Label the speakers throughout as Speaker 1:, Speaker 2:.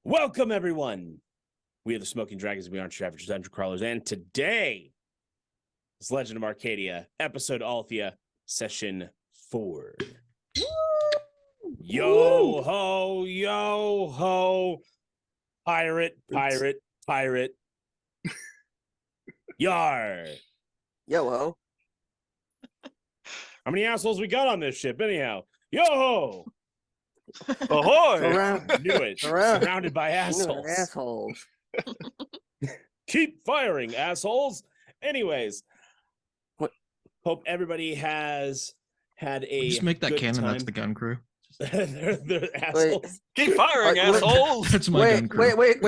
Speaker 1: Welcome, everyone. We are the Smoking Dragons. We aren't your average dungeon crawlers. And today is Legend of Arcadia, episode Althea, session 4. Yo ho, yo ho. Pirate, pirate, pirate. Yar.
Speaker 2: Yo ho.
Speaker 1: How many assholes we got on this ship, anyhow? Yo ho.
Speaker 3: Ahoy!
Speaker 1: Knew it. Surrounded by assholes.
Speaker 2: Assholes.
Speaker 1: Keep firing, assholes. Anyways,
Speaker 2: What?
Speaker 1: Hope everybody has had a
Speaker 4: Just make that
Speaker 1: good
Speaker 4: canon.
Speaker 1: time.
Speaker 4: That's the gun crew.
Speaker 1: they're assholes.
Speaker 3: Keep firing, assholes!
Speaker 4: That's my gun crew.
Speaker 2: Wait.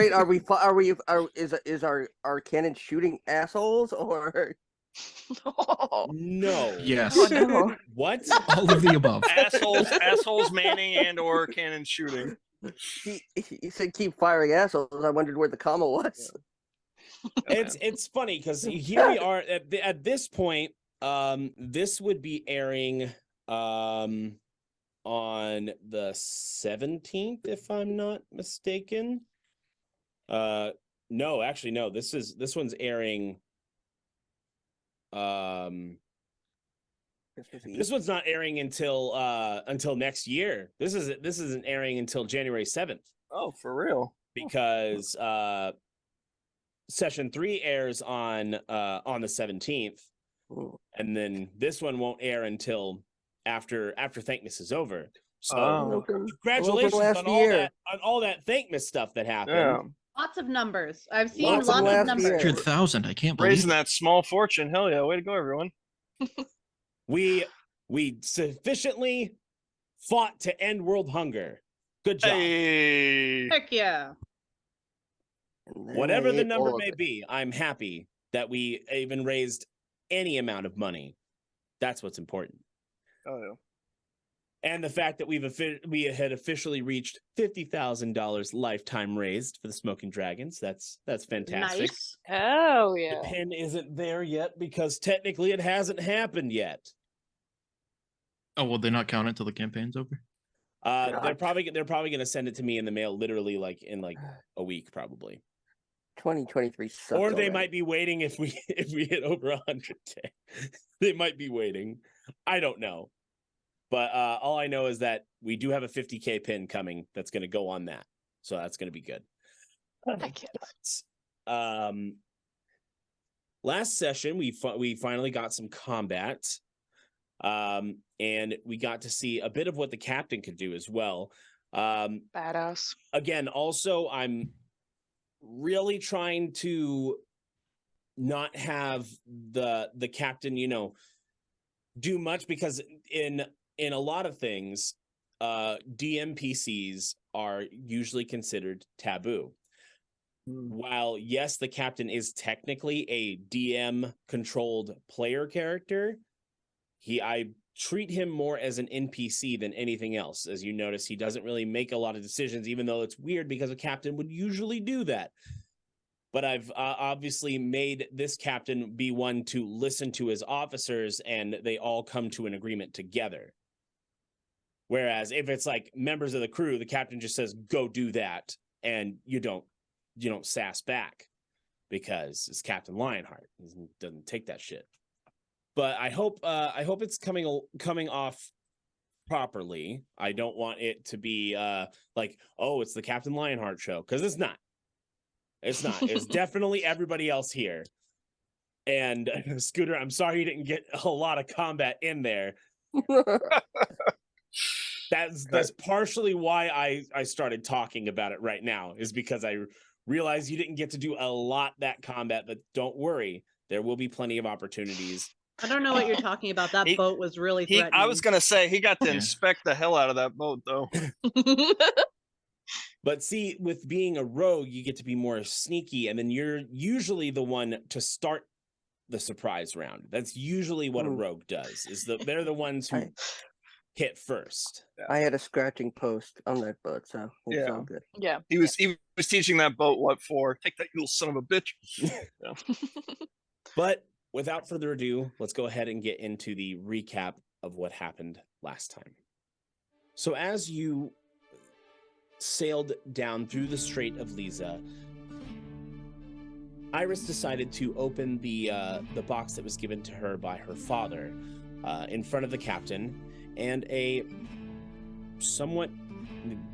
Speaker 2: Is our cannon shooting assholes or?
Speaker 1: No.
Speaker 4: Yes.
Speaker 2: Oh, no.
Speaker 1: What?
Speaker 4: All of the above.
Speaker 3: assholes manning and or cannon shooting.
Speaker 2: He said keep firing assholes. I wondered where the comma was.
Speaker 1: It's funny because here we are at this point. This would be airing on the 17th, if I'm not mistaken. No, actually, no. This one's airing. This one's not airing until next year. This isn't airing until January 7th.
Speaker 3: Oh, for real?
Speaker 1: Because session 3 airs on the 17th, and then this one won't air until after Thankmas is over. So congratulations on all that Thankmas stuff that happened.
Speaker 3: Yeah.
Speaker 5: Lots of numbers. I've seen
Speaker 2: Lots
Speaker 5: lots
Speaker 2: of
Speaker 5: of numbers.
Speaker 4: 100,000. I can't believe
Speaker 3: Raising
Speaker 4: it.
Speaker 3: that small fortune. Hell yeah. Way to go, everyone.
Speaker 1: We sufficiently fought to end world hunger. Good job.
Speaker 3: Hey.
Speaker 5: Heck yeah.
Speaker 1: Whatever the number may be, I'm happy that we even raised any amount of money. That's what's important.
Speaker 3: Oh, yeah.
Speaker 1: And the fact that we had officially reached $50,000 lifetime raised for the Smoking Dragons. That's fantastic.
Speaker 5: Nice.
Speaker 6: Oh
Speaker 1: The
Speaker 6: yeah.
Speaker 1: pin isn't there yet because technically it hasn't happened yet.
Speaker 4: Oh, will they not count it till the campaign's over?
Speaker 1: They're probably going to send it to me in the mail literally in a week probably.
Speaker 2: 2023 sucks.
Speaker 1: Or they
Speaker 2: already.
Speaker 1: might be waiting if we hit over 100K. They might be waiting. I don't know. But all I know is that we do have a 50K pin coming that's going to go on that. So that's going to be good.
Speaker 6: I can't.
Speaker 1: Last session, we finally got some combat. And we got to see a bit of what the captain could do as well.
Speaker 6: Badass.
Speaker 1: Again, also, I'm really trying to not have the captain, do much because in a lot of things, DMPCs are usually considered taboo. While, yes, the captain is technically a DM-controlled player character, I treat him more as an NPC than anything else. As you notice, he doesn't really make a lot of decisions, even though it's weird because a captain would usually do that. But I've obviously made this captain be one to listen to his officers, and they all come to an agreement together. Whereas if it's like members of the crew, the captain just says, go do that. And you don't sass back because it's Captain Lionheart. He doesn't take that shit. But I hope it's coming off properly. I don't want it to be like, oh, it's the Captain Lionheart show, because it's not. It's not. It's definitely everybody else here. And Scooter, I'm sorry you didn't get a lot of combat in there. That's partially why I started talking about it right now, is because I realized you didn't get to do a lot that combat, but don't worry, there will be plenty of opportunities.
Speaker 5: I don't know what you're talking about. That boat was really threatening.
Speaker 3: I was going to say, he got to inspect the hell out of that boat, though.
Speaker 1: But see, with being a rogue, you get to be more sneaky, and then you're usually the one to start the surprise round. That's usually what a rogue does, they're the ones who hit first.
Speaker 2: I had a scratching post on that boat, so it's all good.
Speaker 6: Yeah.
Speaker 3: He was teaching that boat what for. Take that, you little son of a bitch. Yeah.
Speaker 1: But without further ado, let's go ahead and get into the recap of what happened last time. So as you sailed down through the Strait of Liza, Iris decided to open the box that was given to her by her father in front of the captain, and a somewhat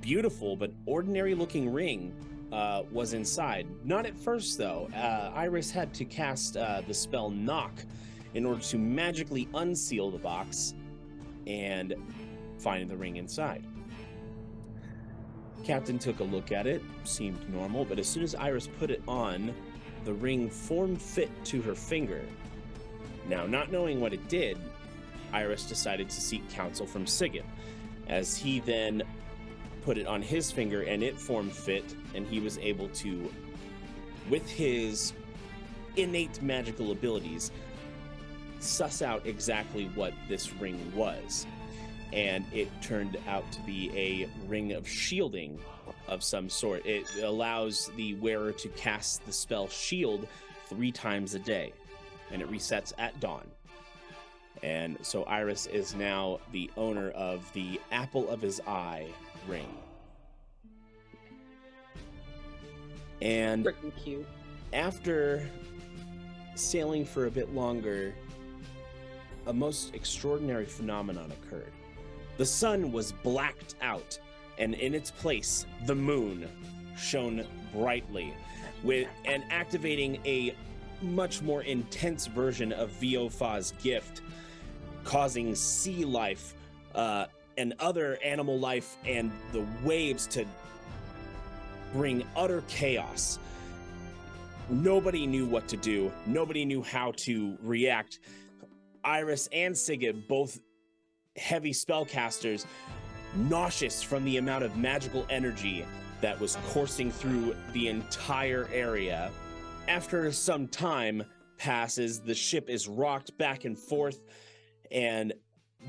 Speaker 1: beautiful but ordinary-looking ring was inside. Not at first, though. Iris had to cast the spell Knock in order to magically unseal the box and find the ring inside. Captain took a look at it, seemed normal, but as soon as Iris put it on, the ring formed fit to her finger. Now, not knowing what it did, Iris decided to seek counsel from Sigib, as he then put it on his finger and it formed fit, and he was able to, with his innate magical abilities, suss out exactly what this ring was. And it turned out to be a ring of shielding of some sort. It allows the wearer to cast the spell Shield 3 times a day, and it resets at dawn. And so Iris is now the owner of the Apple of His Eye ring. And
Speaker 5: Freaking cute.
Speaker 1: after sailing for a bit longer, a most extraordinary phenomenon occurred. The sun was blacked out, and in its place, the moon shone brightly, and activating a much more intense version of Viofa's gift, causing sea life and other animal life and the waves to bring utter chaos. Nobody knew what to do. Nobody knew how to react. Iris and Sigib, both heavy spellcasters, nauseous from the amount of magical energy that was coursing through the entire area. After some time passes, the ship is rocked back and forth, and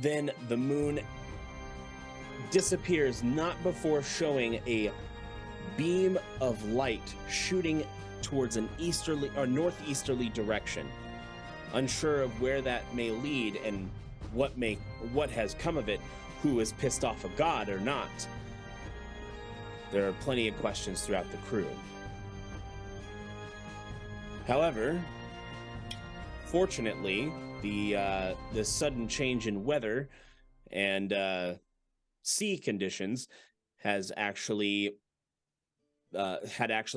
Speaker 1: then the moon disappears, not before showing a beam of light shooting towards an easterly or northeasterly direction. Unsure of where that may lead and what has come of it, who is pissed off a god or not. There are plenty of questions throughout the crew. However, fortunately, the sudden change in weather and sea conditions has actually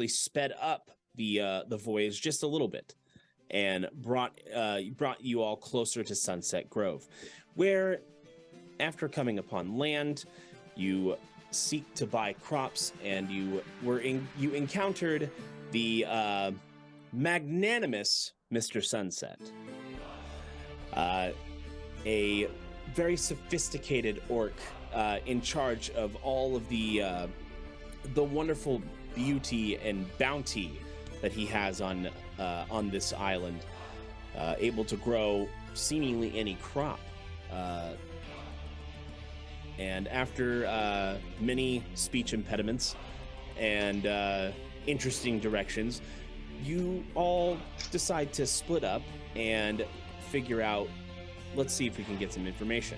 Speaker 1: sped up the voyage just a little bit, and brought you all closer to Sunset Grove, where, after coming upon land, you seek to buy crops, and you encountered the magnanimous Mr. Sunset, a very sophisticated orc in charge of all of the wonderful beauty and bounty that he has on this island, able to grow seemingly any crop. And after many speech impediments and interesting directions, you all decide to split up and figure out, let's see if we can get some information.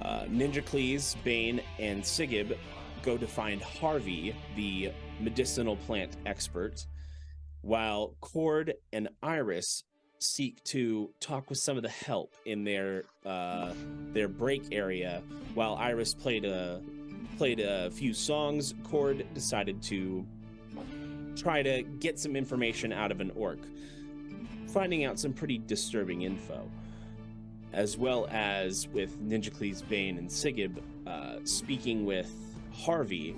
Speaker 1: Ninjacles, Bane, and Sigib go to find Harvey, the medicinal plant expert, while Cord and Iris seek to talk with some of the help in their break area. While Iris played a few songs, Cord decided to try to get some information out of an orc, finding out some pretty disturbing info, as well as with Ninjacles, Bane, and Sigib speaking with Harvey,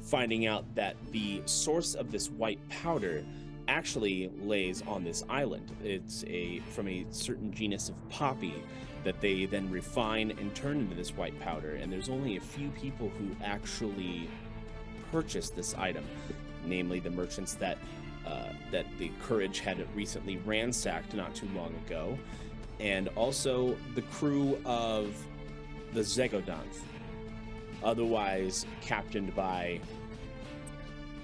Speaker 1: finding out that the source of this white powder actually lays on this island. It's from a certain genus of poppy that they then refine and turn into this white powder, and there's only a few people who actually purchase this item, namely the merchants that the Courage had recently ransacked not too long ago, and also the crew of the Zegodanth, otherwise captained by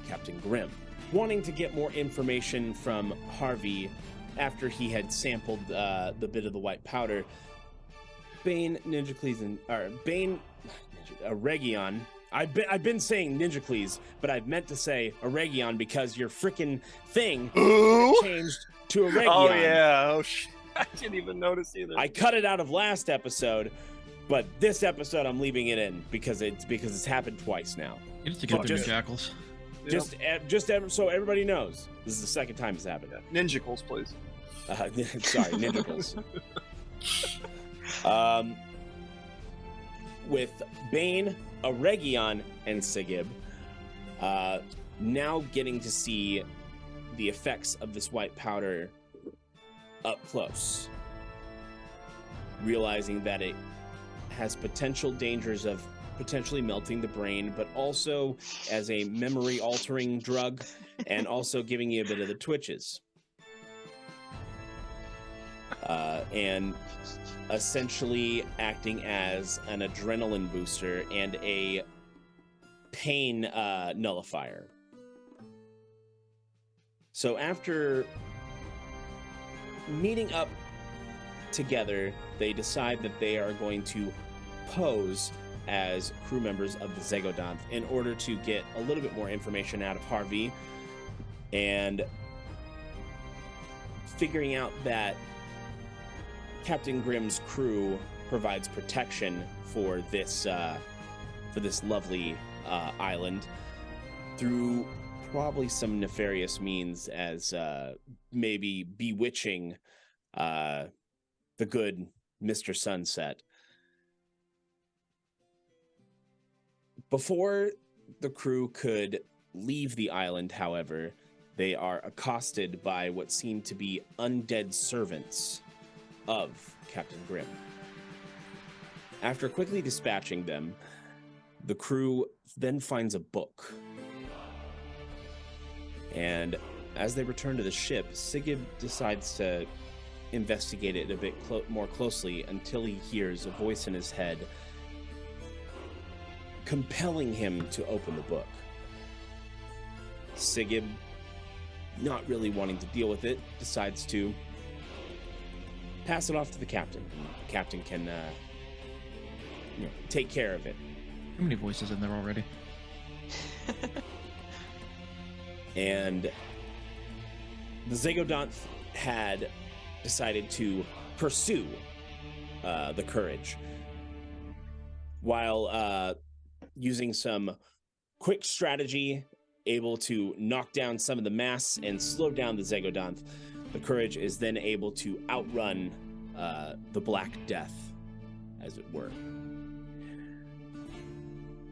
Speaker 1: Captain Grimm. Wanting to get more information from Harvey after he had sampled the bit of the white powder, Bane, Ninjacles, and Aregion I've been saying Ninjacles, but I've meant to say Aregion because your freaking thing
Speaker 3: Ooh.
Speaker 1: changed to Aregion.
Speaker 3: Oh yeah. Oh shit. I didn't even notice either.
Speaker 1: I cut it out of last episode, but this episode I'm leaving it in because it's happened twice now.
Speaker 4: You just to get the
Speaker 1: just-
Speaker 4: Ninjacles.
Speaker 1: So everybody knows this is the second time it's happened.
Speaker 3: Ninjacles, please.
Speaker 1: Sorry, Ninjacles. With Bane, Aregion, and Sigib, now getting to see the effects of this white powder up close, realizing that it has potential dangers of potentially melting the brain, but also as a memory-altering drug, and also giving you a bit of the twitches. And essentially acting as an adrenaline booster and a pain nullifier. So after meeting up together, they decide that they are going to pose as crew members of the Zegodanth in order to get a little bit more information out of Harvey, and figuring out that Captain Grimm's crew provides protection for this lovely island through probably some nefarious means, as maybe bewitching the good Mr. Sunset. Before the crew could leave the island, however, they are accosted by what seem to be undead servants of Captain Grimm. After quickly dispatching them, the crew then finds a book. And as they return to the ship, Sigib decides to investigate it a bit more closely until he hears a voice in his head compelling him to open the book. Sigib, not really wanting to deal with it, decides to pass it off to the captain. The captain can take care of it.
Speaker 4: How many voices in there already?
Speaker 1: And the Zegodanth had decided to pursue the Courage, while using some quick strategy, able to knock down some of the masts and slow down the Zegodanth. The Courage is then able to outrun the Black Death, as it were.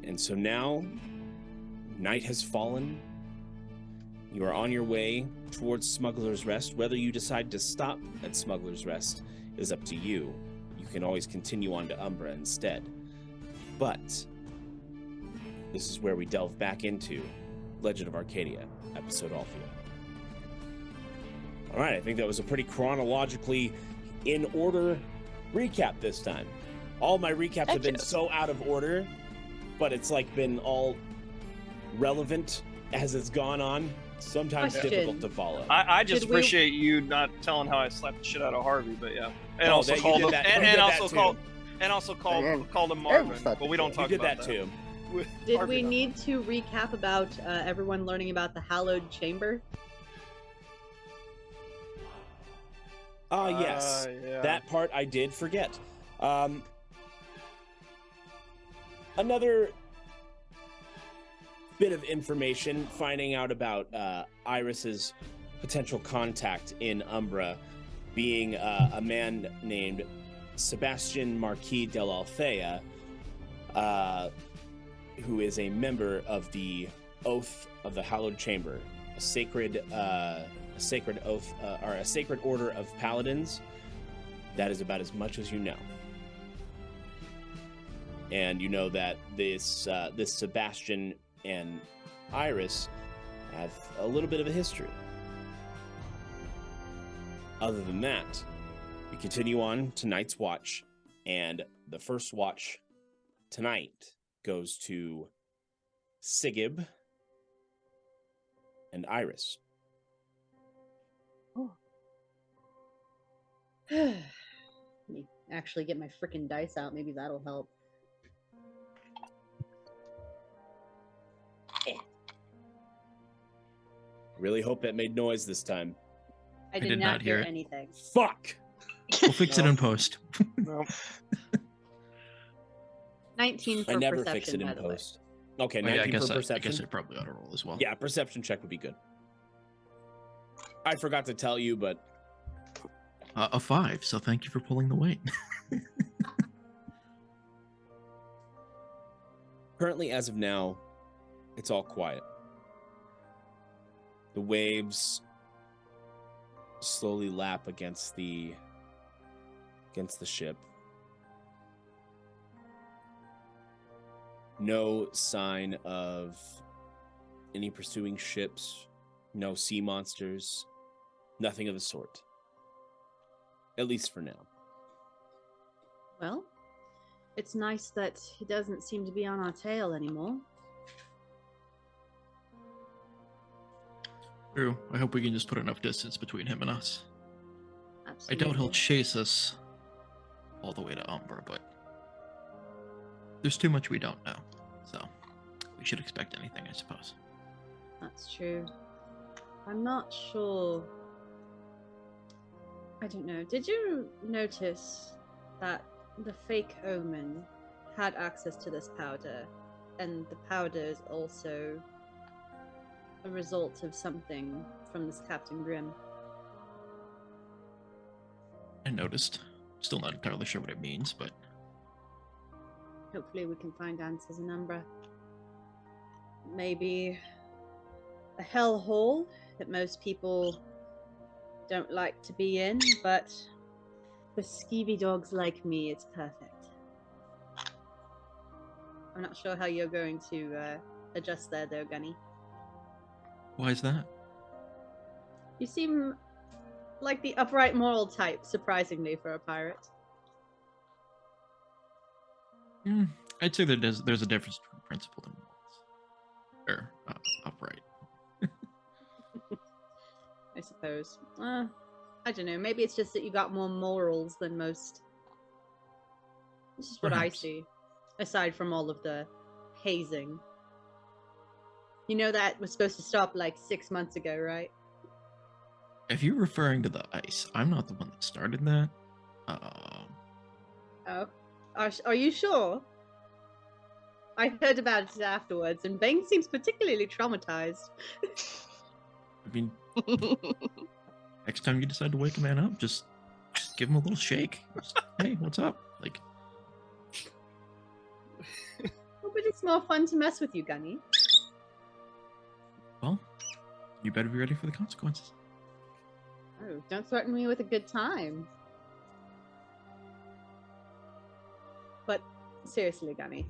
Speaker 1: And so now, night has fallen. You are on your way towards Smuggler's Rest. Whether you decide to stop at Smuggler's Rest is up to you. You can always continue on to Umbra instead. But this is where we delve back into Legend of Arcadia, episode Althea. All right, I think that was a pretty chronologically in order recap this time. All my recaps have been so out of order, but it's like been all relevant as it's gone on. Sometimes difficult to follow.
Speaker 3: I just appreciate you not telling how I slapped the shit out of Harvey, but yeah, and also called him, and also called him Marvin. But we don't talk about that
Speaker 1: too.
Speaker 5: Did we need to recap about everyone learning about the hallowed chamber?
Speaker 1: Yes.
Speaker 3: Yeah.
Speaker 1: That part I did forget. Another bit of information, finding out about Iris's potential contact in Umbra being a man named Sebastian Marquis del Althea, who is a member of the Oath of the Hallowed Chamber, a sacred oath, or a sacred order of paladins. That is about as much as you know. And you know that this Sebastian and Iris have a little bit of a history. Other than that, we continue on to Night's Watch, and the first watch tonight goes to Sigib and Iris.
Speaker 5: Oh. Let me actually get my freaking dice out. Maybe that'll help.
Speaker 1: Really hope that made noise this time.
Speaker 5: I did not hear anything.
Speaker 1: Fuck!
Speaker 4: We'll fix it in post.
Speaker 3: No.
Speaker 5: 19 for
Speaker 1: I never
Speaker 5: perception,
Speaker 1: fix it in
Speaker 5: by the way.
Speaker 1: post. Okay,
Speaker 4: Oh, yeah,
Speaker 1: 19 for
Speaker 4: I
Speaker 1: perception.
Speaker 4: guess it probably ought to roll as well.
Speaker 1: Yeah, perception check would be good. I forgot to tell you, but
Speaker 4: A 5, so thank you for pulling the weight.
Speaker 1: currently, as of now, it's all quiet. The waves slowly lap against the ship. No sign of any pursuing ships, no sea monsters, nothing of the sort. At least for now.
Speaker 5: Well, it's nice that he doesn't seem to be on our tail anymore.
Speaker 4: True. I hope we can just put enough distance between him and us.
Speaker 5: Absolutely.
Speaker 4: I doubt he'll chase us all the way to Umbra, but there's too much we don't know, so we should expect anything, I suppose.
Speaker 5: That's true. I'm not sure. I don't know. Did you notice that the fake omen had access to this powder, and the powder is also a result of something from this Captain Grimm?
Speaker 4: I noticed. Still not entirely sure what it means, but
Speaker 5: Hopefully we can find answers in Umbra. Maybe a hellhole that most people don't like to be in, but for skeevy dogs like me, it's perfect. I'm not sure how you're going to adjust there, though, Gunny.
Speaker 4: why is that?
Speaker 5: You seem like the upright moral type, surprisingly, for a pirate.
Speaker 4: I'd say that there's a difference between principled and morals. Or upright.
Speaker 5: I suppose. I don't know. Maybe it's just that you got more morals than most. This is what I
Speaker 4: Perhaps.
Speaker 5: see. Aside from all of the hazing. You know that was supposed to stop like 6 months ago, right?
Speaker 4: If you're referring to the ice, I'm not the one that started that.
Speaker 5: Oh. Are you sure? I heard about it afterwards, and Bane seems particularly traumatized.
Speaker 4: I mean, next time you decide to wake a man up, just give him a little shake. Just, hey, what's up? Like,
Speaker 5: Oh, but it's more fun to mess with you, Gunny.
Speaker 4: well, you better be ready for the consequences.
Speaker 5: Oh, don't threaten me with a good time. But seriously, Gunny,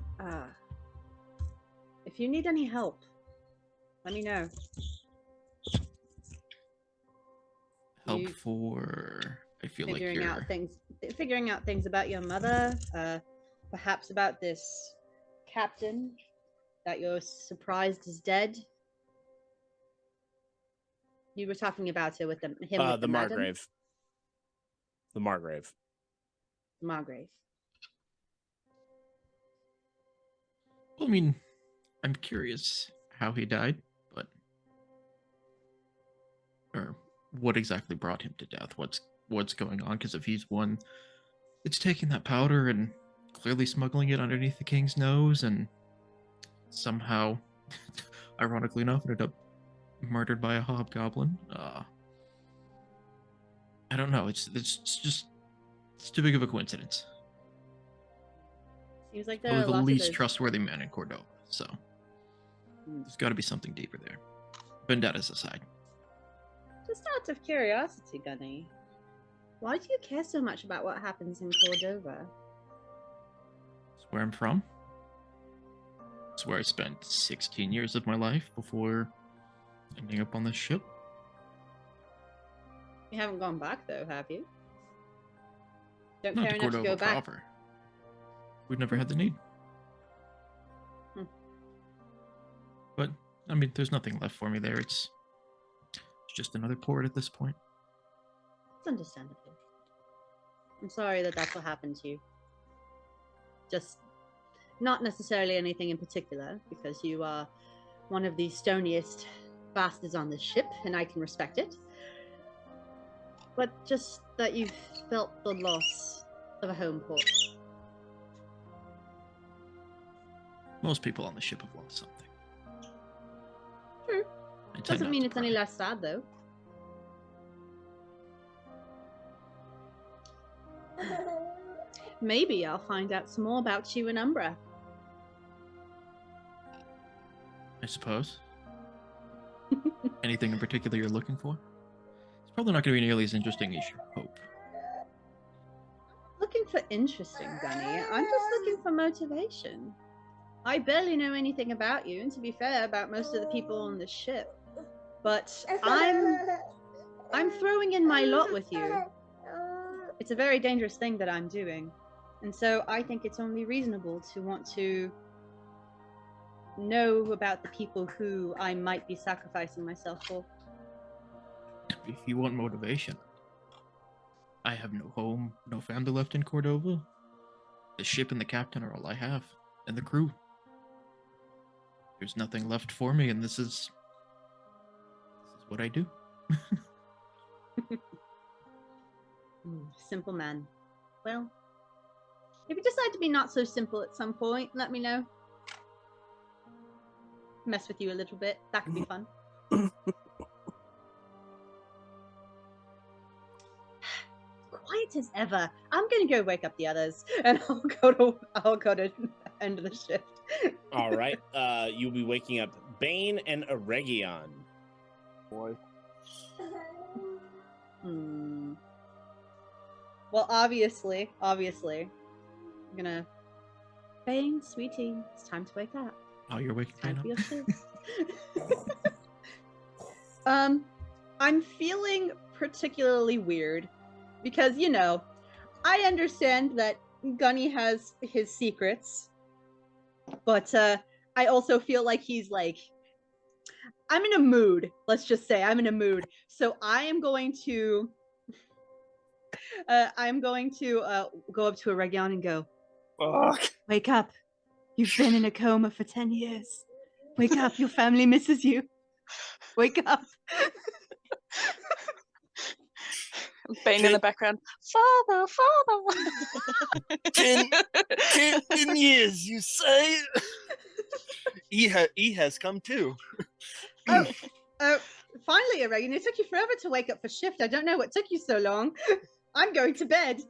Speaker 5: if you need any help, let me know.
Speaker 4: Help
Speaker 5: You
Speaker 4: for, I feel like
Speaker 5: figuring
Speaker 4: you're...
Speaker 5: out things about your mother, perhaps about this captain that you're surprised is dead. You were talking about it with him with
Speaker 1: the
Speaker 5: madam?
Speaker 1: Margrave. The Margrave.
Speaker 5: Margrave.
Speaker 4: Well, I mean, I'm curious how he died, but... Or what exactly brought him to death? What's going on? Because if he's one that's taking that powder and clearly smuggling it underneath the king's nose and somehow, ironically enough, ended up murdered by a hobgoblin, I don't know. It's too big of a coincidence.
Speaker 5: Seems like there
Speaker 4: Probably
Speaker 5: are
Speaker 4: the
Speaker 5: lots
Speaker 4: least
Speaker 5: of those.
Speaker 4: trustworthy man in Cordova, so there's got to be something deeper there. Vendettas aside.
Speaker 5: Just out of curiosity, Gunny, why do you care so much about what happens in Cordova?
Speaker 4: It's where I'm from. It's where I spent 16 years of my life before ending up on this ship.
Speaker 5: You haven't gone back, though, have you? Don't
Speaker 4: Not
Speaker 5: care
Speaker 4: to
Speaker 5: enough to
Speaker 4: Cordova
Speaker 5: go back.
Speaker 4: proper. We've never had the need. But, I mean, there's nothing left for me there. It's just another port at this point.
Speaker 5: It's understandable. I'm sorry that that's what happened to you. Just not necessarily anything in particular, because you are one of the stoniest bastards on this ship, and I can respect it. But just that you've felt the loss of a home port.
Speaker 4: Most people on the ship have lost something.
Speaker 5: True.
Speaker 4: I tend
Speaker 5: Doesn't
Speaker 4: not
Speaker 5: mean
Speaker 4: to
Speaker 5: it's any
Speaker 4: cry.
Speaker 5: less sad, though. Maybe I'll find out some more about you and Umbra.
Speaker 4: I suppose. Anything in particular you're looking for? It's probably not going to be nearly as interesting as you hope.
Speaker 5: Looking for interesting, Gunny. I'm just looking for motivation. I barely know anything about you, and to be fair, about most of the people on the ship. But I'm throwing in my lot with you. It's a very dangerous thing that I'm doing. And so I think it's only reasonable to want to know about the people who I might be sacrificing myself for.
Speaker 4: If you want motivation, I have no home, no family left in Cordova. The ship and the captain are all I have, and the crew. There's nothing left for me, and this is what I do.
Speaker 5: Simple man. Well, if you decide to be not so simple at some point, let me know. Mess with you a little bit. That could be fun. Quiet as ever. I'm gonna go wake up the others, and I'll go to end of the shift.
Speaker 1: All right. You'll be waking up Bane and Aregion.
Speaker 3: Boy.
Speaker 5: Well, obviously, I'm gonna. Bane, sweetie, it's time to wake up.
Speaker 4: Oh, you're waking
Speaker 5: Time
Speaker 4: up.
Speaker 5: for your shift. I'm feeling particularly weird because, you know, I understand that Gunny has his secrets, but I also feel like he's like, I'm in a mood. Let's just say I'm in a mood. So I am going to go up to Aregion and go,
Speaker 3: Fuck.
Speaker 5: wake up. You've been in a coma for 10 years. Wake up. Your family misses you. Wake up.
Speaker 6: Bane in the background. Father, father.
Speaker 3: 10 years, you say? He has come too.
Speaker 5: Finally, Aregion, it took you forever to wake up for shift. I don't know what took you so long. I'm going to bed.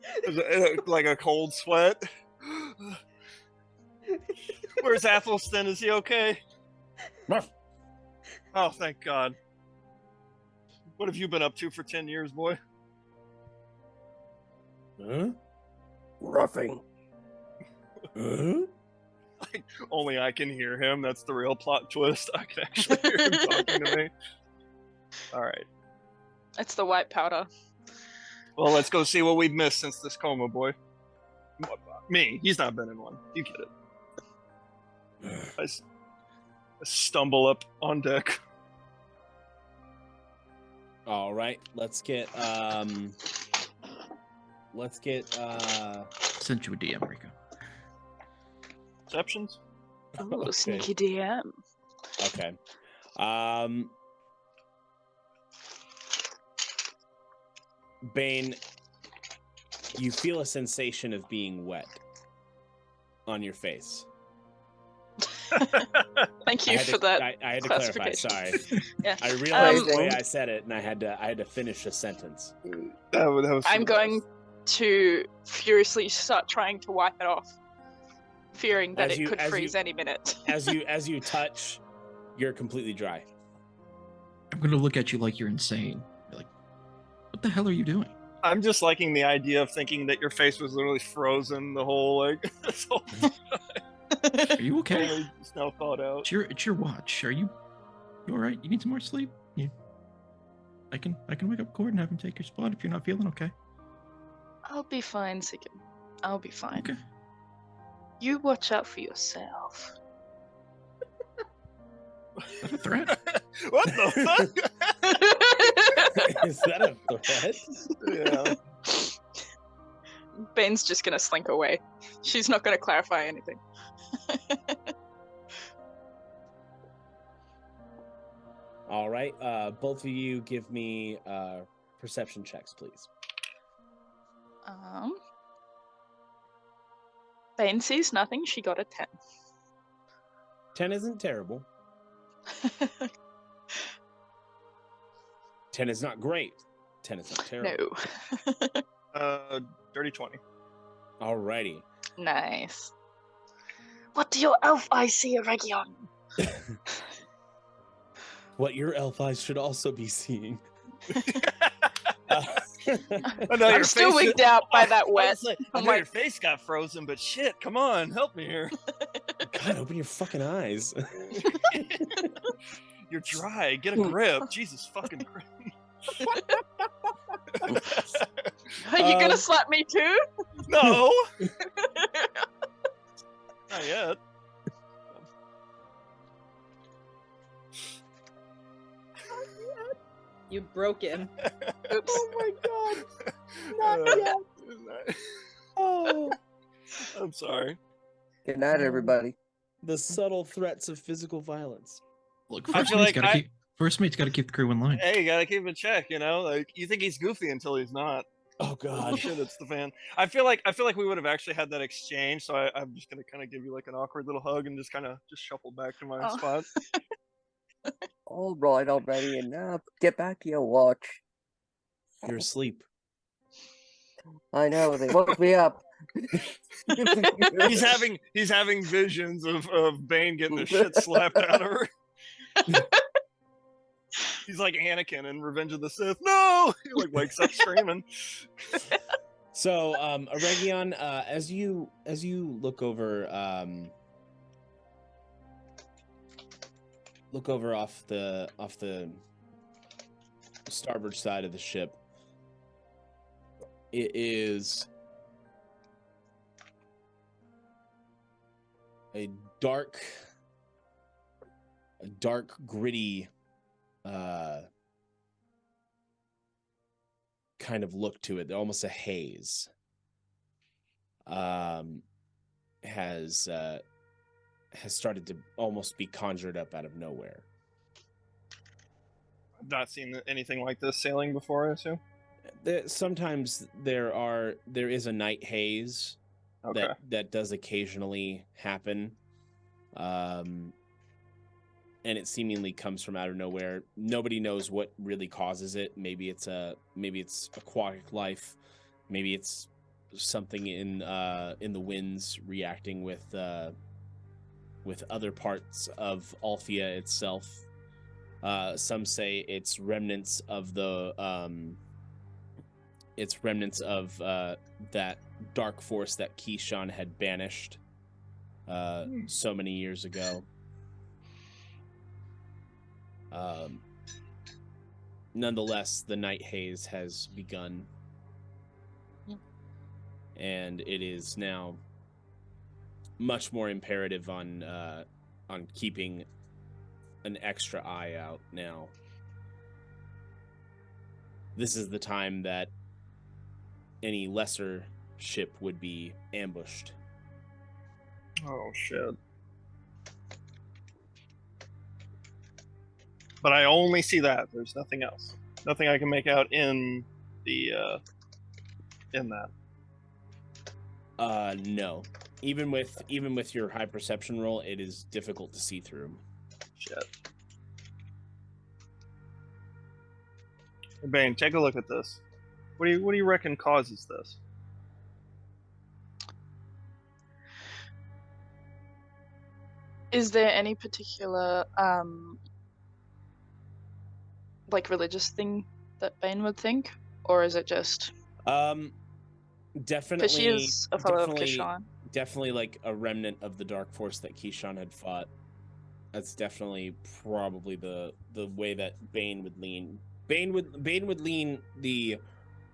Speaker 3: Like a cold sweat. Where's Athelstan? Is he okay? Oh, thank God. What have you been up to for 10 years, boy?
Speaker 2: Huh? Roughing. Huh?
Speaker 3: Only I can hear him. That's the real plot twist. I can actually hear him talking to me. All right.
Speaker 6: It's the white powder.
Speaker 3: Well, let's go see what we've missed since this coma, boy. Me. He's not been in one. You get it. I stumble up on deck.
Speaker 1: All right, let's get
Speaker 4: Sent you a DM, Rico.
Speaker 3: Perceptions?
Speaker 6: Ooh,
Speaker 1: Okay.
Speaker 6: sneaky DM.
Speaker 1: Okay. Bane, you feel a sensation of being wet on your face.
Speaker 6: Thank you for that.
Speaker 1: I had to clarify. Sorry.
Speaker 6: Yeah.
Speaker 1: I realized the way I said it, and I had to finish a sentence.
Speaker 3: That was
Speaker 6: I'm going to furiously start trying to wipe it off, fearing that it could freeze any minute.
Speaker 1: as you touch, you're completely dry.
Speaker 4: I'm gonna look at you like you're insane. You're like, what the hell are you doing?
Speaker 3: I'm just liking the idea of thinking that your face was literally frozen the whole this whole
Speaker 4: Are you okay?
Speaker 3: Totally just now thought out.
Speaker 4: It's your watch. You all right? You need some more sleep? I can wake up Cord and have him take your spot if you're not feeling okay.
Speaker 6: I'll be fine, Sigib. I'll be fine.
Speaker 4: Okay.
Speaker 6: You watch out for yourself.
Speaker 4: Is that a threat?
Speaker 3: What the fuck?
Speaker 1: Is that a threat?
Speaker 3: Yeah.
Speaker 6: Bane's just gonna slink away. She's not gonna clarify anything.
Speaker 1: All right. Both of you give me perception checks, please.
Speaker 6: Bane sees nothing. She got a 10.
Speaker 1: 10 isn't terrible. 10 is not great. 10 is not terrible.
Speaker 6: No.
Speaker 3: Dirty 20.
Speaker 1: Alrighty.
Speaker 6: Nice. What do your elf eyes see, Aregion?
Speaker 1: What your elf eyes should also be seeing.
Speaker 6: I'm still wigged out by that wet.
Speaker 3: I know your face got frozen, but shit, come on, help me here.
Speaker 1: God, open your fucking eyes.
Speaker 3: You're dry. Get a grip. Jesus fucking Christ.
Speaker 6: Are you gonna slap me too?
Speaker 3: No. Not yet.
Speaker 5: You broke him.
Speaker 6: Oops.
Speaker 1: Oh my god. Not yet. Oh.
Speaker 3: I'm sorry.
Speaker 2: Good night, everybody.
Speaker 1: The subtle threats of physical violence.
Speaker 4: Look,
Speaker 3: I feel like
Speaker 4: first mate's got to keep the crew in line.
Speaker 3: Hey, you gotta keep in check, you know? Like, you think he's goofy until he's not.
Speaker 1: Oh god.
Speaker 3: Shit, it's the fan. I feel like we would have actually had that exchange, so I'm just gonna kind of give you like an awkward little hug and just kind of shuffle back to my spot.
Speaker 2: All right, already enough. Get back to your watch.
Speaker 1: You're asleep.
Speaker 2: I know, they woke me up.
Speaker 3: He's having visions of Bane getting the shit slapped out of her. He's like Anakin in Revenge of the Sith. No! He like wakes up screaming.
Speaker 1: So, Aregion, as you look over off the starboard side of the ship, it is a dark, gritty kind of look to it, almost a haze. Has started to almost be conjured up out of nowhere.
Speaker 3: I've not seen anything like this sailing before, I assume.
Speaker 1: Sometimes there is a night haze that does occasionally happen, and it seemingly comes from out of nowhere. Nobody knows what really causes it. Maybe it's aquatic life, maybe it's something in the winds reacting with other parts of Althea itself. Some say it's remnants of that dark force that Keyshawn had banished so many years ago. Nonetheless, the night haze has begun, and it is now much more imperative on keeping an extra eye out now. This is the time that any lesser ship would be ambushed.
Speaker 3: Oh shit. But I only see that. There's nothing else. Nothing I can make out in the in that.
Speaker 1: No. Even with your high perception roll, it is difficult to see through.
Speaker 3: Shit. Bane, take a look at this. What do you reckon causes this?
Speaker 6: Is there any particular like religious thing that Bane would think, or is it just?
Speaker 1: Definitely.
Speaker 6: Because she is a fellow of Keyshawn.
Speaker 1: Definitely like a remnant of the dark force that Keyshawn had fought. That's definitely probably the way that Bane would lean. Bane would lean the,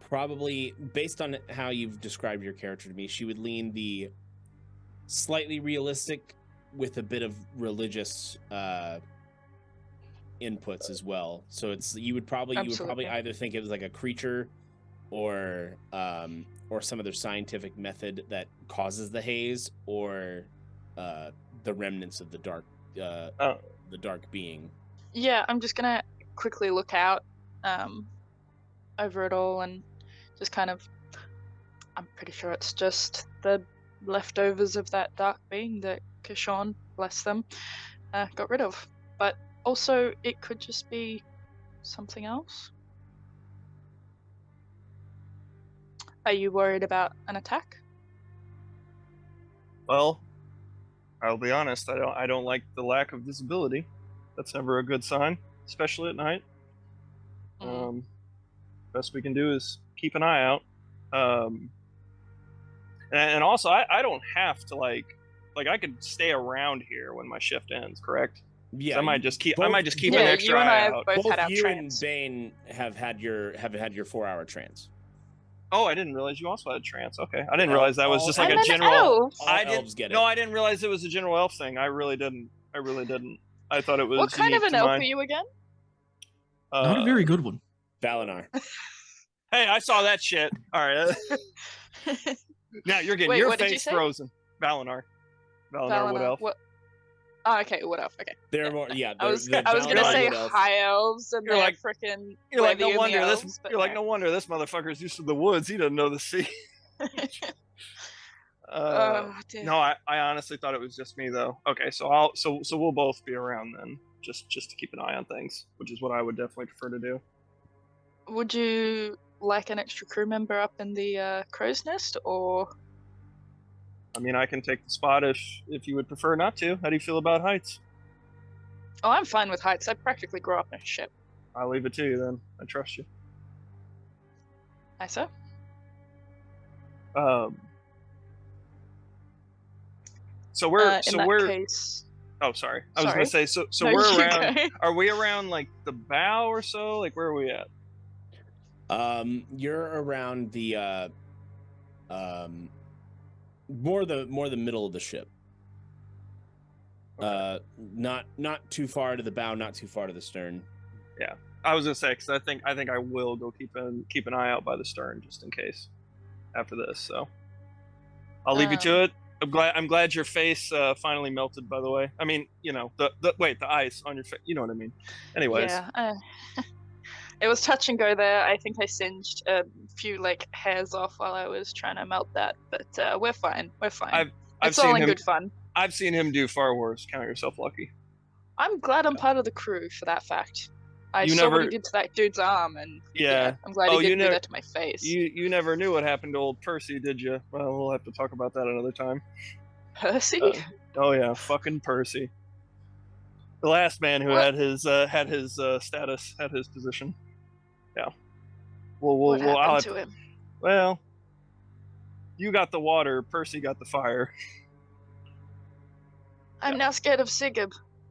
Speaker 1: probably based on how you've described your character to me, she would lean the slightly realistic with a bit of religious inputs as well. So it's you would probably either think it was like a creature or some other scientific method that causes the haze, or the remnants of the dark the dark being.
Speaker 6: Yeah, I'm just gonna quickly look out over it all and just kind of. I'm pretty sure it's just the leftovers of that dark being that Kishon, bless them, got rid of. But also, it could just be something else. Are you worried about an attack?
Speaker 3: Well, I'll be honest. I don't like the lack of visibility. That's never a good sign, especially at night. Best we can do is keep an eye out. And also, I don't have to like I could stay around here when my shift ends. Correct?
Speaker 1: Yeah,
Speaker 3: So I might just keep
Speaker 6: Yeah,
Speaker 3: an extra
Speaker 6: you and I
Speaker 3: eye
Speaker 6: have
Speaker 3: out.
Speaker 6: both had our
Speaker 1: you
Speaker 6: trance.
Speaker 1: and Bane have had your 4-hour trance.
Speaker 3: Oh, I didn't realize you also had trance. Okay, I didn't realize that was just like
Speaker 6: I'm
Speaker 3: a
Speaker 6: an
Speaker 3: general.
Speaker 6: elf.
Speaker 1: All elves get it.
Speaker 3: No, I didn't realize it was a general elf thing. I really didn't. I thought it was.
Speaker 6: What kind of
Speaker 3: unique
Speaker 6: an
Speaker 3: to
Speaker 6: elf
Speaker 3: mine.
Speaker 6: are you again?
Speaker 4: Not a very good one.
Speaker 1: Valinar.
Speaker 3: Hey, I saw that shit. All right. Now you're getting
Speaker 6: Wait,
Speaker 3: your
Speaker 6: what did you
Speaker 3: face
Speaker 6: say?
Speaker 3: frozen. Valinar, Wood Elf.
Speaker 6: What? Oh, okay, Wood Elf. Okay.
Speaker 1: They're more,
Speaker 6: I was
Speaker 1: the
Speaker 6: gonna
Speaker 1: Valinar
Speaker 6: say
Speaker 1: Wood Elf.
Speaker 6: high elves and
Speaker 3: You're
Speaker 6: they're
Speaker 3: like-
Speaker 6: freaking.
Speaker 3: You're like, no
Speaker 6: worthy in the
Speaker 3: wonder
Speaker 6: elves,
Speaker 3: this.
Speaker 6: but
Speaker 3: You're like, no wonder this motherfucker's used to the woods. He doesn't know the sea.
Speaker 6: Oh, dear.
Speaker 3: No, I honestly thought it was just me though. Okay, so we'll both be around then, just to keep an eye on things, which is what I would definitely prefer to do.
Speaker 6: Would you like an extra crew member up in the crow's nest, or?
Speaker 3: I mean, I can take the spot if you would prefer not to. How do you feel about heights?
Speaker 6: Oh, I'm fine with heights. I practically grew up in a ship.
Speaker 3: I'll leave it to you then. I trust you.
Speaker 6: Aye, sir.
Speaker 3: So we're
Speaker 6: in that case.
Speaker 3: Oh, sorry. I was gonna say so
Speaker 6: No,
Speaker 3: we're
Speaker 6: you
Speaker 3: around.
Speaker 6: go.
Speaker 3: Are we around like the bow or so? Like where are we at?
Speaker 1: You're around the more the middle of the ship.
Speaker 3: Okay.
Speaker 1: Not too far to the bow, not too far to the stern.
Speaker 3: Yeah, I was gonna say because I think I will go keep an eye out by the stern just in case after this. So I'll leave you to it. I'm glad your face finally melted. By the way, I mean the ice on your face. You know what I mean. Anyways.
Speaker 6: Yeah. It was touch and go there. I think I singed a few hairs off while I was trying to melt that, but we're fine. We're fine. It's all in good fun.
Speaker 3: I've seen him do far worse. Count yourself lucky.
Speaker 6: I'm glad I'm part of the crew for that fact. I saw what he did to that dude's arm, and I'm glad he didn't do that to my face.
Speaker 3: You never knew what happened to old Percy, did you? Well, we'll have to talk about that another time.
Speaker 6: Percy?
Speaker 3: Oh yeah, fucking Percy. The last man who had his status, had his position. Yeah.
Speaker 6: What happened to him?
Speaker 3: Well, you got the water, Percy got the fire.
Speaker 6: I'm now scared of Sigib.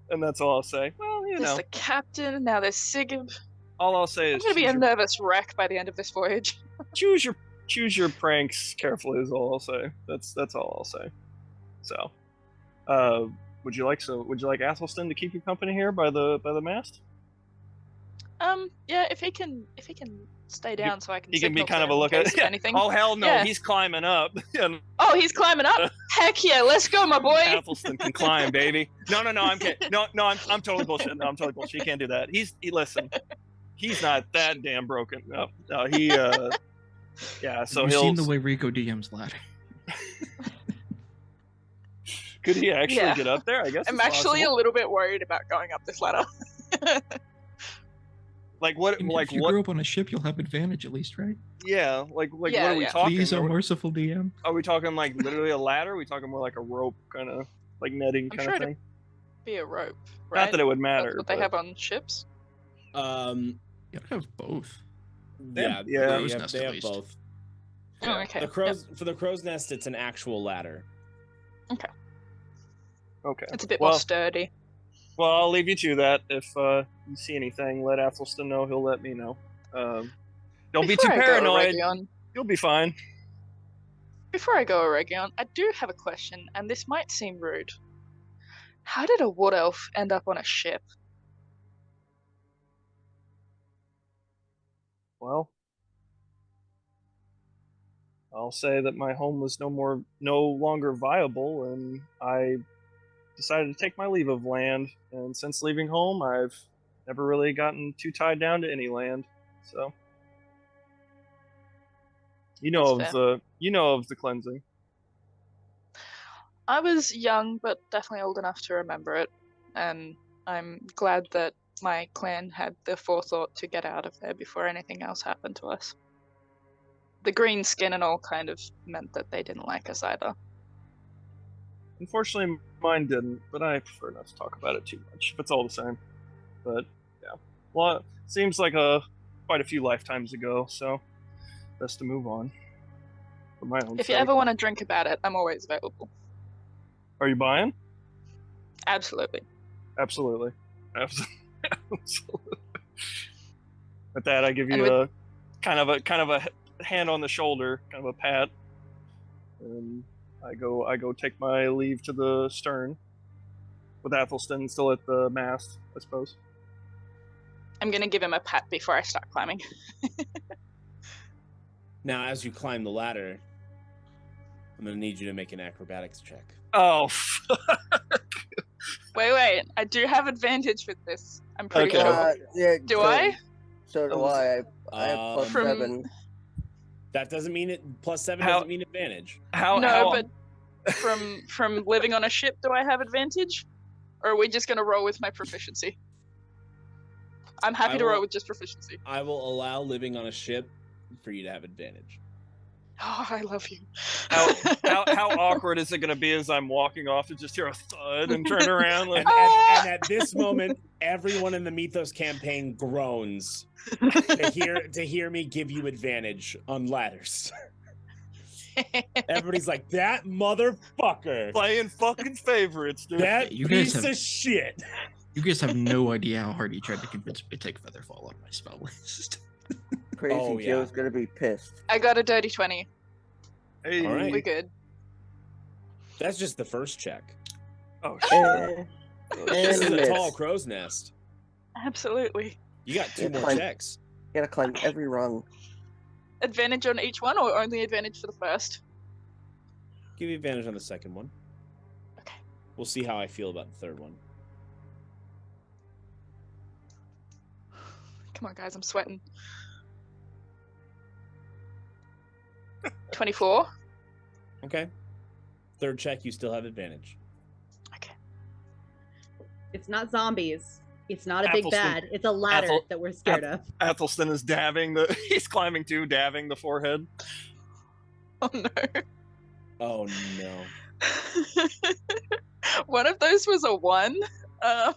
Speaker 3: And that's all I'll say. Well,
Speaker 6: There's the captain, now there's Sigib.
Speaker 3: All I'll say is
Speaker 6: I'm gonna be a nervous wreck by the end of this voyage.
Speaker 3: choose your pranks carefully is all I'll say. That's all I'll say. So, would you like Athelstan to keep you company here by the mast?
Speaker 6: Yeah, if he can stay down so I can.
Speaker 3: He can be kind of a
Speaker 6: look
Speaker 3: look at
Speaker 6: anything.
Speaker 3: Oh hell no,
Speaker 6: Yeah.
Speaker 3: he's climbing up.
Speaker 6: Oh, he's climbing up. Heck yeah, let's go, my boy.
Speaker 3: Athelstan can climb, baby. No, I'm kidding. No, I'm totally bullshit. No, I'm totally bullshit. He can't do that. Listen. He's not that damn broken. No, he. Yeah, so
Speaker 4: You've
Speaker 3: he'll.
Speaker 4: seen the way Rico DM's ladder.
Speaker 3: Could he actually get up there? I guess
Speaker 6: I'm actually
Speaker 3: possible.
Speaker 6: a little bit worried about going up this ladder.
Speaker 3: Like what?
Speaker 4: And
Speaker 3: Like
Speaker 4: if you
Speaker 3: what?
Speaker 4: grew up on a ship, you'll have advantage at least, right?
Speaker 3: Yeah, like
Speaker 6: Yeah,
Speaker 3: what are we
Speaker 6: yeah.
Speaker 3: talking?
Speaker 4: Please, oh merciful DM.
Speaker 3: Are we talking like literally a ladder? Are we talking more like a rope kind of like netting
Speaker 6: I'm
Speaker 3: kind
Speaker 6: sure
Speaker 3: of thing?
Speaker 6: it'd be a rope, right?
Speaker 3: Not that it would matter.
Speaker 6: That's what they have on ships.
Speaker 4: You gotta have both.
Speaker 1: Yeah,
Speaker 3: Yeah.
Speaker 1: they
Speaker 4: Crow's
Speaker 1: have,
Speaker 4: nest,
Speaker 1: they
Speaker 4: at
Speaker 1: have
Speaker 4: least.
Speaker 1: both.
Speaker 6: Oh, okay.
Speaker 1: For the crow's nest, it's an actual ladder.
Speaker 3: Okay.
Speaker 6: It's a bit
Speaker 3: Well-
Speaker 6: more sturdy.
Speaker 3: Well, I'll leave you to that. If you see anything, let Athelstan know. He'll let me know. Don't be too
Speaker 6: Before I go,
Speaker 3: paranoid.
Speaker 6: Aregion,
Speaker 3: You'll be fine.
Speaker 6: Before I go, Aregion, I do have a question, and this might seem rude. How did a wood elf end up on a ship?
Speaker 3: Well, I'll say that my home was no longer viable, and I decided to take my leave of land. And since leaving home, I've never really gotten too tied down to any land, so
Speaker 6: That's fair.
Speaker 3: you know of the cleansing.
Speaker 6: I was young, but definitely old enough to remember it, and I'm glad that my clan had the forethought to get out of there before anything else happened to us. The green skin and all kind of meant that they didn't like us either.
Speaker 3: Unfortunately, mine didn't, but I prefer not to talk about it too much if it's all the same. But yeah, well, it seems like quite a few lifetimes ago, so best to move on. For my own
Speaker 6: If
Speaker 3: sake.
Speaker 6: you ever want to drink about it, I'm always available.
Speaker 3: Are you buying?
Speaker 6: Absolutely.
Speaker 3: Absolutely. Absolutely. With that, I give you
Speaker 6: And
Speaker 3: a kind of a hand on the shoulder, kind of a pat, and I go take my leave to the stern, with Athelstan still at the mast, I suppose.
Speaker 6: I'm gonna give him a pat before I start climbing.
Speaker 1: Now, as you climb the ladder, I'm going to need you to make an acrobatics check.
Speaker 3: Oh,
Speaker 6: Wait. I do have advantage with this. I'm pretty
Speaker 3: Okay.
Speaker 6: sure.
Speaker 2: Yeah.
Speaker 6: Do
Speaker 2: so,
Speaker 6: I?
Speaker 2: So do I. I have plus
Speaker 1: From-
Speaker 2: 7.
Speaker 1: That doesn't mean it. +7
Speaker 3: How-
Speaker 1: doesn't mean advantage.
Speaker 6: But from living on a ship, do I have advantage? Or are we just gonna roll with my proficiency? I'm happy to roll with just proficiency.
Speaker 1: I will allow living on a ship for you to have advantage.
Speaker 6: Oh, I love you.
Speaker 3: how awkward is it going to be as I'm walking off to just hear a thud and turn around? Like,
Speaker 1: And at this moment, everyone in the Mythos campaign groans to hear me give you advantage on ladders. Everybody's like, that motherfucker,
Speaker 3: playing fucking favorites, dude.
Speaker 1: that
Speaker 4: You guys
Speaker 1: piece
Speaker 4: have-
Speaker 1: of shit.
Speaker 4: You guys have no idea how hard he tried to convince me to take Featherfall on my spell list.
Speaker 2: Crazy
Speaker 1: Oh, yeah.
Speaker 2: Joe's gonna be pissed.
Speaker 6: I got a dirty 20.
Speaker 3: Hey.
Speaker 1: All right.
Speaker 6: We good.
Speaker 1: That's just the first check.
Speaker 3: Oh shit.
Speaker 2: Eh,
Speaker 1: This is
Speaker 2: and
Speaker 1: a
Speaker 2: miss.
Speaker 1: tall crow's nest.
Speaker 6: Absolutely.
Speaker 1: You got 2
Speaker 2: Yeah,
Speaker 1: more
Speaker 2: fine.
Speaker 1: checks.
Speaker 2: You gotta climb every rung.
Speaker 6: Advantage on each one, or only advantage for the first?
Speaker 1: Give you advantage on the second one.
Speaker 6: Okay.
Speaker 1: We'll see how I feel about the third one.
Speaker 6: Come on, guys, I'm sweating. 24.
Speaker 1: Okay. Third check, you still have advantage.
Speaker 6: Okay.
Speaker 5: It's not zombies. It's not a big
Speaker 3: Athelstan-
Speaker 5: bad. It's a ladder
Speaker 3: Athel-
Speaker 5: that we're scared of.
Speaker 3: Athelstan is he's climbing too, dabbing the forehead.
Speaker 6: Oh no.
Speaker 1: Oh no.
Speaker 6: One of those was a 1.
Speaker 3: Oh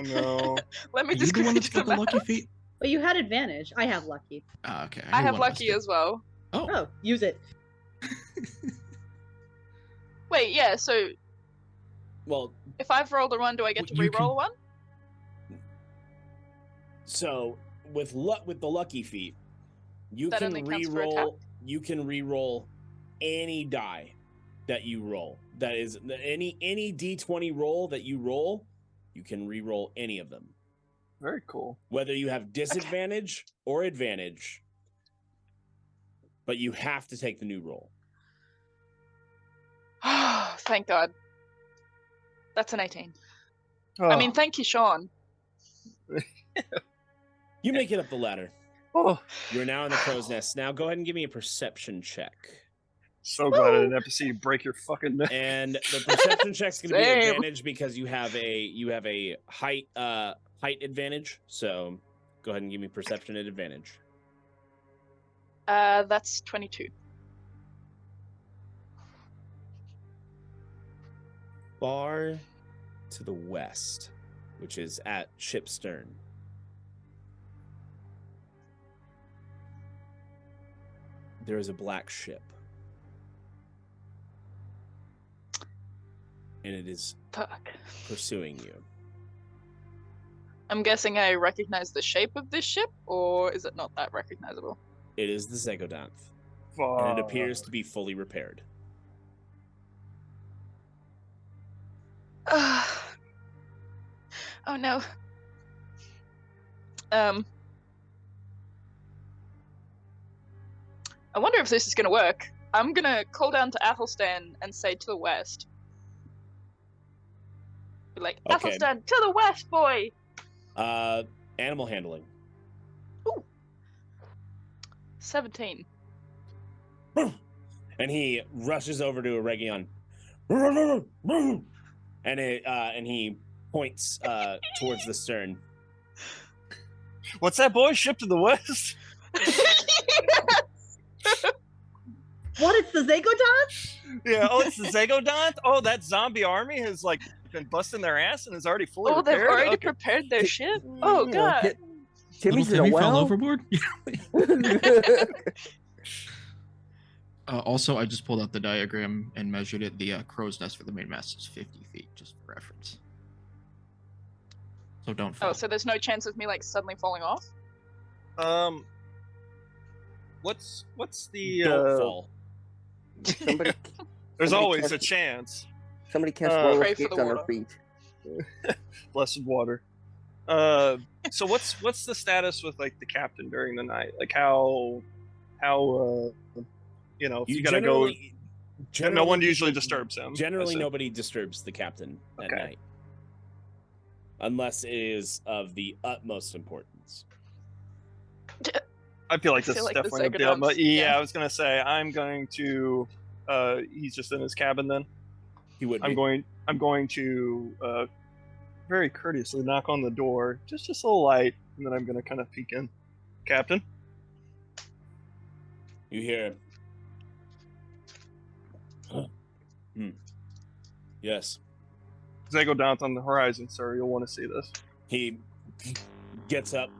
Speaker 3: no.
Speaker 6: Let me
Speaker 4: Are you
Speaker 6: just
Speaker 4: the one
Speaker 6: quickly
Speaker 4: that's
Speaker 6: do
Speaker 4: got the
Speaker 6: math.
Speaker 4: lucky feet?
Speaker 5: But you had advantage. I have lucky.
Speaker 4: Ah, okay.
Speaker 6: I
Speaker 4: knew
Speaker 6: have
Speaker 4: one of us
Speaker 6: lucky
Speaker 4: did.
Speaker 6: as well.
Speaker 4: Oh,
Speaker 5: Oh, use it.
Speaker 6: Wait, yeah, so
Speaker 1: Well,
Speaker 6: if I've rolled a 1, do I get to
Speaker 4: You
Speaker 6: re-roll a 1?
Speaker 1: so with the lucky feat, you
Speaker 6: That
Speaker 1: can
Speaker 6: only counts for
Speaker 1: re-roll. You can re-roll any die that you roll. That is any D20 roll that you roll. You can re-roll any of them,
Speaker 3: Very cool.
Speaker 1: whether you have disadvantage or advantage. But you have to take the new roll.
Speaker 6: Thank God. That's an 18.
Speaker 3: Oh,
Speaker 6: I mean, thank you, Sean.
Speaker 1: You make it up the ladder.
Speaker 3: oh,
Speaker 1: You're now in the crow's nest. Now go ahead and give me a perception check.
Speaker 3: so glad I didn't have to see you break your fucking neck.
Speaker 1: And the perception check's going to be an
Speaker 6: Same.
Speaker 1: advantage because you have a height advantage. So go ahead and give me perception at advantage.
Speaker 6: That's 22.
Speaker 1: Far to the west, which is at ship's stern. There is a black ship. And it is
Speaker 6: Fuck.
Speaker 1: pursuing you.
Speaker 6: I'm guessing I recognize the shape of this ship, or is it not that recognizable?
Speaker 1: It is the Zegodanth,
Speaker 3: Fuck.
Speaker 1: and it appears to be fully repaired.
Speaker 6: Oh no. I wonder if this is gonna work. I'm gonna call down to Athelstan and say to the west. Be like,
Speaker 1: Okay.
Speaker 6: Athelstan, to the west, boy!
Speaker 1: Animal handling.
Speaker 6: 17.
Speaker 1: And he rushes over to Aregion. And he points towards the stern.
Speaker 3: What's that, boy? Ship to the west?
Speaker 5: What? It's the Zagodon?
Speaker 3: Yeah. Oh, it's the Zagodon? Oh, that zombie army has like been busting their ass and is already fully
Speaker 6: Oh, they've
Speaker 3: repaired?
Speaker 6: already
Speaker 3: Okay.
Speaker 6: prepared their shit? Oh, God.
Speaker 2: Timmy's
Speaker 4: Little
Speaker 2: in a
Speaker 4: Timmy fell
Speaker 2: well.
Speaker 4: overboard. Also, I just pulled out the diagram and measured it. The crow's nest for the main mast is 50 feet, just for reference. So don't fall.
Speaker 6: Oh, so there's no chance of me like suddenly falling off?
Speaker 3: What's the
Speaker 1: Don't fall.
Speaker 2: Somebody,
Speaker 3: There's
Speaker 2: somebody
Speaker 3: always
Speaker 2: cast-
Speaker 3: a chance.
Speaker 2: somebody cast
Speaker 3: Pray
Speaker 2: roller
Speaker 6: for
Speaker 2: skates
Speaker 6: the
Speaker 2: on her
Speaker 6: water.
Speaker 2: feet.
Speaker 3: Blessed water. So what's the status with like the captain during the night? Like how you know, if you gotta go. No one usually disturbs him.
Speaker 1: Generally,
Speaker 3: I see.
Speaker 1: nobody disturbs the captain at
Speaker 3: Okay.
Speaker 1: night. Unless it is of the utmost importance.
Speaker 3: I feel like
Speaker 6: I
Speaker 3: this
Speaker 6: feel
Speaker 3: is
Speaker 6: like the
Speaker 3: definitely a deal. But
Speaker 6: Zagodons,
Speaker 3: yeah,
Speaker 6: yeah.
Speaker 3: I was gonna say I'm going to. He's just in his cabin then.
Speaker 1: He would be.
Speaker 3: I'm going to very courteously knock on the door, just a little light, and then I'm gonna kind of peek in. Captain.
Speaker 1: You hear. Yes.
Speaker 3: Zagodonth on the horizon, sir. You'll want to see this.
Speaker 1: He gets up.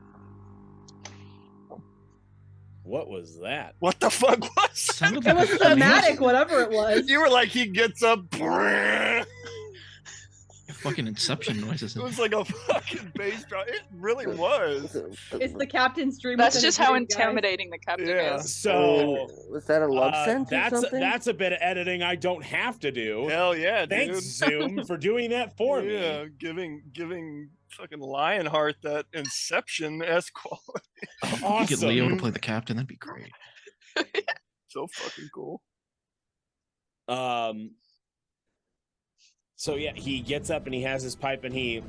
Speaker 1: What was that?
Speaker 3: What the fuck was
Speaker 4: Sounded
Speaker 3: that?
Speaker 5: It was
Speaker 4: like a
Speaker 5: thematic, whatever it was.
Speaker 3: You were like, he gets up.
Speaker 4: fucking Inception noises.
Speaker 3: It was like a fucking bass drum. It really was.
Speaker 5: It's the captain's dream.
Speaker 6: That's
Speaker 5: within a
Speaker 6: just how
Speaker 5: dream, guys.
Speaker 6: intimidating the captain
Speaker 3: Yeah.
Speaker 6: is.
Speaker 1: So
Speaker 2: was that a love sense or
Speaker 1: that's
Speaker 2: something?
Speaker 1: that's a bit of editing I don't have to do.
Speaker 3: Hell yeah,
Speaker 1: Thanks,
Speaker 3: dude.
Speaker 1: Zoom, for doing that for
Speaker 3: Yeah,
Speaker 1: me.
Speaker 3: giving fucking Lionheart that Inception-esque quality.
Speaker 4: You get Leo to
Speaker 1: Awesome.
Speaker 4: play the captain, that'd be great.
Speaker 3: So fucking cool.
Speaker 1: So yeah, he gets up and he has his pipe and he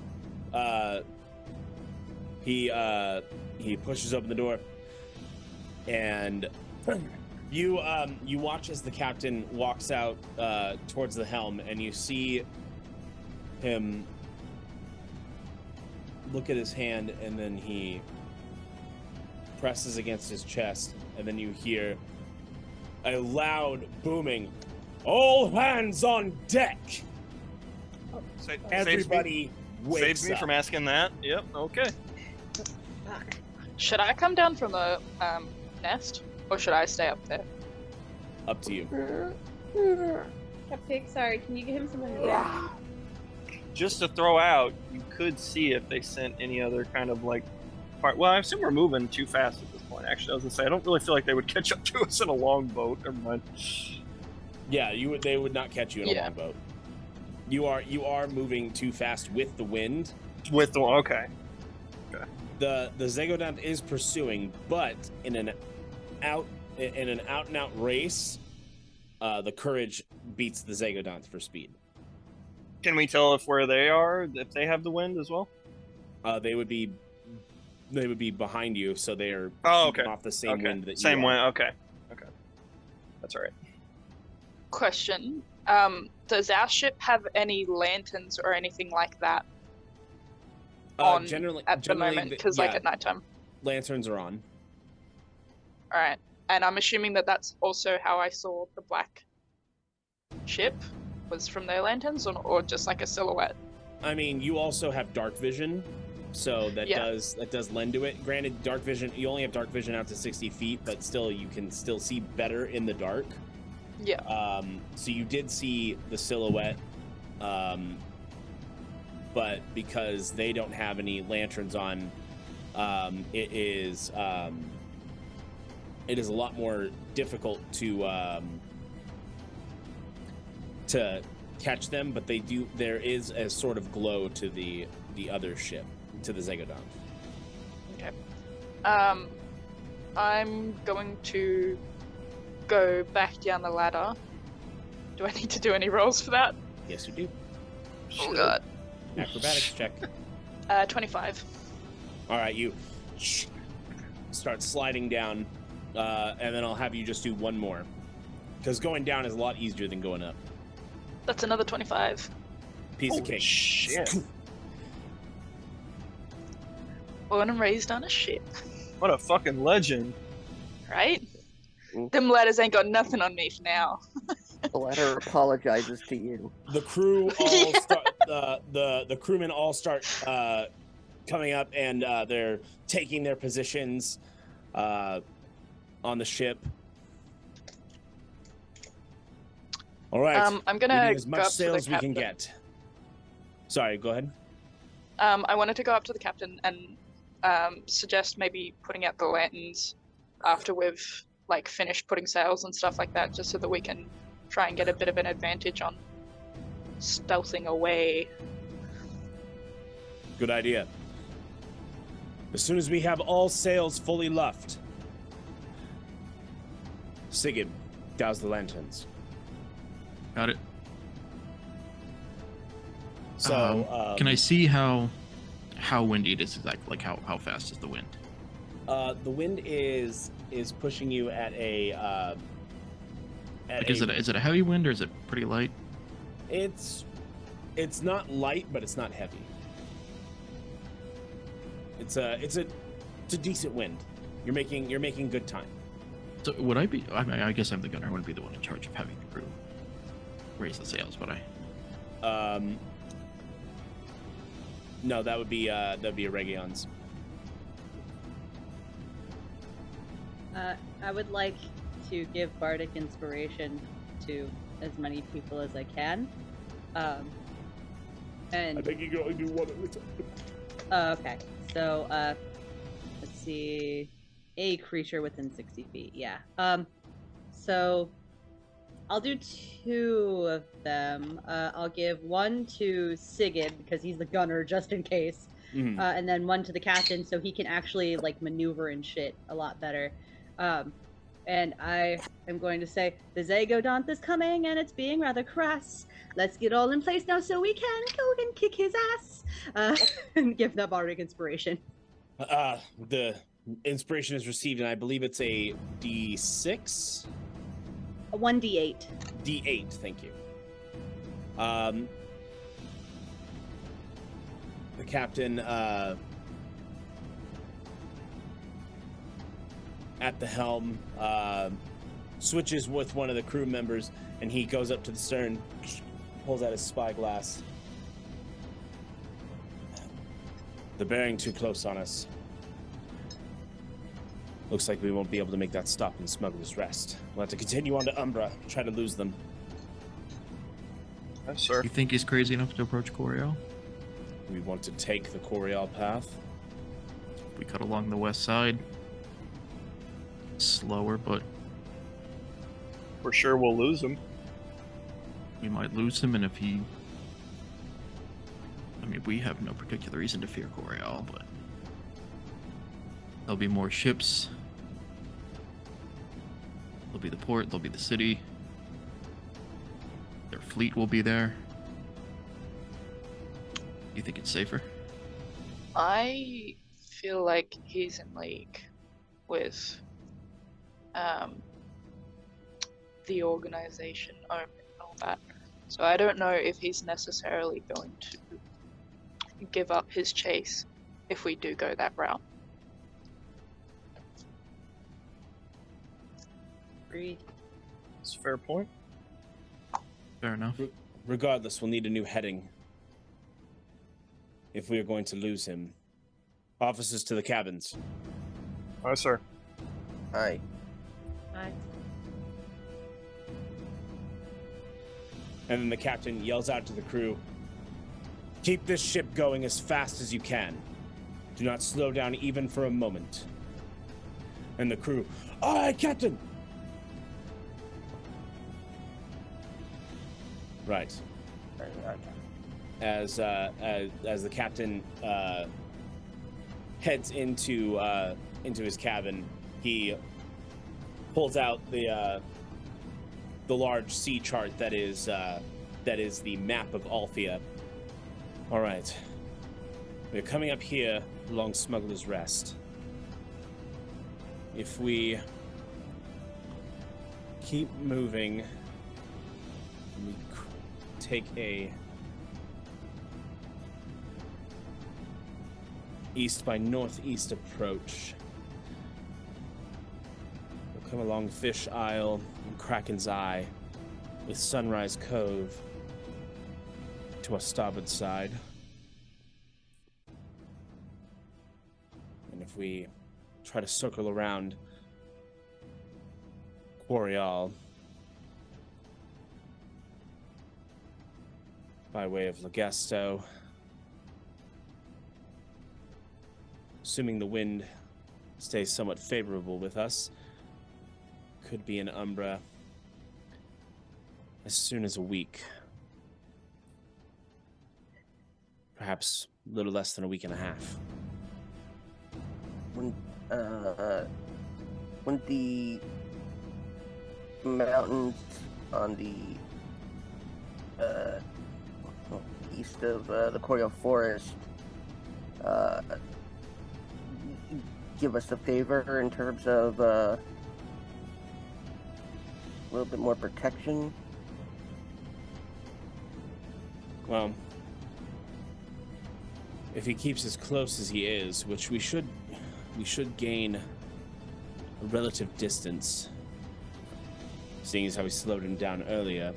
Speaker 1: pushes open the door, and you watch as the captain walks out towards the helm, and you see him look at his hand, and then he presses against his chest, and then you hear a loud booming, "All hands on deck!" Everybody wakes
Speaker 3: Saves me
Speaker 1: up.
Speaker 3: from asking that. Yep, okay.
Speaker 5: Fuck.
Speaker 6: Should I come down from the nest, or should I stay up there?
Speaker 1: Up to you.
Speaker 5: Cupcake, sorry, can you give him something?
Speaker 3: Just to throw out, you could see if they sent any other kind of like part. Well, I assume we're moving too fast at this point. Actually, I was gonna say I don't really feel like they would catch up to us in a long boat. Never mind.
Speaker 1: Yeah, they would not catch you in a
Speaker 6: Yeah.
Speaker 1: long boat. You are moving too fast with the wind.
Speaker 3: With the okay.
Speaker 1: The Zagodonth is pursuing, but in an out and out race, the Courage beats the Zagodonth for speed.
Speaker 3: Can we tell if where they are, if they have the wind as well?
Speaker 1: They would be behind you, so they are
Speaker 3: Oh,
Speaker 1: feeding
Speaker 3: okay.
Speaker 1: off the same
Speaker 3: Okay.
Speaker 1: wind that
Speaker 3: Same
Speaker 1: you are.
Speaker 3: wind. Okay. Okay. That's all right.
Speaker 6: Question: does our ship have any lanterns or anything like that on
Speaker 1: Generally,
Speaker 6: at the moment? Because like
Speaker 1: yeah,
Speaker 6: at nighttime.
Speaker 1: lanterns are on.
Speaker 6: All right, and I'm assuming that that's also how I saw the black ship was from their lanterns, or just like a silhouette.
Speaker 1: I mean, you also have dark vision, so that
Speaker 6: Yeah.
Speaker 1: does lend to it. Granted, dark vision, you only have dark vision out to 60 feet, but still you can still see better in the dark.
Speaker 6: Yeah.
Speaker 1: So you did see the silhouette, but because they don't have any lanterns on, it is a lot more difficult to catch them. But they do. There is a sort of glow to the other ship, to the Zagodonth.
Speaker 6: Okay. I'm going to go back down the ladder. Do I need to do any rolls for that?
Speaker 1: Yes, you do.
Speaker 6: Oh god.
Speaker 1: Acrobatics check.
Speaker 6: 25.
Speaker 1: All right, you start sliding down, and then I'll have you just do one more, because going down is a lot easier than going up.
Speaker 6: That's another 25.
Speaker 1: Piece of cake.
Speaker 3: Shit.
Speaker 6: Born and raised on a ship,
Speaker 3: What a fucking legend.
Speaker 6: right?
Speaker 2: Mm.
Speaker 6: Them ladders ain't got nothing on me for now.
Speaker 2: The ladder apologizes to you.
Speaker 1: The crew all start. The crewmen all start coming up, and they're taking their positions on the ship. All right.
Speaker 6: I'm gonna
Speaker 1: as
Speaker 6: go
Speaker 1: much
Speaker 6: up to
Speaker 1: sail
Speaker 6: the
Speaker 1: as we can
Speaker 6: captain.
Speaker 1: get. Sorry, go ahead.
Speaker 6: I wanted to go up to the captain and suggest maybe putting out the lanterns after we've like finished putting sails and stuff like that, just so that we can try and get a bit of an advantage on stealthing away.
Speaker 1: Good idea. As soon as we have all sails fully luffed, Sigib, douse the lanterns.
Speaker 4: Got it.
Speaker 1: So,
Speaker 4: can I see how windy it is exactly? Like how fast is the wind?
Speaker 1: the wind is pushing you at a.
Speaker 4: Like, is it a heavy wind or is it pretty light?
Speaker 1: It's not light, but it's not heavy. It's a decent wind. You're making good time.
Speaker 4: So would I be? I mean, I guess I'm the gunner. I wouldn't be the one in charge of having the crew raise the sails, would I?
Speaker 1: No, that'd be Aregion's.
Speaker 5: I would like to give bardic inspiration to as many people as I can. And
Speaker 1: I think you can only do one at a time.
Speaker 5: okay. So let's see, a creature within 60 feet. Yeah. So I'll do 2 of them. I'll give 1 to Sigib because he's the gunner, just in case,
Speaker 1: Mhm.
Speaker 5: and then 1 to the captain so he can actually like maneuver and shit a lot better. And I am going to say the Zagodonth is coming and it's being rather crass. Let's get all in place now so we can go and kick his ass. And give that bardic inspiration.
Speaker 1: The inspiration is received, and I believe it's a D6.
Speaker 5: A 1d8.
Speaker 1: D8, thank you. The captain at the helm switches with one of the crew members, and he goes up to the stern, pulls out his spyglass. They're bearing too close on us. Looks like we won't be able to make that stop in Smuggler's Rest. We'll have to continue on to Umbra, try to lose them.
Speaker 3: Yes, sir.
Speaker 4: You think he's crazy enough to approach Coriel?
Speaker 1: We want to take the Coriel path.
Speaker 4: We cut along the west side. Slower, but
Speaker 3: For sure we'll lose him.
Speaker 4: we might lose him, and if he... I mean, we have no particular reason to fear Coriel, but... There'll be more ships. There'll be the port, there'll be the city. Their fleet will be there. You think it's safer?
Speaker 6: I feel like he's in league with the organization and all that. So I don't know if he's necessarily going to give up his chase if we do go that route.
Speaker 5: Agreed.
Speaker 3: It's a fair point.
Speaker 4: Fair enough.
Speaker 1: Regardless, we'll need a new heading if we are going to lose him. Officers to the cabins.
Speaker 3: Aye, sir.
Speaker 2: Aye.
Speaker 5: Bye.
Speaker 1: And then the captain yells out to the crew, "Keep this ship going as fast as you can. Do not slow down even for a moment." And the crew, "Aye, Captain!" Right. As the captain heads into his cabin, he pulls out the large sea chart that is the map of Althea. All right, We're coming up here along Smuggler's Rest. If we keep moving, we take a east by northeast approach. We'll come along Fish Isle and Kraken's Eye with Sunrise Cove to our starboard side. And if we try to circle around Quarryall by way of Legesto, assuming the wind stays somewhat favorable with us, could be in Umbra as soon as a week. Perhaps a little less than a week and a half.
Speaker 2: When the mountains on the east of the Quarryall Forest give us a favor in terms of a little bit more protection?
Speaker 1: Well, if he keeps as close as he is, which we should gain a relative distance, seeing as how we slowed him down earlier.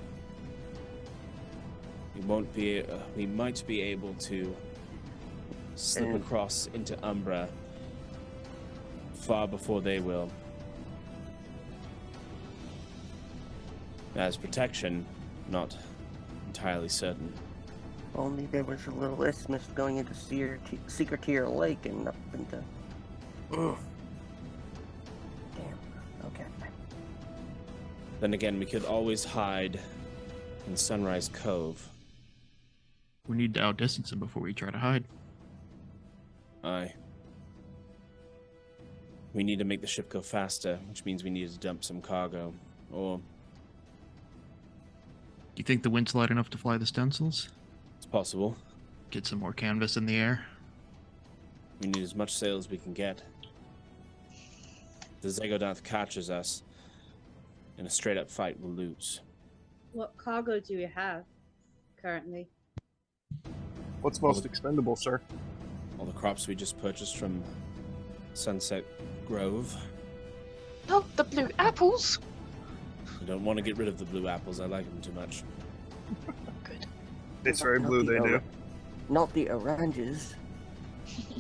Speaker 1: We might be able to slip across into Umbra far before they will. As protection, not entirely certain.
Speaker 2: Only there was a little isthmus going into SgtErulaya Lake and up into... Damn. Okay.
Speaker 1: Then again, we could always hide in Sunrise Cove.
Speaker 4: We need to outdistance him before we try to hide.
Speaker 1: Aye. We need to make the ship go faster, which means we need to dump some cargo. Or...
Speaker 4: Do you think the wind's light enough to fly the stencils?
Speaker 1: it's possible.
Speaker 4: Get some more canvas in the air.
Speaker 1: We need as much sail as we can get. If the Zegodath catches us, in a straight-up fight, we'll lose.
Speaker 5: What cargo do you have currently?
Speaker 3: What's most expendable, sir?
Speaker 1: All the crops we just purchased from Sunset Grove.
Speaker 6: Oh, the blue apples!
Speaker 1: I don't want to get rid of the blue apples. I like them too much.
Speaker 6: Good.
Speaker 3: It's very blue, they do.
Speaker 2: Not the oranges.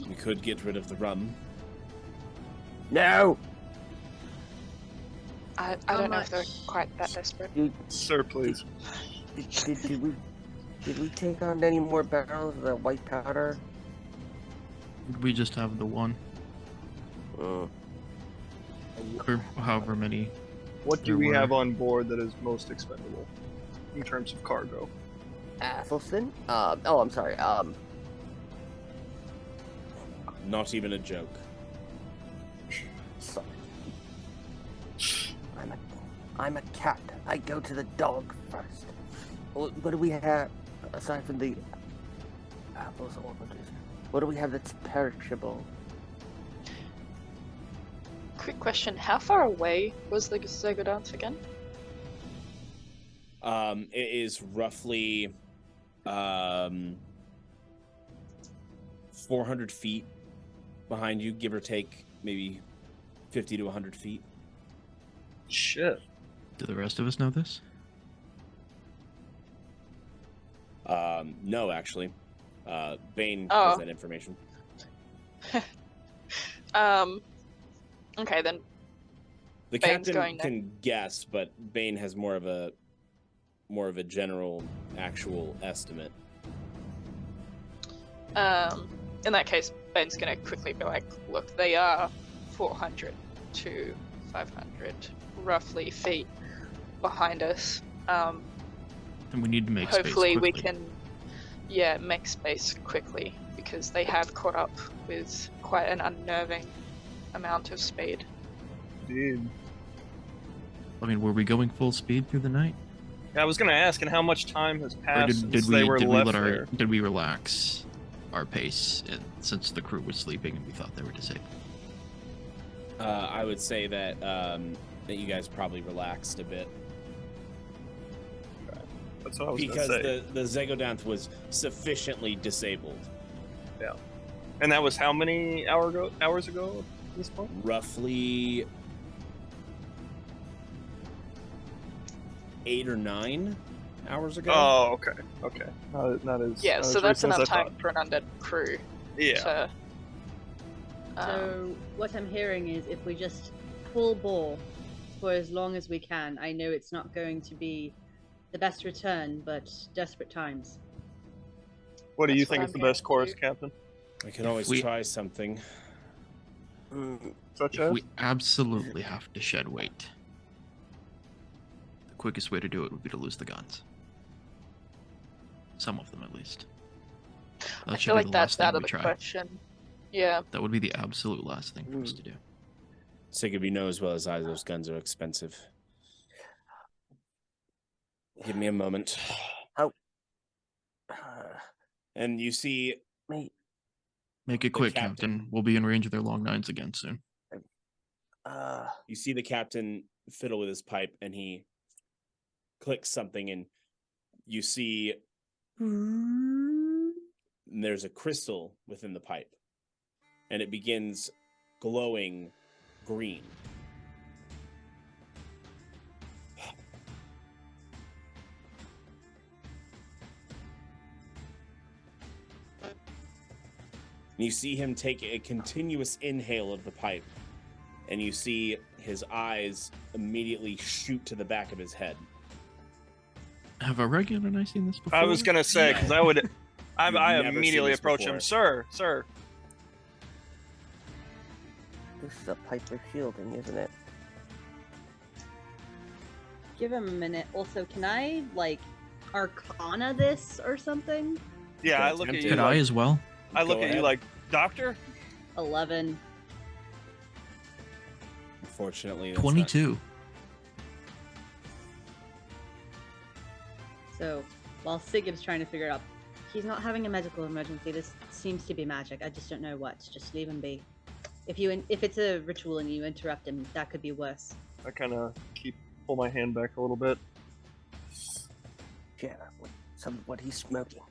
Speaker 1: We could get rid of the rum.
Speaker 2: No!
Speaker 6: I
Speaker 5: How
Speaker 6: don't know if they're
Speaker 5: much?
Speaker 6: quite that desperate.
Speaker 3: Sir, please.
Speaker 2: Did we take on any more barrels of the white powder?
Speaker 4: We just have the one. Or however many.
Speaker 3: What do
Speaker 4: There
Speaker 3: we
Speaker 4: were.
Speaker 3: have on board that is most expendable in terms of cargo?
Speaker 2: Athelstan? Oh, I'm sorry.
Speaker 1: Not even a joke.
Speaker 2: Sorry. I'm a cat. I go to the dog first. What do we have aside from the apples and oranges? What do we have that's perishable?
Speaker 6: Quick question, how far away was the Zegodath again?
Speaker 1: It is roughly 400 feet behind you, give or take maybe 50 to 100 feet.
Speaker 3: Shit.
Speaker 4: Do the rest of us know this?
Speaker 1: No, actually. Bane
Speaker 6: Oh.
Speaker 1: has that information.
Speaker 6: Okay then.
Speaker 1: The
Speaker 6: Bane's
Speaker 1: captain
Speaker 6: going
Speaker 1: can guess, but Bane has more of a general, actual estimate.
Speaker 6: In that case, Bane's gonna quickly be like, look, they are 400 to 500 roughly feet behind us.
Speaker 4: And we need to make
Speaker 6: Hopefully
Speaker 4: space
Speaker 6: we
Speaker 4: quickly.
Speaker 6: can, make space quickly because they have caught up with quite an unnerving amount of speed.
Speaker 3: Indeed.
Speaker 4: I mean, were we going full speed through the night?
Speaker 3: Yeah, I was gonna ask, and how much time has
Speaker 4: Or
Speaker 3: passed
Speaker 4: did
Speaker 3: since they were left there?
Speaker 4: did we relax? our pace since the crew was sleeping and we thought they were disabled?
Speaker 1: I would say that that you guys probably relaxed a bit.
Speaker 3: That's what I was
Speaker 1: Because
Speaker 3: going to say.
Speaker 1: the Zegodanth was sufficiently disabled.
Speaker 3: Yeah. And that was how many hours ago at this point?
Speaker 1: Roughly 8 or 9 hours ago.
Speaker 3: Oh, okay. Okay. Not as...
Speaker 6: Yeah,
Speaker 3: not
Speaker 6: so
Speaker 3: as
Speaker 6: that's
Speaker 3: recent as
Speaker 6: enough
Speaker 3: I
Speaker 6: time
Speaker 3: thought.
Speaker 6: for an undead crew
Speaker 3: Yeah.
Speaker 6: to...
Speaker 5: So what I'm hearing is if we just full bore for as long as we can, I know it's not going to be the best return, but desperate times.
Speaker 3: What do you
Speaker 6: That's what
Speaker 3: think
Speaker 6: I'm
Speaker 3: is the
Speaker 6: hearing
Speaker 3: best course,
Speaker 6: too.
Speaker 3: Captain?
Speaker 1: I can always
Speaker 4: we-
Speaker 1: try something.
Speaker 3: Such
Speaker 4: If
Speaker 3: as?
Speaker 4: we absolutely have to shed weight, the quickest way to do it would be to lose the guns. Some of them, at least. That
Speaker 6: I
Speaker 4: should
Speaker 6: feel
Speaker 4: be
Speaker 6: like
Speaker 4: the
Speaker 6: that's
Speaker 4: last thing
Speaker 6: out of
Speaker 4: we
Speaker 6: the
Speaker 4: try.
Speaker 6: question. Yeah.
Speaker 4: That would be the absolute last thing for us to do.
Speaker 1: Sigib, you know as well as I, those guns are expensive. Give me a moment.
Speaker 2: How?
Speaker 1: And you see
Speaker 2: Mate,
Speaker 4: Make it
Speaker 1: The
Speaker 4: quick,
Speaker 1: captain.
Speaker 4: Captain. We'll be in range of their long nines again soon.
Speaker 1: the captain fiddle with his pipe, and he clicks something, and you see there's a crystal within the pipe, and it begins glowing green. And you see him take a continuous inhale of the pipe, and you see his eyes immediately shoot to the back of his head.
Speaker 4: Have Aregion and I seen this before?
Speaker 3: I was gonna say, because I would, I
Speaker 1: You've never
Speaker 3: immediately
Speaker 1: seen this
Speaker 3: approach
Speaker 1: before.
Speaker 3: him, sir.
Speaker 2: this is a pipe of shielding, isn't it?
Speaker 5: Give him a minute. Also, can I, like, Arcana this or something?
Speaker 3: Yeah, I
Speaker 1: Go
Speaker 3: look at
Speaker 1: attempt
Speaker 3: you.
Speaker 1: it.
Speaker 4: Could I
Speaker 3: Like,
Speaker 4: as well?
Speaker 3: I look
Speaker 1: Go
Speaker 3: at you
Speaker 1: ahead.
Speaker 3: like, doctor.
Speaker 5: 11.
Speaker 1: Unfortunately, that's
Speaker 4: 22.
Speaker 5: So, while Sigib's trying to figure it out, he's not having a medical emergency. This seems to be magic. I just don't know what. Just leave him be. If it's a ritual and you interrupt him, that could be worse.
Speaker 3: I kind of pull my hand back a little bit.
Speaker 2: Yeah, what he's smoking.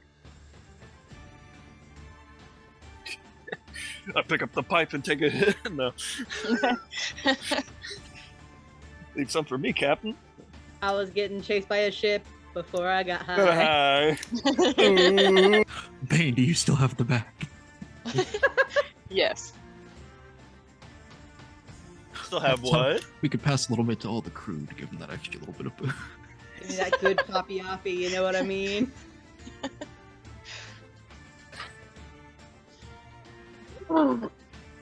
Speaker 3: I pick up the pipe and take a hit. No, leave some for me, Captain.
Speaker 5: I was getting chased by a ship before I got high.
Speaker 3: Hi.
Speaker 4: Bane, do you still have the bag?
Speaker 6: Yes.
Speaker 3: Still have what?
Speaker 4: We could pass a little bit to all the crew to give them that extra little bit of boost.
Speaker 5: That good poppy oppy, you know what I mean?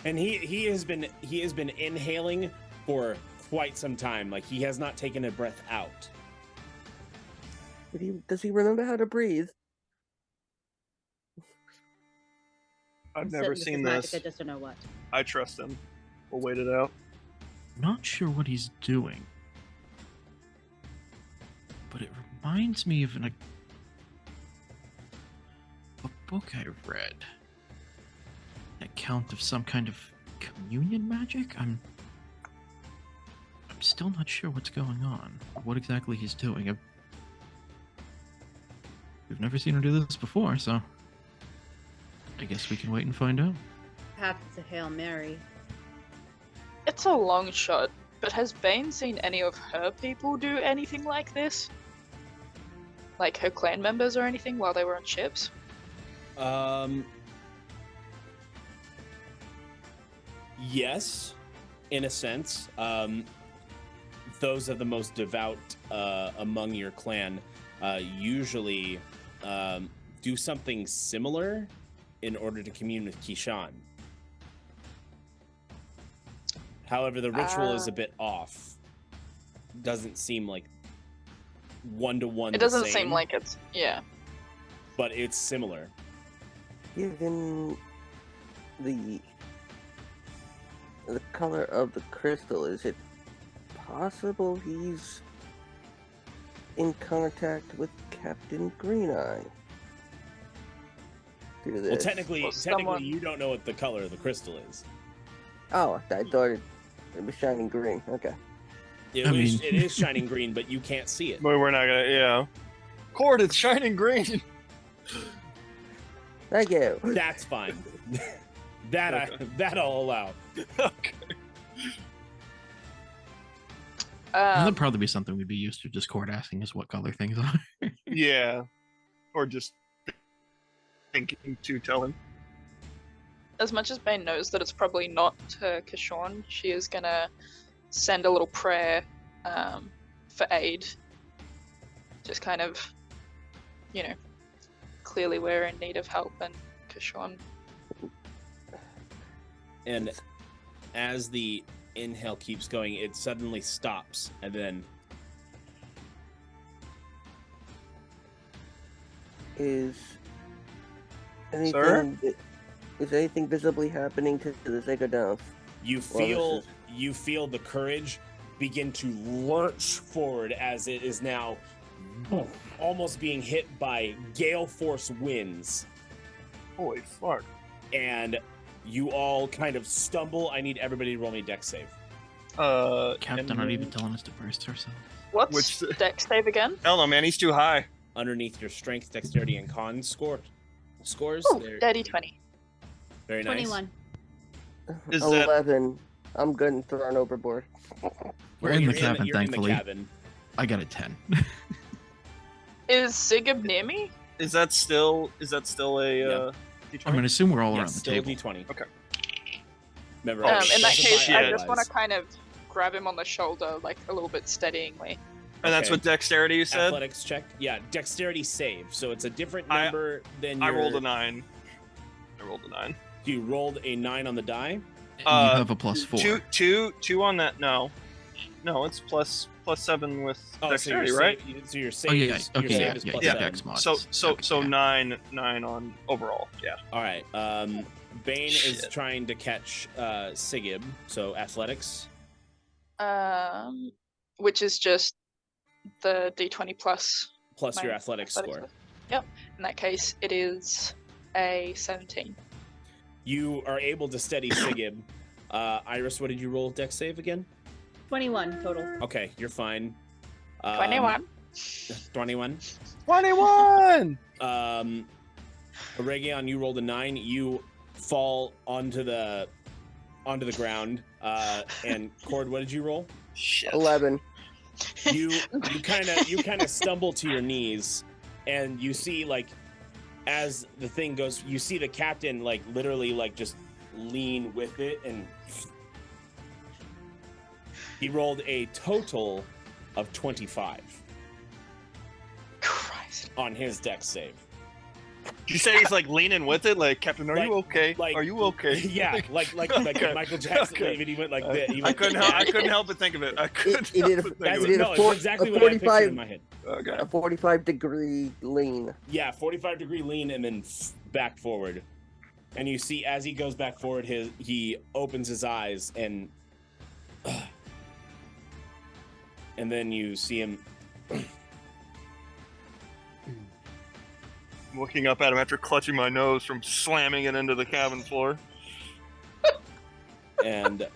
Speaker 1: And he has been inhaling for quite some time. Like, he has not taken a breath out.
Speaker 2: Does he remember how to breathe?
Speaker 3: I've
Speaker 5: I'm
Speaker 3: never
Speaker 5: certain
Speaker 3: seen
Speaker 5: is
Speaker 3: this.
Speaker 5: magic, I just don't know what.
Speaker 3: I trust him. We'll wait it out.
Speaker 4: Not sure what he's doing. But it reminds me of a book I read. An account of some kind of communion magic? I'm still not sure what's going on. What exactly he's doing. We've never seen her do this before, so I guess we can wait and find out.
Speaker 5: Perhaps it's a Hail Mary.
Speaker 6: It's a long shot, but has Bane seen any of her people do anything like this? Like her clan members or anything while they were on ships?
Speaker 1: Yes, in a sense. Those of the most devout among your clan usually do something similar in order to commune with Kishan. However, the ritual is a bit off. Doesn't seem like one-to-one.
Speaker 6: It doesn't seem like it's... Yeah.
Speaker 1: But it's similar.
Speaker 2: Given the color of the crystal, is it possible he's in contact with Captain Green Eye? through this.
Speaker 1: Well, technically,
Speaker 6: Well, someone-
Speaker 1: you don't know what the color of the crystal is.
Speaker 2: Oh, I thought it was shining green. Okay.
Speaker 1: It,
Speaker 4: I
Speaker 1: was,
Speaker 4: mean-
Speaker 1: it is shining green, but you can't see it.
Speaker 3: But we're not gonna, yeah. Cord, it's shining green.
Speaker 2: Thank you.
Speaker 1: That's fine. that I'll allow.
Speaker 3: Okay.
Speaker 4: That'd probably be something we'd be used to, just Cord asking us what color things are.
Speaker 3: Yeah. Or just thinking to tell him.
Speaker 6: As much as Bane knows that it's probably not Kishorn, she is gonna send a little prayer for aid. Just kind of, clearly we're in need of help, and Kishorn.
Speaker 1: And as the inhale keeps going, it suddenly stops, and then
Speaker 2: Is anything
Speaker 3: Sir?
Speaker 2: is anything visibly happening to the Sigurd?
Speaker 1: you feel the courage begin to lurch forward as it is now almost being hit by gale force winds,
Speaker 3: Holy fuck.
Speaker 1: and you all kind of stumble. I need everybody to roll me a dex save.
Speaker 4: Captain
Speaker 3: and-
Speaker 4: not even telling us to brace ourselves.
Speaker 6: What's
Speaker 3: Which-
Speaker 6: dex save again?
Speaker 3: Hell no, man, he's too high.
Speaker 1: Underneath your strength, dexterity, and con scores.
Speaker 6: Oh,
Speaker 1: They're
Speaker 6: dirty 20.
Speaker 1: very nice.
Speaker 5: 21.
Speaker 3: Is that-
Speaker 2: 11. I'm good and thrown overboard.
Speaker 4: We're
Speaker 1: Well,
Speaker 4: in
Speaker 1: you're
Speaker 4: the cabin,
Speaker 1: you're in the
Speaker 4: thankfully.
Speaker 1: cabin.
Speaker 4: I got a 10.
Speaker 6: Is Sigib near me?
Speaker 3: Is that still a
Speaker 1: Yeah.
Speaker 3: D20?
Speaker 4: I'm gonna assume we're all around
Speaker 1: Yes,
Speaker 4: the
Speaker 1: still
Speaker 4: table.
Speaker 1: D20.
Speaker 3: Okay.
Speaker 1: Remember,
Speaker 3: Oh,
Speaker 6: In that
Speaker 1: specify
Speaker 6: case, I
Speaker 3: shit.
Speaker 6: just want to
Speaker 1: otherwise.
Speaker 6: kind of grab him on the shoulder, like a little bit steadyingly.
Speaker 3: And that's
Speaker 1: Okay.
Speaker 3: what dexterity you said?
Speaker 1: Athletics check. Yeah, dexterity save. So it's a different
Speaker 3: I-
Speaker 1: number than
Speaker 3: I
Speaker 1: your...
Speaker 3: rolled a 9.
Speaker 1: You rolled a 9 on the die.
Speaker 4: And you have a plus 4.
Speaker 3: Two on that. No, it's plus 7 with
Speaker 1: Oh,
Speaker 3: dexterity,
Speaker 1: so
Speaker 3: right?
Speaker 1: So your save,
Speaker 4: Oh, yeah,
Speaker 1: is,
Speaker 4: okay,
Speaker 1: your save
Speaker 4: yeah,
Speaker 1: is
Speaker 4: yeah,
Speaker 1: plus
Speaker 4: yeah,
Speaker 1: 7.
Speaker 4: dex mod.
Speaker 3: So
Speaker 4: Yeah.
Speaker 3: 9 on overall. Yeah.
Speaker 1: All right. Bane is
Speaker 3: Shit.
Speaker 1: trying to catch Sigib. So athletics.
Speaker 6: Which is just the D20 plus
Speaker 1: Plus your
Speaker 6: my
Speaker 1: athletics score.
Speaker 6: Yep. In that case, it is a 17.
Speaker 1: You are able to steady Sigib. Iris, what did you roll dex save again?
Speaker 5: 21 total.
Speaker 1: Okay, you're fine.
Speaker 6: 21.
Speaker 1: 21.
Speaker 3: 21.
Speaker 1: Aregion, you rolled a 9. You fall onto the ground. And Cord, what did you roll?
Speaker 3: Shit.
Speaker 2: 11.
Speaker 1: You kind of stumble to your knees, and you see, like, as the thing goes, you see the captain like literally like just lean with it, and he rolled a total of 25
Speaker 6: Christ.
Speaker 1: on his dex save.
Speaker 3: You say he's like leaning with it, like Captain, are you
Speaker 1: Like-
Speaker 3: okay?
Speaker 1: like-
Speaker 3: Are you okay?
Speaker 1: Yeah, like
Speaker 3: Okay.
Speaker 1: Michael Jackson,
Speaker 3: Okay.
Speaker 1: even he went like this. He
Speaker 3: I
Speaker 1: went-
Speaker 3: couldn't help but think of it. I couldn't
Speaker 2: he
Speaker 3: help
Speaker 2: did a-
Speaker 3: but think
Speaker 1: That's
Speaker 3: of
Speaker 2: he
Speaker 3: it.
Speaker 2: did a
Speaker 1: no,
Speaker 2: four-
Speaker 1: it's exactly
Speaker 2: a
Speaker 1: what I pictured
Speaker 2: 45
Speaker 1: in my head.
Speaker 3: Okay.
Speaker 2: A 45-degree lean.
Speaker 1: Yeah, 45-degree lean and then back forward. And you see as he goes back forward, he opens his eyes and then you see him.
Speaker 3: Looking up at him after clutching my nose from slamming it into the cabin floor.
Speaker 1: And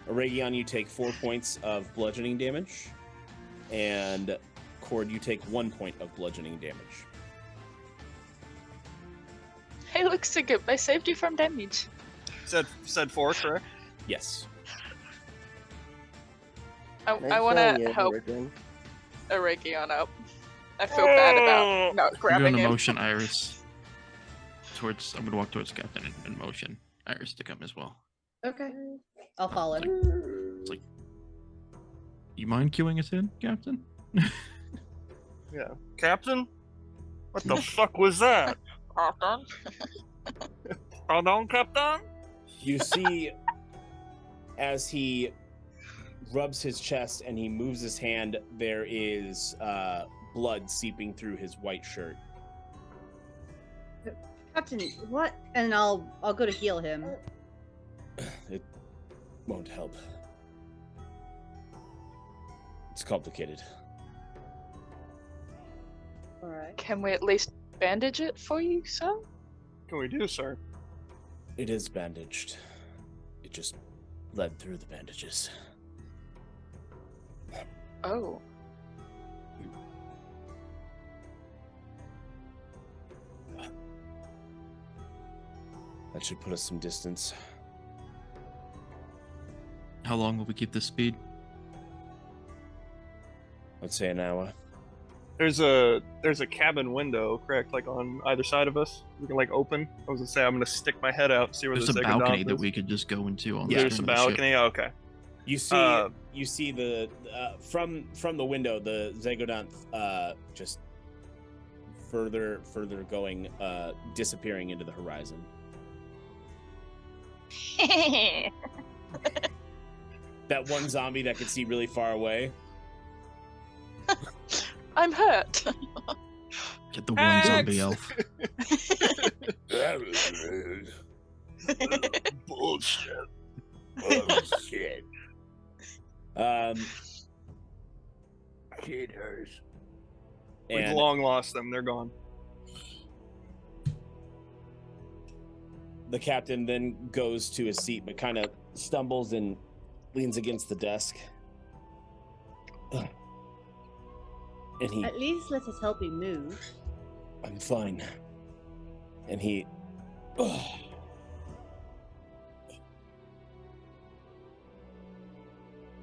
Speaker 1: Aregion, you take 4 points of bludgeoning damage, and Cord, you take 1 point of bludgeoning damage.
Speaker 6: Hey, look, Sigib, I saved you from damage.
Speaker 3: Said 4, correct?
Speaker 1: Yes.
Speaker 6: I
Speaker 2: Nice
Speaker 6: want
Speaker 2: trying,
Speaker 6: to
Speaker 2: you,
Speaker 6: help
Speaker 2: Aregion.
Speaker 6: Aregion up. I feel bad about not
Speaker 4: You're
Speaker 6: grabbing
Speaker 4: gonna
Speaker 6: him.
Speaker 4: motion Iris towards. I'm gonna walk towards Captain and motion Iris to come as well.
Speaker 5: Okay. I'll follow.
Speaker 4: You mind queuing us in, Captain?
Speaker 3: Yeah. Captain? What the fuck was that?
Speaker 6: Captain?
Speaker 3: Pardon, Captain?
Speaker 1: You see as he rubs his chest and he moves his hand, there is blood seeping through his white shirt.
Speaker 5: Captain, what? And I'll go to heal him.
Speaker 1: It won't help. It's complicated.
Speaker 5: Alright.
Speaker 6: Can we at least bandage it for you, sir?
Speaker 3: What can we do, sir?
Speaker 1: It is bandaged. It just bled through the bandages.
Speaker 6: Oh.
Speaker 1: That should put us some distance.
Speaker 4: How long will we keep this speed?
Speaker 1: I'd say an hour.
Speaker 3: There's a cabin window, correct? Like on either side of us, we can like open. I was gonna say I'm gonna stick my head out, see where
Speaker 4: There's
Speaker 3: the
Speaker 4: a balcony
Speaker 3: Zegadon
Speaker 4: that
Speaker 3: is.
Speaker 4: we could just go into on
Speaker 1: Yeah,
Speaker 4: the
Speaker 3: There's a
Speaker 4: stern of the ship.
Speaker 3: balcony. Oh, okay.
Speaker 1: You see the from the window the Zegodonth just further going disappearing into the horizon. That one zombie that could see really far away.
Speaker 6: I'm hurt.
Speaker 4: Get the one zombie elf.
Speaker 3: Bullshit.
Speaker 2: Bullshit. Cheaters.
Speaker 3: We've
Speaker 1: And
Speaker 3: long lost them. They're gone.
Speaker 1: the captain then goes to his seat, but kind of stumbles and leans against the desk. And he,
Speaker 5: At least let us help you move.
Speaker 1: I'm fine. And he,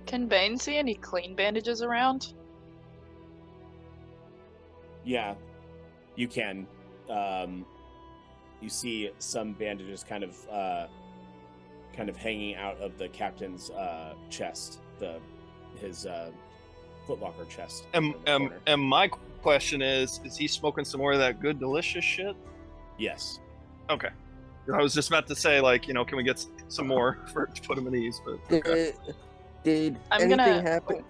Speaker 6: Can Bane see any clean bandages around?
Speaker 1: yeah, you can. You see some bandages kind of hanging out of the captain's chest, his footlocker chest. in the corner.
Speaker 3: And my question is he smoking some more of that good, delicious shit?
Speaker 1: Yes.
Speaker 3: Okay. I was just about to say, like, can we get some more to put him at ease? But okay.
Speaker 2: Did
Speaker 6: I'm
Speaker 2: anything
Speaker 6: gonna-
Speaker 2: happen?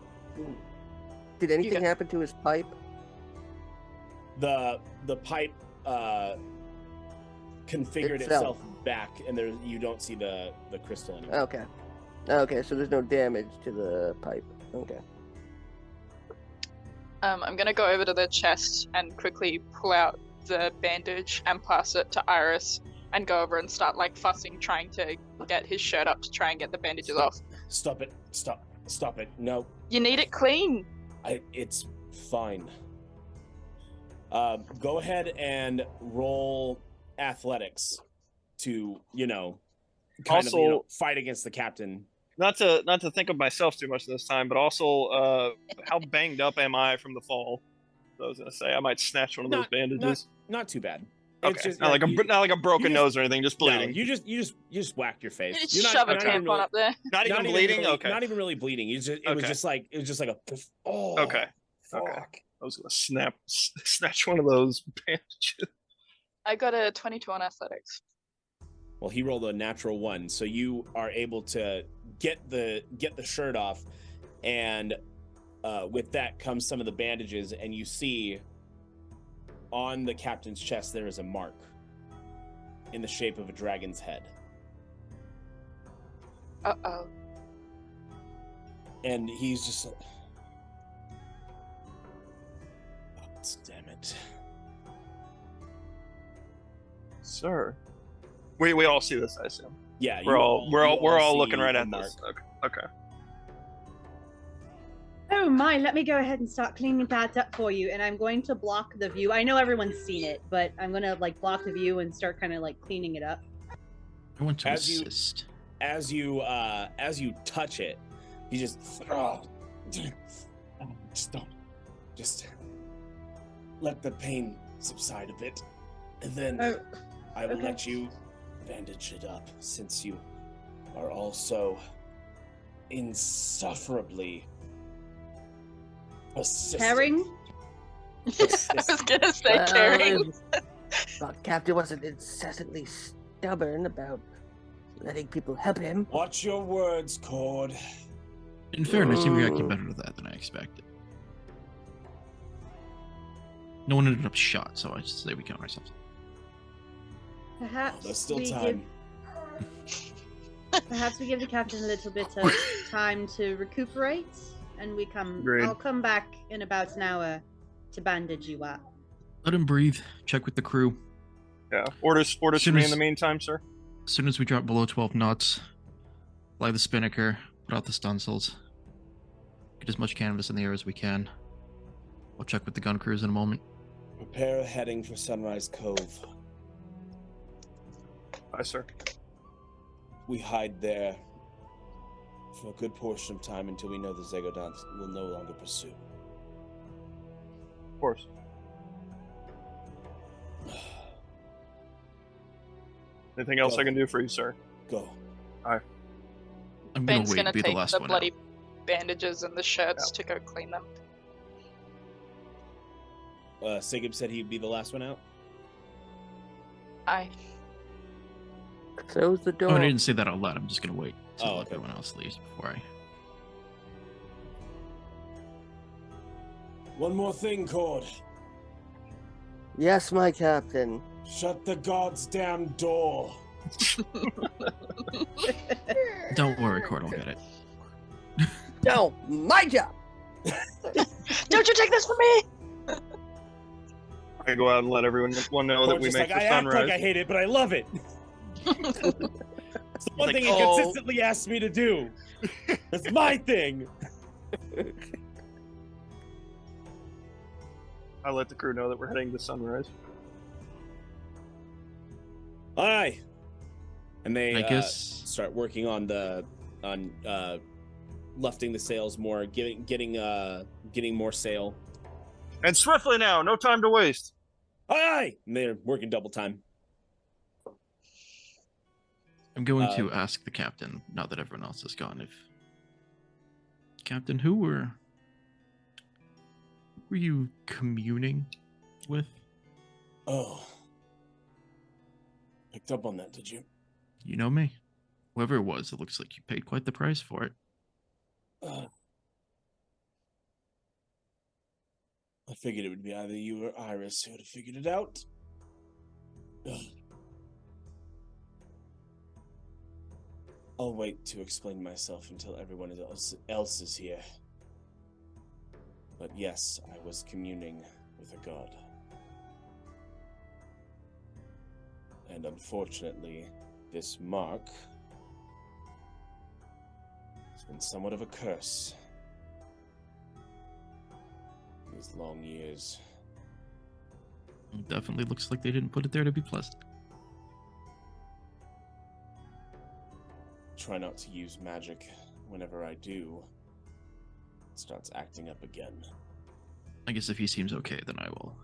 Speaker 2: Did
Speaker 6: You
Speaker 2: anything
Speaker 6: go.
Speaker 2: happen to his pipe?
Speaker 1: The pipe configured
Speaker 2: Itself.
Speaker 1: itself back, and there you don't see the crystal anymore.
Speaker 2: Okay. Okay, so there's no damage to the pipe. Okay.
Speaker 6: I'm gonna go over to the chest and quickly pull out the bandage and pass it to Iris and go over and start like fussing, trying to get his shirt up to try and get the bandages off.
Speaker 1: Stop it! Stop it! No,
Speaker 6: You need it clean.
Speaker 1: it's fine. Go ahead and roll athletics to
Speaker 3: Also-
Speaker 1: fight against the captain.
Speaker 3: Not to think of myself too much this time, but also how banged up am I from the fall? So I was gonna say I might snatch one of those bandages.
Speaker 1: Not too bad.
Speaker 3: Okay,
Speaker 1: It's just,
Speaker 3: not like a broken
Speaker 1: you
Speaker 3: nose or anything, just
Speaker 1: no,
Speaker 3: bleeding.
Speaker 1: you just whacked your face.
Speaker 6: Just
Speaker 1: You're
Speaker 6: shove a
Speaker 1: not
Speaker 6: tampon
Speaker 1: even really-
Speaker 6: up there.
Speaker 3: Not even
Speaker 1: even
Speaker 3: bleeding.
Speaker 1: really-
Speaker 3: Okay.
Speaker 1: Not even really bleeding. It was
Speaker 3: Okay.
Speaker 1: just like a poof. Oh.
Speaker 3: Okay.
Speaker 1: Fuck.
Speaker 3: Okay. I was gonna snatch one of those bandages.
Speaker 6: I got a 22 on athletics.
Speaker 1: Well, he rolled a natural 1, so you are able to get the shirt off, and with that comes some of the bandages, and you see on the captain's chest there is a mark in the shape of a dragon's head,
Speaker 6: Uh-oh.
Speaker 1: and he's just like, oh, damn it.
Speaker 3: Sir. We all see this, I assume.
Speaker 1: Yeah,
Speaker 3: We're all
Speaker 1: see
Speaker 3: looking right
Speaker 1: the
Speaker 3: at
Speaker 1: mark.
Speaker 3: this. Okay.
Speaker 5: Oh my, let me go ahead and start cleaning that up for you, and I'm going to block the view. I know everyone's seen it, but I'm gonna like block the view and start kind of like cleaning it up.
Speaker 4: I want to
Speaker 1: As you-
Speaker 4: assist.
Speaker 1: As you touch it, you just stop. Just let the pain subside a bit, and then
Speaker 5: Oh,
Speaker 1: I will
Speaker 5: okay.
Speaker 1: let you bandage it up, since you are also insufferably persistent.
Speaker 5: Caring?
Speaker 6: I was gonna say caring.
Speaker 2: Thought Captain wasn't incessantly stubborn about letting people help him.
Speaker 1: Watch your words, Cord.
Speaker 4: In fairness, he reacted better to that than I expected. No one ended up shot, so I just say we count ourselves.
Speaker 5: Perhaps
Speaker 1: There's still
Speaker 5: we
Speaker 1: time.
Speaker 5: Perhaps we give the captain a little bit of time to recuperate, and
Speaker 3: Agreed.
Speaker 5: I'll come back in about an hour to bandage you up.
Speaker 4: Let him breathe. Check with the crew.
Speaker 3: Yeah. Orders from
Speaker 4: Soon
Speaker 3: me in
Speaker 4: as-
Speaker 3: the meantime, sir.
Speaker 4: As soon as we drop below 12 knots, fly the spinnaker, put out the stunsails, get as much canvas in the air as we can. I'll check with the gun crews in a moment.
Speaker 1: Prepare a heading for Sunrise Cove.
Speaker 3: Aye, sir.
Speaker 1: We hide there for a good portion of time until we know the Zegodons will no longer pursue.
Speaker 3: Of course. Anything else
Speaker 1: Go.
Speaker 3: I can do for you, sir?
Speaker 1: Go.
Speaker 4: I'm gonna
Speaker 6: Bane's
Speaker 4: wait
Speaker 6: gonna
Speaker 4: and be the
Speaker 6: take
Speaker 4: last
Speaker 6: the
Speaker 4: one
Speaker 6: bloody
Speaker 4: out.
Speaker 6: bandages and the shirts to go clean them.
Speaker 1: Sigib said he'd be the last one out.
Speaker 6: Aye.
Speaker 2: Close the door.
Speaker 4: Oh, I didn't say that out loud. I'm just gonna wait until
Speaker 1: Oh, okay.
Speaker 4: everyone else leaves before I...
Speaker 1: One more thing, Cord.
Speaker 2: Yes, my captain.
Speaker 1: Shut the god's damn door.
Speaker 4: Don't worry, Cord, I'll get it.
Speaker 2: No, my job.
Speaker 6: Don't you take this from me?
Speaker 3: I go out and let everyone know that
Speaker 1: Cord's
Speaker 3: we
Speaker 1: just
Speaker 3: make
Speaker 1: like,
Speaker 3: the
Speaker 1: I act
Speaker 3: sunrise.
Speaker 1: like I hate it, but I love it. It's the one
Speaker 3: like,
Speaker 1: thing he
Speaker 3: "Oh."
Speaker 1: consistently asks me to do. It's my thing.
Speaker 3: I let the crew know that we're heading to sunrise.
Speaker 1: Aye. And they
Speaker 4: I guess...
Speaker 1: start working on lifting the sails more, getting more sail.
Speaker 3: And swiftly now, no time to waste.
Speaker 1: Aye. And they're working double time.
Speaker 4: I'm going to ask the captain, now that everyone else is gone, if... Captain, who were you communing with?
Speaker 1: Oh. Picked up on that, did you?
Speaker 4: You know me. Whoever it was, it looks like you paid quite the price for it.
Speaker 1: I figured it would be either you or Iris who would have figured it out. Ugh. I'll wait to explain myself until everyone else is here. But yes, I was communing with a god. And unfortunately, this mark has been somewhat of a curse. These long years.
Speaker 4: It definitely looks like they didn't put it there to be pleasant.
Speaker 1: Try not to use magic. Whenever I do, it starts acting up again.
Speaker 4: I guess if he seems okay, then I will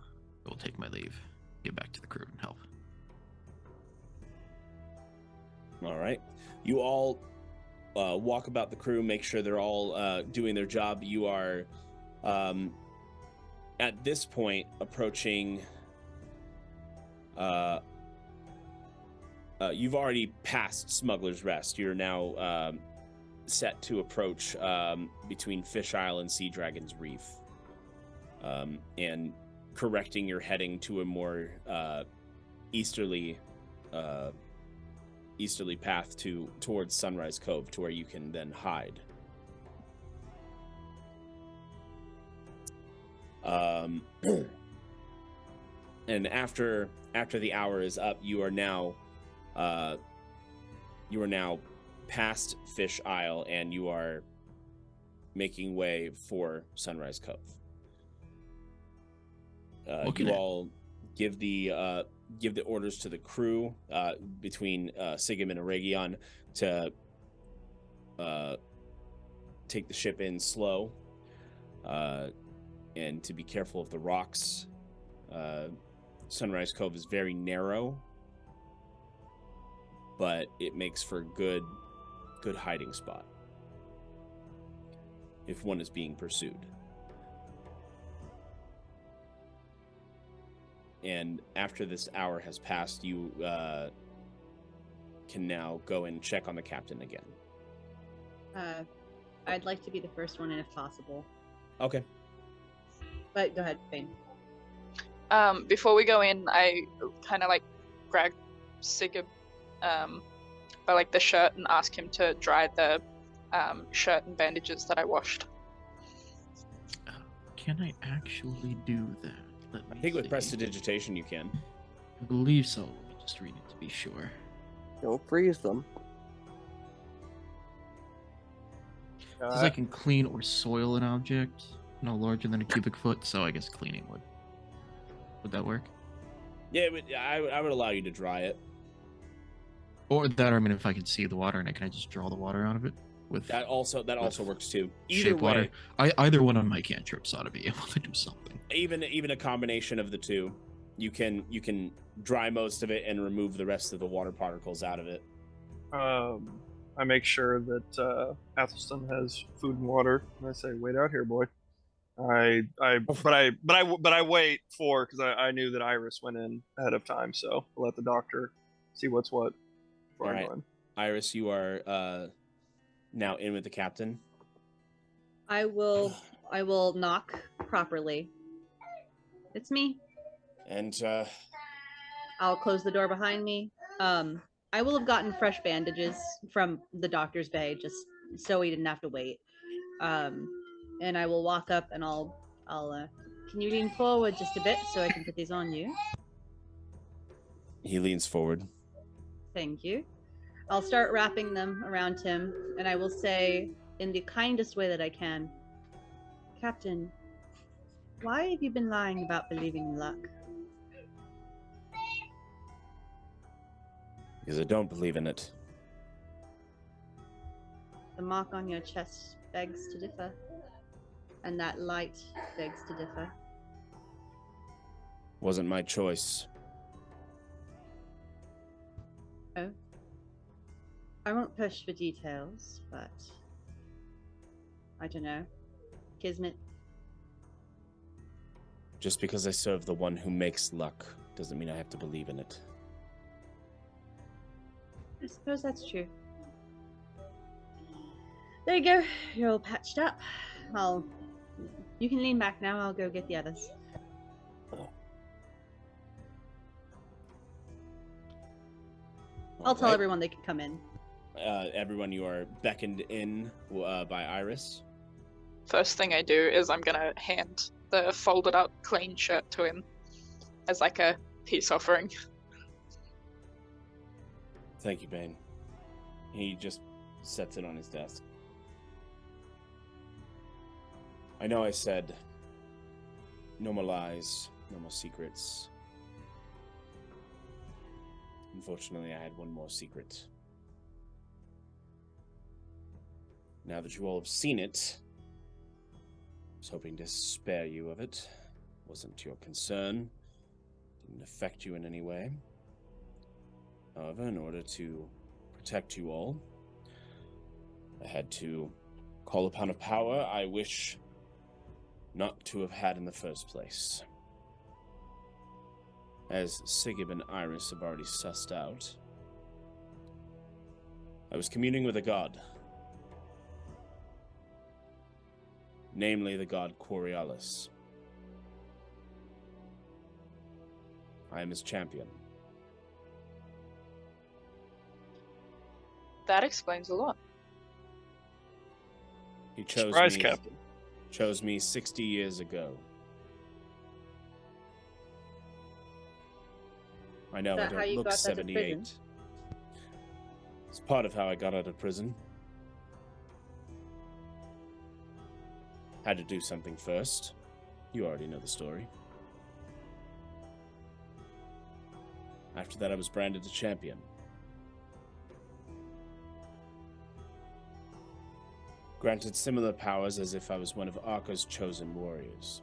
Speaker 4: take my leave, get back to the crew and help.
Speaker 1: All right. You all walk about the crew, make sure they're all doing their job. You are, at this point, approaching... you've already passed Smuggler's Rest. You're now set to approach between Fish Isle and Sea Dragon's Reef. And correcting your heading to a more easterly path towards Sunrise Cove, to where you can then hide. And after the hour is up, you are now past Fish Isle, and you are making way for Sunrise Cove. You all give the orders to the crew between Sigib and Aregion to take the ship in slow and to be careful of the rocks. Sunrise Cove is very narrow, but it makes for a good hiding spot if one is being pursued. And after this hour has passed, you can now go and check on the captain again.
Speaker 5: I'd like to be the first one in if possible.
Speaker 1: Okay.
Speaker 5: But go ahead, Bane.
Speaker 6: Before we go in, I kind of grab Sigib by the shirt and ask him to dry the shirt and bandages that I washed.
Speaker 4: Can I actually do that? Let me
Speaker 1: I think with
Speaker 4: see.
Speaker 1: prestidigitation you can.
Speaker 4: I believe so. Let me just read it to be sure.
Speaker 2: Don't freeze them.
Speaker 4: It says I can clean or soil an object no larger than a cubic foot, so I guess cleaning would that work?
Speaker 1: Yeah, I would allow you to dry it.
Speaker 4: Or that, or I mean, if I can see the water and can I just draw the water out of it with
Speaker 1: That also works too. Either
Speaker 4: shape
Speaker 1: way,
Speaker 4: water? Either one of my cantrips ought to be able to do something.
Speaker 1: even a combination of the two, you can dry most of it and remove the rest of the water particles out of it.
Speaker 3: I make sure that Athelstan has food and water, and I say, "Wait out here, boy." But I wait because I knew that Iris went in ahead of time, so I'll let the doctor see what's what.
Speaker 1: All right, Iris, you are now in with the captain.
Speaker 5: I will knock properly. It's me.
Speaker 1: And
Speaker 5: I'll close the door behind me. I will have gotten fresh bandages from the doctor's bay just so he didn't have to wait. And I will walk up and I'll can you lean forward just a bit so I can put these on you?
Speaker 1: he leans forward.
Speaker 5: Thank you. I'll start wrapping them around him, and I will say, in the kindest way that I can, Captain, why have you been lying about believing in luck?
Speaker 1: Because I don't believe in it.
Speaker 5: The mark on your chest begs to differ, and that light begs to differ.
Speaker 1: Wasn't my choice.
Speaker 5: Oh? I won't push for details, but I don't know. Kismet.
Speaker 1: Just because I serve the one who makes luck doesn't mean I have to believe in it.
Speaker 5: I suppose that's true. There you go. You're all patched up. You can lean back now. I'll go get the others. I'll tell everyone they can come in.
Speaker 1: Everyone, you are beckoned in by Iris.
Speaker 6: First thing I do is I'm gonna hand the folded up clean shirt to him as like a peace offering.
Speaker 1: Thank you, Bane. He just sets it on his desk. I know I said no more lies, no more secrets. Unfortunately, I had one more secret. Now that you all have seen it, I was hoping to spare you of it. Wasn't your concern. Didn't affect you in any way. However, in order to protect you all, I had to call upon a power I wish not to have had in the first place. As Sigib and Iris have already sussed out, I was communing with a god. Namely the god Coriolis. I am his champion.
Speaker 6: That explains a lot.
Speaker 1: He chose
Speaker 3: Surprise,
Speaker 1: me.
Speaker 3: Captain.
Speaker 1: Chose me 60 years ago. I know
Speaker 5: Is
Speaker 1: I
Speaker 5: that how
Speaker 1: don't
Speaker 5: you
Speaker 1: look
Speaker 5: got out of
Speaker 1: 78.
Speaker 5: prison?
Speaker 1: It's part of how I got out of prison. Had to do something first. You already know the story. After that, I was branded a champion. Granted similar powers as if I was one of Arca's chosen warriors.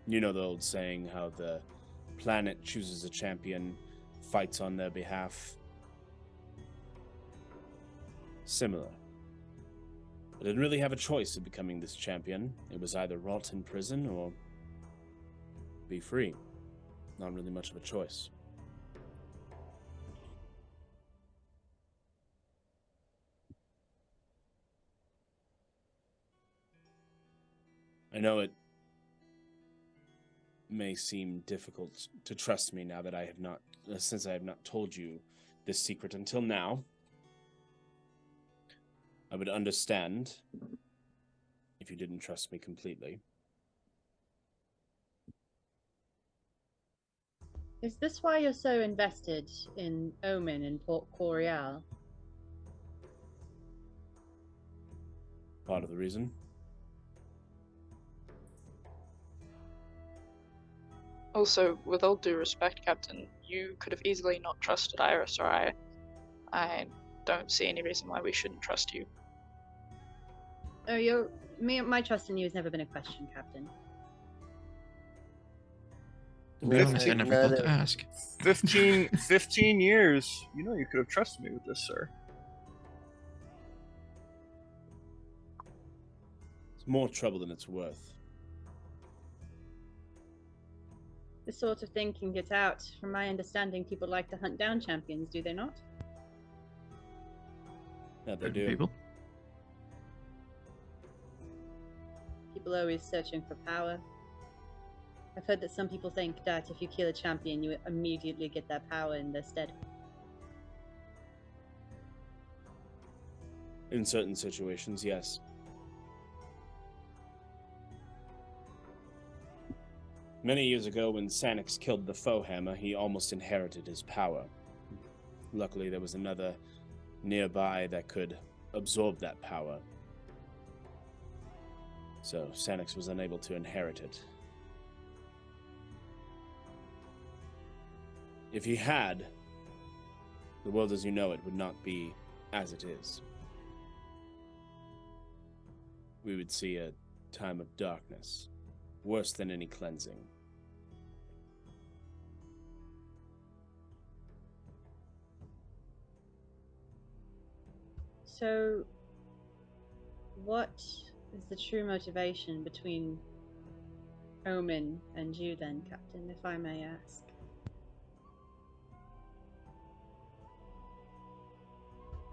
Speaker 1: You know the old saying, how the planet chooses a champion, fights on their behalf. Similar. I didn't really have a choice of becoming this champion. It was either rot in prison or be free. Not really much of a choice. I know it may seem difficult to trust me now that I have not, since I have not told you this secret until now. I would understand if you didn't trust me completely.
Speaker 5: Is this why you're so invested in Omen and Port Corial?
Speaker 1: Part of the reason.
Speaker 6: Also, with all due respect, Captain, you could have easily not trusted Iris or I. I don't see any reason why we shouldn't trust you.
Speaker 5: Oh, my trust in you has never been a question, Captain.
Speaker 4: To be honest, I never thought to ask.
Speaker 3: 15 years. You know you could have trusted me with this, sir.
Speaker 1: It's more trouble than it's worth.
Speaker 5: This sort of thing can get out. From my understanding, people like to hunt down champions, do they not?
Speaker 1: Yeah, they do.
Speaker 4: People?
Speaker 5: People are always searching for power. I've heard that some people think that if you kill a champion, you immediately get their power in their stead.
Speaker 1: In certain situations, yes. Many years ago, when Sanix killed the foe hammer, he almost inherited his power. Luckily, there was another nearby that could absorb that power. So Sanix was unable to inherit it. If he had, the world as you know it would not be as it is. We would see a time of darkness, worse than any cleansing.
Speaker 5: So, what is the true motivation between Omen and you then, Captain, if I may ask?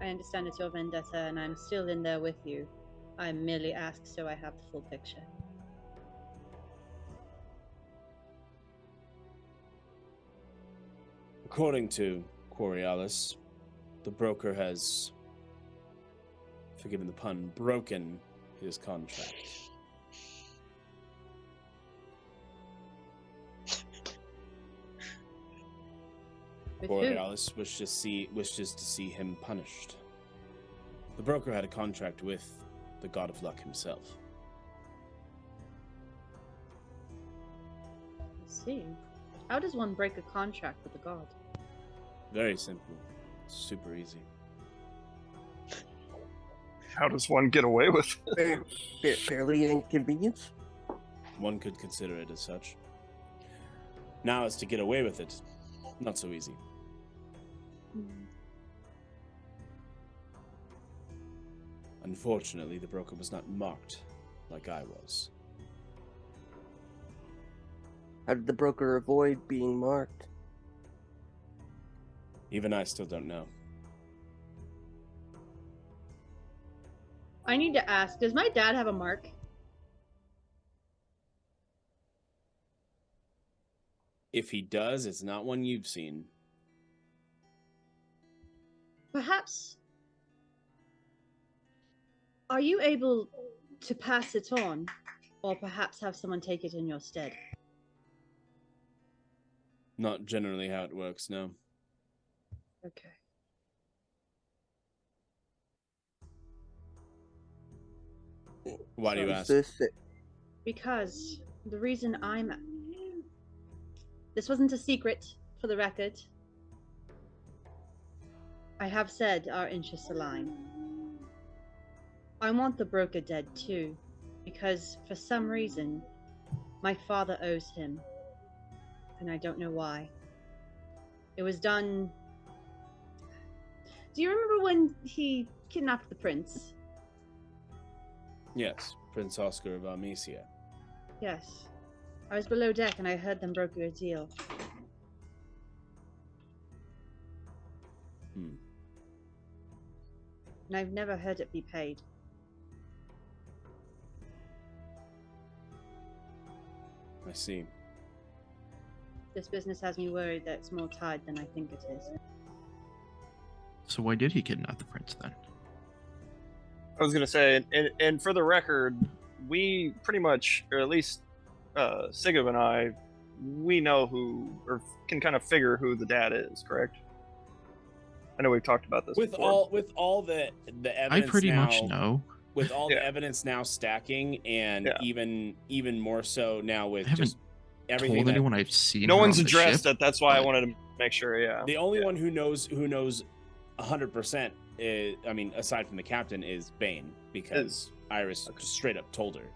Speaker 5: I understand it's your vendetta, and I'm still in there with you. I merely ask so I have the full picture.
Speaker 1: According to Quorialis, the broker has, forgiven the pun, broken his contract.
Speaker 5: With who?
Speaker 1: Quorialis wishes to see him punished. The broker had a contract with the God of Luck himself.
Speaker 5: I see. How does one break a contract with a god?
Speaker 1: Very simple. Super easy.
Speaker 3: How does one get away with it?
Speaker 2: Fairly inconvenient.
Speaker 1: One could consider it as such. Now, as to get away with it, not so easy. Unfortunately, the broker was not marked like I was.
Speaker 2: How did the broker avoid being marked?
Speaker 1: Even I still don't know.
Speaker 5: I need to ask, does my dad have a mark?
Speaker 1: If he does, it's not one you've seen.
Speaker 5: Perhaps... Are you able to pass it on, or perhaps have someone take it in your stead?
Speaker 1: Not generally how it works, no.
Speaker 5: Okay.
Speaker 1: Why do you
Speaker 2: So
Speaker 1: ask?
Speaker 5: Because the reason I'm... This wasn't a secret, for the record. I have said our interests align. I want the broker dead too, because for some reason, my father owes him, and I don't know why. It was done... Do you remember when he kidnapped the prince?
Speaker 1: Yes, Prince Oscar of Armesia.
Speaker 5: Yes. I was below deck and I heard them broker a deal. And I've never heard it be paid.
Speaker 1: I see.
Speaker 5: This business has me worried that it's more tied than I think it is.
Speaker 4: So why did he kidnap the prince then?
Speaker 3: I was gonna say, and for the record, we pretty much, or at least Sigib and I, we know who, or can kind of figure who the dad is, correct? I know we've talked about this
Speaker 1: with
Speaker 3: before.
Speaker 1: all the
Speaker 4: I
Speaker 1: evidence
Speaker 4: pretty
Speaker 1: now,
Speaker 4: much know.
Speaker 1: with all
Speaker 3: Yeah.
Speaker 1: the evidence now stacking, and
Speaker 3: Yeah.
Speaker 1: even more so now with
Speaker 4: I haven't
Speaker 1: just everything
Speaker 4: told
Speaker 1: that
Speaker 4: anyone I've seen.
Speaker 3: No
Speaker 4: her
Speaker 3: one's
Speaker 4: on the
Speaker 3: addressed
Speaker 4: ship,
Speaker 3: it. That's why I
Speaker 4: but-
Speaker 3: wanted to make sure. Yeah.
Speaker 1: the only one who knows 100% is, I mean, aside from the captain, is Bane, because Iris just straight up told her.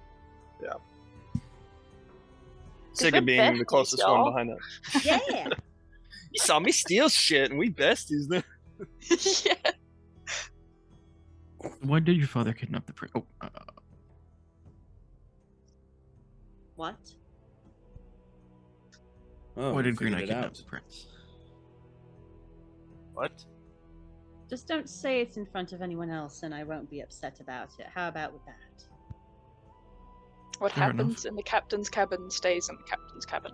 Speaker 3: Sigib being the
Speaker 6: besties,
Speaker 3: closest
Speaker 6: y'all.
Speaker 3: one behind that.
Speaker 5: Yeah.
Speaker 3: You saw me steal shit, and we besties then.
Speaker 6: Yeah.
Speaker 4: Why did your father kidnap the prince?
Speaker 5: What?
Speaker 1: Oh,
Speaker 4: Why
Speaker 1: we
Speaker 4: did Green Eye
Speaker 1: figured it
Speaker 4: kidnap
Speaker 1: out.
Speaker 4: the prince?
Speaker 3: What?
Speaker 5: Just don't say it in front of anyone else, and I won't be upset about it. How about with that?
Speaker 6: What
Speaker 4: Fair
Speaker 6: happens in the captain's cabin stays in the captain's cabin.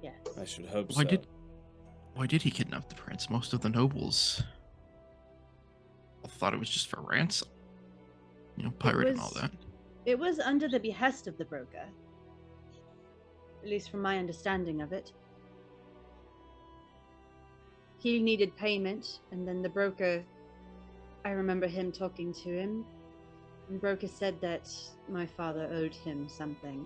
Speaker 5: Yes.
Speaker 1: I should hope
Speaker 4: Why
Speaker 1: so.
Speaker 4: did he kidnap the prince? Most of the nobles thought it was just for ransom. You know, pirate and all
Speaker 5: was-
Speaker 4: that.
Speaker 5: It was under the behest of the broker. At least from my understanding of it. He needed payment, and then the broker, I remember him talking to him, and broker said that my father owed him something.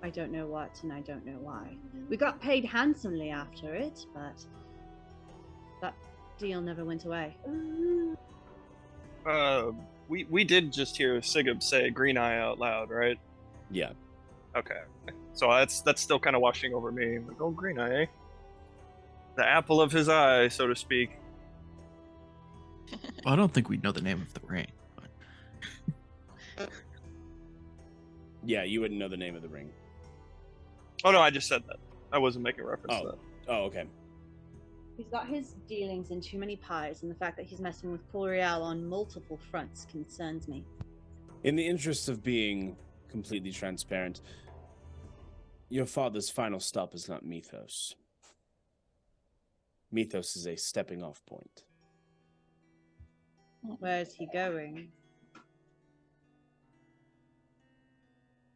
Speaker 5: I don't know what, and I don't know why. We got paid handsomely after it, but that deal never went away.
Speaker 3: We did just hear Sigib say Green Eye out loud, right?
Speaker 1: Yeah.
Speaker 3: Okay. So that's still kind of washing over me. I'm like, oh, Green Eye, eh? The apple of his eye, so to speak.
Speaker 4: Well, I don't think we know the name of the ring. But
Speaker 1: Yeah, you wouldn't know the name of the ring.
Speaker 3: Oh no, I just said that. I wasn't making reference to that.
Speaker 1: Oh, okay.
Speaker 5: He's got his dealings in too many pies, and the fact that he's messing with Paul Real on multiple fronts concerns me.
Speaker 1: In the interest of being completely transparent, your father's final stop is not Mythos. Mythos is a stepping off point.
Speaker 5: Where's he going?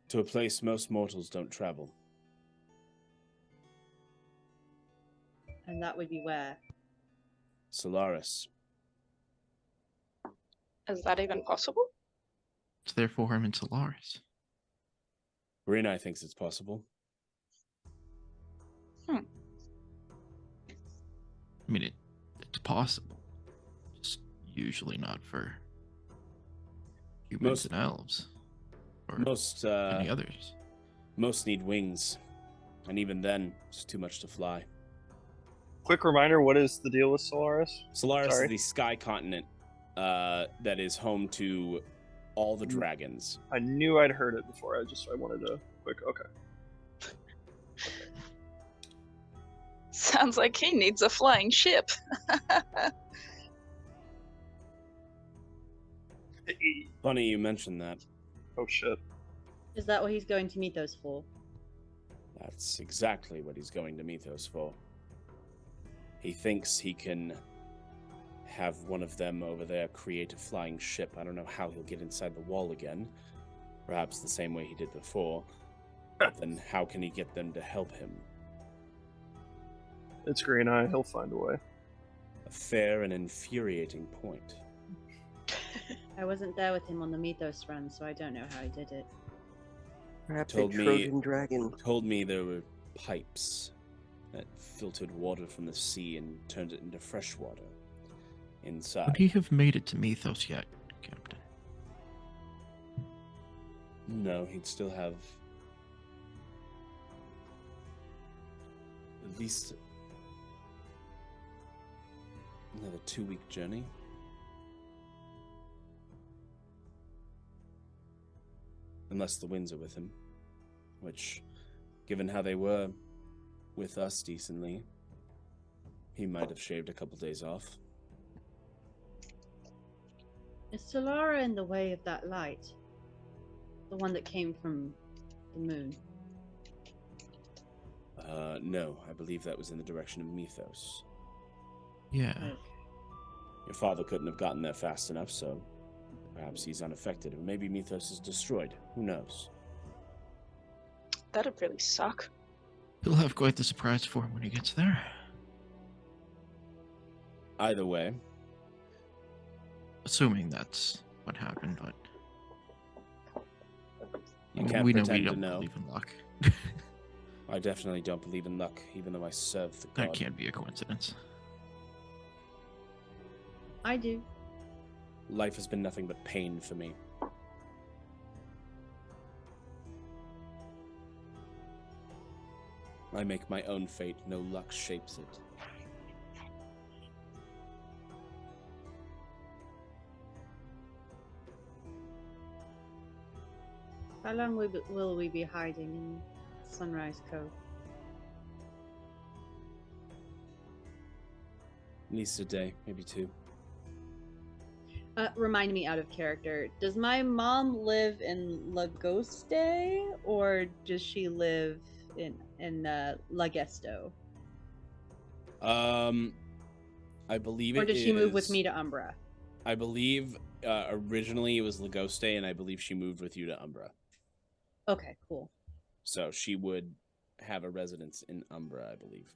Speaker 1: To a place most mortals don't travel.
Speaker 5: And that would be where?
Speaker 1: Solaris.
Speaker 6: Is that even possible?
Speaker 4: it's there for him in Solaris.
Speaker 1: Green thinks it's possible.
Speaker 4: I mean, it's possible. Just usually not for humans
Speaker 1: Most-
Speaker 4: and elves. Or
Speaker 1: Most
Speaker 4: any others.
Speaker 1: most need wings, and even then, it's too much to fly.
Speaker 3: Quick reminder: what is the deal with Solaris?
Speaker 1: Solaris
Speaker 3: Sorry.
Speaker 1: is the sky continent that is home to all the dragons.
Speaker 3: I knew I'd heard it before. I wanted to quick. Okay.
Speaker 6: Sounds like he needs a flying ship.
Speaker 1: Funny you mentioned that.
Speaker 3: Oh shit.
Speaker 5: Is that what he's going to Mythos for?
Speaker 1: That's exactly what he's going to Mythos for. He thinks he can have one of them over there create a flying ship. I don't know how he'll get inside the wall again. Perhaps the same way he did before. But then how can he get them to help him?
Speaker 3: It's Green Eye. He'll find a way.
Speaker 1: A fair and infuriating point.
Speaker 5: I wasn't there with him on the Mythos run, so I don't know how he did it.
Speaker 2: Perhaps
Speaker 1: Told
Speaker 2: a
Speaker 1: me-
Speaker 2: Trojan dragon.
Speaker 1: Told me there were pipes that filtered water from the sea and turned it into fresh water inside.
Speaker 4: Would he have made it to Mythos yet, Captain?
Speaker 1: No, he'd still have at least another 2-week journey. Unless the winds are with him. Which, given how they were with us decently, he might have shaved a couple days off.
Speaker 5: Is Solara in the way of that light? The one that came from the moon?
Speaker 1: No, I believe that was in the direction of Mythos.
Speaker 4: Yeah.
Speaker 5: Okay.
Speaker 1: Your father couldn't have gotten there fast enough, so Perhaps he's unaffected, or maybe Mythos is destroyed. Who knows?
Speaker 6: That'd really suck.
Speaker 4: He'll have quite the surprise for him when he gets there.
Speaker 1: Either way,
Speaker 4: Assuming that's what happened, but
Speaker 1: you can't
Speaker 4: we
Speaker 1: pretend
Speaker 4: don't
Speaker 1: to know.
Speaker 4: believe in luck.
Speaker 1: I definitely don't believe in luck, even though I serve the god.
Speaker 4: That can't be a coincidence.
Speaker 5: I do.
Speaker 1: Life has been nothing but pain for me. I make my own fate, no luck shapes it.
Speaker 5: How long will we be hiding in Sunrise Cove?
Speaker 1: At least a day, maybe two.
Speaker 5: Remind me out of character. Does my mom live in Lagoste, or does she live in Lagesto?
Speaker 1: I believe
Speaker 5: Or does she move with me to Umbra?
Speaker 1: I believe originally it was Lagoste, and I believe she moved with you to Umbra.
Speaker 5: Okay, cool.
Speaker 1: So she would have a residence in Umbra, I believe.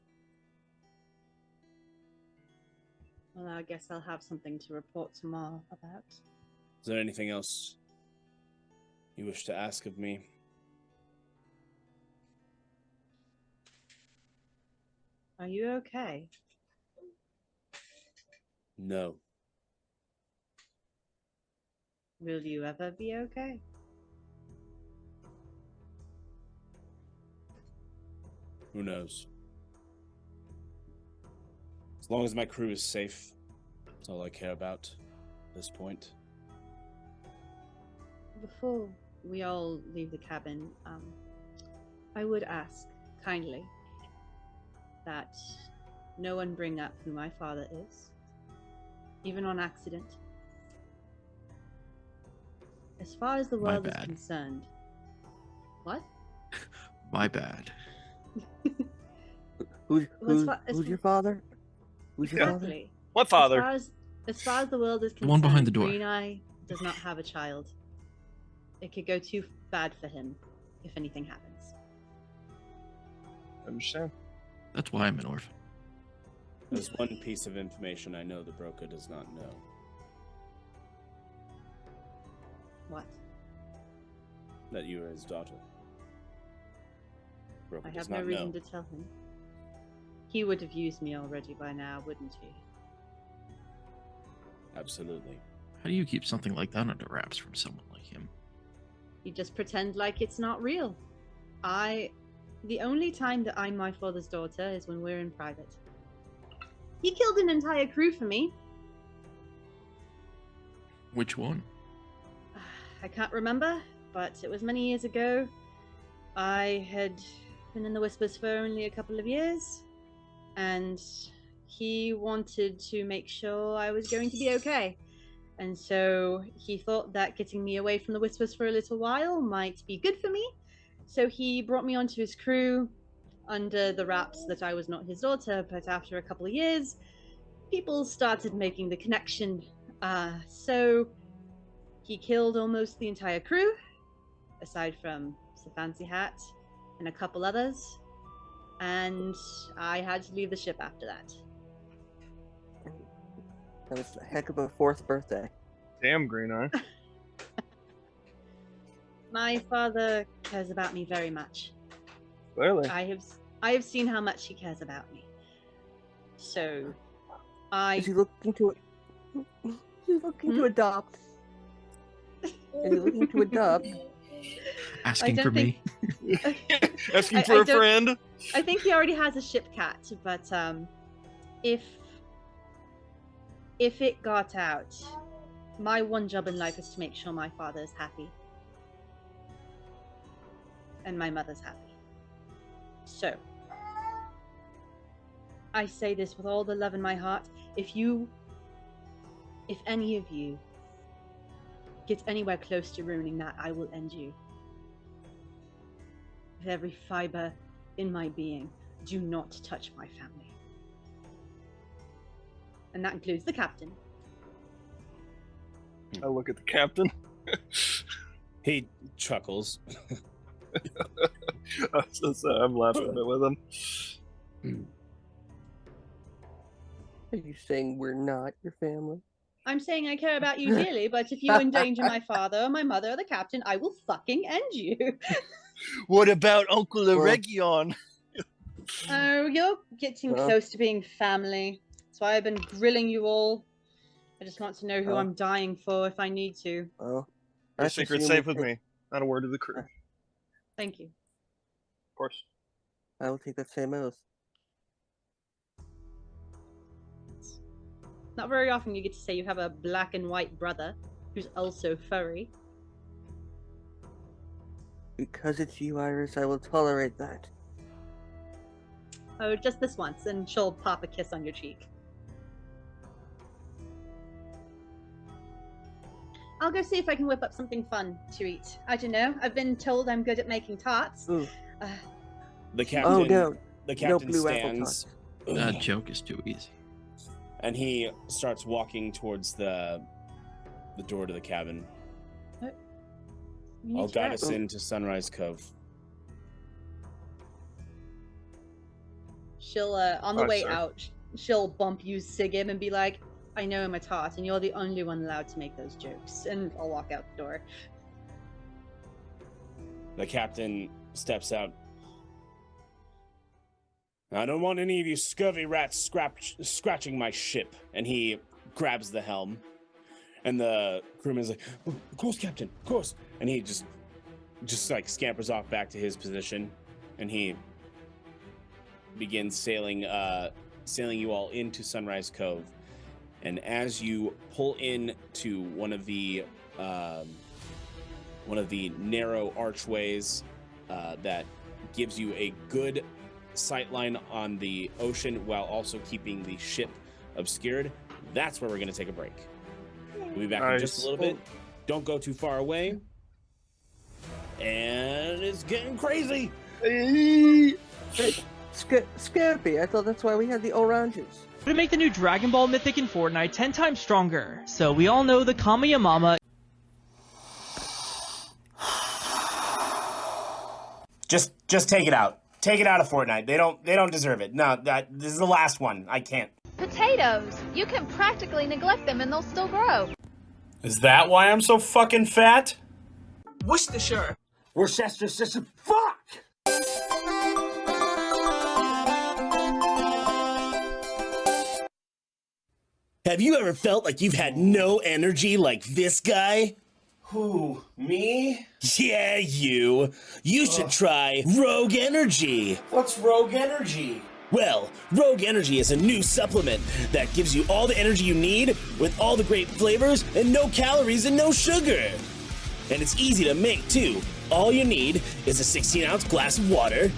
Speaker 5: Well, I guess I'll have something to report to Ma about.
Speaker 1: Is there anything else you wish to ask of me?
Speaker 5: Are you okay?
Speaker 1: No.
Speaker 5: Will you ever be okay?
Speaker 1: Who knows? As long as my crew is safe, that's all I care about at this point.
Speaker 5: Before we all leave the cabin, I would ask kindly that no one bring up who my father is, even on accident. As far as the
Speaker 4: My
Speaker 5: world is
Speaker 4: bad.
Speaker 5: concerned. What?
Speaker 4: My bad.
Speaker 2: Who's
Speaker 5: as
Speaker 2: your father? Who's your father?
Speaker 5: Exactly.
Speaker 3: What father?
Speaker 5: As far as the world is concerned,
Speaker 4: The one behind the door.
Speaker 5: Green Eye does not have a child. It could go too bad for him if anything happens.
Speaker 3: I understand.
Speaker 4: That's why I'm an orphan.
Speaker 1: There's one piece of information I know the broker does not know.
Speaker 5: What?
Speaker 1: That you are his daughter. Broker
Speaker 5: I
Speaker 1: does
Speaker 5: have no
Speaker 1: not
Speaker 5: reason
Speaker 1: know.
Speaker 5: to tell him. He would have used me already by now, wouldn't he?
Speaker 1: Absolutely.
Speaker 4: How do you keep something like that under wraps from someone like him?
Speaker 5: You just pretend like it's not real. The only time that I'm my father's daughter is when we're in private. He killed an entire crew for me.
Speaker 4: Which one?
Speaker 5: I can't remember, but it was many years ago. I had been in the Whispers for only a couple of years, and he wanted to make sure I was going to be okay. And so he thought that getting me away from the Whispers for a little while might be good for me. So he brought me onto his crew under the wraps that I was not his daughter, but after a couple of years, people started making the connection. So he killed almost the entire crew, aside from the Fancy Hat and a couple others, and I had to leave the ship after that.
Speaker 2: That was a heck of a fourth birthday.
Speaker 3: Damn, Green Eye.
Speaker 5: My father cares about me very much.
Speaker 3: Clearly.
Speaker 5: I have seen how much he cares about me. So,
Speaker 2: Is he looking to? Is he looking to adopt? Is he looking to adopt?
Speaker 4: Asking for me?
Speaker 3: Asking for a friend?
Speaker 5: I think he already has a ship cat, but if it got out, my one job in life is to make sure my father is happy. And my mother's happy. So, I say this with all the love in my heart. If any of you get anywhere close to ruining that, I will end you. With every fiber in my being, do not touch my family. And that includes the captain.
Speaker 3: I look at the captain.
Speaker 1: He chuckles.
Speaker 3: I'm laughing a bit with him.
Speaker 2: Are you saying we're not your family?
Speaker 5: I'm saying I care about you dearly, but if you endanger my father or my mother or the captain, I will fucking end you.
Speaker 3: What about Uncle
Speaker 2: Well-
Speaker 3: Aregion?
Speaker 5: Oh, you're getting
Speaker 2: Well.
Speaker 5: close to being family. That's why I've been grilling you all. I just want to know who
Speaker 2: Oh.
Speaker 5: I'm dying for if I need to.
Speaker 2: Well,
Speaker 3: Your
Speaker 2: I
Speaker 3: secret's
Speaker 2: presume
Speaker 3: safe
Speaker 2: we'll
Speaker 3: with
Speaker 2: take-
Speaker 3: me. Not a word to the crew. Of
Speaker 5: Thank you.
Speaker 3: course.
Speaker 2: I will take that same oath.
Speaker 5: Not very often you get to say you have a black and white brother who's also furry.
Speaker 2: Because it's you, Iris, I will tolerate that.
Speaker 5: Oh, just this once, and she'll pop a kiss on your cheek. I'll go see if I can whip up something fun to eat. I don't know. I've been told I'm good at making tarts.
Speaker 2: Ooh.
Speaker 1: The captain.
Speaker 2: Oh no,
Speaker 1: The
Speaker 2: no
Speaker 1: captain
Speaker 2: blue apple
Speaker 1: stands.
Speaker 2: tarts.
Speaker 4: That joke is too easy.
Speaker 1: And he starts walking towards the door to the cabin.
Speaker 5: You need
Speaker 1: I'll
Speaker 5: to
Speaker 1: guide
Speaker 5: rest.
Speaker 1: us into Sunrise Cove.
Speaker 5: She'll, on the
Speaker 3: Oh,
Speaker 5: way
Speaker 3: sorry.
Speaker 5: out, she'll bump you, Sigib, and be like, I know I'm a tart, and you're the only one allowed to make those jokes. And I'll walk out the door.
Speaker 1: The captain steps out. I don't want any of you scurvy rats scratching my ship. And he grabs the helm. And the crewman's like, "Oh, of course, Captain, of course." And he just like scampers off back to his position. And he begins sailing you all into Sunrise Cove. And as you pull in to one of the narrow archways that gives you a good sightline on the ocean while also keeping the ship obscured, that's where we're going to take a break. We'll be back in just a little bit. Don't go too far away. And it's getting crazy.
Speaker 2: Scurpy, I thought that's why we had the oranges.
Speaker 7: To make the new Dragon Ball Mythic in Fortnite 10 times stronger. So we all know the Kamiyamama.
Speaker 1: Just take it out. Take it out of Fortnite. They don't deserve it. No, this is the last one. I can't.
Speaker 8: Potatoes! You can practically neglect them and they'll still grow.
Speaker 1: Is that why I'm so fucking fat?
Speaker 9: Worcestershire.
Speaker 1: Worcestershire. Fuck! Have you ever felt like you've had no energy like this guy? Who, me? Yeah, you. You should try Rogue Energy. What's Rogue Energy? Well, Rogue Energy is a new supplement that gives you all the energy you need with all the great flavors and no calories and no sugar. And it's easy to make too. All you need is a 16-ounce glass of water,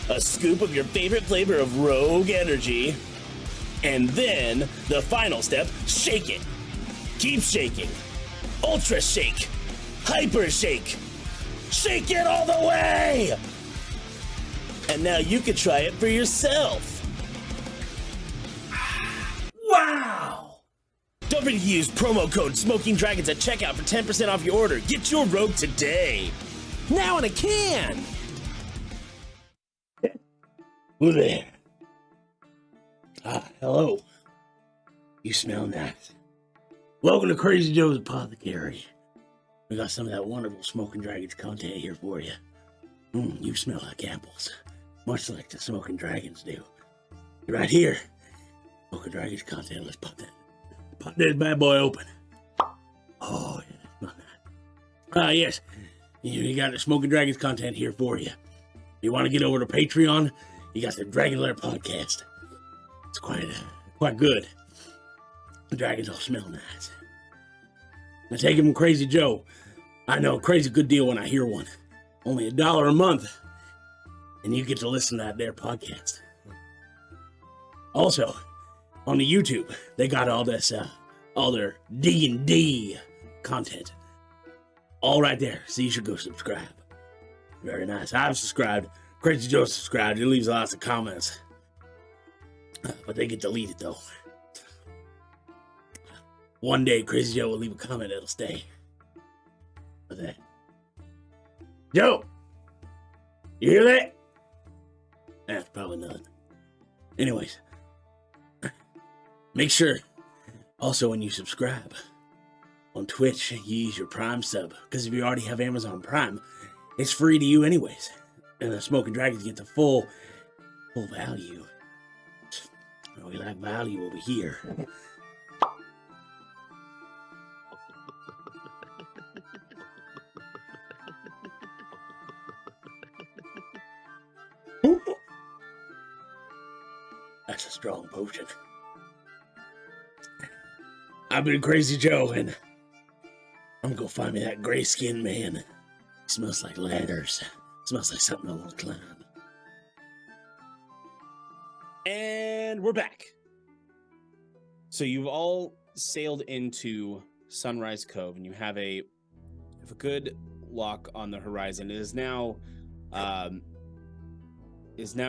Speaker 1: a scoop of your favorite flavor of Rogue Energy, and then the final step, shake it. Keep shaking. Ultra shake. Hyper shake. Shake it all the way! And now you can try it for yourself. Wow! Don't forget to use promo code Smoking Dragons at checkout for 10% off your order. Get your Rogue today. Now in a can! Who there? Hello. You smell nice. Welcome to Crazy Joe's Apothecary. We got some of that wonderful Smoking Dragons content here for you. You smell like apples, much like the Smoking Dragons do. Right here, Smoking Dragons content. Let's pop that bad boy open. Oh, yeah, not that. Yes, you got the Smoking Dragons content here for you. If you want to get over to Patreon, you got the Dragon Lair podcast. It's quite good. The dragons all smell nice. I take it from Crazy Joe. I know, crazy good deal when I hear one. Only $1 a month, and you get to listen to that there podcast. Also, on the YouTube, they got all this, all their D&D content, all right there. So you should go subscribe. Very nice. I've subscribed. Crazy Joe subscribed. He leaves lots of comments, but they get deleted though.
Speaker 10: one day Crazy Joe will leave a comment that'll stay. What's that? Joe! You hear that? That's probably nothing. Anyways, make sure also when you subscribe on Twitch, you use your Prime sub. Because if you already have Amazon Prime, it's free to you anyways. And the Smoking Dragons get the full value. We like value over here. That's a strong potion. I've been Crazy Joe, and I'm gonna go find me that gray skinned man. He smells like ladders. Smells like something I want to climb.
Speaker 1: And we're back. So you've all sailed into Sunrise Cove, and you have a good lock on the horizon. It is now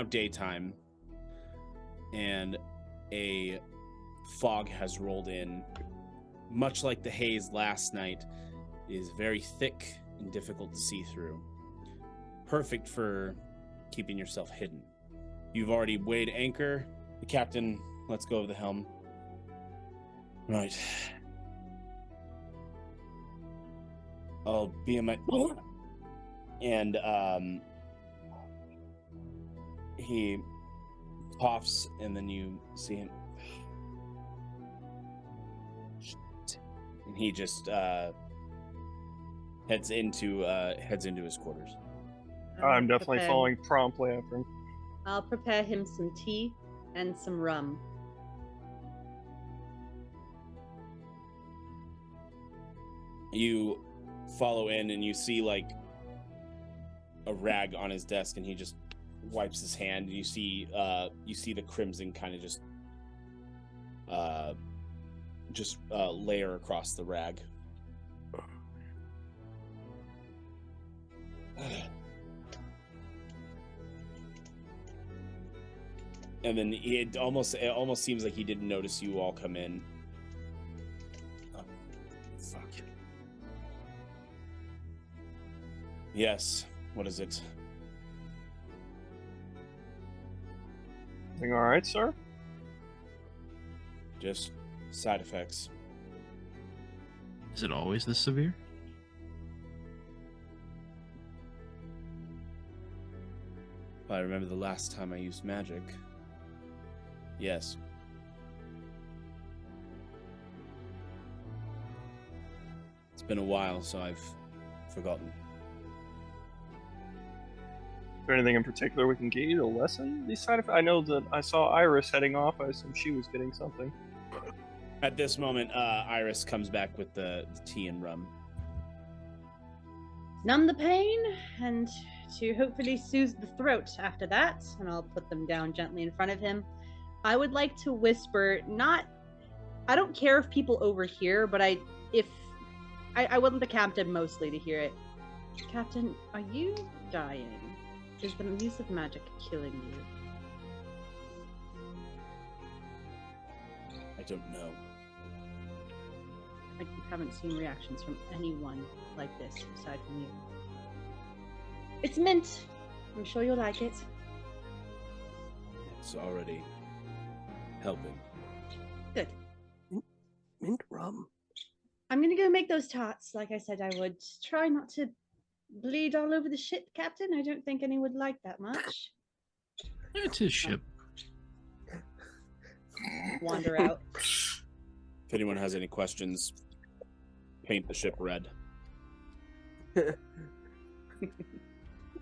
Speaker 1: daytime, and a fog has rolled in. Much like the haze last night, it is very thick and difficult to see through. Perfect for keeping yourself hidden. You've already weighed anchor. The captain lets go of the helm. Right. I'll be in my... And he coughs, and then you see him. And he just heads into his quarters.
Speaker 3: I'm definitely following promptly after him.
Speaker 5: I'll prepare him some tea and some rum.
Speaker 1: You follow in, and you see like a rag on his desk, and he just wipes his hand. And you see the crimson kind of just layer across the rag. And then it almost seems like he didn't notice you all come in. Oh, fuck. Yes. What is it?
Speaker 3: Everything all right, sir?
Speaker 1: Just side effects.
Speaker 4: Is it always this severe?
Speaker 1: If I remember the last time I used magic. Yes. It's been a while, so I've forgotten.
Speaker 3: Is there anything in particular we can get you to lessen these side effects? I know that I saw Iris heading off. I assume she was getting something.
Speaker 1: At this moment, Iris comes back with the tea and rum.
Speaker 5: Numb the pain, and to hopefully soothe the throat after that, and I'll put them down gently in front of him. I would like to whisper, I don't care if people overhear, but I want the captain mostly to hear it. Captain, are you dying? Is the use of magic killing you?
Speaker 1: I don't know.
Speaker 5: I haven't seen reactions from anyone like this aside from you. It's mint. I'm sure you'll like it.
Speaker 1: It's already helping.
Speaker 5: Good.
Speaker 2: Mint rum.
Speaker 5: I'm gonna go make those tarts like I said I would. Try not to bleed all over the ship, Captain. I don't think anyone would like that much.
Speaker 4: It's his ship.
Speaker 5: Wander out.
Speaker 1: If anyone has any questions, paint the ship red.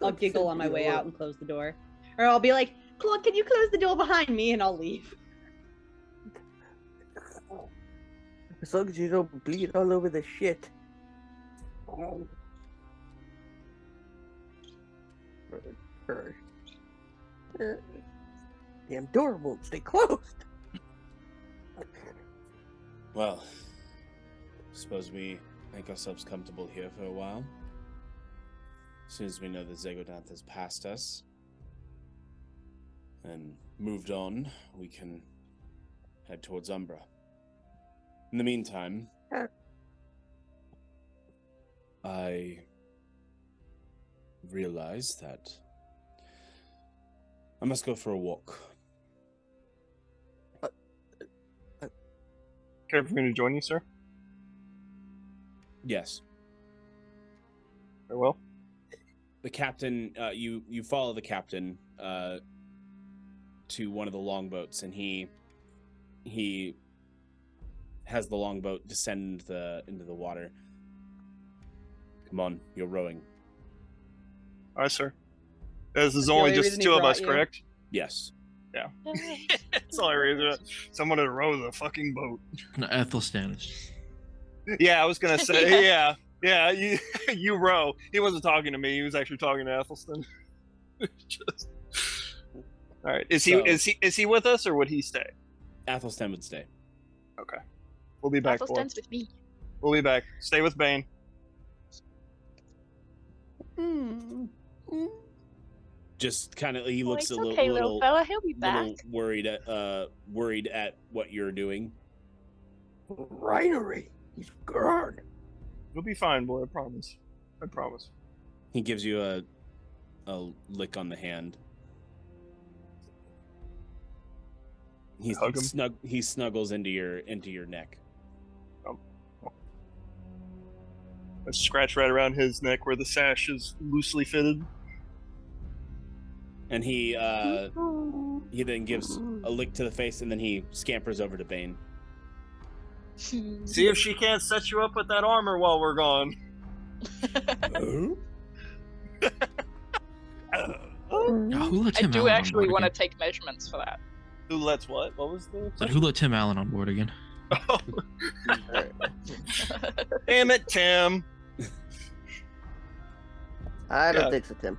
Speaker 5: I'll giggle on my way out and close the door. Or I'll be like, Claude, can you close the door behind me? And I'll leave.
Speaker 2: As long as you don't bleed all over the shit. Damn door won't stay closed.
Speaker 1: Well, suppose we make ourselves comfortable here for a while. As soon as we know that Zegodanth has passed us and moved on, we can head towards Umbra. In the meantime, I realize that I must go for a walk.
Speaker 3: Care for me to join you, sir?
Speaker 1: Yes.
Speaker 3: Very well.
Speaker 1: The captain, you follow the captain to one of the longboats, and he has the longboat descend into the water. Come on, you're rowing.
Speaker 3: All right, sir. This is
Speaker 11: The
Speaker 3: only
Speaker 11: only
Speaker 3: just
Speaker 11: reason
Speaker 3: the
Speaker 11: he
Speaker 3: two of
Speaker 11: brought
Speaker 3: us,
Speaker 11: you.
Speaker 3: correct?
Speaker 1: Yes.
Speaker 3: Yeah. That's all I reason. Someone to row the fucking boat.
Speaker 4: No, Athelstan is.
Speaker 3: Yeah, I was gonna say,
Speaker 6: Yeah.
Speaker 3: yeah, you row. He wasn't talking to me. He was actually talking to Athelstan. Just... All right. Is he with us, or would he stay?
Speaker 1: Athelstan would stay.
Speaker 3: Okay. We'll be back.
Speaker 6: Athelstan's with me.
Speaker 3: We'll be back. Stay with Bane.
Speaker 1: Just kind of, he
Speaker 6: Oh,
Speaker 1: looks
Speaker 6: it's
Speaker 1: a little,
Speaker 6: okay, little fella. He'll be back.
Speaker 1: little worried at what you're doing.
Speaker 2: Rinery. He's gone.
Speaker 3: You'll be fine, boy. I promise. I promise.
Speaker 1: He gives you a lick on the hand.
Speaker 3: Hug him.
Speaker 1: He snuggles into your neck.
Speaker 3: I scratch right around his neck where the sash is loosely fitted.
Speaker 1: And he then gives a lick to the face, and then he scampers over to Bane.
Speaker 3: See if she can't set you up with that armor while we're gone.
Speaker 4: Who let
Speaker 6: I
Speaker 4: Tim
Speaker 6: do
Speaker 4: Allen
Speaker 6: actually
Speaker 4: on board
Speaker 6: want to
Speaker 4: again?
Speaker 6: take measurements for that.
Speaker 3: Who lets what? What was the?
Speaker 4: Said, who let Tim Allen on board again?
Speaker 3: Oh. Damn it, Tim.
Speaker 2: I don't think so, Tim.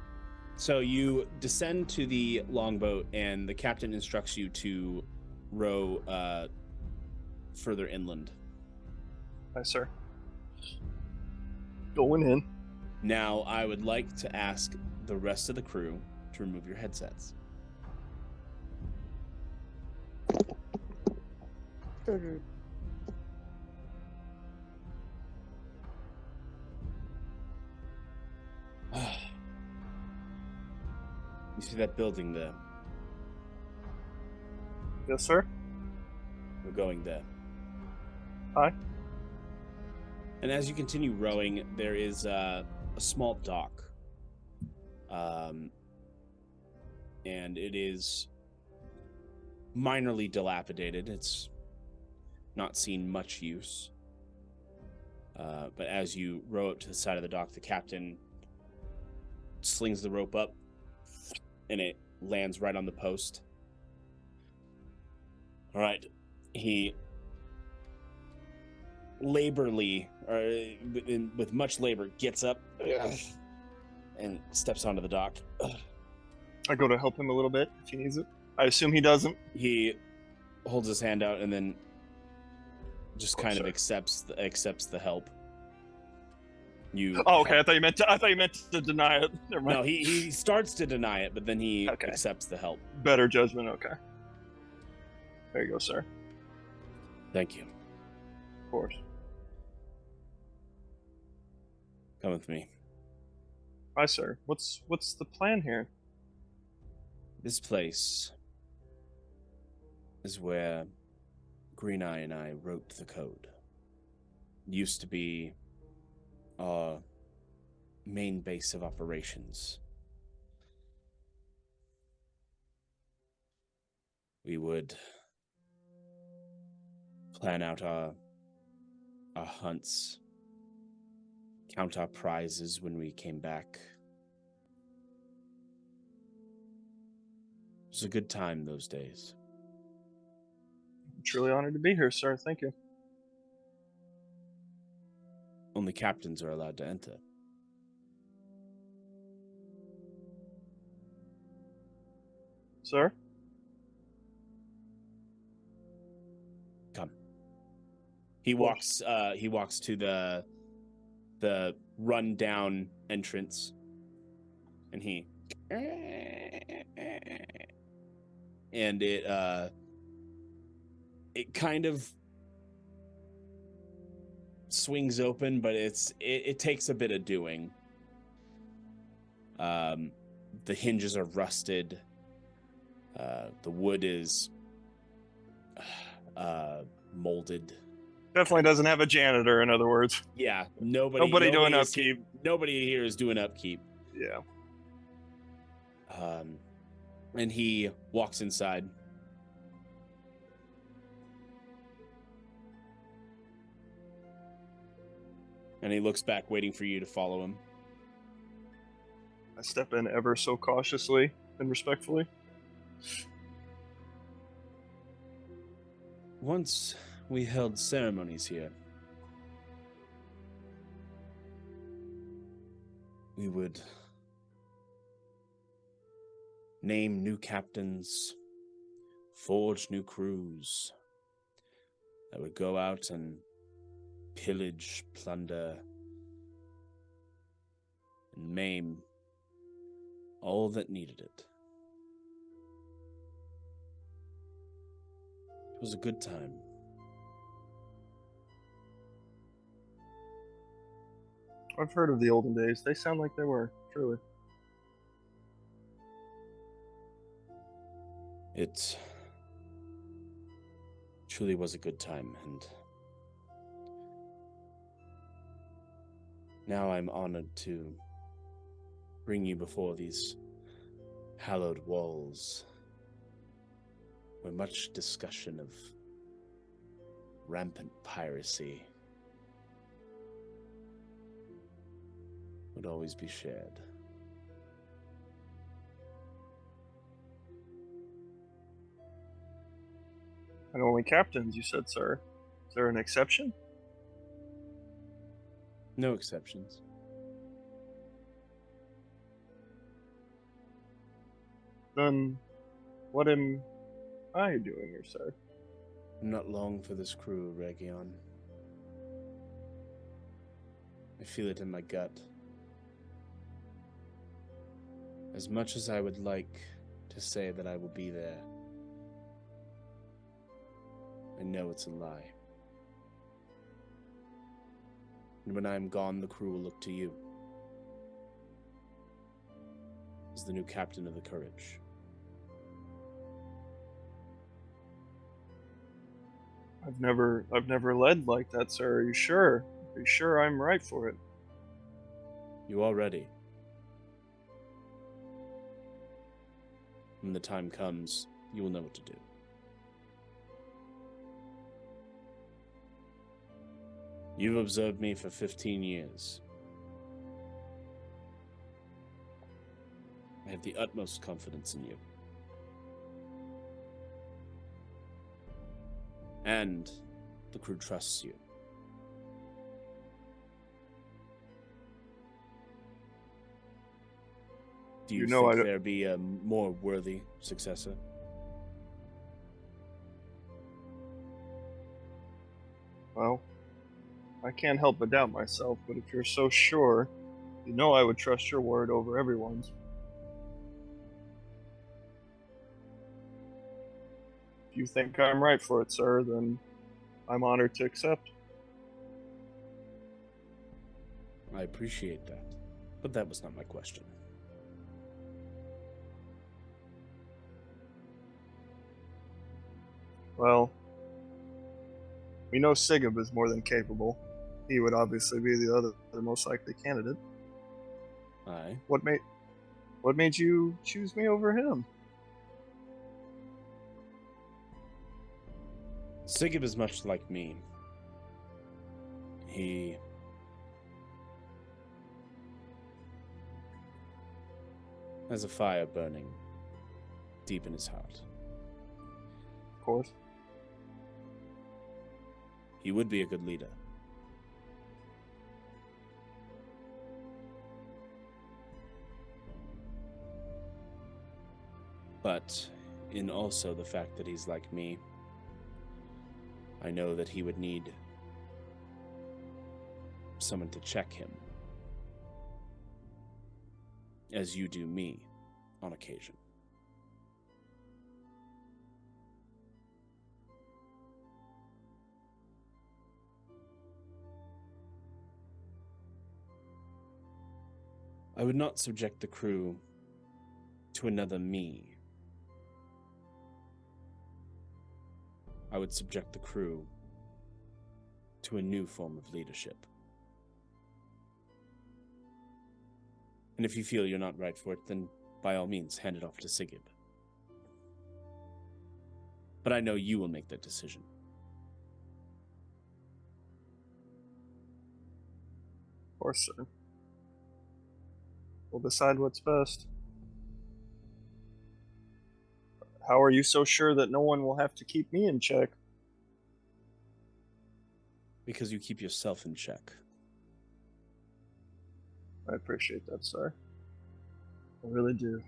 Speaker 1: So you descend to the longboat, and the captain instructs you to row further inland.
Speaker 3: Hi, sir. Going in.
Speaker 1: Now, I would like to ask the rest of the crew to remove your headsets. You see that building there?
Speaker 3: Yes, sir.
Speaker 1: We're going there.
Speaker 3: Hi.
Speaker 1: And as you continue rowing, there is a small dock. And it is minorly dilapidated. It's not seen much use. But as you row up to the side of the dock, the captain slings the rope up, and it lands right on the post. All right. He with much labor, gets up and steps onto the dock.
Speaker 3: I go to help him a little bit if he needs it. I assume he doesn't.
Speaker 1: He holds his hand out and then just kind of accepts the help.
Speaker 3: Oh, okay. I thought you meant to deny it. Never mind.
Speaker 1: No, he starts to deny it, but then he accepts the help.
Speaker 3: Better judgment. Okay. There you go, sir.
Speaker 1: Thank you.
Speaker 3: Of course.
Speaker 1: Come with me.
Speaker 3: Hi, sir. What's the plan here?
Speaker 1: This place is where Green Eye and I wrote the code. It used to be our main base of operations. We would plan out our hunts, count our prizes when we came back. It was a good time those days.
Speaker 3: I'm truly honored to be here, sir. Thank you.
Speaker 1: Only captains are allowed to enter.
Speaker 3: Sir?
Speaker 1: Come. He walks to the run-down entrance, and it kind of swings open, but it takes a bit of doing. The hinges are rusted. The wood is molded.
Speaker 3: Definitely doesn't have a janitor, in other words.
Speaker 1: Yeah, nobody
Speaker 3: doing
Speaker 1: is
Speaker 3: upkeep.
Speaker 1: Nobody here is doing upkeep.
Speaker 3: Yeah.
Speaker 1: And he walks inside. And he looks back, waiting for you to follow him.
Speaker 3: I step in ever so cautiously and respectfully.
Speaker 1: Once we held ceremonies here. We would name new captains, forge new crews that would go out and pillage, plunder, and maim all that needed it. It was a good time.
Speaker 3: I've heard of the olden days. They sound like they were, truly.
Speaker 1: It truly was a good time, and now I'm honored to bring you before these hallowed walls, where much discussion of rampant piracy would always be shared.
Speaker 3: And only captains, you said, sir. Is there an exception?
Speaker 1: No exceptions.
Speaker 3: Then what am I doing here, sir?
Speaker 1: I'm not long for this crew, Aregion. I feel it in my gut. As much as I would like to say that I will be there, I know it's a lie. And when I am gone, the crew will look to you as the new captain of the Courage.
Speaker 3: I've never led like that, sir. Are you sure? Are you sure I'm right for it?
Speaker 1: You are ready. When the time comes, you will know what to do. You've observed me for 15 years. I have the utmost confidence in you. And the crew trusts you. Do you think there be a more worthy successor?
Speaker 3: Well, I can't help but doubt myself, but if you're so sure, you know I would trust your word over everyone's. If you think I'm right for it, sir, then I'm honored to accept.
Speaker 1: I appreciate that, but that was not my question.
Speaker 3: Well, we know Sigib is more than capable. He would obviously be the most likely candidate.
Speaker 1: Aye.
Speaker 3: What made you choose me over him?
Speaker 1: Sigib is much like me. He has a fire burning deep in his heart.
Speaker 3: Of course.
Speaker 1: He would be a good leader. But in also the fact that he's like me, I know that he would need someone to check him, as you do me on occasion. I would not subject the crew to another me. I would subject the crew to a new form of leadership. And if you feel you're not right for it, then by all means, hand it off to Sigib. But I know you will make that decision.
Speaker 3: Of course, sir. We'll decide what's best. How are you so sure that no one will have to keep me in check?
Speaker 1: Because you keep yourself in check.
Speaker 3: I appreciate that, sir. I really do.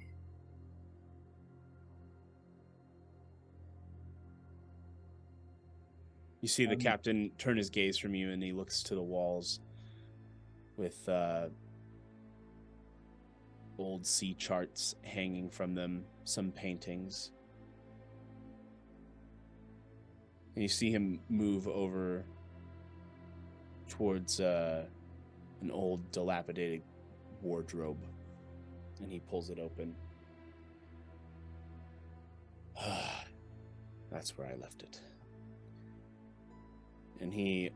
Speaker 1: You see the captain turn his gaze from you, and he looks to the walls with old sea charts hanging from them, some paintings. And you see him move over towards an old, dilapidated wardrobe, and he pulls it open. That's where I left it. And he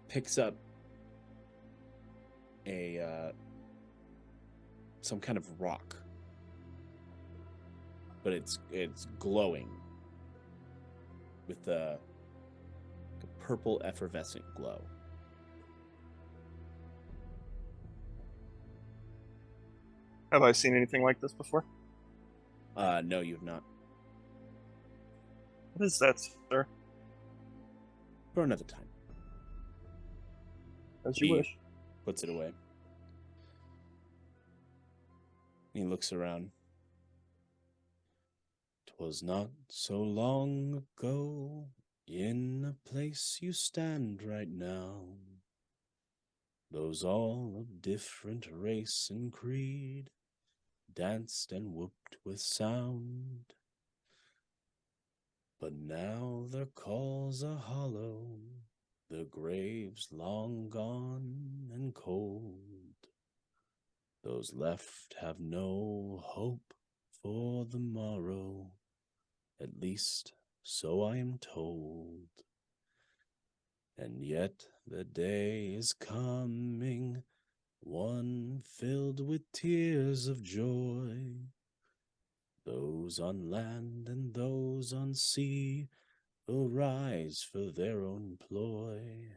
Speaker 1: picks up some kind of rock, but it's glowing with a purple effervescent glow.
Speaker 3: Have I seen anything like this before?
Speaker 1: No, you've not.
Speaker 3: What is that, sir?
Speaker 1: For another time.
Speaker 3: As you wish.
Speaker 1: Puts it away. He looks around. 'Twas not so long ago, in the place you stand right now, those all of different race and creed danced and whooped with sound. But now their calls are hollow, their graves long gone and cold. Those left have no hope for the morrow, at least so I am told. And yet the day is coming, one filled with tears of joy. Those on land and those on sea will rise for their own ploy.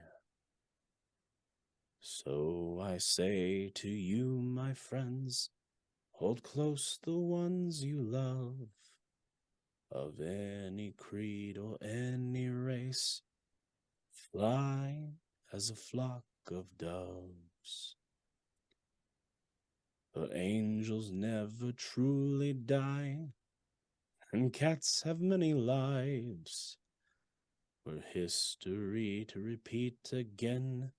Speaker 1: So I say to you, my friends, hold close the ones you love, of any creed or any race, fly as a flock of doves. For angels never truly die, and cats have many lives. For history to repeat again,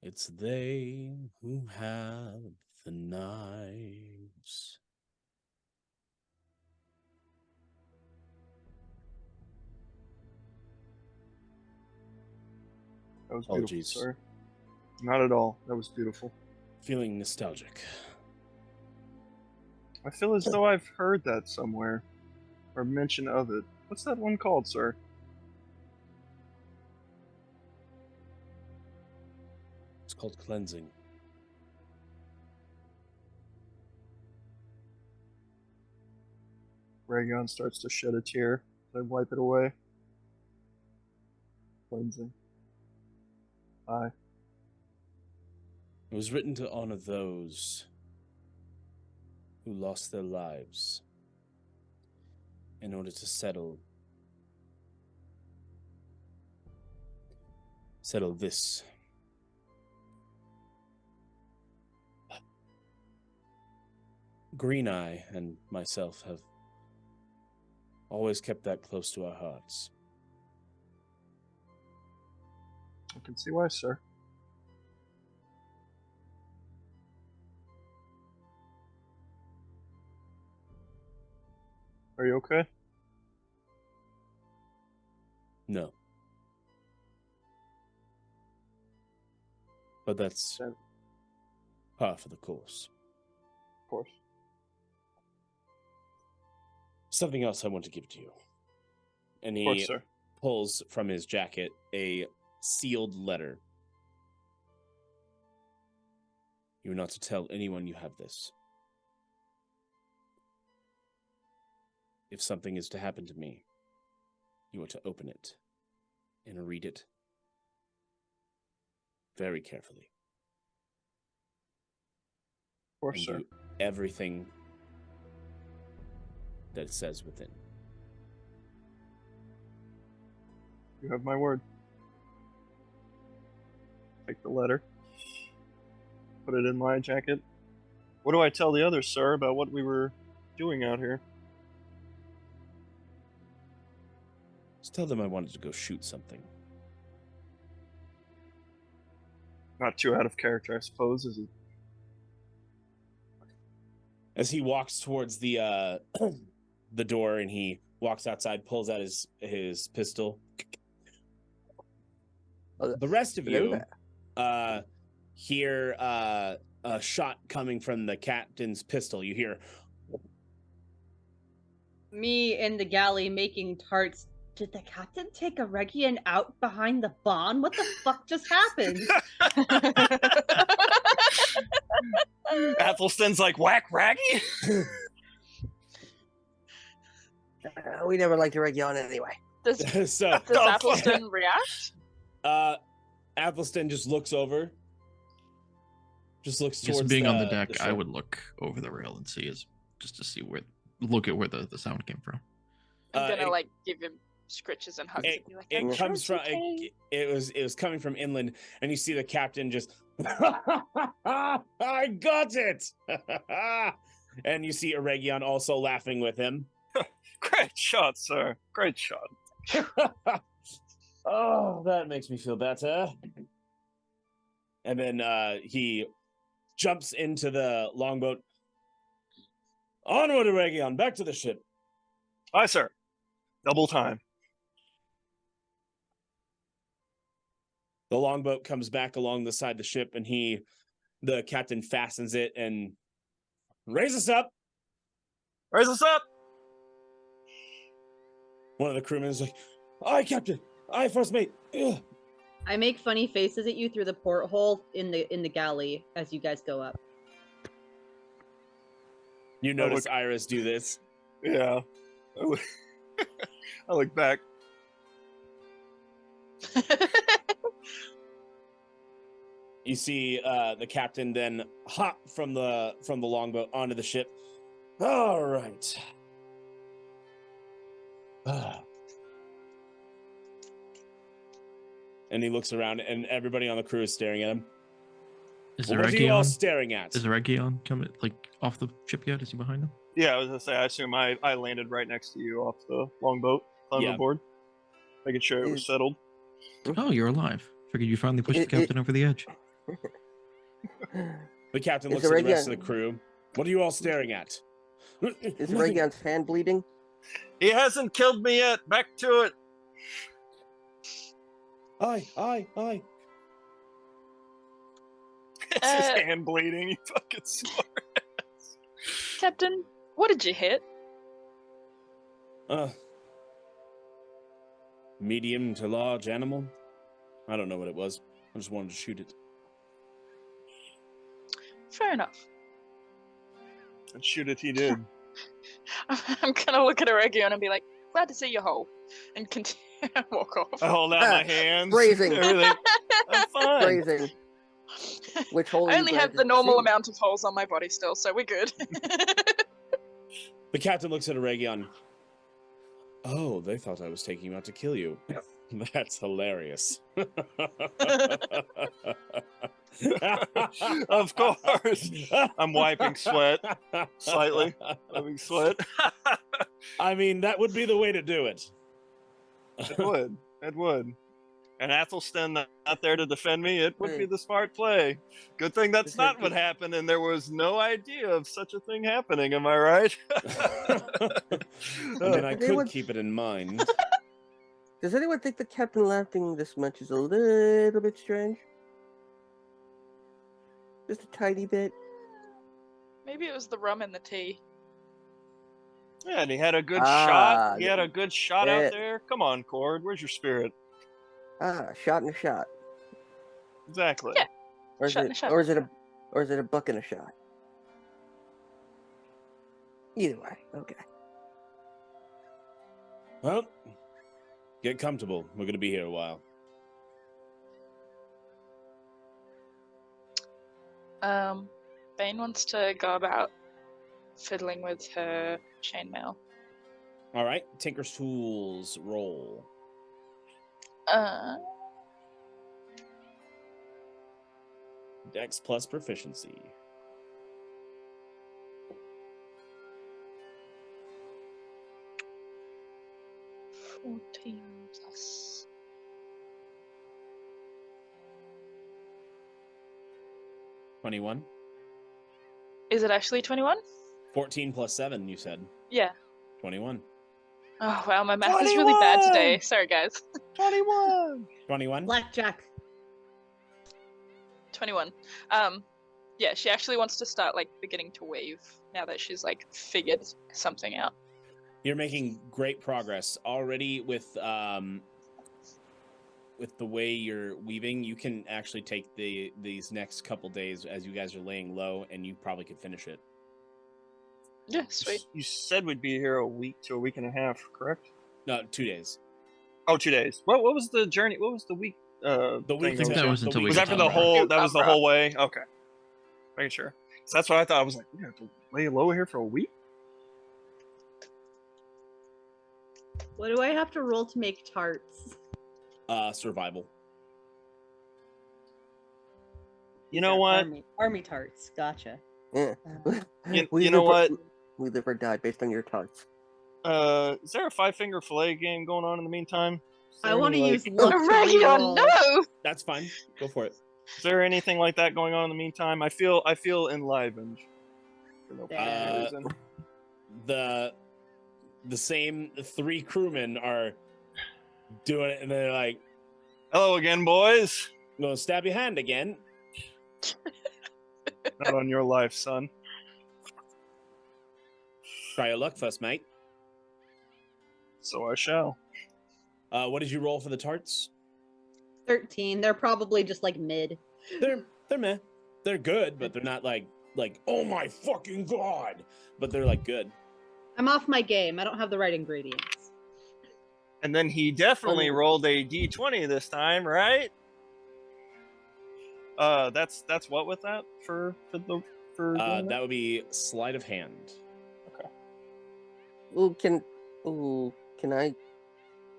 Speaker 1: it's they who have the knives.
Speaker 3: That was
Speaker 1: Apologies.
Speaker 3: beautiful, sir. Not at all. That was beautiful.
Speaker 1: Feeling nostalgic.
Speaker 3: I feel as though I've heard that somewhere, or mention of it. What's that one called, sir?
Speaker 1: It's called cleansing.
Speaker 3: Aregion starts to shed a tear. I wipe it away. Cleansing. Aye.
Speaker 1: It was written to honor those who lost their lives in order to settle this. Green Eye and myself have always kept that close to our hearts.
Speaker 3: I can see why, sir. Are you okay?
Speaker 1: No. But that's par for the course.
Speaker 3: course.
Speaker 1: Something else I want to give to you. And
Speaker 3: Of course,
Speaker 1: he
Speaker 3: sir.
Speaker 1: pulls from his jacket a sealed letter. You are not to tell anyone you have this. If something is to happen to me, you are to open it and read it very carefully.
Speaker 3: Of course,
Speaker 1: And
Speaker 3: sir.
Speaker 1: do everything that it says within.
Speaker 3: You have my word. Take the letter. Put it in my jacket. What do I tell the others, sir, about what we were doing out here?
Speaker 1: Just tell them I wanted to go shoot something.
Speaker 3: Not too out of character, I suppose, is he?
Speaker 1: As he walks towards the the door and he walks outside, pulls out his pistol. The rest of you hear a shot coming from the captain's pistol. You hear
Speaker 5: Me in the galley making tarts. Did the captain take Aregion out behind the barn? What the fuck just happened?
Speaker 3: Athelstan's like, whack raggy?
Speaker 2: We never liked Aregion anyway.
Speaker 6: Does Athelstan react?
Speaker 1: Athelstan just looks over. Just looks towards
Speaker 4: Just being on the deck,
Speaker 1: the
Speaker 4: I would look over the rail and see just to see look at where the sound came from.
Speaker 6: I'm gonna give him scritches and hugs. And be like,
Speaker 1: It comes from it was coming from inland, and you see the captain just I got it. And you see Aregion also laughing with him.
Speaker 3: Great shot, sir. Great shot.
Speaker 1: Oh, that makes me feel better. And then he jumps into the longboat. Onward, Aregion, back to the ship.
Speaker 3: Aye, sir. Double time.
Speaker 1: The longboat comes back along the side of the ship, and the captain fastens it and raise us up.
Speaker 3: Raise us up.
Speaker 1: One of the crewmen is like, aye, captain. Aye, first mate. Ugh.
Speaker 5: I make funny faces at you through the porthole in the galley as you guys go up.
Speaker 1: You notice Iris do this.
Speaker 3: Yeah. I look back.
Speaker 1: You see the captain then hop from the longboat onto the ship. All right. And he looks around, and everybody on the crew is staring at him. What are you all staring at?
Speaker 4: Is Aregion coming off the ship yet? Is he behind him?
Speaker 3: Yeah, I was gonna say. I assume I landed right next to you off the longboat, climbed aboard, making sure it was settled.
Speaker 4: Oh, you're alive. Figured you finally pushed the captain over the edge.
Speaker 1: The captain looks at the rest of the crew. What are you all staring at?
Speaker 2: Is Aregion's hand bleeding?
Speaker 3: He hasn't killed me yet. Back to it.
Speaker 1: Aye.
Speaker 3: It's his hand bleeding. You fucking smart.
Speaker 6: Captain, what did you hit?
Speaker 1: Medium to large animal. I don't know what it was. I just wanted to shoot it.
Speaker 6: Fair enough.
Speaker 3: And shoot it he did.
Speaker 6: I'm gonna look at Aregion and be like, glad to see you whole. And continue to walk off.
Speaker 3: I hold out my hands.
Speaker 2: Phrasing.
Speaker 3: Everything. I'm fine.
Speaker 2: Phrasing. Which hole
Speaker 6: I only have the normal amount of holes on my body still, so we're good.
Speaker 1: The captain looks at Aregion. Oh, they thought I was taking you out to kill you. That's hilarious.
Speaker 3: Of course. I'm wiping sweat. Slightly. Wiping sweat.
Speaker 1: I mean, that would be the way to do it.
Speaker 3: It would. It would. And Athelstan not there to defend me, it would be the smart play. Good thing that's not what happened, and there was no idea of such a thing happening, am I right?
Speaker 1: I mean, I could keep it in mind.
Speaker 2: Does anyone think the captain laughing this much is a little bit strange? Just a tiny bit?
Speaker 6: Maybe it was the rum and the tea.
Speaker 3: Yeah, and he had a good shot. He
Speaker 2: the-
Speaker 3: had a good shot out
Speaker 2: it.
Speaker 3: there. Come on, Cord. Where's your spirit?
Speaker 2: Shot and a shot.
Speaker 3: Exactly.
Speaker 6: Yeah.
Speaker 2: Or is
Speaker 6: Shot
Speaker 2: it
Speaker 6: and a shot.
Speaker 2: or is it a buck and a shot? Either way, okay.
Speaker 1: Well, get comfortable. We're gonna be here a while.
Speaker 6: Bane wants to go about fiddling with her chainmail.
Speaker 1: All right, Tinker's Tools roll. Dex plus proficiency.
Speaker 6: Plus.
Speaker 1: 21.
Speaker 6: Is it actually 21?
Speaker 1: 14 plus 7, you said.
Speaker 6: Yeah.
Speaker 1: 21.
Speaker 6: Oh wow, my math is really bad today. Sorry, guys.
Speaker 3: 21.
Speaker 1: 21.
Speaker 5: Blackjack.
Speaker 6: 21. Yeah, she actually wants to start like beginning to weave now that she's like figured something out.
Speaker 1: You're making great progress already with the way you're weaving. You can actually take these next couple days as you guys are laying low, and you probably could finish it.
Speaker 6: Yeah, sweet.
Speaker 3: You said we'd be here a week to a week and a half, correct?
Speaker 1: No, 2 days.
Speaker 3: Oh, 2 days. What was the journey? What was the week?
Speaker 1: The week
Speaker 3: thing
Speaker 1: is
Speaker 4: that was until we
Speaker 3: was
Speaker 4: got
Speaker 3: that for
Speaker 4: to
Speaker 3: the
Speaker 4: Umbra.
Speaker 3: whole? That was the whole way. Okay, making sure. So that's what I thought. I was like, we have to lay low here for a week.
Speaker 5: What do I have to roll to make tarts?
Speaker 1: Survival.
Speaker 3: You know what?
Speaker 5: Army tarts. Gotcha.
Speaker 2: Yeah.
Speaker 3: You know what?
Speaker 2: We live or die based on your tarts.
Speaker 3: Is there a 5-finger fillet game going on in the meantime?
Speaker 5: I want to use
Speaker 6: Aregion,
Speaker 5: luck to reroll.
Speaker 6: no!
Speaker 1: That's fine. Go for it.
Speaker 3: Is there anything like that going on in the meantime? I feel enlivened. For no
Speaker 5: Yeah.
Speaker 3: reason.
Speaker 1: The same 3 crewmen are doing it, and they're like,
Speaker 3: Hello again, boys.
Speaker 1: "I'm gonna stab your hand again."
Speaker 3: Not on your life, son.
Speaker 1: Try your luck first, mate.
Speaker 3: So I shall.
Speaker 1: What did you roll for the tarts?
Speaker 5: 13. They're probably just like mid.
Speaker 1: They're meh. They're good, but they're not like oh my fucking god. But they're like good.
Speaker 5: I'm off my game. I don't have the right ingredients.
Speaker 3: And then he definitely rolled a d20 this time, right? That's what with that for doing
Speaker 1: That would be sleight of hand.
Speaker 2: Can I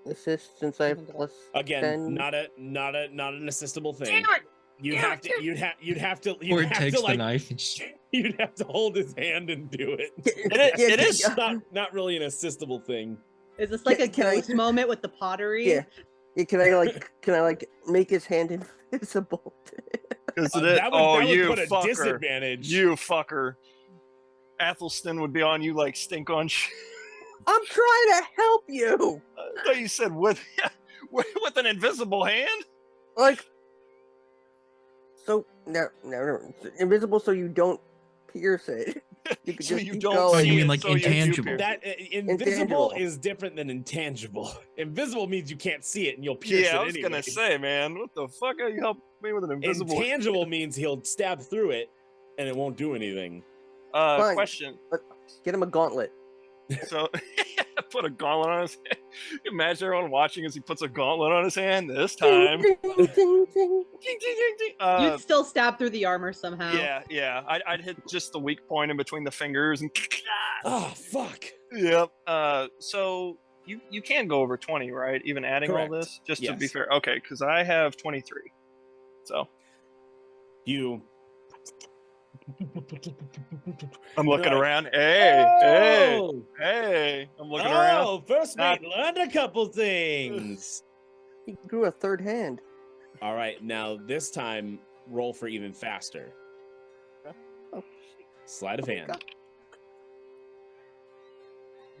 Speaker 2: assist since I have plus
Speaker 1: Again,
Speaker 2: 10?
Speaker 1: not an assistable thing. You'd have to
Speaker 4: Or it takes the
Speaker 1: like,
Speaker 4: knife and
Speaker 1: you'd have to hold his hand and do it.
Speaker 3: It is
Speaker 1: not really an assistable thing.
Speaker 5: Is this like a
Speaker 2: Can I-
Speaker 5: ghost moment with the pottery?
Speaker 2: Yeah. Can I make his hand invisible?
Speaker 1: That would
Speaker 3: you
Speaker 1: put a
Speaker 3: fucker.
Speaker 1: disadvantage.
Speaker 3: You fucker. Athelstan would be on you like stink on shit.
Speaker 2: I'm trying to help you.
Speaker 3: I thought you said with an invisible hand.
Speaker 2: Like, so no, invisible, so you don't pierce it. You can
Speaker 3: So
Speaker 2: just
Speaker 3: you
Speaker 2: keep
Speaker 3: don't
Speaker 2: going.
Speaker 4: Oh, you
Speaker 3: see
Speaker 4: mean
Speaker 3: it,
Speaker 4: like
Speaker 3: so you do
Speaker 4: intangible?
Speaker 3: pierce.
Speaker 1: That invisible
Speaker 2: Intangible.
Speaker 1: is different than intangible. Invisible means you can't see it and you'll pierce it
Speaker 3: Yeah, I was
Speaker 1: anyway.
Speaker 3: gonna say, man, what the fuck? Are you helping me with an invisible?
Speaker 1: Intangible means he'll stab through it and it won't do anything.
Speaker 2: Fine.
Speaker 3: Question.
Speaker 2: Get him a gauntlet.
Speaker 3: So, put a gauntlet on his hand. Imagine everyone watching as he puts a gauntlet on his hand this time.
Speaker 2: Ding, ding, ding, ding.
Speaker 3: Ding, ding, ding, ding.
Speaker 5: You'd still stab through the armor somehow.
Speaker 3: Yeah. I'd hit just the weak point in between the fingers and.
Speaker 1: Oh, fuck.
Speaker 3: Yep. So you can go over 20, right? Even adding
Speaker 1: Correct.
Speaker 3: all this, just to be
Speaker 1: Yes.
Speaker 3: fair. Okay, because I have 23. So
Speaker 1: You.
Speaker 3: I'm looking
Speaker 1: Right.
Speaker 3: around. Hey. I'm looking around.
Speaker 1: Oh, first
Speaker 3: Not-
Speaker 1: mate learned a couple things.
Speaker 2: He grew a third hand.
Speaker 1: All right, now this time roll for even faster.
Speaker 2: Oh.
Speaker 1: Sleight of hand.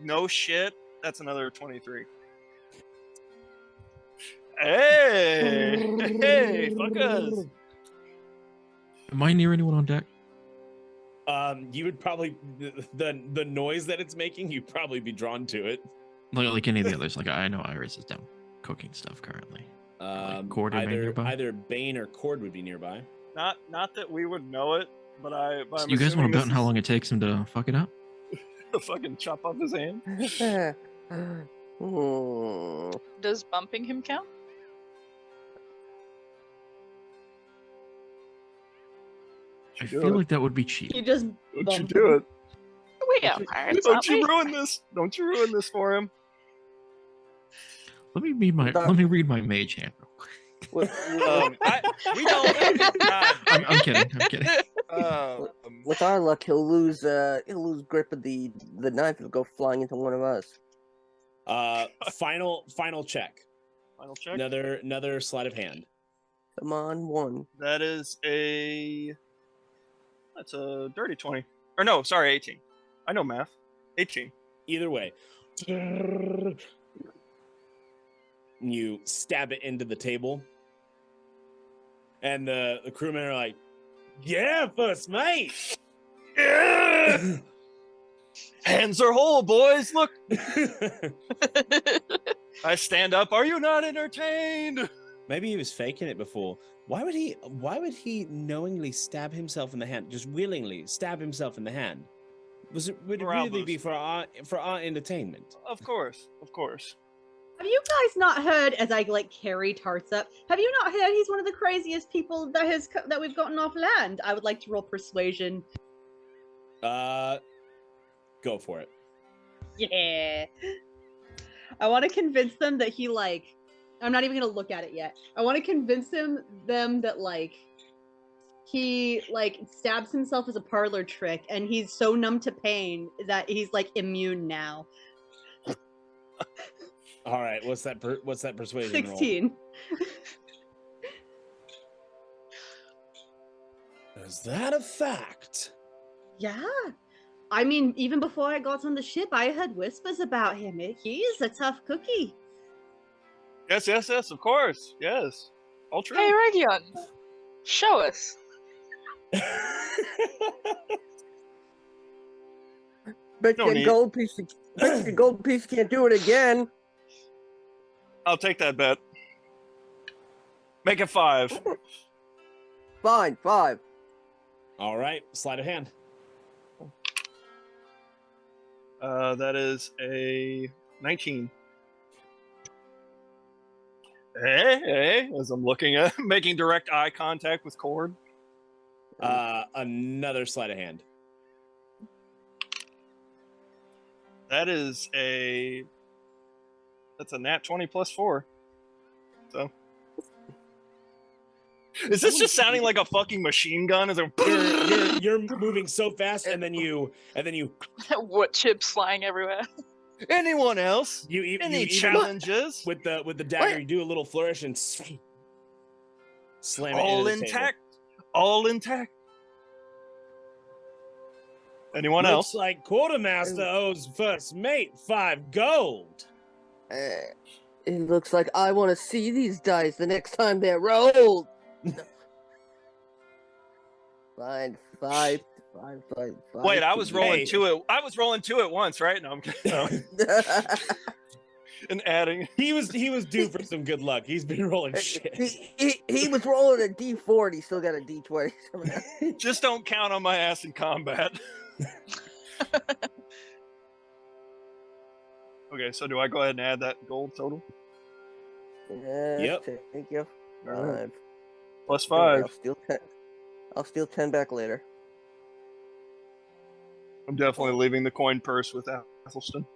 Speaker 3: No shit. That's another 23. Hey, fuckers.
Speaker 4: Am I near anyone on deck?
Speaker 1: You would probably the noise that it's making. You'd probably be drawn to it.
Speaker 4: Like any of the others. Like I know Iris is down cooking stuff currently. Cord or Bane nearby?
Speaker 1: Either Bane or Cord would be nearby.
Speaker 3: Not that we would know it, but I'm
Speaker 4: So you guys want to bet on how long it takes him to fuck it up?
Speaker 3: Fucking chop off his hand.
Speaker 6: Does bumping him count?
Speaker 4: I feel like that would be cheap.
Speaker 5: You just
Speaker 3: Don't you do it.
Speaker 6: We are pirates,
Speaker 3: Don't
Speaker 6: aren't
Speaker 3: you
Speaker 6: we?
Speaker 3: ruin this. Don't you ruin this for him.
Speaker 4: Let me read my mage hand real quick.
Speaker 1: We don't.
Speaker 4: I'm kidding. I'm kidding.
Speaker 2: With our luck, he'll lose grip of the knife. It'll go flying into one of us.
Speaker 1: Final check.
Speaker 3: Final check.
Speaker 1: Another sleight of hand.
Speaker 2: Come on, one.
Speaker 3: That's a dirty 20. Or no, sorry, 18. I know math. 18.
Speaker 1: Either way. You stab it into the table. And the crewmen are like, yeah, first mate.
Speaker 3: Yeah! Hands are whole, boys. Look. I stand up. Are you not entertained?
Speaker 1: Maybe he was faking it before. Why would he knowingly stab himself in the hand? Just willingly stab himself in the hand? Would it really be for our entertainment?
Speaker 3: Of course.
Speaker 5: Have you guys not heard, as I carry Tarts up, have you not heard he's one of the craziest people that we've gotten off land? I would like to roll persuasion.
Speaker 1: Go for it.
Speaker 5: Yeah. I want to convince them that I'm not even gonna look at it yet. I want to convince them that he stabs himself as a parlor trick, and he's so numb to pain that he's immune now.
Speaker 1: All right, what's that persuasion
Speaker 5: 16.
Speaker 1: Roll? Is that a fact?
Speaker 5: Yeah. I mean, even before I got on the ship, I heard whispers about him. He's a tough cookie.
Speaker 3: Yes, of course. Yes. All true.
Speaker 6: Hey, Aregion, show us.
Speaker 2: Bet
Speaker 3: No
Speaker 2: your gold piece can't do it again.
Speaker 3: I'll take that bet. Make it 5.
Speaker 2: Fine, 5.
Speaker 1: All right, sleight of hand.
Speaker 3: That is a 19. Hey, as I'm looking at making direct eye contact with Cord.
Speaker 1: Another sleight of hand.
Speaker 3: That's a nat 20 plus 4. So is this just sounding like a fucking machine gun? Is it
Speaker 1: you're moving so fast, and then you
Speaker 6: Wood chips flying everywhere.
Speaker 3: anyone else? Any challenges?
Speaker 1: With the dagger, you do a little flourish and slam it
Speaker 3: All
Speaker 1: into the
Speaker 3: intact.
Speaker 1: table.
Speaker 3: All intact. Anyone
Speaker 1: Looks
Speaker 3: else?
Speaker 1: like Quartermaster owes first mate 5 gold.
Speaker 2: It looks like I want to see these dice the next time they're rolled. Fine, 5.
Speaker 3: Wait, I was rolling 2 at once, right? No, I'm kidding. No. And adding.
Speaker 1: He was due for some good luck. He's been rolling shit.
Speaker 2: He was rolling a D4. He still got a D20.
Speaker 3: Just don't count on my ass in combat. Okay, so do I go ahead and add that gold total?
Speaker 2: Yep. Thank you. 5.
Speaker 3: Plus 5.
Speaker 2: I'll steal 10 back later.
Speaker 3: I'm definitely leaving the coin purse with Athelstan.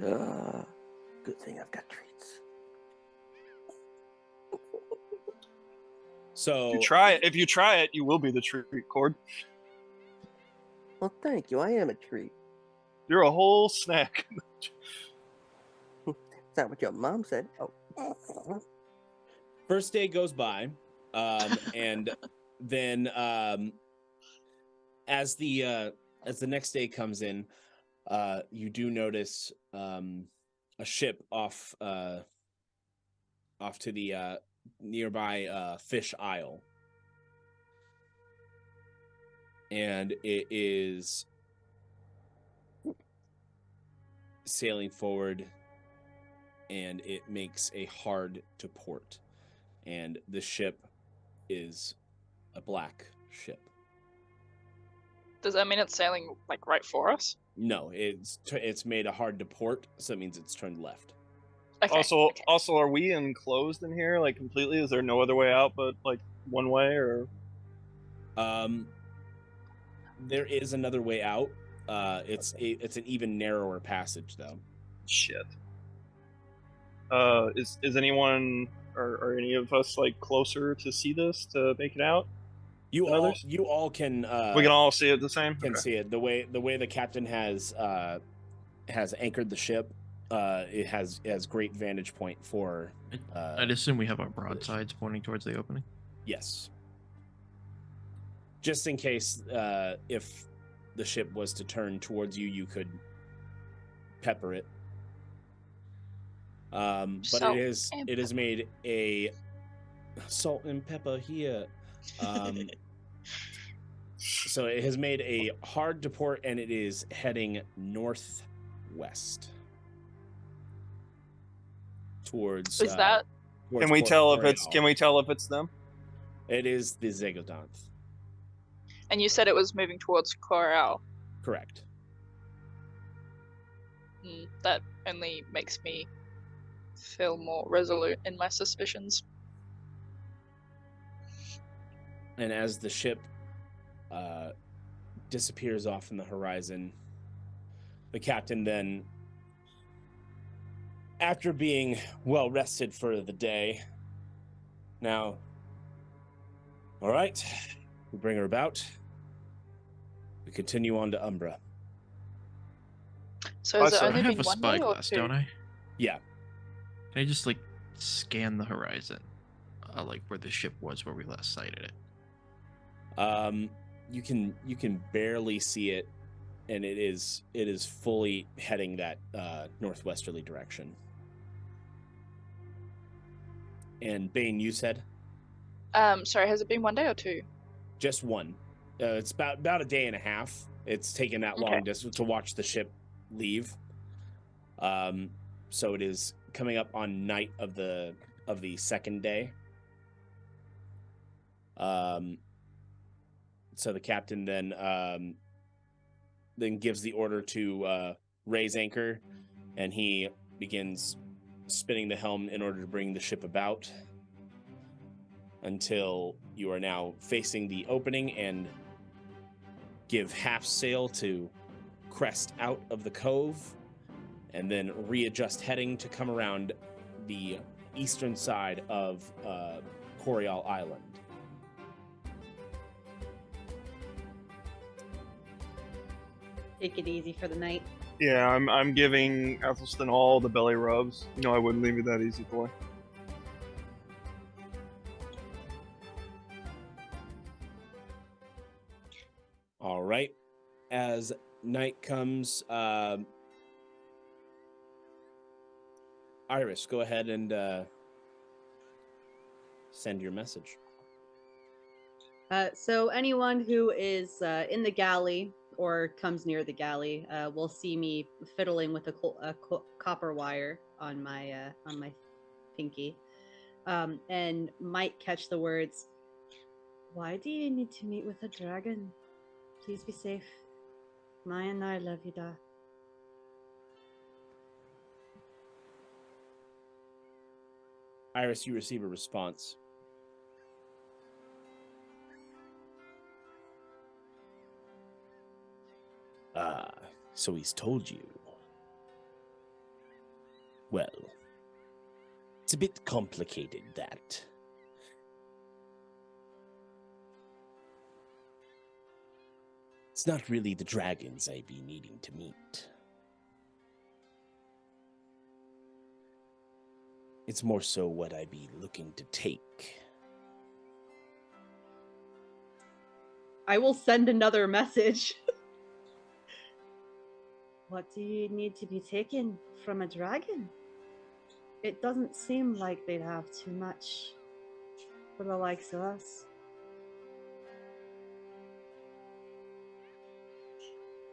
Speaker 2: Good thing I've got treats.
Speaker 1: So
Speaker 3: If you try it, you will be the treat, Cord.
Speaker 2: Well, thank you. I am a treat.
Speaker 3: You're a whole snack.
Speaker 2: Is that what your mom said? Oh.
Speaker 1: First day goes by, and then as the next day comes in, you do notice a ship off to the nearby fish isle. and it is sailing forward, and it makes a hard to port, and the ship is a black ship.
Speaker 6: Does that mean it's sailing like right for us?
Speaker 1: No, it's made a hard to port, so it means it's turned left.
Speaker 6: Okay.
Speaker 3: Also, are we enclosed in here like completely? Is there no other way out but like one way, or?
Speaker 1: There is another way out. It's an even narrower passage, though.
Speaker 3: Shit. Is anyone or any of us like closer to see this to make it out?
Speaker 1: You all can.
Speaker 3: We can all see it the same.
Speaker 1: Can see it the way the captain has anchored the ship. It has great vantage point for.
Speaker 4: I'd assume we have our broadsides pointing towards the opening.
Speaker 1: Yes. Just in case, if the ship was to turn towards you, you could pepper it. But it is made a salt and pepper here. So it has made a hard to port, and it is heading northwest towards.
Speaker 6: Is that?
Speaker 3: Can we tell if it's them?
Speaker 1: It is the Zegodanth.
Speaker 6: And you said it was moving towards Corel.
Speaker 1: Correct.
Speaker 6: That only makes me feel more resolute in my suspicions.
Speaker 1: And as the ship disappears off in the horizon, the captain then, after being well rested for the day, now, all right, we bring her about. We continue on to Umbra.
Speaker 6: So has it only
Speaker 4: I have
Speaker 6: been
Speaker 4: a
Speaker 6: one day or
Speaker 4: spyglass,
Speaker 6: two?
Speaker 4: don't I?
Speaker 1: Yeah.
Speaker 4: Can I just like scan the horizon, like where the ship was where we last sighted it?
Speaker 1: You can barely see it, and it is fully heading that northwesterly direction. And Bane, you said?
Speaker 6: Sorry, has it been one day or two?
Speaker 1: Just one. It's about a day and a half. It's taken that long to watch the ship leave. So it is coming up on night of the second day. So the captain then gives the order to raise anchor, and he begins spinning the helm in order to bring the ship about until you are now facing the opening and give half sail to crest out of the cove, and then readjust heading to come around the eastern side of Coriol Island.
Speaker 5: Take it easy for the night.
Speaker 3: Yeah, I'm giving Athelstan all the belly rubs. You know I wouldn't leave it that easy, boy.
Speaker 1: All right. As night comes, Iris, go ahead and send your message.
Speaker 5: So anyone who is in the galley or comes near the galley will see me fiddling with a copper wire on my pinky, and might catch the words, "Why do you need to meet with a dragon? Please be safe. Maya and I love you, da."
Speaker 1: Iris, you receive a response. So he's told you. Well, it's a bit complicated, that. It's not really the dragons I be needing to meet. It's more so what I be looking to take.
Speaker 5: I will send another message. What do you need to be taken from a dragon? It doesn't seem like they'd have too much for the likes of us.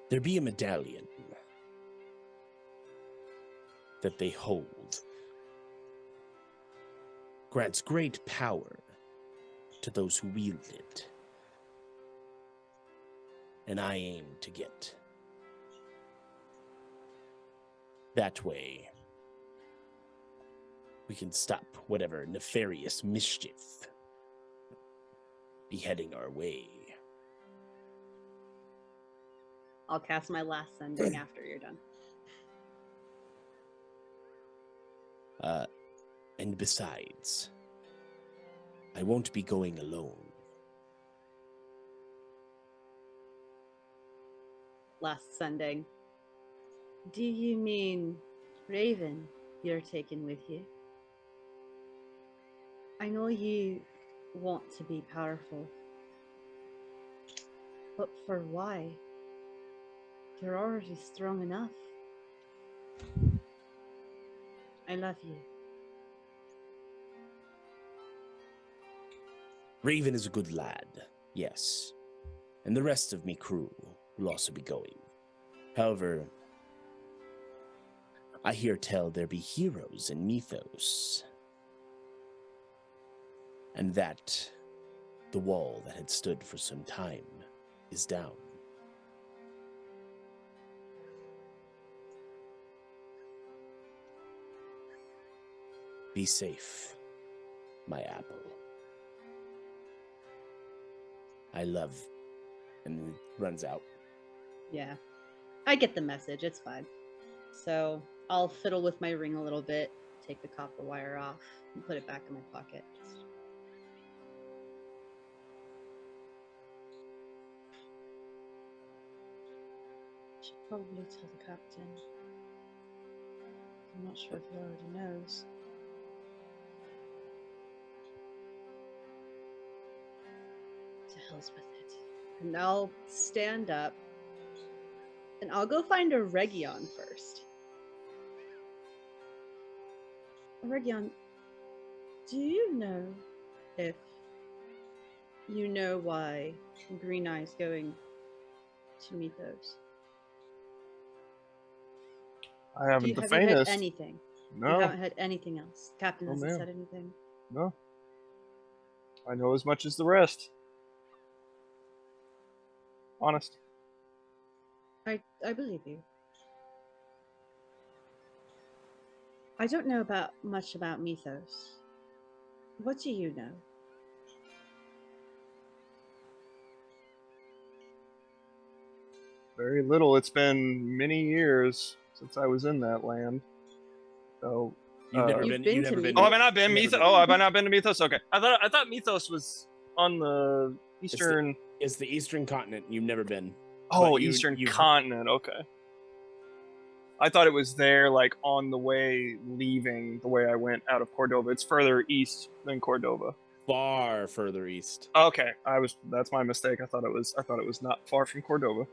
Speaker 1: There be a medallion that they hold. Grants great power to those who wield it. And I aim to get. That way, we can stop whatever nefarious mischief be heading our way.
Speaker 5: I'll cast my last sending after you're done.
Speaker 1: And besides, I won't be going alone.
Speaker 5: Last sending. Do you mean Raven you're taking with you? I know you want to be powerful, but for why? You're already strong enough. I love you.
Speaker 1: Raven is a good lad, yes. And the rest of me crew will also be going. However, I hear tell there be heroes in Mythos. And that the wall that had stood for some time is down. Be safe, my apple. I love, and runs out.
Speaker 5: Yeah, I get the message. It's fine. So I'll fiddle with my ring a little bit, take the copper wire off, and put it back in my pocket. Should probably tell the captain. I'm not sure if he already knows. To hell's with it. And I'll stand up and I'll go find Aregion first. Aregion, do you know if you know why Green Eye's going to Mythos?
Speaker 3: I haven't the
Speaker 5: Have
Speaker 3: faintest.
Speaker 5: you heard anything?
Speaker 3: No.
Speaker 5: You haven't heard anything else? Captain
Speaker 3: Oh,
Speaker 5: hasn't
Speaker 3: man.
Speaker 5: said anything?
Speaker 3: No. I know as much as the rest. Honest.
Speaker 5: I believe you. I don't know much about Mythos. What do you know?
Speaker 3: Very little. It's been many years since I was in that land. So
Speaker 1: You've never
Speaker 5: You've
Speaker 1: been.
Speaker 5: been to Mythos.
Speaker 3: Oh, have I not been
Speaker 1: Never
Speaker 3: Mythos?
Speaker 1: been.
Speaker 3: Oh, have I not been to Mythos? Okay. I thought Mythos was on the eastern.
Speaker 1: It's the eastern continent. You've never been.
Speaker 3: Oh,
Speaker 1: but
Speaker 3: eastern
Speaker 1: you've-
Speaker 3: continent. Okay. I thought it was there, like on the way leaving, the way I went out of Cordova. It's further east than Cordova.
Speaker 1: Far further east.
Speaker 3: Okay, that's my mistake. I thought it was not far from Cordova.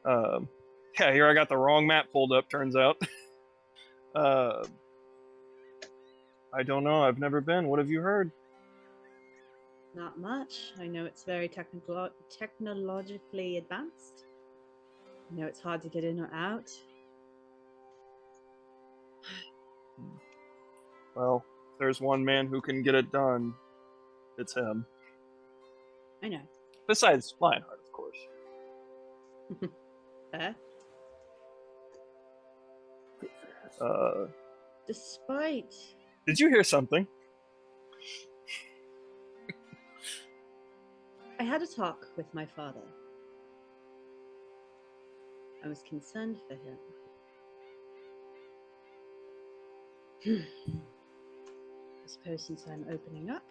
Speaker 3: Yeah, here I got the wrong map pulled up, turns out. I don't know. I've never been. What have you heard?
Speaker 5: Not much. I know it's very technologically advanced. I know it's hard to get in or out.
Speaker 3: Well, there's one man who can get it done. It's him.
Speaker 5: I know.
Speaker 3: Besides Lionheart, of course.
Speaker 5: Fair. Despite...
Speaker 3: Did you hear something?
Speaker 5: I had a talk with my father. I was concerned for him. I suppose since I'm opening up,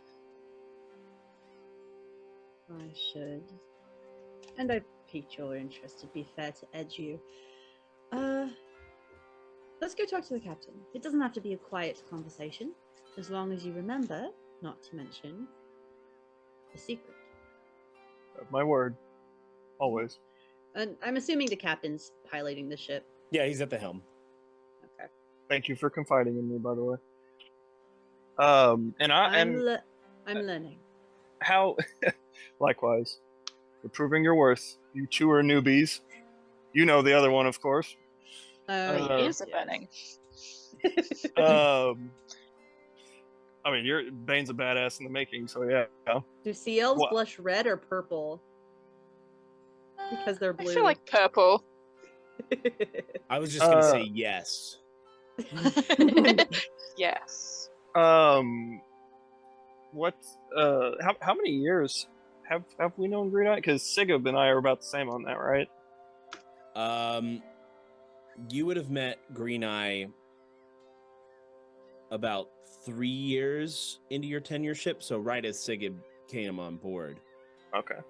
Speaker 5: I should. And I piqued your interest, to be fair to Edge you. Let's go talk to the captain. It doesn't have to be a quiet conversation, as long as you remember not to mention the secret.
Speaker 3: Of my word. Always.
Speaker 5: And I'm assuming the captain's piloting the ship.
Speaker 1: Yeah, he's at the helm.
Speaker 5: Okay.
Speaker 3: Thank you for confiding in me, by the way.
Speaker 5: I'm learning.
Speaker 3: How? Likewise. You're proving your worth. You two are newbies. You know the other one, of course.
Speaker 6: Ears are burning.
Speaker 3: I mean, Bane's a badass in the making, so yeah.
Speaker 5: Do sea elves
Speaker 3: What?
Speaker 5: blush red or purple? Because they're blue.
Speaker 6: I feel like purple.
Speaker 1: I was just gonna say yes.
Speaker 6: Yes.
Speaker 3: What? How many years have we known Green Eye? Because Sigib and I are about the same on that, right?
Speaker 1: You would have met Green Eye about 3 years into your tenureship, so right as Sigib came on board.
Speaker 3: Okay.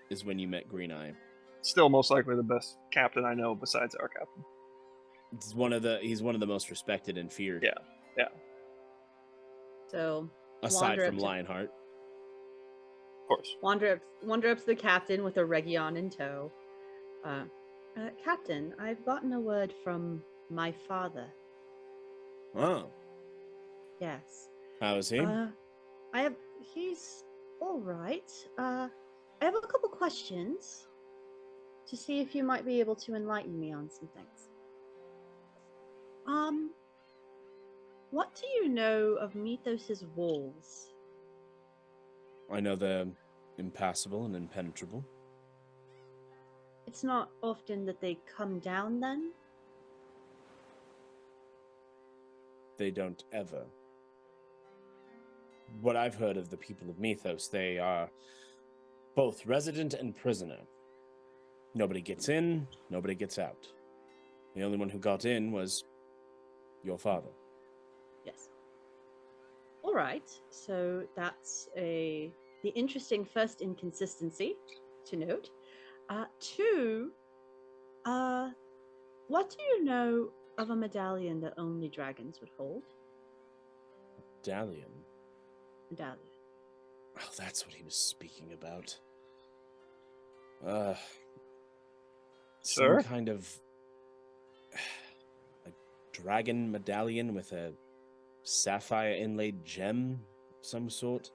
Speaker 1: Is when you met Green Eye.
Speaker 3: Still, most likely the best captain I know besides our captain.
Speaker 1: He's one of the most respected and feared.
Speaker 3: Yeah.
Speaker 5: So
Speaker 1: Aside
Speaker 5: wander
Speaker 1: from
Speaker 5: up to-
Speaker 1: Lionheart.
Speaker 3: Of course.
Speaker 5: Wander up to the captain with Aregion in tow. Captain, I've gotten a word from my father.
Speaker 1: Oh.
Speaker 5: Yes.
Speaker 1: How is he?
Speaker 5: He's all right. I have a couple questions to see if you might be able to enlighten me on some things. What do you know of Mythos's walls?
Speaker 1: I know they're impassable and impenetrable.
Speaker 5: It's not often that they come down then?
Speaker 1: They don't ever. What I've heard of the people of Mythos, they are both resident and prisoner. Nobody gets in, nobody gets out. The only one who got in was your father.
Speaker 5: Yes. All right. So that's the interesting first inconsistency to note. Two, what do you know of a medallion that only dragons would hold?
Speaker 1: Medallion?
Speaker 5: Medallion.
Speaker 1: Oh, that's what he was speaking about.
Speaker 3: Sir?
Speaker 1: Some kind of a dragon medallion with a sapphire inlaid gem of some sort.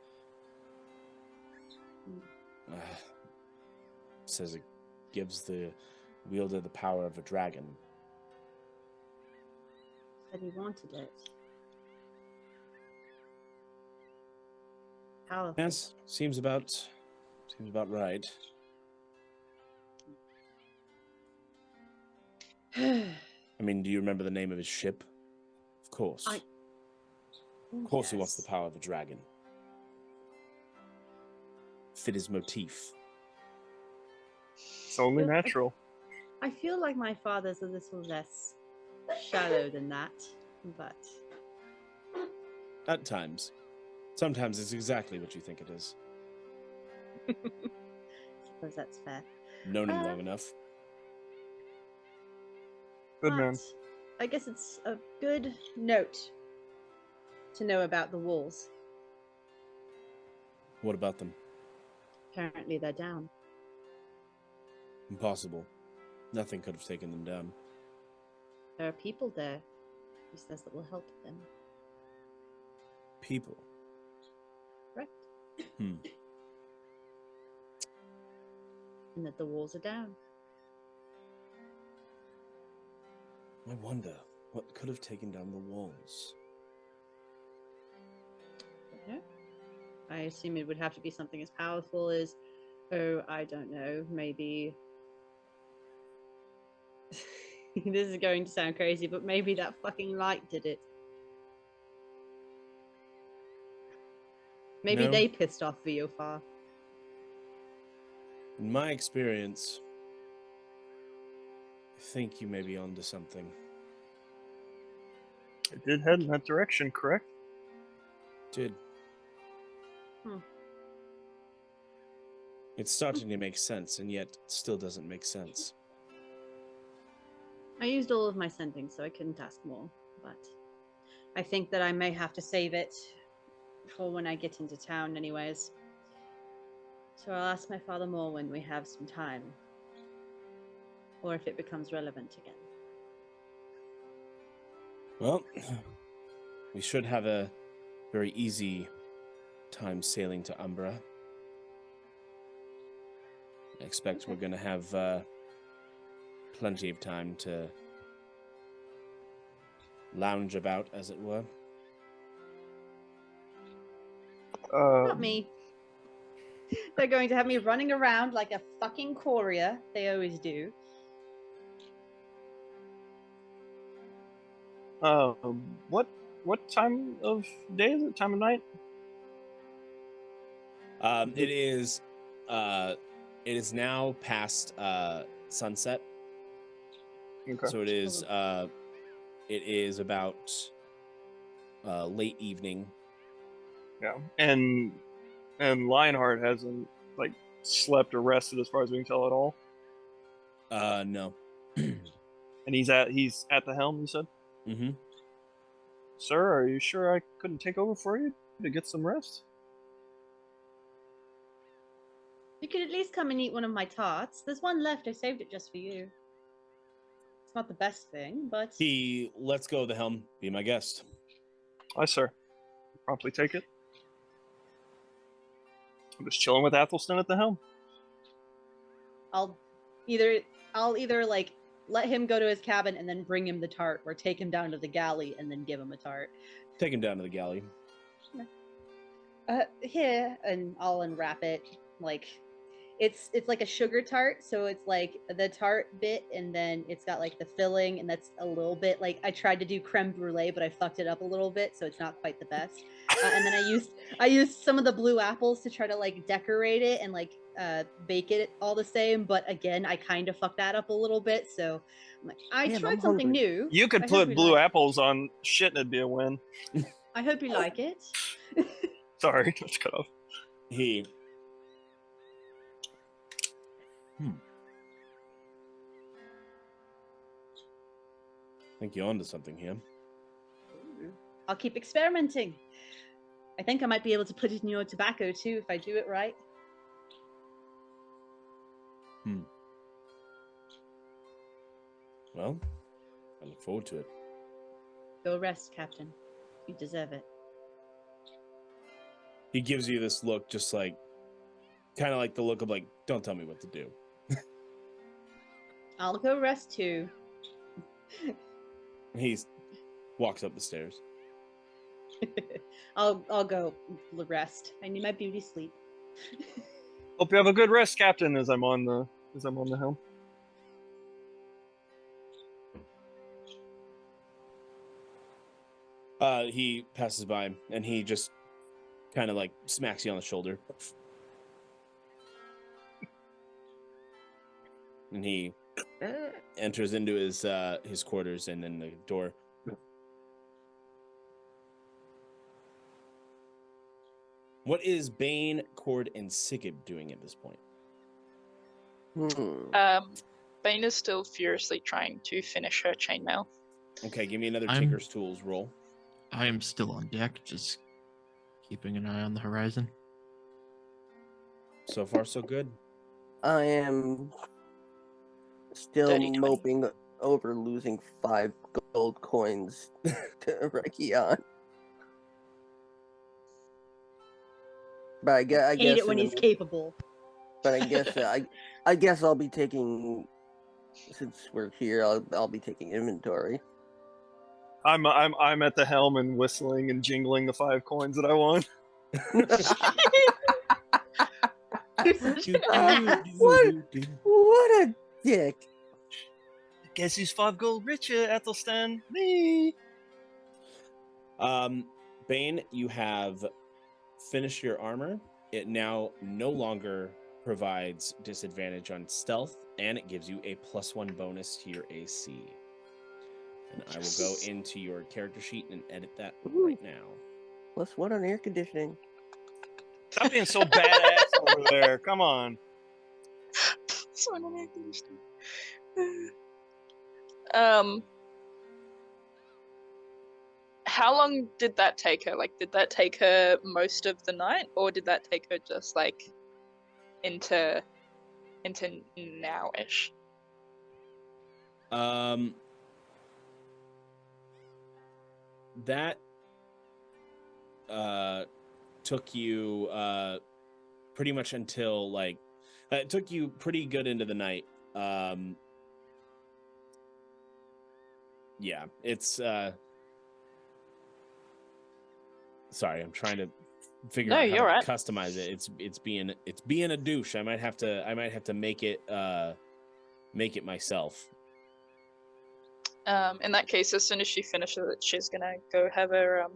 Speaker 1: Says it gives the wielder the power of a dragon.
Speaker 5: Said he wanted it. Powerful.
Speaker 1: Yes, seems about right. I mean, do you remember the name of his ship? Of course. Of course, he wants the power of a dragon. Fit his motif.
Speaker 3: It's only natural.
Speaker 5: I feel like my father's a little less shallow than that, but
Speaker 1: At times. Sometimes it's exactly what you think it is.
Speaker 5: I suppose that's fair.
Speaker 1: Known him long enough.
Speaker 3: Good man.
Speaker 5: But I guess it's a good note to know about the walls.
Speaker 1: What about them?
Speaker 5: Apparently they're down.
Speaker 1: Impossible. Nothing could have taken them down.
Speaker 5: There are people there. He says that will help them.
Speaker 1: People.
Speaker 5: Correct.
Speaker 1: Hmm.
Speaker 5: And that the walls are down.
Speaker 1: I wonder what could have taken down the walls.
Speaker 5: No. I assume it would have to be something as powerful as, I don't know, maybe. This is going to sound crazy, but maybe that fucking light did it. Maybe
Speaker 1: No.
Speaker 5: they pissed off Viofar.
Speaker 1: In my experience, I think you may be onto something.
Speaker 3: It did head in that direction, correct?
Speaker 1: Did. It's starting to make sense, and yet it still doesn't make sense.
Speaker 5: I used all of my sending, so I couldn't ask more, but I think that I may have to save it for when I get into town anyways. So I'll ask my father more when we have some time. Or if it becomes relevant again.
Speaker 1: Well, we should have a very easy time sailing to Umbra. I expect we're going to have plenty of time to lounge about, as it were.
Speaker 5: Not me. They're going to have me running around like a fucking courier. They always do.
Speaker 3: What time of day is it? Time of night?
Speaker 1: It is now past sunset.
Speaker 3: Okay.
Speaker 1: So it is about late evening.
Speaker 3: Yeah. And Lionheart hasn't like slept or rested as far as we can tell at all.
Speaker 1: No.
Speaker 3: And he's at the helm, you said?
Speaker 1: Mm-hmm.
Speaker 3: Sir, are you sure I couldn't take over for you to get some rest?
Speaker 5: You could at least come and eat one of my tarts. There's one left. I saved it just for you. It's not the best thing, but...
Speaker 1: He lets go of the helm. Be my guest.
Speaker 3: Aye, sir. Promptly take it. I'm just chilling with Athelstan at the helm.
Speaker 5: I'll either like let him go to his cabin and then bring him the tart, or take him down to the galley and then give him a tart.
Speaker 1: Take him down to the galley.
Speaker 5: Here, and I'll unwrap it. Like, it's like a sugar tart, so it's like the tart bit, and then it's got like the filling, and that's a little bit like I tried to do creme brulee, but I fucked it up a little bit, so it's not quite the best. And then I used some of the blue apples to try to like decorate it and like bake it all the same, but again, I kind of fucked that up a little bit. So I'm like, I tried something new.
Speaker 3: You could put blue apples on shit, and it'd be a win.
Speaker 5: I hope you like it.
Speaker 3: Sorry, let's cut off.
Speaker 1: He. I think you're onto something here.
Speaker 5: I'll keep experimenting. I think I might be able to put it in your tobacco too if I do it right.
Speaker 1: Well, I look forward to it.
Speaker 5: Go rest, Captain. You deserve it.
Speaker 1: He gives you this look, just like, kind of like the look of like, don't tell me what to do.
Speaker 5: I'll go rest too.
Speaker 1: He walks up the stairs.
Speaker 5: I'll go rest. I need my beauty sleep.
Speaker 3: Hope you have a good rest, Captain. As I'm on the helm.
Speaker 1: He passes by and he just kind of like smacks you on the shoulder. And he enters into his quarters and then the door. What is Bane, Cord, and Sigib doing at this point?
Speaker 6: Bane is still furiously trying to finish her chainmail.
Speaker 1: Okay, give me another Tinker's Tools roll.
Speaker 4: I am still on deck, just keeping an eye on the horizon.
Speaker 1: So far, so good.
Speaker 2: I am still
Speaker 6: 30-20.
Speaker 2: moping over losing 5 gold coins to Aregion. But I guess
Speaker 5: hate it when he's capable.
Speaker 2: But I guess I'll be taking, since we're here, I'll be taking inventory.
Speaker 3: I'm at the helm and whistling and jingling the 5 coins that I won.
Speaker 2: What a dick!
Speaker 3: Guess who's 5 gold richer, Athelstan? Me.
Speaker 1: Bane, you have finished your armor. It now no longer provides disadvantage on stealth, and it gives you a +1 bonus to your AC. And I will go into your character sheet and edit that right now.
Speaker 2: +1 on air conditioning.
Speaker 3: Stop being so badass over there. Come on.
Speaker 6: How long did that take her? Like, did that take her most of the night, or did that take her just like into now-ish?
Speaker 1: That took you pretty much until like it took you pretty good into the night. yeah, it's sorry, I'm trying to figure
Speaker 6: No,
Speaker 1: out how
Speaker 6: you're
Speaker 1: to
Speaker 6: right.
Speaker 1: customize it. It's being a douche. I might have to make it myself.
Speaker 6: In that case, as soon as she finishes it, she's gonna go have her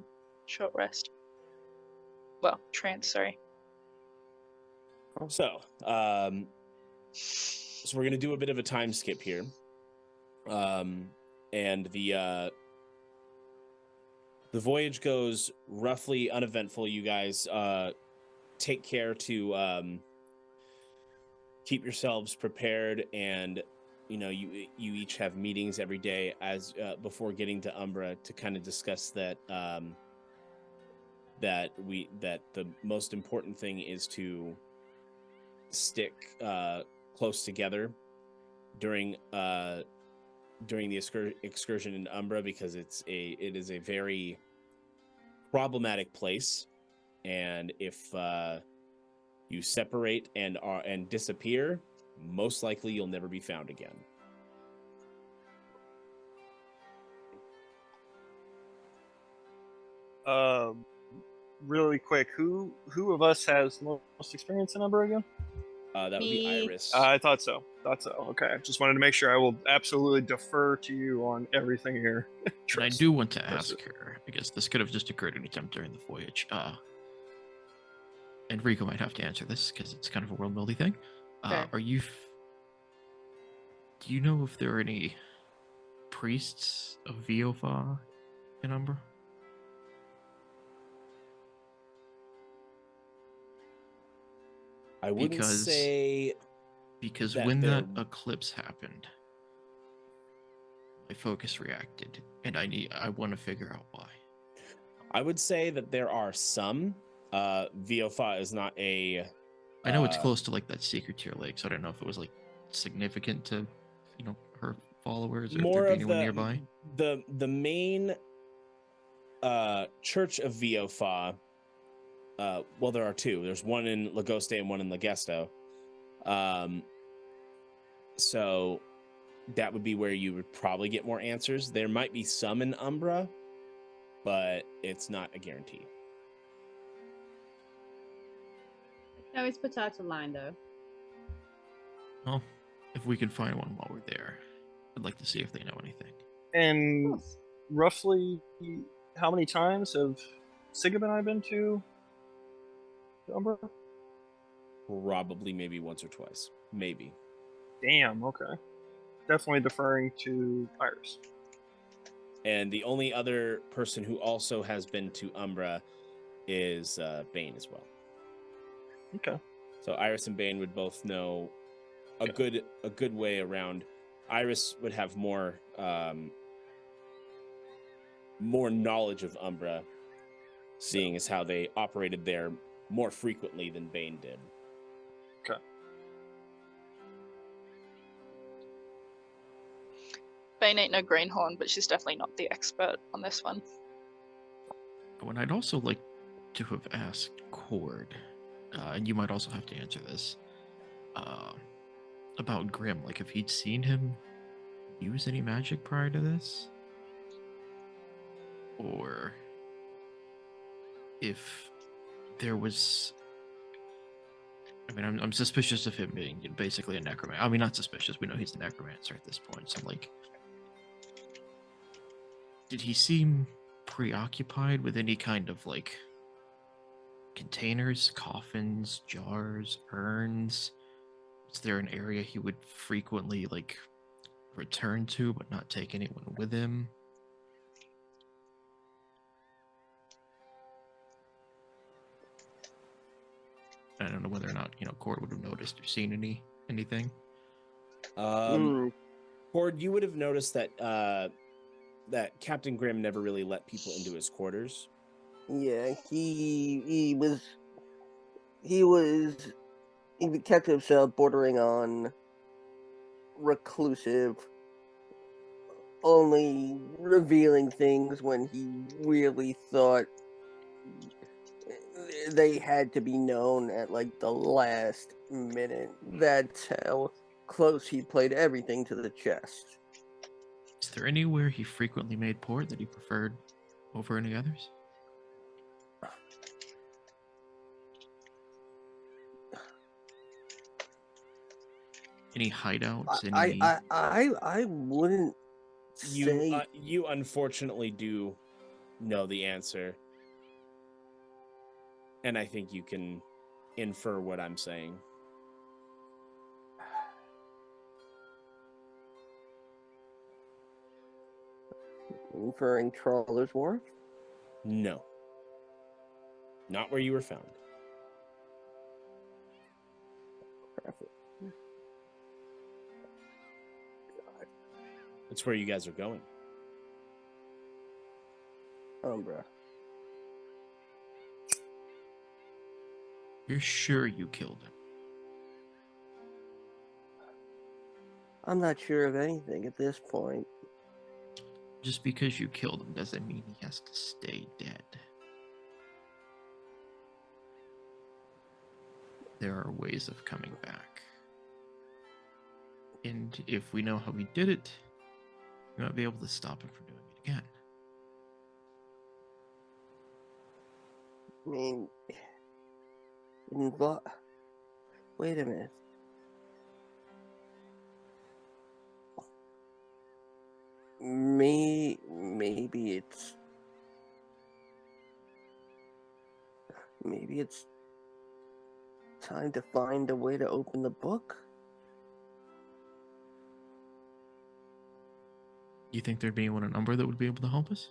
Speaker 6: short rest. Well, trance, sorry.
Speaker 1: So we're gonna do a bit of a time skip here. And the voyage goes roughly uneventful. You guys take care to keep yourselves prepared, and you each have meetings every day as before getting to Umbra to kind of discuss that that the most important thing is to stick close together during the excursion in Umbra, because it is a very problematic place, and if you separate and disappear, most likely you'll never be found again.
Speaker 3: Really quick, who of us has most experience in Umbra again?
Speaker 1: That would be
Speaker 5: Me.
Speaker 1: Iris.
Speaker 3: I thought so. Okay, just wanted to make sure. I will absolutely defer to you on everything here.
Speaker 4: And I do want to ask her, because this could have just occurred any time during the voyage. And Rico might have to answer this because it's kind of a world building thing.
Speaker 2: Okay.
Speaker 4: Do you know if there are any priests of Viofa in Umbra?
Speaker 1: I wouldn't say
Speaker 4: because
Speaker 1: that
Speaker 4: when that
Speaker 1: they're-
Speaker 4: eclipse happened, my focus reacted, and I want to figure out why.
Speaker 1: I would say that there are some. Viofa is not a.
Speaker 4: I know it's close to like that secret tier lake, so I don't know if it was like significant to, her followers, or if
Speaker 1: More
Speaker 4: there'd be
Speaker 1: of
Speaker 4: anyone nearby.
Speaker 1: the main church of Viofa. Well, there are two. There's one in Lagoste and one in Lagesto. So that would be where you would probably get more answers. There might be some in Umbra, but it's not a guarantee.
Speaker 5: I always put out a line though.
Speaker 4: Well, if we can find one while we're there, I'd like to see if they know anything.
Speaker 3: And roughly, how many times have Sigib and I been to Umbra?
Speaker 1: Probably maybe once or twice. Maybe.
Speaker 3: Damn, okay. Definitely deferring to Iris.
Speaker 1: And the only other person who also has been to Umbra is Bane as well.
Speaker 3: Okay.
Speaker 1: So Iris and Bane would both know a good way around. Iris would have more knowledge of Umbra, seeing as how they operated there more frequently than Bane did.
Speaker 3: Okay.
Speaker 6: Bane ain't no greenhorn, but she's definitely not the expert on this one.
Speaker 4: Oh, and I'd also like to have asked Cord, and you might also have to answer this, about Grim, like if he'd seen him use any magic prior to this, or if there was. I mean, I'm suspicious of him being basically a necromancer. I mean, not suspicious. We know he's a necromancer at this point. So, like, did he seem preoccupied with any kind of, like, containers, coffins, jars, urns? Is there an area he would frequently, like, return to but not take anyone with him? I don't know whether or not, Cord would have noticed or seen anything.
Speaker 1: Cord, you would have noticed that that Captain Grimm never really let people into his quarters.
Speaker 2: Yeah, he kept himself bordering on reclusive, only revealing things when he really thought they had to be known at like the last minute. That's how close he played everything to the chest.
Speaker 4: Is there anywhere he frequently made port that he preferred over any others? Any hideouts? Any?
Speaker 2: I wouldn't say.
Speaker 1: You unfortunately do know the answer, and I think you can infer what I'm saying.
Speaker 2: Inferring Trawler's Wharf?
Speaker 1: No. Not where you were found. It's where you guys are going.
Speaker 2: Umbra.
Speaker 4: You're sure you killed him?
Speaker 2: I'm not sure of anything at this point.
Speaker 4: Just because you killed him doesn't mean he has to stay dead. There are ways of coming back. And if we know how he did it, we might be able to stop him from doing it again.
Speaker 2: I mean, wait a minute. Maybe it's time to find a way to open the book.
Speaker 4: You think there'd be anyone in Umbra that would be able to help us?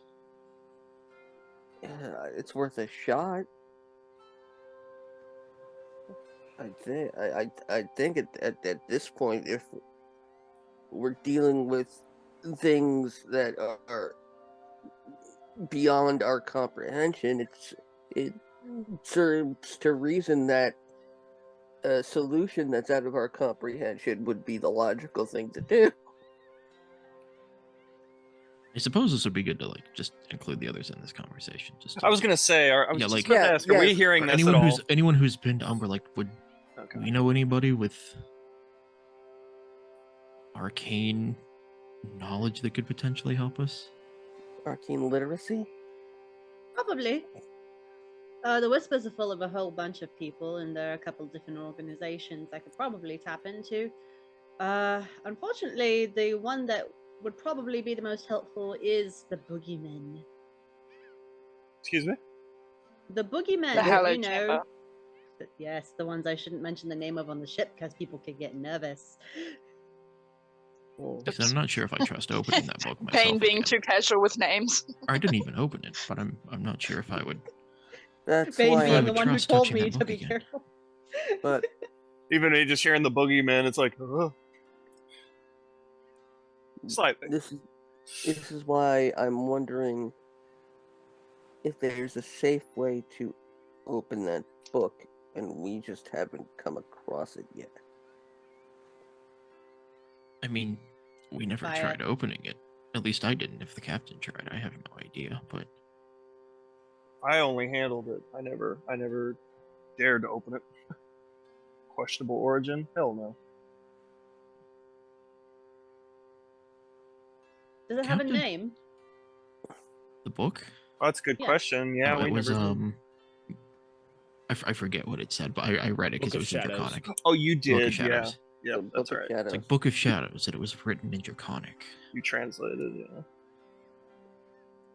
Speaker 2: It's worth a shot. I think at this point, if we're dealing with things that are beyond our comprehension, it serves to reason that a solution that's out of our comprehension would be the logical thing to do.
Speaker 4: I suppose this would be good to just include the others in this conversation.
Speaker 3: I was gonna say, are we hearing this
Speaker 4: anyone
Speaker 3: at all?
Speaker 4: Anyone who's been to Umbra, would we know anybody with arcane knowledge that could potentially help us?
Speaker 2: Arcane literacy?
Speaker 5: Probably. The Whispers are full of a whole bunch of people, and there are a couple of different organizations I could probably tap into. Unfortunately, the one that would probably be the most helpful is the Boogeymen.
Speaker 3: Excuse me?
Speaker 5: The Boogeymen,
Speaker 6: The Hallowed
Speaker 5: you know.
Speaker 6: Chamber.
Speaker 5: Yes, the ones I shouldn't mention the name of on the ship because people could get nervous.
Speaker 4: Because I'm not sure if I trust opening that book myself.
Speaker 6: Bane being too casual with names.
Speaker 4: I didn't even open it, but I'm not sure if I would.
Speaker 2: That's
Speaker 5: Bane
Speaker 2: why
Speaker 5: being the one who told me to be careful.
Speaker 2: But
Speaker 3: even me just hearing the boogeyman, it's like, slightly.
Speaker 2: This is why I'm wondering if there's a safe way to open that book, and we just haven't come across it yet.
Speaker 4: I mean, we never tried opening it. At least I didn't. If the captain tried, I have no idea. But
Speaker 3: I only handled it. I never dared to open it. Questionable origin? Hell no.
Speaker 5: Does it have a name?
Speaker 4: The book?
Speaker 3: Oh, that's a good question. Yeah,
Speaker 4: it was
Speaker 3: never did.
Speaker 4: I forget what it said, but I read it because it was in Draconic.
Speaker 3: Oh, you
Speaker 4: Book of
Speaker 3: did? Yeah.
Speaker 4: Shadows.
Speaker 3: Yeah, that's right.
Speaker 4: It's like Book of Shadows, and it was written in Draconic.
Speaker 3: You translated, yeah. Of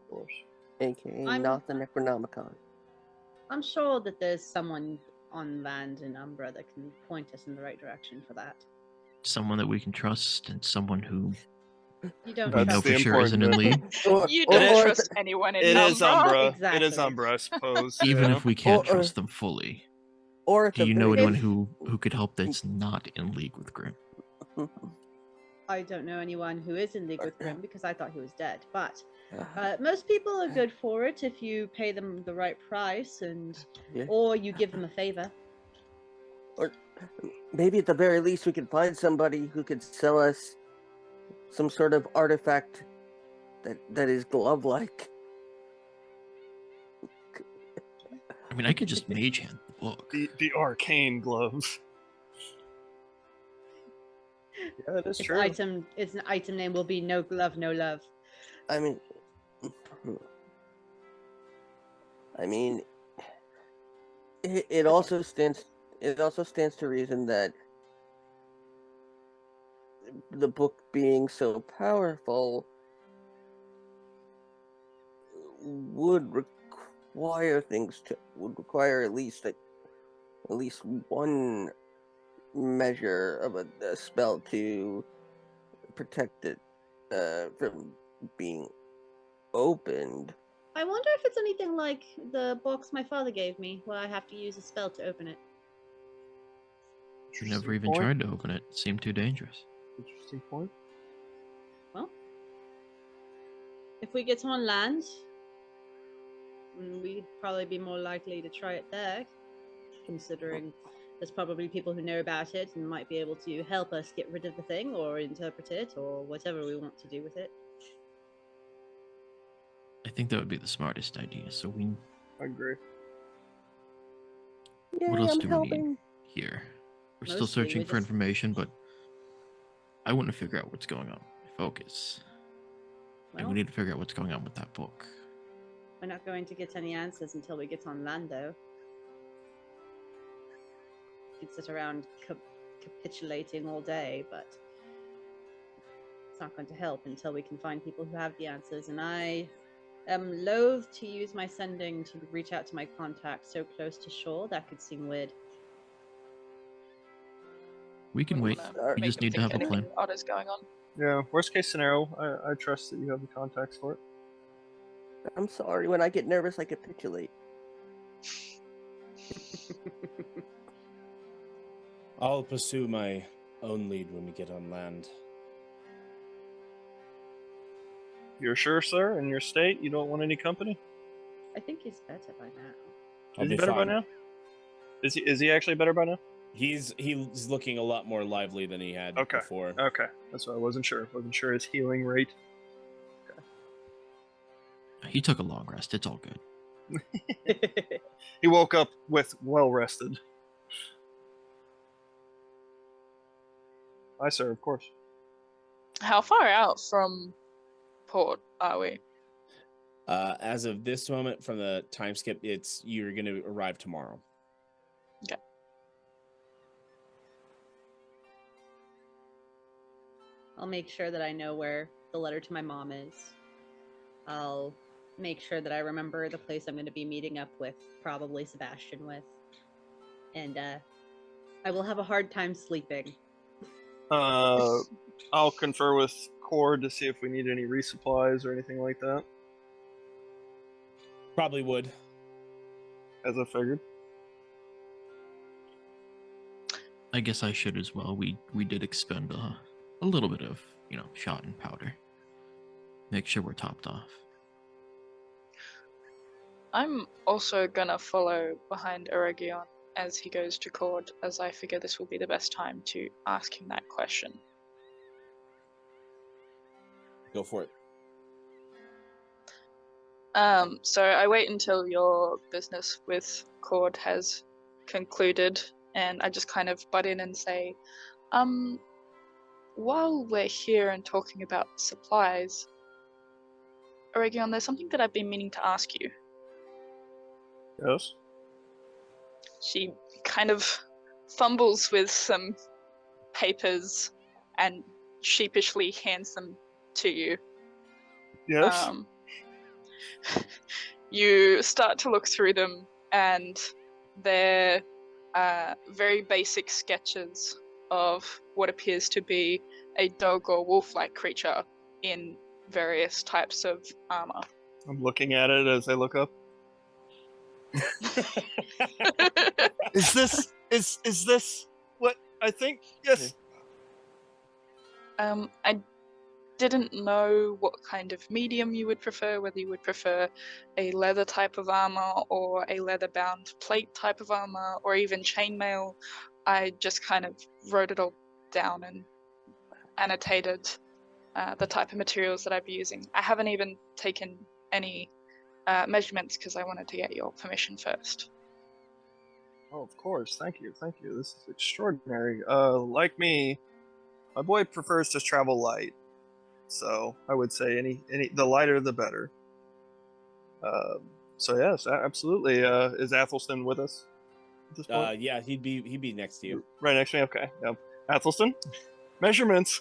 Speaker 3: course.
Speaker 2: AKA not the Necronomicon.
Speaker 5: I'm sure that there's someone on land in Umbra that can point us in the right direction for that.
Speaker 4: Someone that we can trust, and someone who
Speaker 5: you don't
Speaker 4: we know for sure isn't in league.
Speaker 6: You don't trust anyone in Umbra.
Speaker 3: It is Umbra.
Speaker 5: Exactly.
Speaker 3: It is Umbra, I suppose.
Speaker 4: Even if we can't trust them fully.
Speaker 2: Or
Speaker 4: do you know anyone who could help that's not in league with Grim?
Speaker 5: I don't know anyone who is in league with Grim because I thought he was dead. But most people are good for it if you pay them the right price or you give them a favor.
Speaker 2: Or maybe at the very least we could find somebody who could sell us some sort of artifact that is glove-like.
Speaker 4: I mean, I could just mage hand the book.
Speaker 3: The arcane gloves. Yeah, it is
Speaker 5: Its
Speaker 3: true.
Speaker 5: its item name will be No Glove, No Love.
Speaker 2: I mean, it also stands to reason that the book being so powerful would require at least one measure of a spell to protect it from being opened.
Speaker 5: I wonder if it's anything like the box my father gave me, where I have to use a spell to open it.
Speaker 4: You never even tried to open it. It seemed too dangerous.
Speaker 3: Interesting point.
Speaker 5: Well, if we get on land, we'd probably be more likely to try it there, considering there's probably people who know about it and might be able to help us get rid of the thing or interpret it or whatever we want to do with it.
Speaker 4: I think that would be the smartest idea. So
Speaker 3: I agree.
Speaker 4: what else do we need here? We're still
Speaker 5: Mostly,
Speaker 4: searching
Speaker 5: we
Speaker 4: for
Speaker 5: just-
Speaker 4: information, but I want to figure out what's going on. Focus. And
Speaker 5: Well,
Speaker 4: we need to figure out what's going on with that book.
Speaker 5: we're not going to get any answers until we get on land, though. We could sit around capitulating all day, but it's not going to help until we can find people who have the answers. And I am loath to use my sending to reach out to my contacts so close to shore. That could seem weird.
Speaker 4: We can wait. We just need to have a plan.
Speaker 6: Odd is going on.
Speaker 3: Yeah, worst case scenario, I trust that you have the contacts for it.
Speaker 2: I'm sorry, when I get nervous, I capitulate.
Speaker 1: I'll pursue my own lead when we get on land.
Speaker 3: You're sure, sir? In your state, you don't want any company?
Speaker 5: I think he's better by now.
Speaker 3: Is he better by now? Is he actually better by now?
Speaker 1: He's looking a lot more lively than he had before.
Speaker 3: Okay, that's what I wasn't sure. Wasn't sure his healing rate.
Speaker 4: He took a long rest. It's all good.
Speaker 3: He woke up with well rested. Aye, sir, of course.
Speaker 6: How far out from port are we?
Speaker 1: As of this moment, from the time skip, you're going to arrive tomorrow.
Speaker 6: Okay.
Speaker 5: I'll make sure that I know where the letter to my mom is. I'll make sure that I remember the place I'm going to be meeting up with, probably Sebastian with. And I will have a hard time sleeping.
Speaker 3: I'll confer with Cord to see if we need any resupplies or anything like that.
Speaker 1: Probably would.
Speaker 3: As I figured.
Speaker 4: I guess I should as well. We did expend a little bit of, shot and powder. Make sure we're topped off.
Speaker 6: I'm also gonna follow behind Aregion as he goes to Cord, as I figure this will be the best time to ask him that question.
Speaker 1: Go for it.
Speaker 6: So I wait until your business with Cord has concluded, and I just kind of butt in and say, while we're here and talking about supplies, Aregion, there's something that I've been meaning to ask you.
Speaker 3: Yes?
Speaker 6: She kind of fumbles with some papers and sheepishly hands them to you.
Speaker 3: Yes?
Speaker 6: You start to look through them, and they're very basic sketches of what appears to be a dog or wolf-like creature in various types of armor.
Speaker 3: I'm looking at it as I look up. Is this what I think? Yes.
Speaker 6: I didn't know what kind of medium you would prefer, whether you would prefer a leather type of armor or a leather-bound plate type of armor or even chainmail. I just kind of wrote it all down and annotated the type of materials that I'd be using. I haven't even taken any measurements because I wanted to get your permission first.
Speaker 3: Oh, of course. Thank you. This is extraordinary. Like me, My boy prefers to travel light, so I would say any the lighter the better. So yes, absolutely. Is Athelstan with us at this point?
Speaker 1: Yeah, he'd be next to you.
Speaker 3: Right next to me. Okay. Yep. Athelstan, measurements.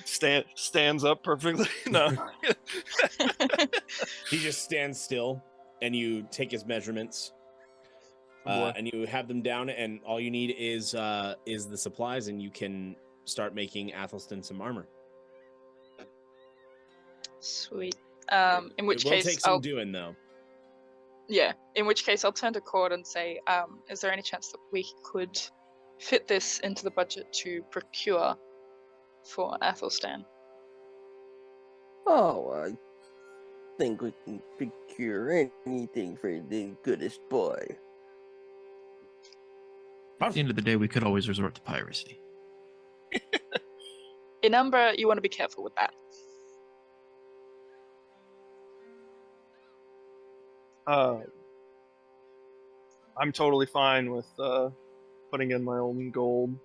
Speaker 3: Stands up perfectly. No.
Speaker 1: He just stands still, and you take his measurements, and you have them down. And all you need is the supplies, and you can start making Athelstan some armor.
Speaker 6: Sweet. In which
Speaker 1: it will
Speaker 6: case,
Speaker 1: take some doing though.
Speaker 6: Yeah. In which case, I'll turn to Cord and say, "Is there any chance that we could fit this into the budget to procure for Athelstan?"
Speaker 2: Oh, I think we can procure anything for the goodest boy.
Speaker 4: At the end of the day, we could always resort to piracy.
Speaker 6: In Umbra, you want to be careful with that.
Speaker 3: I'm totally fine with putting in my own gold,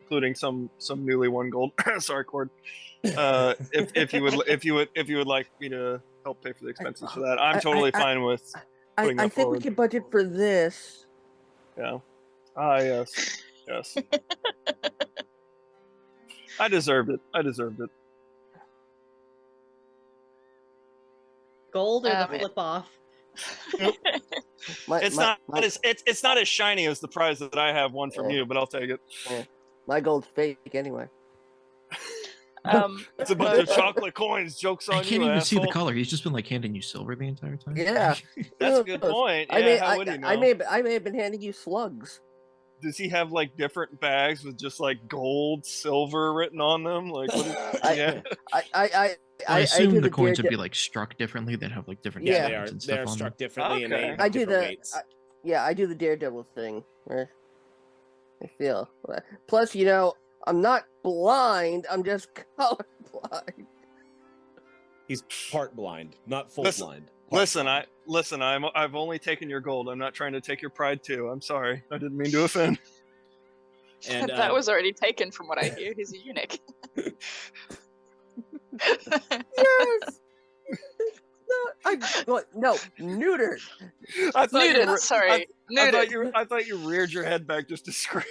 Speaker 3: including some newly won gold. Sorry, Cord. If you would like me to help pay for the expenses for that, I'm totally fine with putting that
Speaker 2: I think
Speaker 3: forward.
Speaker 2: we can budget for this.
Speaker 3: Yeah. Yes. I deserved it.
Speaker 5: Gold or the flip off?
Speaker 3: It's not as shiny as the prize that I have won from you, but I'll take it.
Speaker 2: My gold's fake anyway.
Speaker 3: It's a bunch of chocolate coins. Joke's on you,
Speaker 4: I can't even see the
Speaker 3: asshole.
Speaker 4: color. He's just been like handing you silver the entire time.
Speaker 2: Yeah,
Speaker 3: That's a good point. Yeah, how would he know?
Speaker 2: I may have been handing you slugs.
Speaker 3: Does he have like different bags with just like gold, silver written on them? Like, what is, yeah.
Speaker 4: I assume the coins would be like struck differently. They'd have like different
Speaker 1: Yeah,
Speaker 4: and stuff
Speaker 1: they're
Speaker 4: on
Speaker 1: struck
Speaker 4: them.
Speaker 1: differently, and they have
Speaker 2: I do
Speaker 1: different
Speaker 2: the
Speaker 1: weights.
Speaker 2: I do the daredevil thing. Where I feel. Plus, you know, I'm not blind. I'm just colorblind.
Speaker 1: He's part blind, not full blind.
Speaker 3: Listen, I've only taken your gold. I'm not trying to take your pride too. I'm sorry. I didn't mean to offend.
Speaker 1: And
Speaker 6: that was already taken from what I hear. He's a eunuch.
Speaker 2: Yes. No, neutered.
Speaker 3: I thought
Speaker 6: Neutered,
Speaker 3: you were,
Speaker 6: sorry.
Speaker 3: I thought you reared your head back just to scream.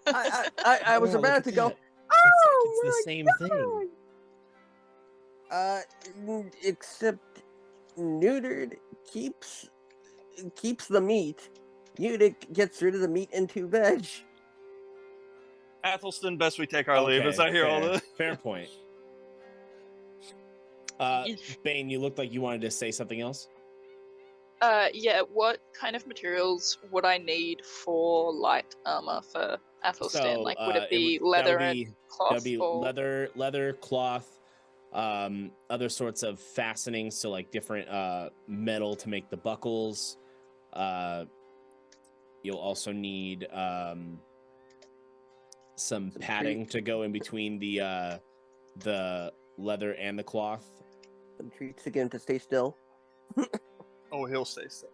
Speaker 2: I was about to go.
Speaker 1: It's the same thing.
Speaker 2: Except neutered keeps the meat. Eunuch gets rid of the meat into veg.
Speaker 3: Athelstan, best we take our leave. As I hear all this.
Speaker 1: Fair point. Bane, you looked like you wanted to say something else.
Speaker 6: Yeah. What kind of materials would I need for light armor for Athelstan?
Speaker 1: So,
Speaker 6: like, would it be leather and cloth?
Speaker 1: That would be
Speaker 6: or...
Speaker 1: leather, cloth, other sorts of fastenings, so like different metal to make the buckles. You'll also need some padding to go in between the leather and the cloth.
Speaker 2: Some treats to get him to stay still.
Speaker 3: Oh, he'll stay still.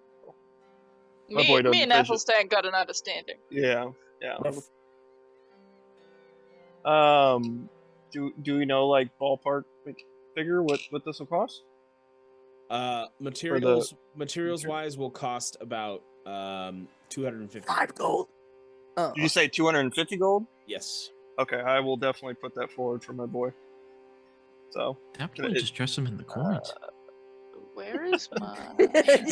Speaker 6: Me and Athelstan got an understanding.
Speaker 3: Yeah. Do we know like ballpark figure what this will cost?
Speaker 1: Materials wise will cost about 250.
Speaker 2: 5 gold.
Speaker 3: Did you say 250 gold?
Speaker 1: Yes.
Speaker 3: Okay, I will definitely put that forward for my boy. So
Speaker 4: that point, just dress him in the coins.
Speaker 6: Where is my?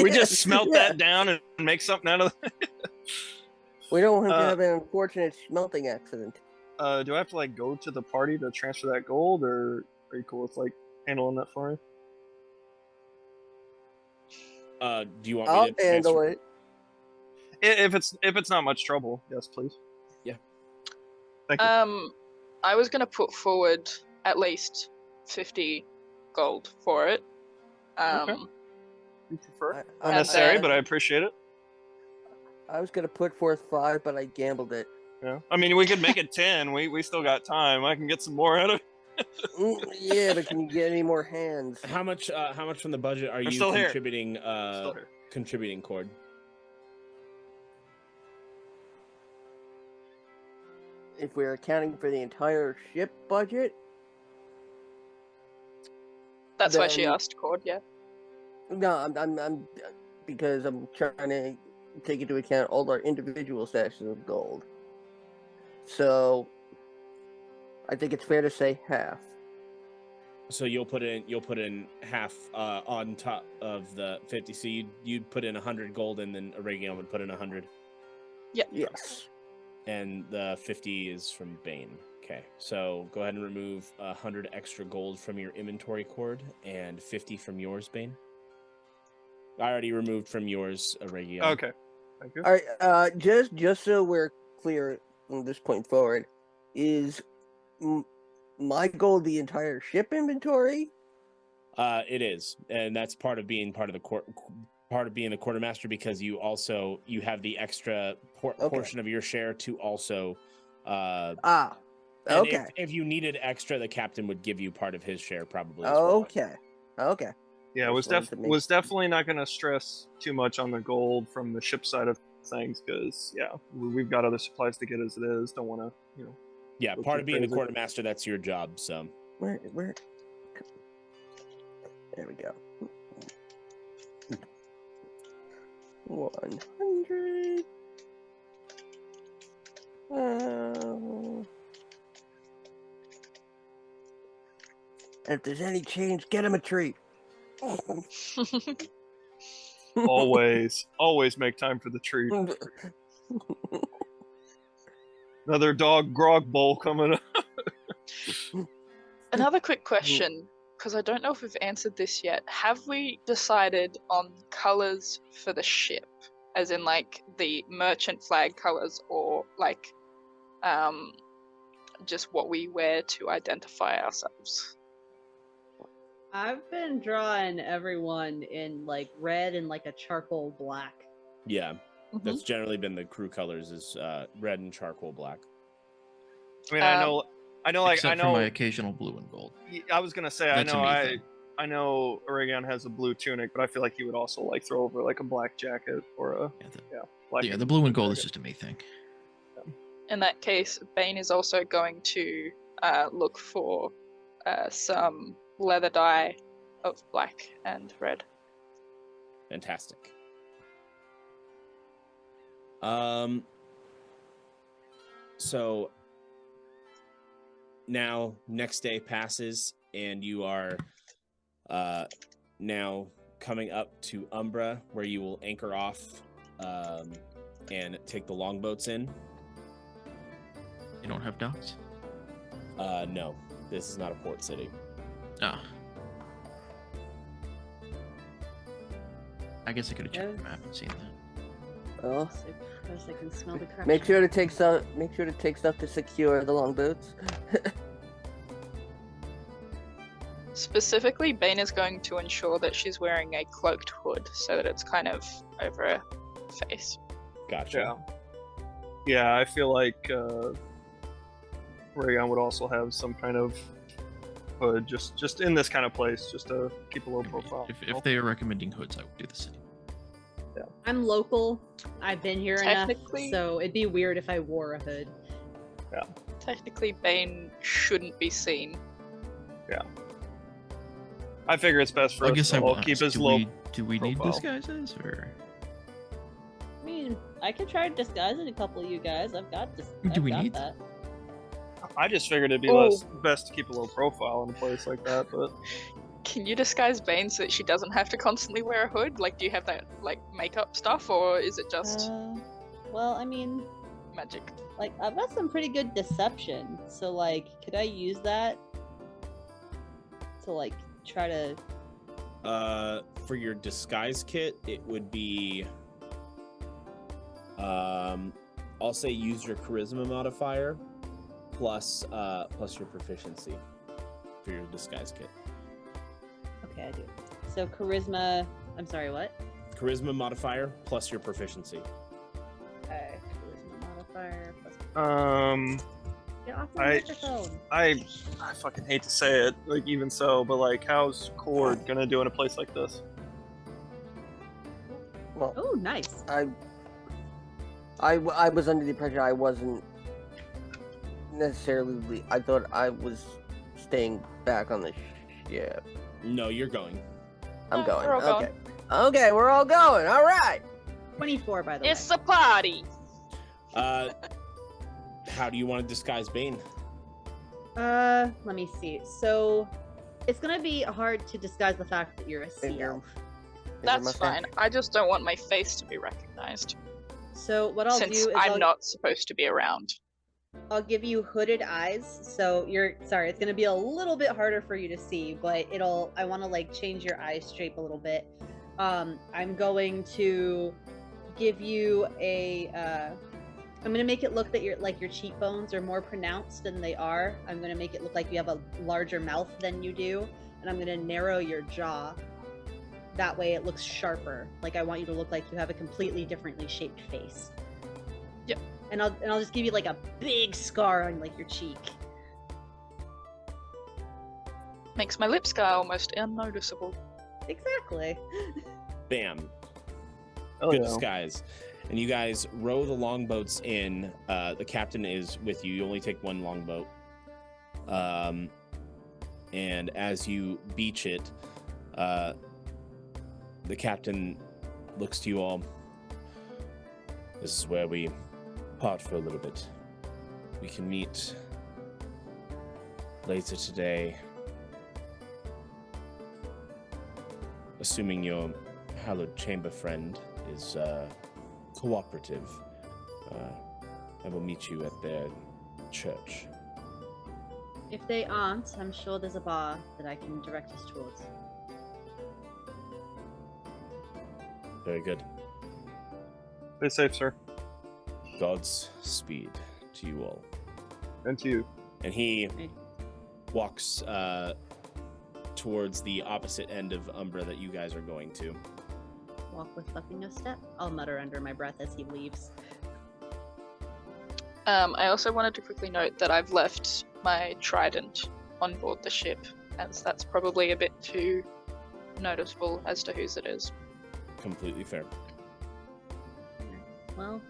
Speaker 3: We just smelt that down and make something out of it.
Speaker 2: We don't want him to have an unfortunate smelting accident.
Speaker 3: Do I have to like go to the party to transfer that gold, or are you cool with like handling that for me?
Speaker 1: Do you want
Speaker 2: I'll
Speaker 1: me to
Speaker 2: handle it?
Speaker 3: If it's not much trouble, yes, please.
Speaker 1: Yeah.
Speaker 3: Thank you.
Speaker 6: I was gonna put forward at least 50 gold for it.
Speaker 3: Okay. You prefer? Unnecessary, but I appreciate it.
Speaker 2: I was gonna put forth 5, but I gambled it.
Speaker 3: Yeah. I mean, we could make it 10. We still got time. I can get some more out of it.
Speaker 2: Yeah, but can you get any more hands?
Speaker 1: How much from the budget are you
Speaker 3: still here.
Speaker 1: contributing?
Speaker 3: Still here.
Speaker 1: Contributing, Cord.
Speaker 2: if we're accounting for the entire ship budget,
Speaker 6: That's why she
Speaker 2: then-
Speaker 6: asked Cord, yeah.
Speaker 2: no, I'm because I'm trying to take into account all our individual stashes of gold. So, I think it's fair to say half.
Speaker 1: So you'll put in half on top of the 50. So you'd put in 100 gold, and then Aregion would put in 100.
Speaker 2: Yes.
Speaker 1: And the 50 is from Bane. Okay, so go ahead and remove 100 extra gold from your inventory cord and 50 from yours, Bane. I already removed from yours, Aregion.
Speaker 3: Okay. Thank you.
Speaker 2: All right. Just so we're clear from this point forward, is my gold the entire ship inventory?
Speaker 1: It is, and that's part of being part of the quartermaster, because you have the extra portion of your share to also. And
Speaker 2: Okay.
Speaker 1: if you needed extra, the captain would give you part of his share, probably. As well.
Speaker 2: Okay.
Speaker 3: Yeah, was definitely not going to stress too much on the gold from the ship side of things, because we've got other supplies to get as it is. Don't want to,
Speaker 1: Yeah, part of being the quartermaster, that's your job. So
Speaker 2: where? There we go. 100. If there's any change, get him a treat.
Speaker 3: always make time for the treat. Another dog grog bowl coming up.
Speaker 6: Another quick question, because I don't know if we've answered this yet. Have we decided on colors for the ship? As in, like, the merchant flag colors, or, like, just what we wear to identify ourselves?
Speaker 5: I've been drawing everyone in like red and like a charcoal black.
Speaker 1: yeah, that's generally been the crew colors, is red and charcoal black.
Speaker 3: I mean, I know,
Speaker 4: Except for my occasional blue and gold.
Speaker 3: I was gonna say,
Speaker 4: That's a me thing.
Speaker 3: I know Aregion has a blue tunic, but I feel like he would also like throw over like a black jacket or a black.
Speaker 4: Yeah, the blue and gold is just a me thing.
Speaker 6: In that case, Bane is also going to look for some leather dye of black and red.
Speaker 1: Fantastic. So now next day passes, and you are now coming up to Umbra, where you will anchor off and take the longboats in.
Speaker 4: You don't have docks?
Speaker 1: No, this is not a port city.
Speaker 4: Ah. I guess I could have checked the map and seen that.
Speaker 2: Oh.
Speaker 5: Because I can smell the crap.
Speaker 2: Make sure to take stuff to secure the longboats.
Speaker 6: Specifically, Bane is going to ensure that she's wearing a cloaked hood so that it's kind of over her face.
Speaker 1: Gotcha.
Speaker 3: Yeah, I feel like Aregion would also have some kind of hood, just in this kind of place, just to keep a low profile.
Speaker 4: If they are recommending hoods, I would do the same.
Speaker 3: Yeah.
Speaker 5: I'm local. I've been here enough,
Speaker 6: Technically-
Speaker 5: so it'd be weird if I wore a hood.
Speaker 3: Yeah.
Speaker 6: Technically, Bane shouldn't be seen.
Speaker 3: Yeah. I figure it's best for
Speaker 4: I
Speaker 3: us
Speaker 4: guess
Speaker 3: to
Speaker 4: I will
Speaker 3: all keep
Speaker 4: ask,
Speaker 3: his
Speaker 4: do
Speaker 3: low.
Speaker 4: we need
Speaker 3: profile.
Speaker 4: disguises, or
Speaker 5: I mean, I could try disguising a couple of you guys. I've got this.
Speaker 4: Do we need
Speaker 5: that?
Speaker 3: I just figured it'd be best to keep a low profile in a place like that, but
Speaker 6: Can you disguise Bane so that she doesn't have to constantly wear a hood? Like, do you have that, like, makeup stuff, or is it just
Speaker 5: Well, I mean,
Speaker 6: magic?
Speaker 5: like, I've got some pretty good deception, so, like, could I use that to, like, try to...
Speaker 1: For your disguise kit, it would be... I'll say use your charisma modifier plus your proficiency for your disguise kit.
Speaker 5: Okay, I do. So, charisma... I'm sorry, what?
Speaker 1: Charisma modifier plus your proficiency.
Speaker 5: Okay, charisma modifier plus... Get off my
Speaker 3: I
Speaker 5: microphone!
Speaker 3: I fucking hate to say it, like, even so, but like, how's Cord gonna do in a place like this?
Speaker 2: Well,
Speaker 5: Oh, nice.
Speaker 2: I was under the impression I wasn't necessarily. I thought I was staying back on the ship.
Speaker 1: No, you're going.
Speaker 2: I'm
Speaker 6: No,
Speaker 2: going.
Speaker 6: we're all
Speaker 2: Okay. Okay, we're all going. All right.
Speaker 5: 24, by the way.
Speaker 6: It's a party.
Speaker 1: How do you want to disguise Bane?
Speaker 5: Let me see. So, it's gonna be hard to disguise the fact that you're a sea
Speaker 2: Finger-
Speaker 5: elf.
Speaker 6: That's
Speaker 2: mustache.
Speaker 6: fine. I just don't want my face to be recognized.
Speaker 5: So what I'll
Speaker 6: Since
Speaker 5: do is
Speaker 6: I'm not supposed to be around.
Speaker 5: I'll give you hooded eyes. So it's gonna be a little bit harder for you to see, but I want to like change your eye shape a little bit. I'm going to give you I'm gonna make it look that your cheekbones are more pronounced than they are. I'm gonna make it look like you have a larger mouth than you do, and I'm gonna narrow your jaw. That way it looks sharper. Like I want you to look like you have a completely differently shaped face.
Speaker 6: Yep.
Speaker 5: And I'll just give you like a big scar on like your cheek.
Speaker 6: Makes my lip scar almost unnoticeable.
Speaker 5: Exactly.
Speaker 1: Bam.
Speaker 3: Oh,
Speaker 1: Good
Speaker 3: yeah.
Speaker 1: disguise. And you guys row the longboats in. The captain is with you. You only take one longboat. And as you beach it, the captain looks to you all. This is where we part for a little bit. We can meet later today. Assuming your hallowed chamber friend is cooperative, I will meet you at their church.
Speaker 5: If they aren't, I'm sure there's a bar that I can direct us towards.
Speaker 1: Very good.
Speaker 3: Stay safe, sir.
Speaker 1: God's speed to you all.
Speaker 3: And to you.
Speaker 1: And he walks towards the opposite end of Umbra that you guys are going to.
Speaker 5: Walk with luck in your step. I'll mutter under my breath as he leaves.
Speaker 6: I also wanted to quickly note that I've left my trident on board the ship, as that's probably a bit too noticeable as to whose it is.
Speaker 1: Completely fair.
Speaker 5: Well,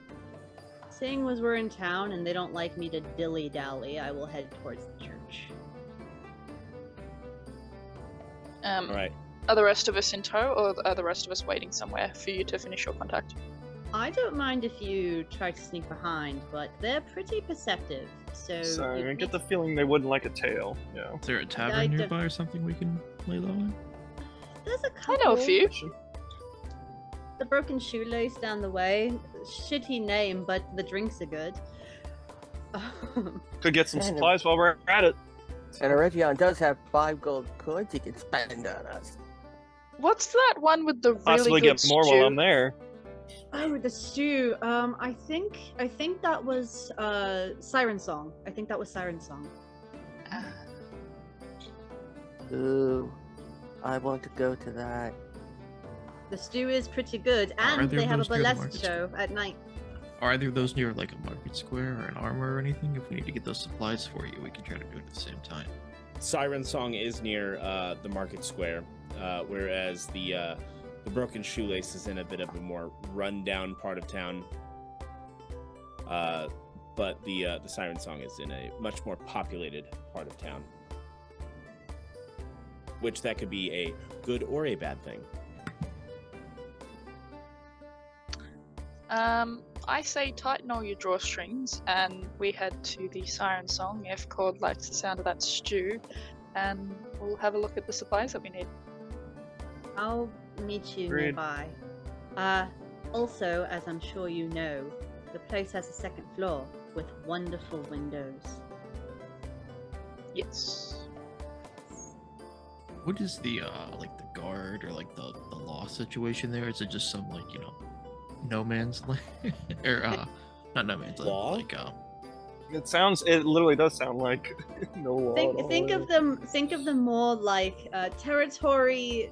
Speaker 5: seeing as we're in town and they don't like me to dilly-dally, I will head towards the church.
Speaker 1: All right.
Speaker 6: Are the rest of us in tow, or are the rest of us waiting somewhere for you to finish your contact?
Speaker 5: I don't mind if you try to sneak behind, but they're pretty perceptive, so...
Speaker 3: Sorry, I get the feeling they wouldn't like a tail. Yeah.
Speaker 4: Is there a tavern nearby or something we can lay low in?
Speaker 5: There's a couple.
Speaker 6: I know a few.
Speaker 5: The Broken Shoelace down the way. Shitty name, but the drinks are good.
Speaker 3: Could get some
Speaker 2: And-
Speaker 3: supplies while we're at it.
Speaker 2: And Aregion does have 5 gold coins he can spend on us.
Speaker 6: What's that one with the really
Speaker 3: Possibly
Speaker 6: good
Speaker 3: get more
Speaker 6: stew?
Speaker 3: while I'm there.
Speaker 5: Oh, the stew. I think that was Siren Song. I think that was Siren Song.
Speaker 2: Ooh, I want to go to that.
Speaker 5: The stew is pretty good,
Speaker 4: Are
Speaker 5: and
Speaker 4: there
Speaker 5: they have a
Speaker 4: those near the
Speaker 5: burlesque
Speaker 4: market
Speaker 5: show at night.
Speaker 4: Are either of those near like a market square or an armor or anything? If we need to get those supplies for you, we can try to do it at the same time.
Speaker 1: Siren Song is near the market square, whereas the Broken Shoelace is in a bit of a more rundown part of town. But the Siren Song is in a much more populated part of town, which that could be a good or a bad thing.
Speaker 6: I say tighten all your drawstrings, and we head to the Siren Song if Cord likes the sound of that stew, and we'll have a look at the supplies that we need.
Speaker 5: I'll meet you
Speaker 3: Agreed.
Speaker 5: nearby. Also, as I'm sure you know, the place has a second floor with wonderful windows.
Speaker 6: Yes.
Speaker 4: What is the like the guard or like the law situation there? Is it just some like, you know, no man's land or not no man's land,
Speaker 1: Law?
Speaker 4: like
Speaker 3: It literally does sound like no law. at all.
Speaker 5: Think of them more like territory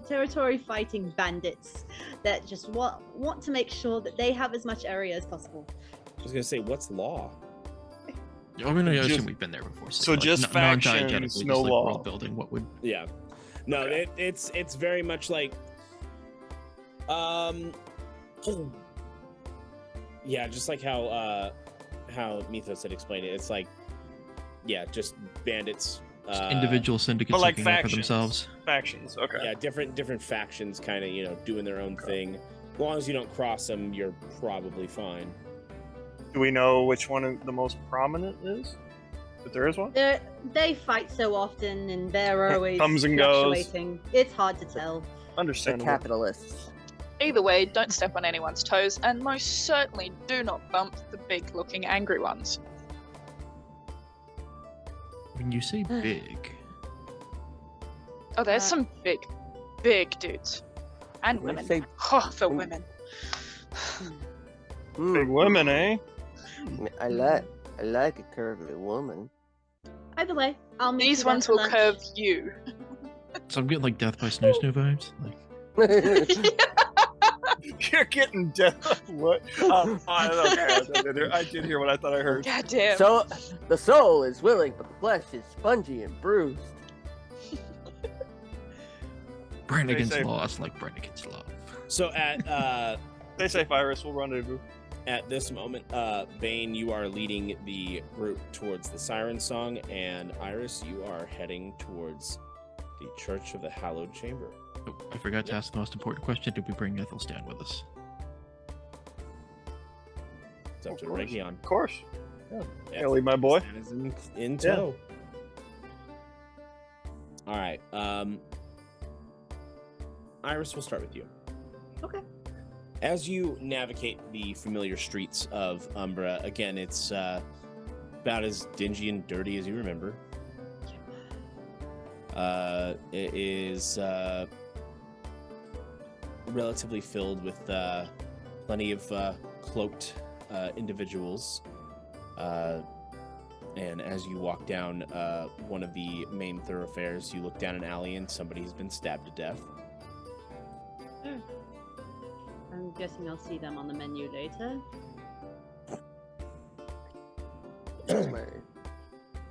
Speaker 5: fighting bandits that just want to make sure that they have as much area as possible.
Speaker 1: I was gonna say, what's law?
Speaker 4: I mean, I
Speaker 3: Just-
Speaker 4: assume we've been there before.
Speaker 3: so
Speaker 4: like,
Speaker 3: just
Speaker 4: non-diegetically,
Speaker 3: factions,
Speaker 4: just,
Speaker 3: no
Speaker 4: like,
Speaker 3: law.
Speaker 4: world building. What would?
Speaker 1: Yeah. No,
Speaker 3: Okay.
Speaker 1: it's very much like yeah, just like how Mythos had explained it. It's like just bandits.
Speaker 4: Individual syndicates
Speaker 3: But like
Speaker 4: looking out for
Speaker 3: factions.
Speaker 4: themselves.
Speaker 3: Factions, okay.
Speaker 1: Yeah, different factions, kind of doing their own thing. As long as you don't cross them, you're probably fine.
Speaker 3: Do we know which one the most prominent is? If there is one?
Speaker 5: They fight so often, and they're always
Speaker 3: Comes and goes.
Speaker 5: fluctuating. It's hard to tell.
Speaker 2: The
Speaker 3: Understandable.
Speaker 2: capitalists.
Speaker 6: Either way, don't step on anyone's toes, and most certainly do not bump the big-looking angry ones.
Speaker 4: When you say big,
Speaker 6: Oh, there's some big dudes. And
Speaker 2: When I
Speaker 6: women.
Speaker 2: say-
Speaker 6: Oh, the women.
Speaker 3: Big women, eh?
Speaker 2: I like a curvy woman.
Speaker 5: Either way, I'll meet
Speaker 6: These
Speaker 5: you down
Speaker 6: ones
Speaker 5: for
Speaker 6: will
Speaker 5: lunch.
Speaker 6: curve you.
Speaker 4: so I'm getting like Death by Snow Snow vibes. Like,
Speaker 3: You're getting dead. What? I did hear what I thought I heard.
Speaker 6: God damn.
Speaker 2: So the soul is willing, but the flesh is spongy and bruised.
Speaker 4: Brannigan's
Speaker 3: say-
Speaker 4: lost like Brannigan's love.
Speaker 1: So at
Speaker 3: Stay safe, Iris. We'll rendezvous.
Speaker 1: at this moment, Bane, you are leading the group towards the Siren Song, and Iris, you are heading towards the Church of the Hallowed Chamber.
Speaker 4: Oh, I forgot to ask the most important question. Did we bring Ethelstan with us?
Speaker 1: It's up
Speaker 3: Of
Speaker 1: to
Speaker 3: course.
Speaker 1: Aregion.
Speaker 3: Of course.
Speaker 1: Yeah,
Speaker 3: Can't leave my boy.
Speaker 1: That is in
Speaker 3: Yeah.
Speaker 1: tow. All right. Iris, we'll start with you.
Speaker 5: Okay.
Speaker 1: As you navigate the familiar streets of Umbra, again, it's about as dingy and dirty as you remember. It is relatively filled with plenty of cloaked individuals. And as you walk down one of the main thoroughfares, you look down an alley and somebody's been stabbed to death.
Speaker 5: I'm guessing I'll see them on the menu later.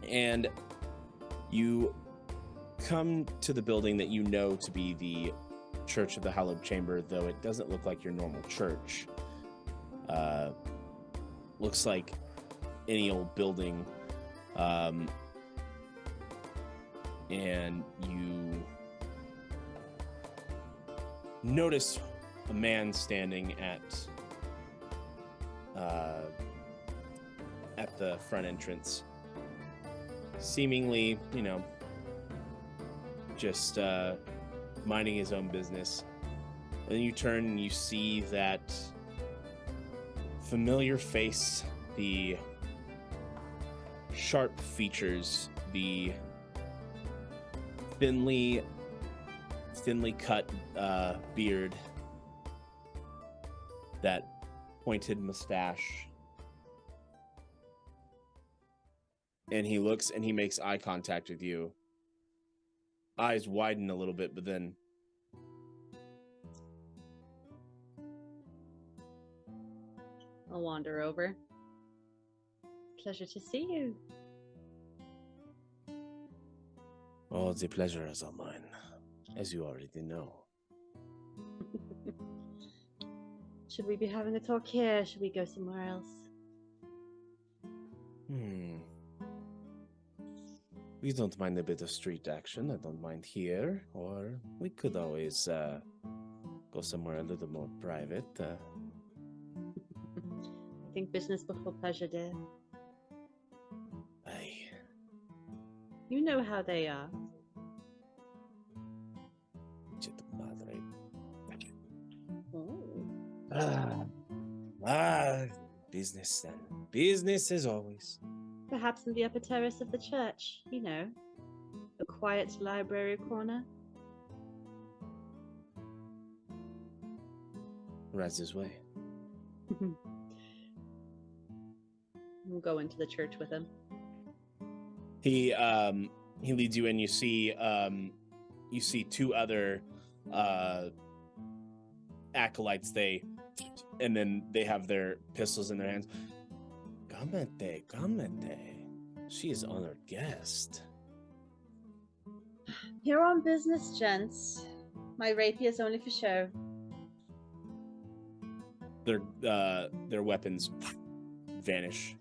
Speaker 1: And you come to the building that you know to be the Church of the Hallowed Chamber, though it doesn't look like your normal church. Looks like any old building. And you notice a man standing at the front entrance, seemingly, just minding his own business. And then you turn and you see that familiar face, the sharp features, the thinly cut beard, that pointed mustache. And he looks and he makes eye contact with you. Eyes widen a little bit, but then
Speaker 5: I'll wander over. Pleasure to see you.
Speaker 1: oh, the pleasure is all mine, as you already know.
Speaker 5: Should we be having a talk here? Should we go somewhere else?
Speaker 1: We don't mind a bit of street action. I don't mind here, or we could always go somewhere a little more private.
Speaker 5: I think business before pleasure, dear.
Speaker 1: Aye.
Speaker 5: You know how they are.
Speaker 1: Chit madre.
Speaker 5: Oh.
Speaker 1: Business then. Business as always.
Speaker 5: Perhaps in the upper terrace of the church, a quiet library corner.
Speaker 1: Right this way.
Speaker 5: We'll go into the church with him.
Speaker 1: He leads you in. You see two other acolytes. And then they have their pistols in their hands. Gamete. She is honored guest.
Speaker 5: Here on business, gents. My rapier's only for show.
Speaker 1: Their weapons vanish.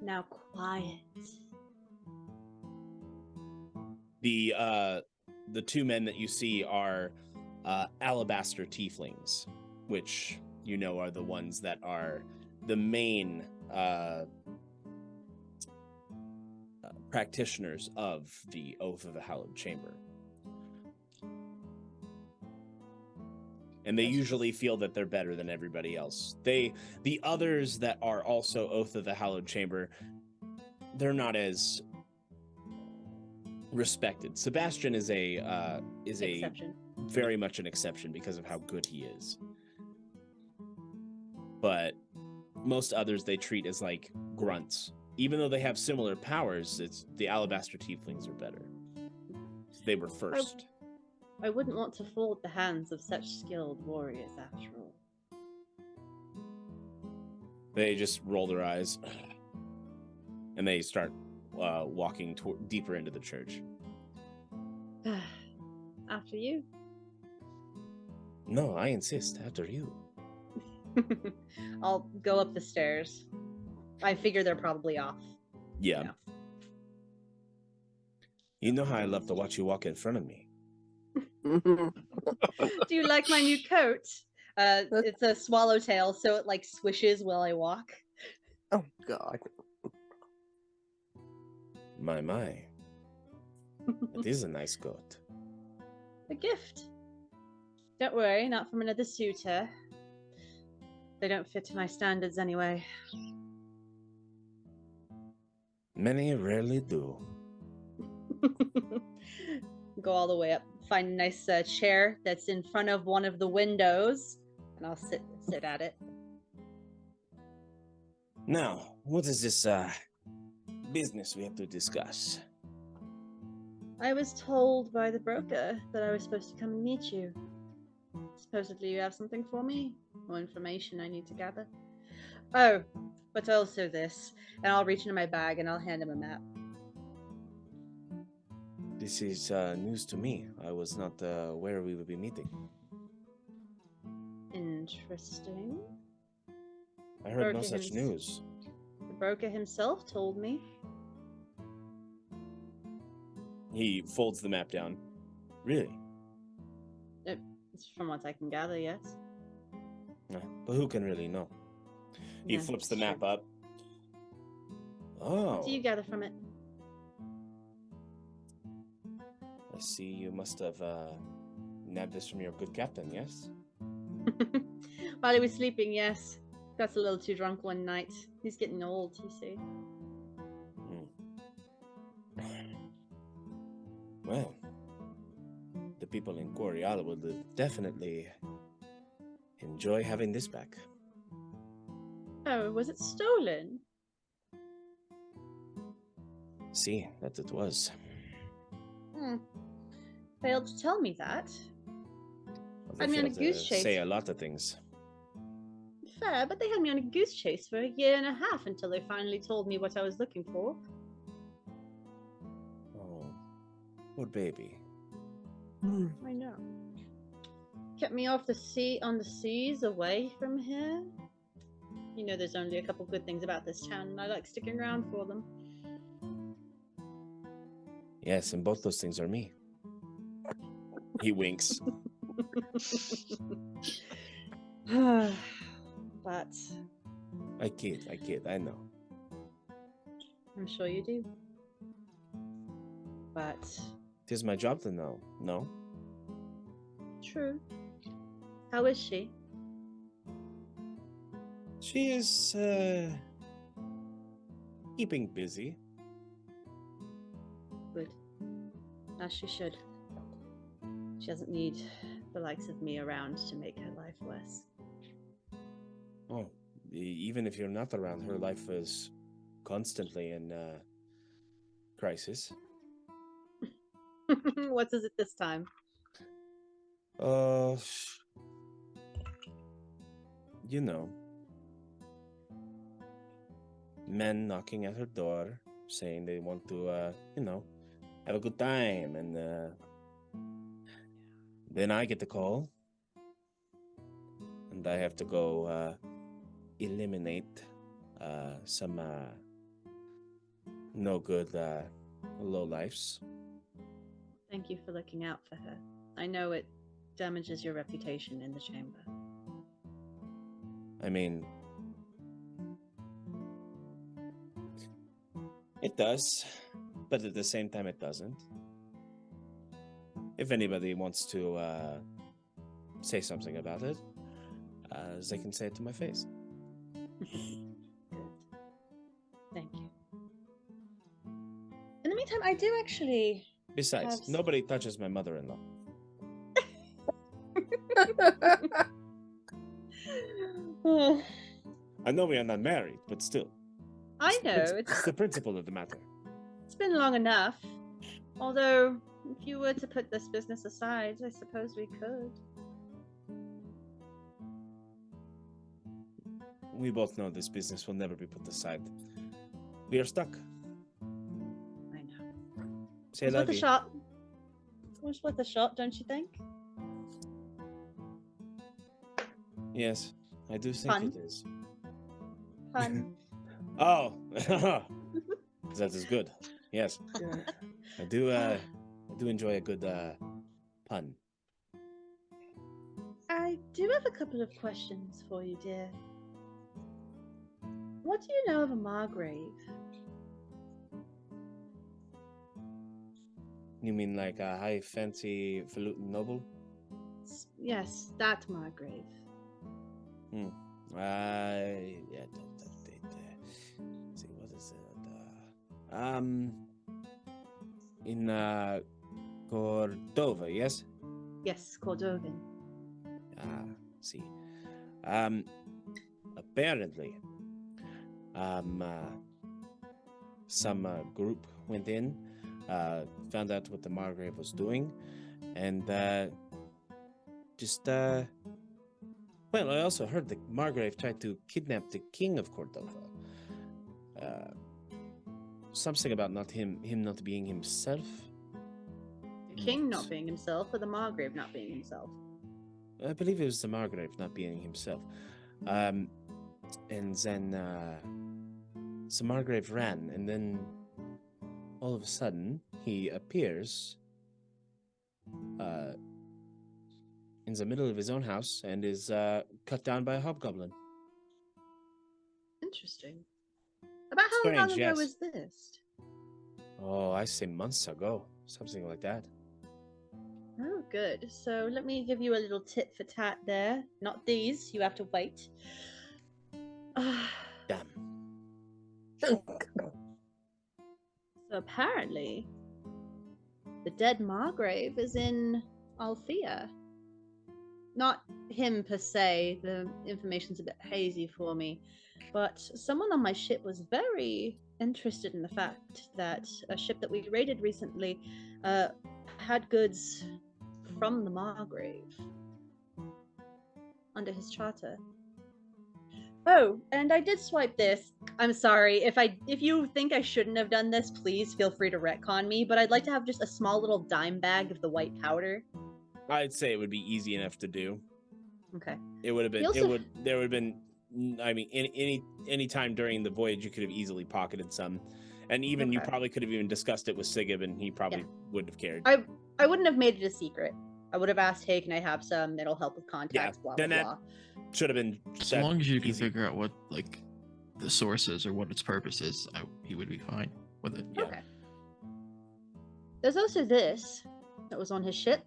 Speaker 5: Now quiet.
Speaker 1: The two men that you see are alabaster tieflings, which you know are the ones that are the main practitioners of the Oath of the Hallowed Chamber. And they usually feel that they're better than everybody else. The others that are also Oath of the Hallowed Chamber, they're not as respected. Sebastian is
Speaker 5: Exception.
Speaker 1: very much an exception because of how good he is. But most others they treat as like grunts. Even though they have similar powers, it's the alabaster tieflings are better. They were first.
Speaker 5: I wouldn't want to fall at the hands of such skilled warriors after all.
Speaker 1: They just roll their eyes and they start walking deeper into the church.
Speaker 5: After you.
Speaker 1: No, I insist. After you.
Speaker 5: I'll go up the stairs. I figure they're probably off.
Speaker 1: Yeah. You know how I love to watch you walk in front of me.
Speaker 5: Do you like my new coat? It's a swallowtail, so it like swishes while I walk.
Speaker 2: Oh God.
Speaker 1: My. It is a nice coat.
Speaker 5: A gift. Don't worry, not from another suitor. They don't fit to my standards anyway.
Speaker 1: Many rarely do.
Speaker 5: Go all the way up, find a nice chair that's in front of one of the windows, and I'll sit at it.
Speaker 1: Now, what is this business we have to discuss?
Speaker 5: I was told by the broker that I was supposed to come and meet you. Supposedly you have something for me? More information I need to gather? Oh, but also this. And I'll reach into my bag and I'll hand him a map.
Speaker 1: This is news to me. I was not aware we would be meeting.
Speaker 5: Interesting.
Speaker 1: I heard no such news.
Speaker 5: The broker himself told me.
Speaker 1: He folds the map down. Really?
Speaker 5: It's from what I can gather, yes.
Speaker 1: But who can really know? He flips the map up. Oh.
Speaker 5: What do you gather from it?
Speaker 1: I see you must have nabbed this from your good captain, yes?
Speaker 5: While he was sleeping, yes. Got a little too drunk one night. He's getting old, you see.
Speaker 1: Well, the people in Coriala will definitely enjoy having this back.
Speaker 5: Oh, was it stolen?
Speaker 1: See, that it was.
Speaker 5: Failed to tell me that.
Speaker 1: They
Speaker 5: Had me on a
Speaker 1: failed
Speaker 5: goose
Speaker 1: to
Speaker 5: chase.
Speaker 1: say a lot of things.
Speaker 5: Fair, but they had me on a goose chase for a year and a half until they finally told me what I was looking for.
Speaker 1: Oh, poor baby.
Speaker 5: I know. Kept me off the seas, away from here. You know, there's only a couple good things about this town, and I like sticking around for them.
Speaker 1: Yes, and both those things are me. He winks.
Speaker 5: But
Speaker 1: I kid, I know.
Speaker 5: I'm sure you do. But
Speaker 1: Tis my job to know, no?
Speaker 5: true. How is she?
Speaker 1: She is, keeping busy.
Speaker 5: Good. As she should. She doesn't need the likes of me around to make her life worse.
Speaker 1: Oh, even if you're not around, her life is constantly in, crisis.
Speaker 5: What is it this time?
Speaker 1: You know. Men knocking at her door, saying they want to, have a good time, and, then I get the call, and I have to go, eliminate, some, no good, lowlifes.
Speaker 5: Thank you for looking out for her. I know it damages your reputation in the chamber.
Speaker 1: I mean, it does, but at the same time, it doesn't. If anybody wants to say something about it, they can say it to my face.
Speaker 5: Good. Thank you. In the meantime, I do actually.
Speaker 1: Besides, nobody touches my mother-in-law. I know we are not married, but still.
Speaker 5: I know.
Speaker 1: It's the principle of the matter.
Speaker 5: It's been long enough. Although, if you were to put this business aside, I suppose we could.
Speaker 1: We both know this business will never be put aside. We are stuck.
Speaker 5: I know.
Speaker 1: Say
Speaker 5: It's
Speaker 1: la
Speaker 5: worth a
Speaker 1: vie.
Speaker 5: shot. It's worth a shot, don't you think?
Speaker 1: Yes, I do think
Speaker 5: Fun.
Speaker 1: it is.
Speaker 5: Fun.
Speaker 1: Oh, that is good. Yes, I do enjoy a good pun.
Speaker 5: I do have a couple of questions for you, dear. What do you know of a Margrave?
Speaker 1: You mean like a high fancy falutin noble?
Speaker 5: Yes, that Margrave.
Speaker 1: Yeah. See, what is it? In Cordova, yes.
Speaker 5: Yes, Cordovan.
Speaker 1: See. Apparently, some group went in, found out what the Margrave was doing, and well, I also heard the Margrave tried to kidnap the king of Cordova. Something about him not being himself.
Speaker 5: The king not being himself, or the Margrave not being himself?
Speaker 1: I believe it was the Margrave not being himself. And then the Margrave ran, and then all of a sudden he appears in the middle of his own house and is cut down by a hobgoblin.
Speaker 5: Interesting. About how
Speaker 1: Strange,
Speaker 5: long ago
Speaker 1: yes.
Speaker 5: was this?
Speaker 1: Oh, I say months ago, something like that.
Speaker 5: Oh, good. So let me give you a little tit for tat there. Not these. You have to wait.
Speaker 1: Damn.
Speaker 5: So apparently, the dead Margrave is in Althea. Not him per se. The information's a bit hazy for me. But someone on my ship was very interested in the fact that a ship that we raided recently had goods from the Margrave under his charter. Oh, and I did swipe this. I'm sorry. If you think I shouldn't have done this, please feel free to retcon me, but I'd like to have just a small little dime bag of the white powder.
Speaker 1: I'd say it would be easy enough to do.
Speaker 5: Okay.
Speaker 1: It would have been.
Speaker 5: Also,
Speaker 1: There would have been. I mean, any time during the voyage, you could have easily pocketed some, and even you probably could have even discussed it with Sigib, and he probably wouldn't have cared.
Speaker 5: I wouldn't have made it a secret. I would have asked, "Hey, can I have some? It'll help with contacts." Blah
Speaker 1: then
Speaker 5: blah
Speaker 1: that
Speaker 5: blah.
Speaker 1: should have been.
Speaker 4: As long as you can figure out what like the source is or what its purpose is, he would be fine with it.
Speaker 1: Yeah.
Speaker 5: Okay. There's also this that was on his ship.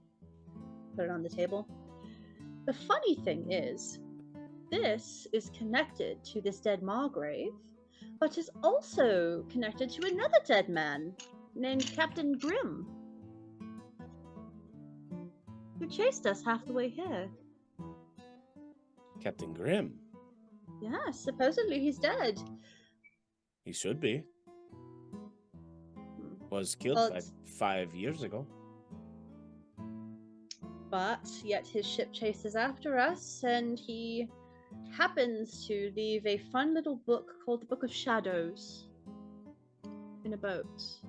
Speaker 5: Put it on the table. The funny thing is, this is connected to this dead Margrave, but is also connected to another dead man named Captain Grimm, who chased us half the way here.
Speaker 1: Captain Grimm.
Speaker 5: Yeah, supposedly he's dead.
Speaker 1: He should be. Was killed
Speaker 5: But-
Speaker 1: 5 years ago.
Speaker 5: But yet his ship chases after us, and he happens to leave a fun little book called the Book of Shadows in a boat.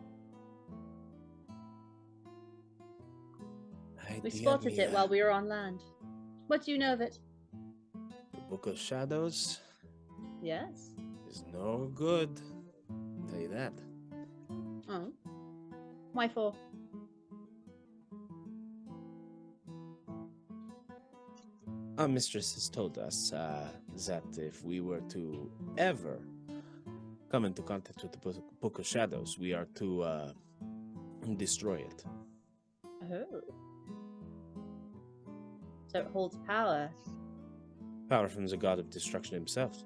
Speaker 5: We spotted it while we were on land. What do you know of it?
Speaker 1: The Book of Shadows
Speaker 5: Yes.
Speaker 1: is no good. I'll tell you that.
Speaker 5: Oh. Why for?
Speaker 1: Our mistress has told us that if we were to ever come into contact with the Book of Shadows, we are to destroy it.
Speaker 5: Oh. So it holds power.
Speaker 1: Power from the god of destruction himself.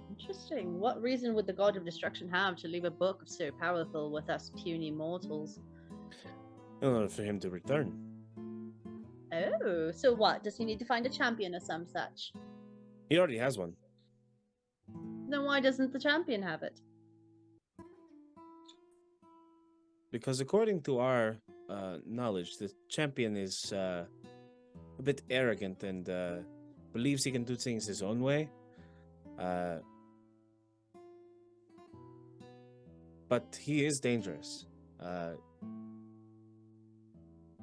Speaker 5: Interesting. What reason would the god of destruction have to leave a book so powerful with us puny mortals?
Speaker 1: In order for him to return.
Speaker 5: Oh, so what? Does he need to find a champion or some such?
Speaker 1: He already has one.
Speaker 5: Then why doesn't the champion have it?
Speaker 1: Because according to our knowledge, the champion is a bit arrogant and believes he can do things his own way. But he is dangerous.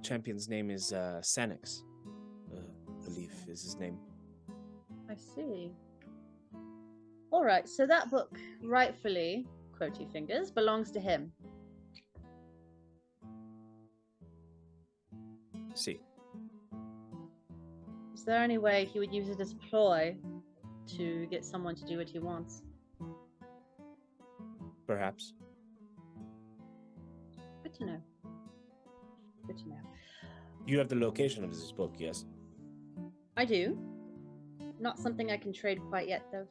Speaker 1: Champion's name is Sanix, I believe is his name.
Speaker 5: I see. Alright, so that book, rightfully, quotey fingers, belongs to him.
Speaker 1: See.
Speaker 5: Is there any way he would use it as a ploy to get someone to do what he wants?
Speaker 1: Perhaps.
Speaker 5: Good to know. Good to know.
Speaker 1: You have the location of this book, yes?
Speaker 5: I do. Not something I can trade quite yet, though.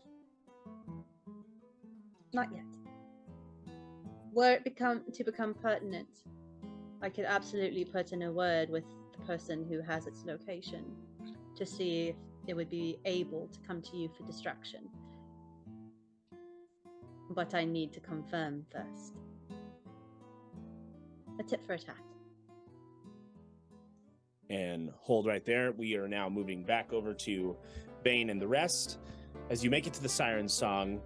Speaker 5: Not yet. Were it to become pertinent, I could absolutely put in a word with the person who has its location to see if it would be able to come to you for destruction. But I need to confirm first. A tit for a tat.
Speaker 1: And hold right there. We are now moving back over to Bane and the rest. As you make it to the siren song,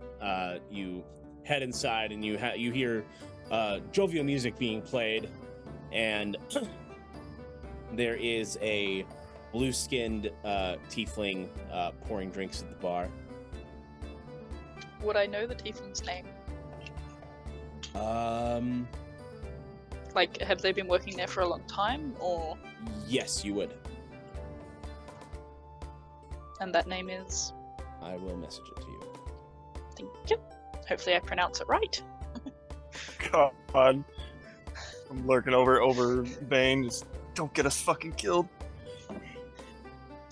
Speaker 1: you head inside and you hear jovial music being played, and there is a blue-skinned tiefling pouring drinks at the bar.
Speaker 6: Would I know the tiefling's name? Like, have they been working there for a long time, or?
Speaker 1: Yes, you would.
Speaker 6: And that name is?
Speaker 1: I will message it to you.
Speaker 6: Thank you. Hopefully I pronounce it right.
Speaker 3: God. I'm lurking over Bane. Just don't get us fucking killed.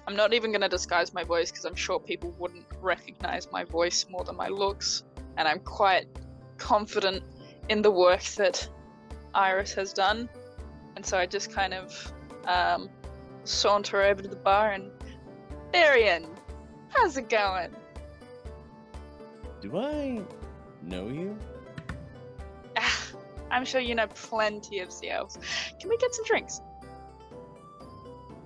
Speaker 6: I'm not even going to disguise my voice because I'm sure people wouldn't recognize my voice more than my looks. And I'm quite confident in the work that Iris has done. And so I just kind of saunter over to the bar and, Arian, how's it going?
Speaker 1: Do I know you?
Speaker 6: I'm sure you know plenty of sea elves. Can we get some drinks?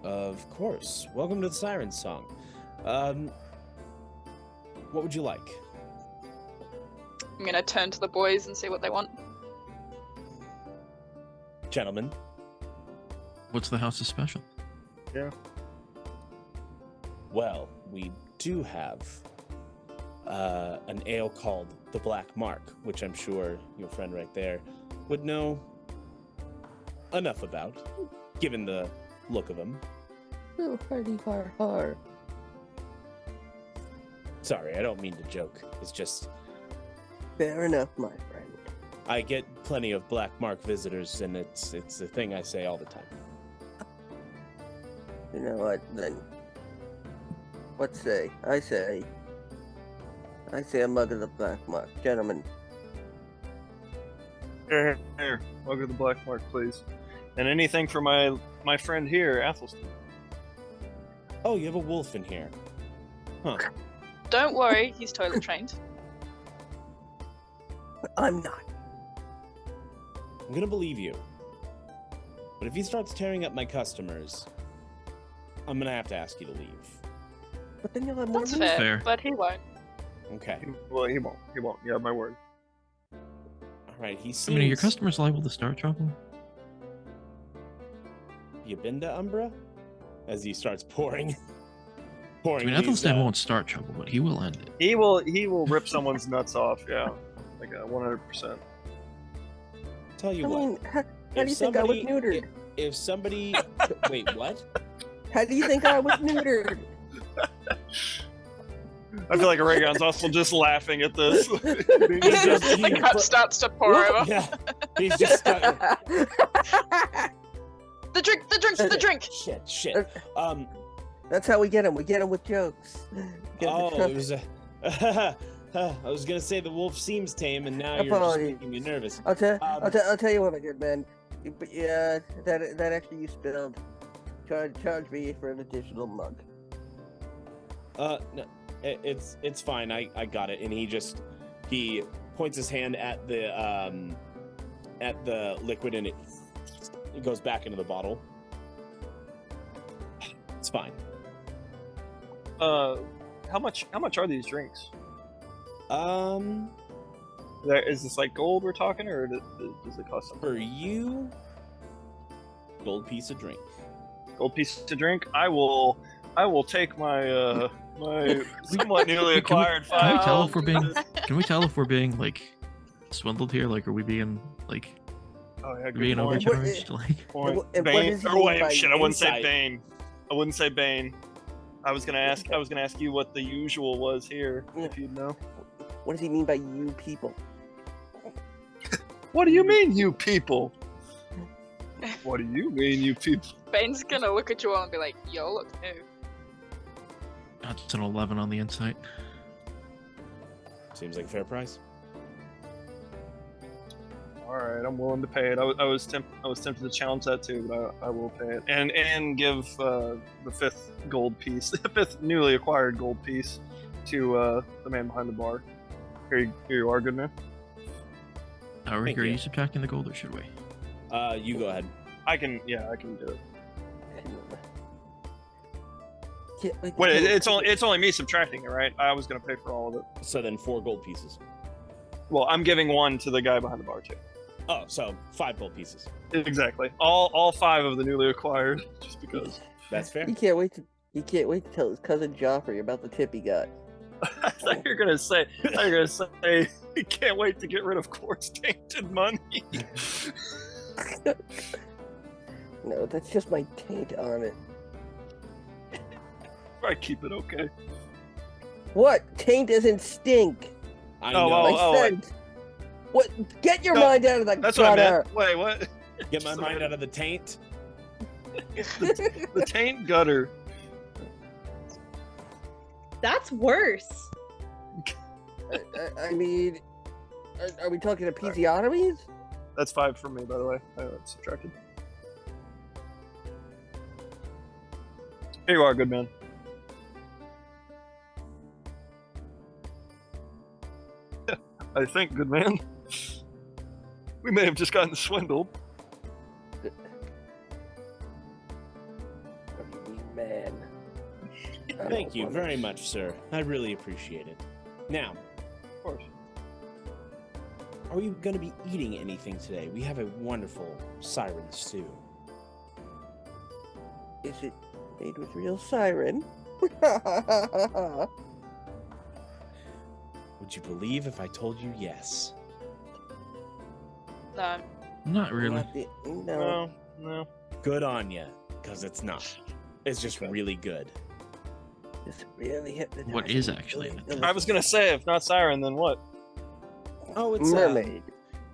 Speaker 1: Of course. Welcome to the Siren Song. What would you like?
Speaker 6: I'm gonna turn to the boys and see what they want.
Speaker 1: Gentlemen.
Speaker 4: What's the house's special?
Speaker 3: Yeah.
Speaker 1: Well, we do have an ale called the Black Mark, which I'm sure your friend right there would know enough about, given the look of him.
Speaker 2: Oh, hardy har har.
Speaker 1: Sorry, I don't mean to joke. It's just...
Speaker 2: Fair enough, my friend.
Speaker 1: I get plenty of Black Mark visitors, and it's a thing I say all the time.
Speaker 2: You know what, then? What say? I say a mug of the Black Mark. Gentlemen.
Speaker 3: Here. Mug of the Black Mark, please. And anything for my friend here, Athelstan.
Speaker 1: Oh, you have a wolf in here. Huh.
Speaker 6: Don't worry, he's toilet trained.
Speaker 2: I'm not.
Speaker 1: I'm gonna believe you. But if he starts tearing up my customers, I'm gonna have to ask you to leave.
Speaker 2: But then you'll have more
Speaker 6: That's
Speaker 2: money.
Speaker 6: fair, but he won't.
Speaker 1: Okay.
Speaker 3: Well, he won't. You have my word.
Speaker 1: Alright, he seems...
Speaker 4: I mean, are your customers liable to start trouble?
Speaker 1: You been to Umbra? As he starts pouring.
Speaker 4: I mean, Athelstan won't start trouble, but he will end it.
Speaker 3: He will rip someone's nuts off, yeah. Like 100%.
Speaker 1: Tell you
Speaker 2: I
Speaker 1: what.
Speaker 2: mean, how do you think I was neutered?
Speaker 1: If somebody... Wait, what?
Speaker 2: How do you think I was neutered?
Speaker 3: I feel like Aregion's also just laughing at this.
Speaker 6: The cup starts to pour over.
Speaker 1: Yeah, he's just stuck.
Speaker 6: The drink.
Speaker 1: Shit.
Speaker 2: That's how we get him. We get him with jokes.
Speaker 1: It was a. I was gonna say the wolf seems tame, and now you're just making me nervous.
Speaker 2: I'll tell you what, my good man. Yeah, that extra you spilled. Charge me for an additional mug.
Speaker 1: No, it's fine. I got it. And he points his hand at the liquid, and it goes back into the bottle. It's fine.
Speaker 3: How much are these drinks? Is this like gold we're talking, or does it cost something?
Speaker 1: For you, gold piece of drink.
Speaker 3: Gold piece to drink. I will take my my somewhat newly acquired
Speaker 4: Can
Speaker 3: five.
Speaker 4: Can we tell if we're being like swindled here? Like, are we being like?
Speaker 3: Oh yeah, good
Speaker 4: being
Speaker 3: point.
Speaker 4: overcharged? Like,
Speaker 3: Bane. Or wait, shit! I wouldn't say
Speaker 1: insight?
Speaker 3: Bane. I wouldn't say Bane. I was gonna ask you what the usual was here, if you'd know.
Speaker 2: What does he mean by you people?
Speaker 3: What do you mean, you people? What do you mean, you people?
Speaker 6: Bane's gonna look at you all and be like, "Yo, look new."
Speaker 4: that's an 11 on the insight.
Speaker 1: Seems like a fair price.
Speaker 3: All right, I'm willing to pay it. I was tempted to challenge that too, but I will pay it and give the fifth gold piece, the fifth newly acquired gold piece, to the man behind the bar. Here you are, good man.
Speaker 4: Rick, are you subtracting the gold, or should we?
Speaker 1: You go ahead.
Speaker 3: I can do it.
Speaker 2: Wait,
Speaker 3: It's only me subtracting it, right? I was gonna pay for all of it.
Speaker 1: So then 4 gold pieces.
Speaker 3: Well, I'm giving one to the guy behind the bar too.
Speaker 1: Oh, so 5 gold pieces.
Speaker 3: Exactly. All 5 of the newly acquired, just because.
Speaker 1: That's fair.
Speaker 2: He can't wait to tell his cousin Joffrey about the tip he got.
Speaker 3: I thought you were gonna say he can't wait to get rid of quartz tainted money.
Speaker 2: No, that's just my taint on it.
Speaker 3: I keep it okay.
Speaker 2: What? Taint doesn't stink.
Speaker 1: I know.
Speaker 2: I said. What? Get your
Speaker 3: No,
Speaker 2: mind out of that.
Speaker 3: That's what I meant. Wait, what?
Speaker 1: Get my mind out of the taint.
Speaker 3: the taint gutter.
Speaker 5: That's worse.
Speaker 2: I mean, are we talking episiotomies?
Speaker 3: That's 5 for me, by the way. I subtracted. Here you are, good man. I think, good man. We may have just gotten swindled.
Speaker 2: What do you mean, man?
Speaker 1: Thank you very much, sir. I really appreciate it. Now,
Speaker 3: Of course.
Speaker 1: are we going to be eating anything today? We have a wonderful siren stew.
Speaker 2: Is it made with real siren?
Speaker 1: Would you believe if I told you yes?
Speaker 6: No.
Speaker 4: Not really.
Speaker 2: No.
Speaker 3: No.
Speaker 1: Good on ya, because it's not. It's just really good.
Speaker 2: It's really hypnotizing.
Speaker 4: What is actually in it?
Speaker 3: I was gonna say, if not siren, then what?
Speaker 1: Oh, it's
Speaker 2: mermaid.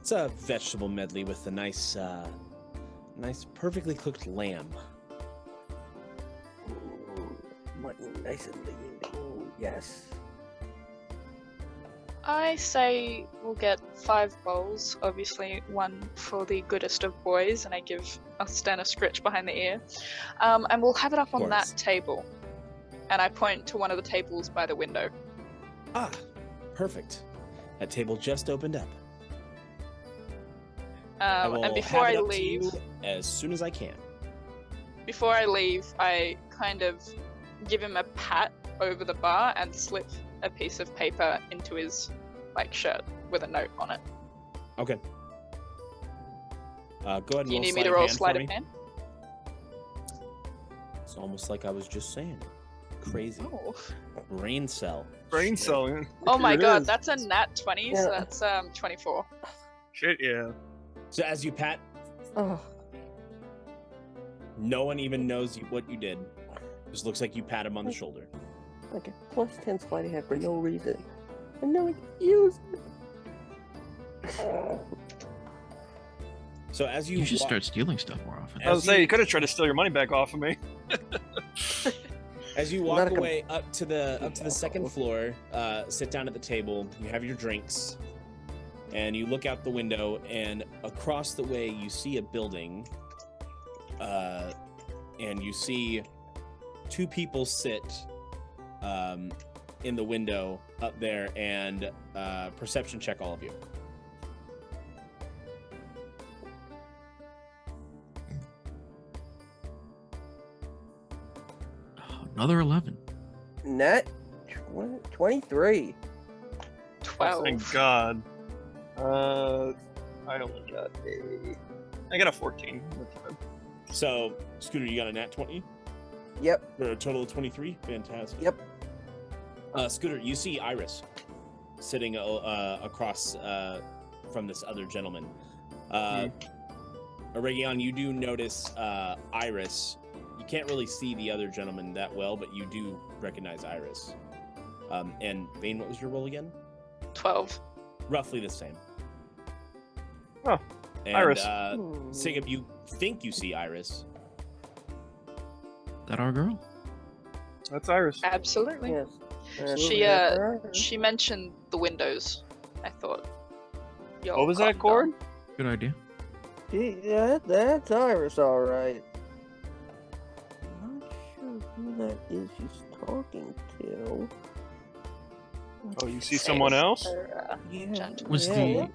Speaker 1: It's a vegetable medley with a nice, perfectly cooked lamb.
Speaker 2: Mutton, nice and lean. Ooh, yes.
Speaker 6: I say we'll get 5 bowls, obviously 1 for the goodest of boys, and I give Stan a scritch behind the ear. And we'll have it up on that table. And I point to one of the tables by the window.
Speaker 1: Ah, perfect. That table just opened up. I will
Speaker 6: And before
Speaker 1: have it
Speaker 6: I
Speaker 1: up to you
Speaker 6: leave,
Speaker 1: as soon as I can.
Speaker 6: before I leave, I kind of give him a pat over the bar and slip a piece of paper into his shirt with a note on it.
Speaker 1: Okay. Go ahead and
Speaker 6: Do you need me to roll sleight of hand?
Speaker 1: It's almost like I was just saying it. Crazy.
Speaker 6: Oh.
Speaker 1: Brain cell.
Speaker 3: Brain cell.
Speaker 6: Oh my
Speaker 3: Here it
Speaker 6: god,
Speaker 3: is.
Speaker 6: that's a nat 20, so that's 24.
Speaker 3: Shit, yeah.
Speaker 1: So as you pat,
Speaker 2: Oh.
Speaker 1: no one even knows what you did. Just looks like you pat him on the shoulder.
Speaker 2: Okay, plus 10 sleight of hand for no reason. And no excuse.
Speaker 1: So as you
Speaker 4: You should start stealing stuff more often.
Speaker 3: I was saying you could have tried to steal your money back off of me.
Speaker 1: As you walk away up to the second floor, sit down at the table, you have your drinks, and you look out the window, and across the way you see a building, and you see two people sit in the window up there, and perception check all of you.
Speaker 4: Another 11.
Speaker 2: Net 23.
Speaker 6: 12.
Speaker 3: Thank God. I only got I got a 14.
Speaker 1: So, Scooter, you got a nat 20?
Speaker 2: Yep.
Speaker 1: For a total of 23? Fantastic.
Speaker 2: Yep.
Speaker 1: Scooter, you see Iris sitting across from this other gentleman. Aregion, you do notice Iris. You can't really see the other gentleman that well, but you do recognize Iris. And Bane, what was your roll again?
Speaker 6: 12.
Speaker 1: Roughly the same.
Speaker 3: Oh,
Speaker 1: and,
Speaker 3: Iris.
Speaker 1: Sigib, you think you see Iris.
Speaker 4: That our girl?
Speaker 3: That's Iris.
Speaker 6: Absolutely.
Speaker 2: Yes.
Speaker 6: She mentioned the windows. I thought.
Speaker 3: What was that, Cord?
Speaker 4: Good idea.
Speaker 2: Yeah, that's Iris, all right. Not sure who that is she's talking to.
Speaker 3: Oh, you see someone else?
Speaker 2: Yeah.
Speaker 4: Was the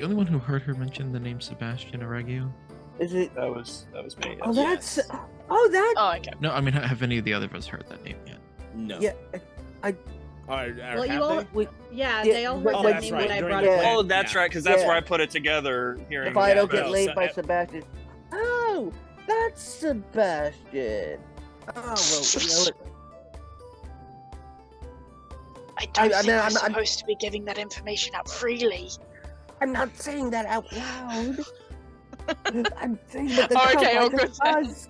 Speaker 4: only one who heard her mention the name Sebastian Aregion?
Speaker 2: Is it?
Speaker 3: That was me.
Speaker 2: Oh,
Speaker 3: yes.
Speaker 2: that's. Oh, that.
Speaker 6: Oh, okay.
Speaker 4: No, I mean, have any of the other of us heard that name yet?
Speaker 1: No.
Speaker 2: Yeah,
Speaker 5: Well, you all,
Speaker 2: yeah,
Speaker 5: they all heard
Speaker 1: oh,
Speaker 5: the
Speaker 1: that's
Speaker 5: name
Speaker 1: right.
Speaker 5: when I
Speaker 1: During
Speaker 5: brought
Speaker 1: the
Speaker 5: it
Speaker 1: plan.
Speaker 3: Oh, that's right, because that's where I put it together. Hearing
Speaker 2: if I don't
Speaker 3: that.
Speaker 2: get laid
Speaker 1: so-
Speaker 2: by Sebastian. Oh, that's Sebastian. Oh, well, you know what?
Speaker 6: I don't think
Speaker 2: I'm
Speaker 6: we're supposed to be giving that information out freely.
Speaker 2: I'm not saying that out loud. I'm saying that the
Speaker 6: Okay,
Speaker 2: sounds
Speaker 6: oh,
Speaker 2: like
Speaker 6: good.
Speaker 2: us.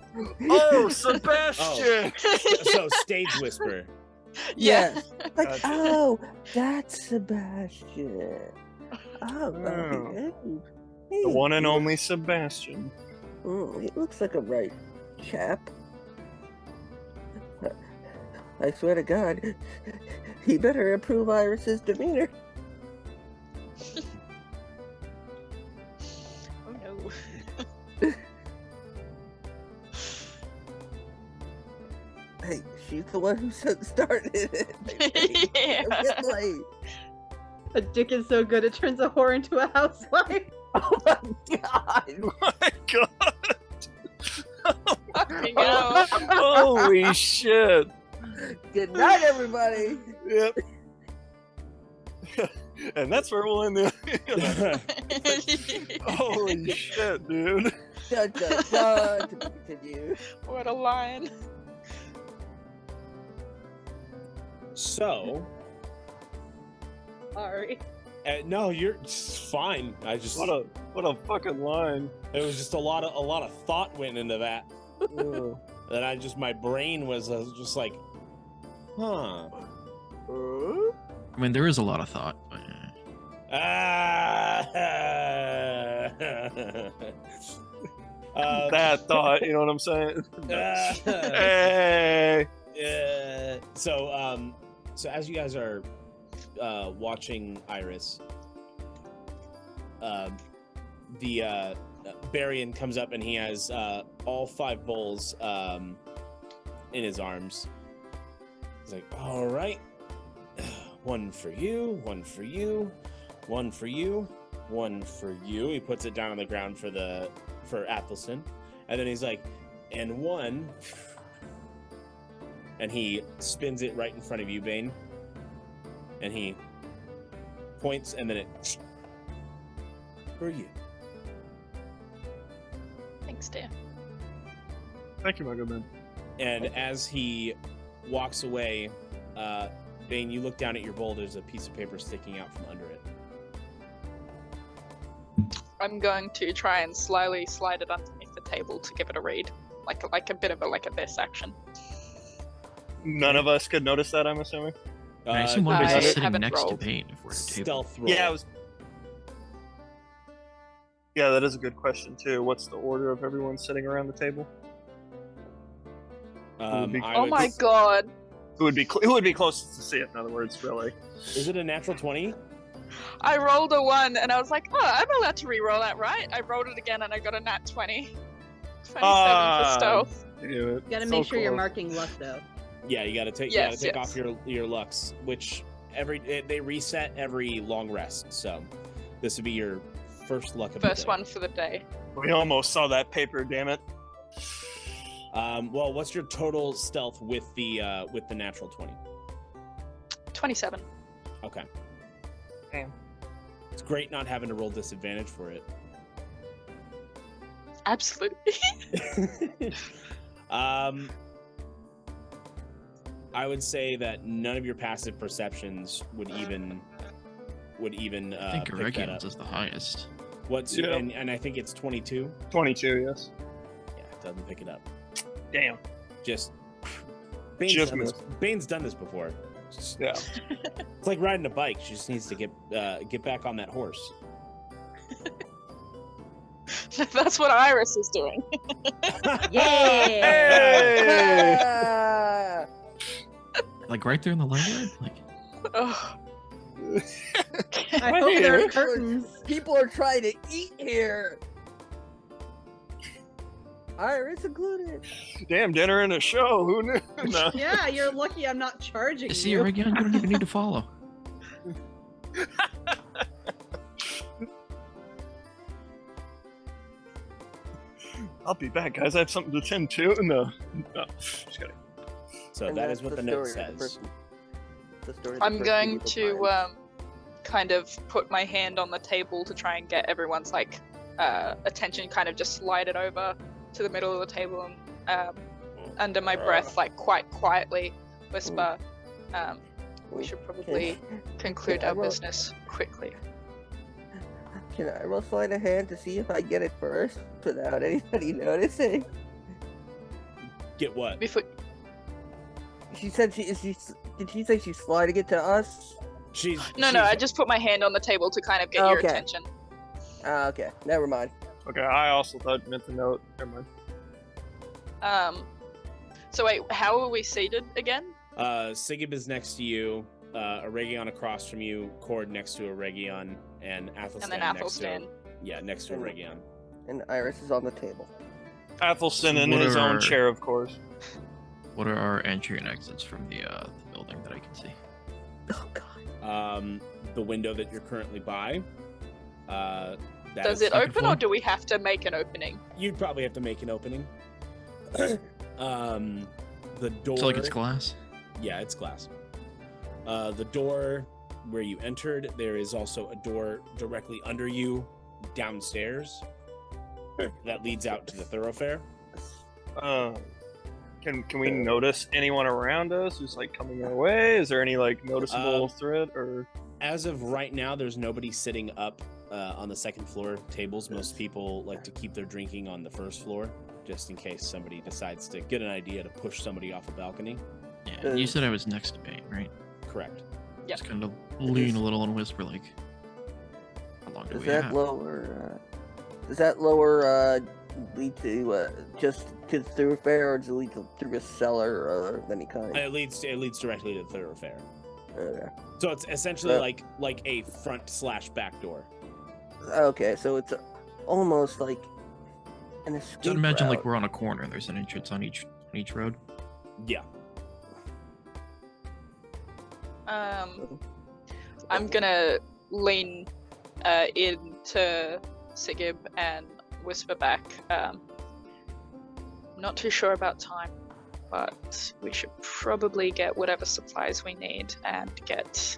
Speaker 3: Oh, Sebastian!
Speaker 1: So stage whisper.
Speaker 2: Yeah. Like,
Speaker 3: Gotcha.
Speaker 2: oh, that's Sebastian. Oh, okay.
Speaker 3: The one and only Sebastian.
Speaker 2: He looks like a right chap. I swear to God, he better improve Iris's demeanor.
Speaker 6: Oh no.
Speaker 2: Hey, she's the one who started it.
Speaker 6: Yeah.
Speaker 2: It's like,
Speaker 5: A dick is so good it turns a whore into a housewife.
Speaker 2: oh my God.
Speaker 3: Oh my God!
Speaker 6: Fucking hell.
Speaker 3: Holy shit!
Speaker 2: Good night, everybody.
Speaker 3: Yep. And that's where we'll end the. Holy shit, dude!
Speaker 2: Dun, dun, dun, to be continued.
Speaker 6: What a line.
Speaker 1: So,
Speaker 5: Sorry.
Speaker 1: no, you're fine. I just
Speaker 3: What a fucking line.
Speaker 1: it was just a lot of thought went into that.
Speaker 2: Ooh.
Speaker 1: That my brain was just like, huh.
Speaker 4: I mean, there is a lot of thought. But,
Speaker 3: That thought, you know what I'm saying? Hey!
Speaker 1: So as you guys are watching Iris, the Barian comes up and he has all 5 bowls in his arms. He's like, all right, one for you, one for you, one for you, one for you. He puts it down on the ground for Athelstan, and then he's like, and one. And he spins it right in front of you, Bane. And he points, and then it for you.
Speaker 6: Thanks, dear.
Speaker 3: Thank you, my good man.
Speaker 1: And as he walks away, Bane, you look down at your bowl. There's a piece of paper sticking out from under it.
Speaker 6: I'm going to try and slyly slide it underneath the table to give it a read. like a bit of a like a this action.
Speaker 3: None of us could notice that, I'm assuming.
Speaker 4: I assume one of us
Speaker 6: I
Speaker 4: is sitting
Speaker 6: haven't
Speaker 4: next
Speaker 6: rolled.
Speaker 4: to Bane if we're at a table.
Speaker 1: Stealth roll.
Speaker 3: Yeah, that is a good question too. What's the order of everyone sitting around the table?
Speaker 6: Oh my god!
Speaker 3: Who would be closest to see it? In other words, really.
Speaker 1: Is it a natural 20?
Speaker 6: I rolled a 1, and I was like, "Oh, I'm allowed to re-roll that, right?" I rolled it again, and I got a nat 20. 27 for stealth.
Speaker 5: You gotta make sure you're marking luck, though.
Speaker 1: Yeah, you gotta take off your lucks, which they reset every long rest. So this would be your first luck of the
Speaker 6: First
Speaker 1: day.
Speaker 6: one for the day.
Speaker 3: We almost saw that paper, damn it.
Speaker 1: Well, what's your total stealth with the natural 20?
Speaker 6: 27.
Speaker 1: Okay.
Speaker 3: Damn.
Speaker 1: It's great not having to roll disadvantage for it.
Speaker 6: Absolutely.
Speaker 1: I would say that none of your passive perceptions would even
Speaker 4: I think
Speaker 1: pick that up.
Speaker 4: Aregion's is the highest.
Speaker 1: What's and I think it's 22.
Speaker 3: 22, yes.
Speaker 1: Yeah, it doesn't pick it up.
Speaker 3: Damn.
Speaker 1: Just
Speaker 3: Just
Speaker 1: Bane's done this before.
Speaker 3: Yeah.
Speaker 1: It's like riding a bike. She just needs to get back on that horse.
Speaker 6: That's what Iris is doing.
Speaker 2: Yeah!
Speaker 4: Like right there in the library? Like,
Speaker 6: Ugh.
Speaker 5: I hope there are curtains.
Speaker 2: People are trying to eat here. Iris included.
Speaker 3: Damn, dinner and a show. Who knew? No.
Speaker 5: Yeah, you're lucky I'm not charging
Speaker 4: you see
Speaker 5: you.
Speaker 4: Aregion, you don't even need to follow.
Speaker 3: I'll be back, guys. I have something to attend to. No, just kidding.
Speaker 1: So
Speaker 2: And
Speaker 1: that
Speaker 2: that's
Speaker 1: is what the
Speaker 2: story
Speaker 1: note
Speaker 2: of the
Speaker 1: says.
Speaker 2: person- the story of the
Speaker 6: I'm
Speaker 2: person
Speaker 6: going
Speaker 2: evil
Speaker 6: to
Speaker 2: times.
Speaker 6: kind of put my hand on the table to try and get everyone's like attention, kind of just slide it over to the middle of the table and under my breath, like quite quietly whisper, we should probably conclude
Speaker 2: can I
Speaker 6: our
Speaker 2: roll-
Speaker 6: business quickly.
Speaker 2: Can I roll sleight of hand to see if I get it first without anybody noticing?
Speaker 1: Get what?
Speaker 6: Before
Speaker 2: She said did she say she's sliding it to us?
Speaker 6: no, I just put my hand on the table to kind of get your
Speaker 2: Okay.
Speaker 6: attention.
Speaker 2: Okay, never mind.
Speaker 3: Okay, I also thought meant the note. Never mind.
Speaker 6: So wait, how are we seated again?
Speaker 1: Sigib is next to you, Aregion across from you, Cord next to Aregion, and Athelstan
Speaker 6: And then
Speaker 1: next to
Speaker 6: Athelstan.
Speaker 1: next to Aregion.
Speaker 2: And Iris is on the table.
Speaker 3: Athelstan in
Speaker 4: What
Speaker 3: his own
Speaker 4: are-
Speaker 3: chair, of course.
Speaker 4: What are our entry and exits from the building that I can see?
Speaker 2: Oh god.
Speaker 1: The window that you're currently by. That
Speaker 6: Does
Speaker 1: is-
Speaker 6: it
Speaker 4: second
Speaker 6: open
Speaker 4: floor?
Speaker 6: or do we have to make an opening?
Speaker 1: You'd probably have to make an opening. The door.
Speaker 4: So like it's glass?
Speaker 1: Yeah, it's glass. The door where you entered, there is also a door directly under you downstairs that leads out to the thoroughfare.
Speaker 3: Can we notice anyone around us who's like coming our way? Is there any like noticeable threat or?
Speaker 1: As of right now, there's nobody sitting up on the second floor tables. Most people like to keep their drinking on the first floor, just in case somebody decides to get an idea to push somebody off a balcony.
Speaker 4: Yeah, you said I was next to Bane, right?
Speaker 1: Correct.
Speaker 6: Yep.
Speaker 4: Just kind of lean a little and whisper like, how long do
Speaker 2: Does
Speaker 4: we
Speaker 2: that
Speaker 4: have?
Speaker 2: lower lead to just to the thoroughfare, or does it lead through a cellar of any kind?
Speaker 1: It leads directly to the thoroughfare.
Speaker 2: Okay.
Speaker 1: So it's essentially like a front/back door.
Speaker 2: Okay, so it's almost like an escape
Speaker 4: Just imagine
Speaker 2: route.
Speaker 4: like we're on a corner. There's an entrance on each road.
Speaker 1: Yeah.
Speaker 6: I'm gonna lean into Sigib and whisper back. Not too sure about time, but we should probably get whatever supplies we need and get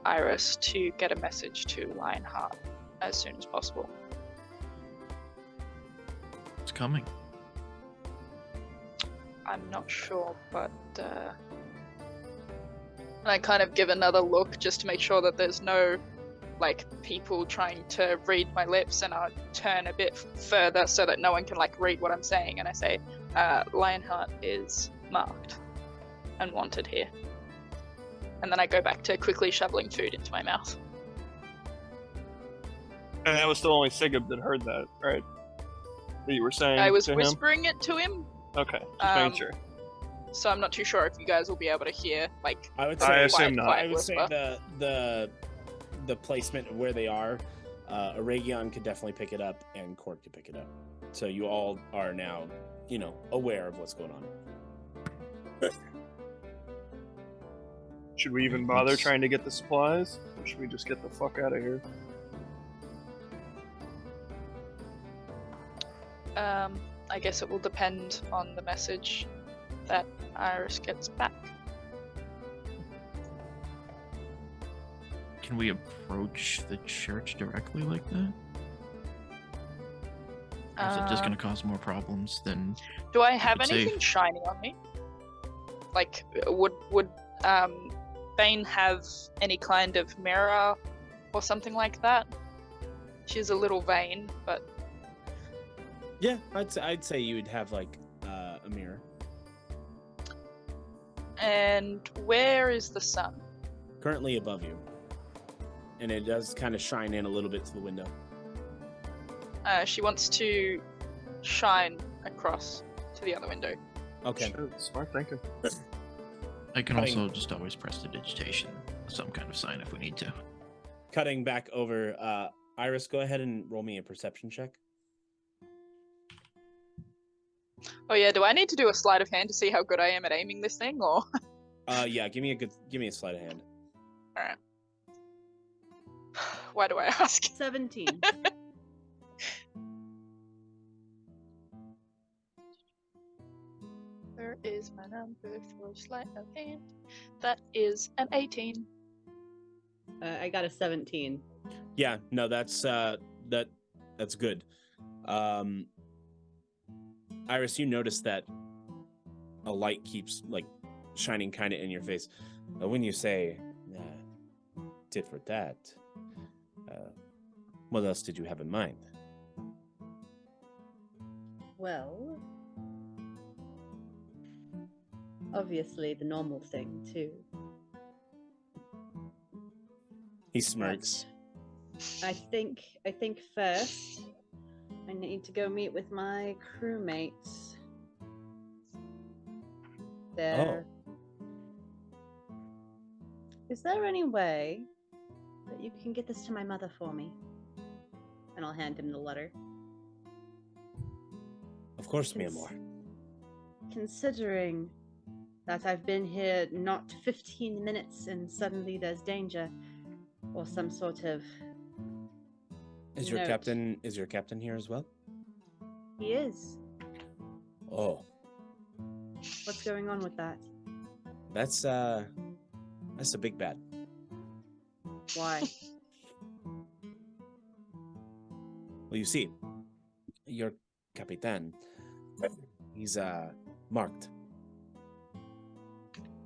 Speaker 6: Iris to get a message to Lionheart as soon as possible.
Speaker 4: It's coming.
Speaker 6: I'm not sure, but and I kind of give another look just to make sure that there's no like people trying to read my lips, and I'll turn a bit further so that no one can like read what I'm saying, and I say, Lionheart is marked and wanted here. And then I go back to quickly shoveling food into my mouth.
Speaker 3: And that was still only Sigib that heard that, right? That you were saying
Speaker 6: I was
Speaker 3: to him?
Speaker 6: whispering it to him.
Speaker 3: Okay, just making sure.
Speaker 6: So I'm not too sure if you guys will be able to hear, like,
Speaker 1: I would
Speaker 3: I
Speaker 1: say
Speaker 3: assume not.
Speaker 1: I would say the placement of where they are, Aregion could definitely pick it up, and Cord could pick it up. So you all are now, aware of what's going on.
Speaker 3: Should we even bother trying to get the supplies? Or should we just get the fuck out of here?
Speaker 6: I guess it will depend on the message that Iris gets back.
Speaker 4: Can we approach the church directly like that? Or is it just going to cause more problems than...
Speaker 6: Do I have
Speaker 4: could
Speaker 6: anything
Speaker 4: save?
Speaker 6: shiny on me? Like, would Bane have any kind of mirror or something like that? She's a little vain, but...
Speaker 1: Yeah, I'd say you would have like a mirror.
Speaker 6: And where is the sun?
Speaker 1: Currently above you. And it does kind of shine in a little bit to the window.
Speaker 6: She wants to shine across to the other window.
Speaker 1: Okay.
Speaker 3: Shit, smart thinking.
Speaker 4: I can also just always press the digitation, some kind of sign if we need to.
Speaker 1: Cutting back over, Iris, go ahead and roll me a perception check.
Speaker 6: Oh yeah, do I need to do a sleight of hand to see how good I am at aiming this thing, or?
Speaker 1: Yeah, give me a sleight of hand.
Speaker 6: Alright. Why do I ask?
Speaker 5: 17.
Speaker 6: Where is my number for sleight of hand? That is an 18.
Speaker 5: I got a 17.
Speaker 1: Yeah, no, that's good. Iris, you notice that a light keeps like shining kind of in your face. When you say tit for tat, what else did you have in mind?
Speaker 5: Well, obviously the normal thing too.
Speaker 1: He smirks.
Speaker 5: I think first I need to go meet with my crewmates. There. Is there any way that you can get this to my mother for me? And I'll hand him the letter.
Speaker 1: Of course, mi amor.
Speaker 5: Considering that I've been here not 15 minutes and suddenly there's danger or some sort of
Speaker 1: Is your
Speaker 5: note.
Speaker 1: captain here as well?
Speaker 5: He is.
Speaker 1: Oh,
Speaker 5: What's going on with that?
Speaker 1: that's a big bad.
Speaker 5: Why?
Speaker 1: Well, you see, your capitan, he's marked.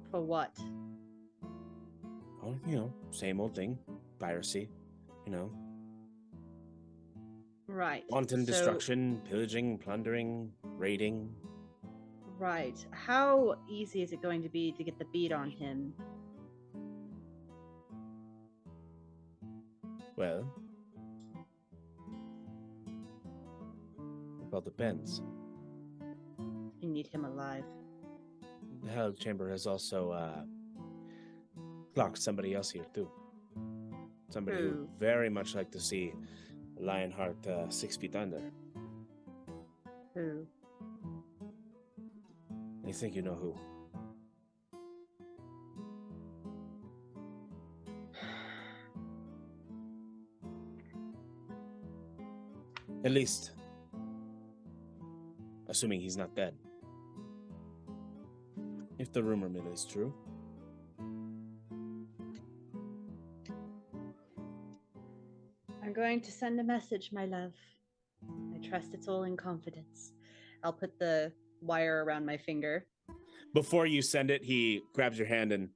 Speaker 5: For what?
Speaker 1: Oh, same old thing, piracy,
Speaker 5: Right.
Speaker 1: wanton
Speaker 5: so-
Speaker 1: destruction, pillaging, plundering, raiding.
Speaker 5: Right. How easy is it going to be to get the beat on him?
Speaker 1: Well, it all depends.
Speaker 5: You need him alive.
Speaker 1: The Hell Chamber has also clocked somebody else here too. Somebody who
Speaker 5: Who?
Speaker 1: very much like to see Lionheart 6 feet under.
Speaker 5: Who?
Speaker 1: I think you know who. At least, assuming he's not dead. If the rumor mill is true.
Speaker 5: I'm going to send a message, my love. I trust it's all in confidence. I'll put the wire around my finger.
Speaker 1: Before you send it, he grabs your hand and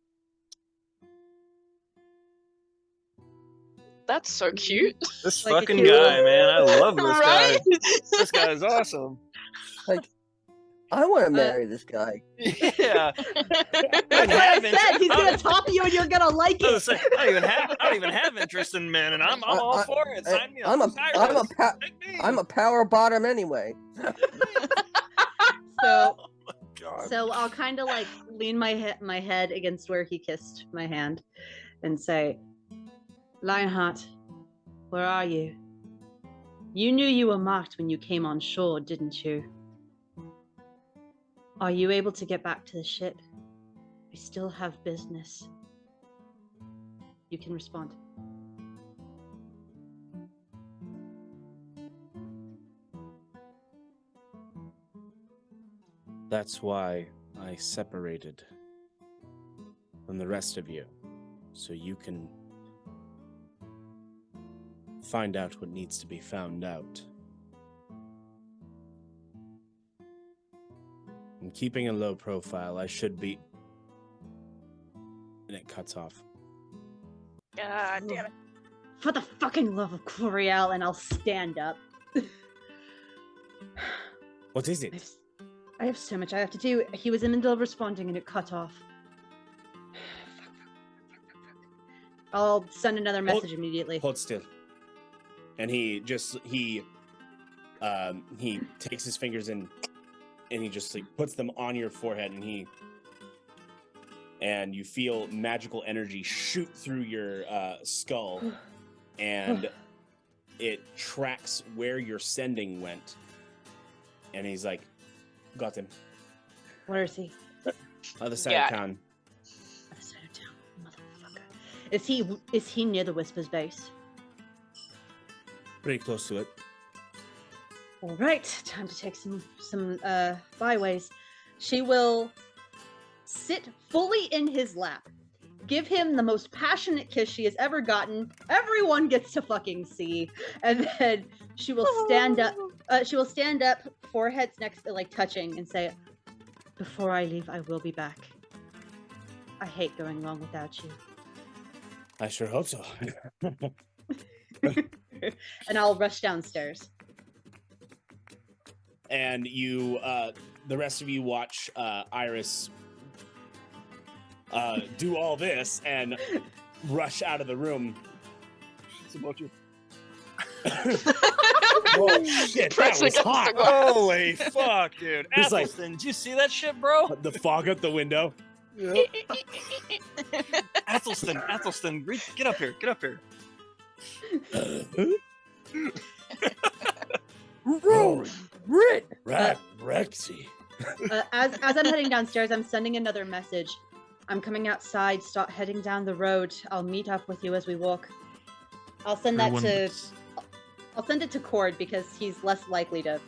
Speaker 6: That's so cute.
Speaker 3: This
Speaker 5: Like a
Speaker 3: fucking
Speaker 5: cute-
Speaker 3: guy, man. I love this
Speaker 6: Right?
Speaker 3: guy. This guy is awesome.
Speaker 2: Like, I want to marry this guy.
Speaker 3: Yeah.
Speaker 5: That's what I said. He's gonna top you, and you're gonna like
Speaker 3: I
Speaker 5: it.
Speaker 3: was saying, I don't even have interest in men, and I'm all for it. Sign me up.
Speaker 2: I'm a power bottom anyway.
Speaker 5: So,
Speaker 3: God.
Speaker 5: so I'll kind of like lean my head against where he kissed my hand, and say, "Lionheart, where are you? You knew you were marked when you came on shore, didn't you? Are you able to get back to the ship? We still have business." You can respond.
Speaker 1: That's why I separated from the rest of you, so you can find out what needs to be found out. I'm keeping a low profile. I should be... And it cuts off.
Speaker 6: God damn it.
Speaker 5: For the fucking love of Coriel, and I'll stand up.
Speaker 1: What is it?
Speaker 5: I have so much I have to do. He was in the middle of responding and it cut off. I'll send another message immediately.
Speaker 1: Hold still. And he takes his fingers in and he just like puts them on your forehead, and you feel magical energy shoot through your skull, and it tracks where your sending went. And he's like, "Got him.
Speaker 5: Where is he?
Speaker 1: Other side of town."
Speaker 5: Other side of town, motherfucker. Is he near the Whispers base?
Speaker 1: Pretty close to it.
Speaker 5: All right, time to take some byways. She will sit fully in his lap, give him the most passionate kiss she has ever gotten. Everyone gets to fucking see, and then she will stand up. She will stand up, foreheads next, like touching, and say, "Before I leave, I will be back. I hate going long without you."
Speaker 1: I sure hope so.
Speaker 5: And I'll rush downstairs.
Speaker 1: And you, the rest of you watch Iris do all this and rush out of the room.
Speaker 3: It's about you.
Speaker 1: Oh shit, that was hot.
Speaker 3: Holy fuck, dude.
Speaker 1: It's like-
Speaker 3: Athelstan, did you see that shit, bro?
Speaker 1: The fog out the window.
Speaker 3: Yep. Athelstan, get up here.
Speaker 1: Rexy.
Speaker 5: As I'm heading downstairs, I'm sending another message. "I'm coming outside. Start heading down the road. I'll meet up with you as we walk." I'll send that to. I'll send it to Cord because he's less likely to,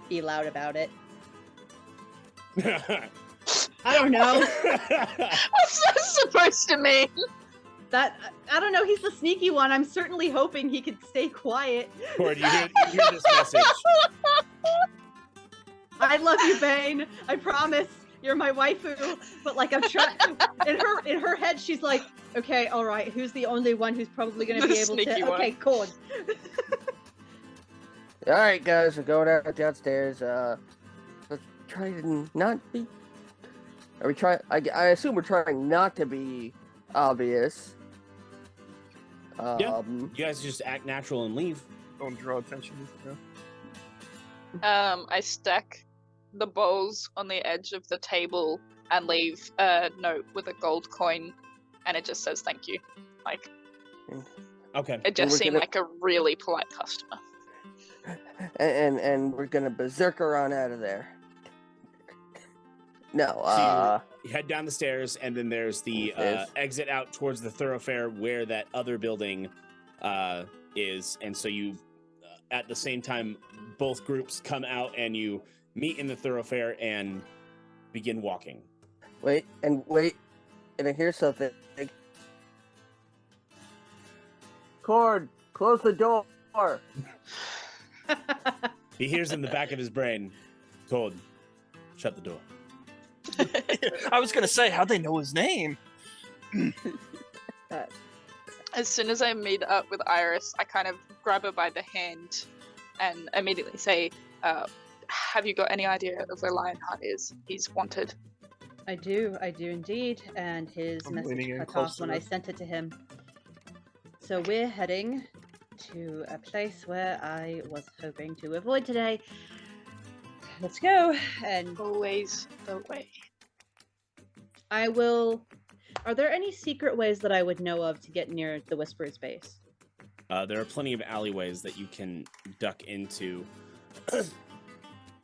Speaker 5: be loud about it. I don't know.
Speaker 6: What's that supposed to mean?
Speaker 5: That I don't know. He's the sneaky one. I'm certainly hoping he could stay quiet.
Speaker 1: Cord, you hear this message.
Speaker 5: I love you, Bane. I promise. You're my waifu. But like I'm trying. In her head, she's like, "Okay, all right. Who's the only one who's probably going to be able to?"
Speaker 6: One.
Speaker 5: Okay, Cord.
Speaker 2: All right, guys, we're going out downstairs. Let's try to not be. Are we trying? I assume we're trying not to be obvious.
Speaker 1: Yeah. You guys just act natural and leave.
Speaker 3: Don't draw attention.
Speaker 6: I stack the bowls on the edge of the table and leave a note with a gold coin, and it just says thank you. Like,
Speaker 1: okay.
Speaker 6: It just seemed like a really polite customer.
Speaker 2: And we're gonna berserker on out of there. No,
Speaker 1: So you head down the stairs, and then there's the exit out towards the thoroughfare where that other building is. And so you, at the same time, both groups come out and you meet in the thoroughfare and begin walking.
Speaker 2: Wait, and I hear something. Cord, close the door.
Speaker 1: He hears in the back of his brain, "Told, shut the door."
Speaker 3: I was gonna say, how'd they know his name?
Speaker 6: As soon as I meet up with Iris, I kind of grab her by the hand and immediately say, have you got any idea of where Lionheart is? He's wanted.
Speaker 5: I do indeed, and his message cut off when I sent it to him. So we're heading to a place where I was hoping to avoid today. Let's go, and
Speaker 6: always the way.
Speaker 5: I will... Are there any secret ways that I would know of to get near the Whisperer's base?
Speaker 1: There are plenty of alleyways that you can duck into.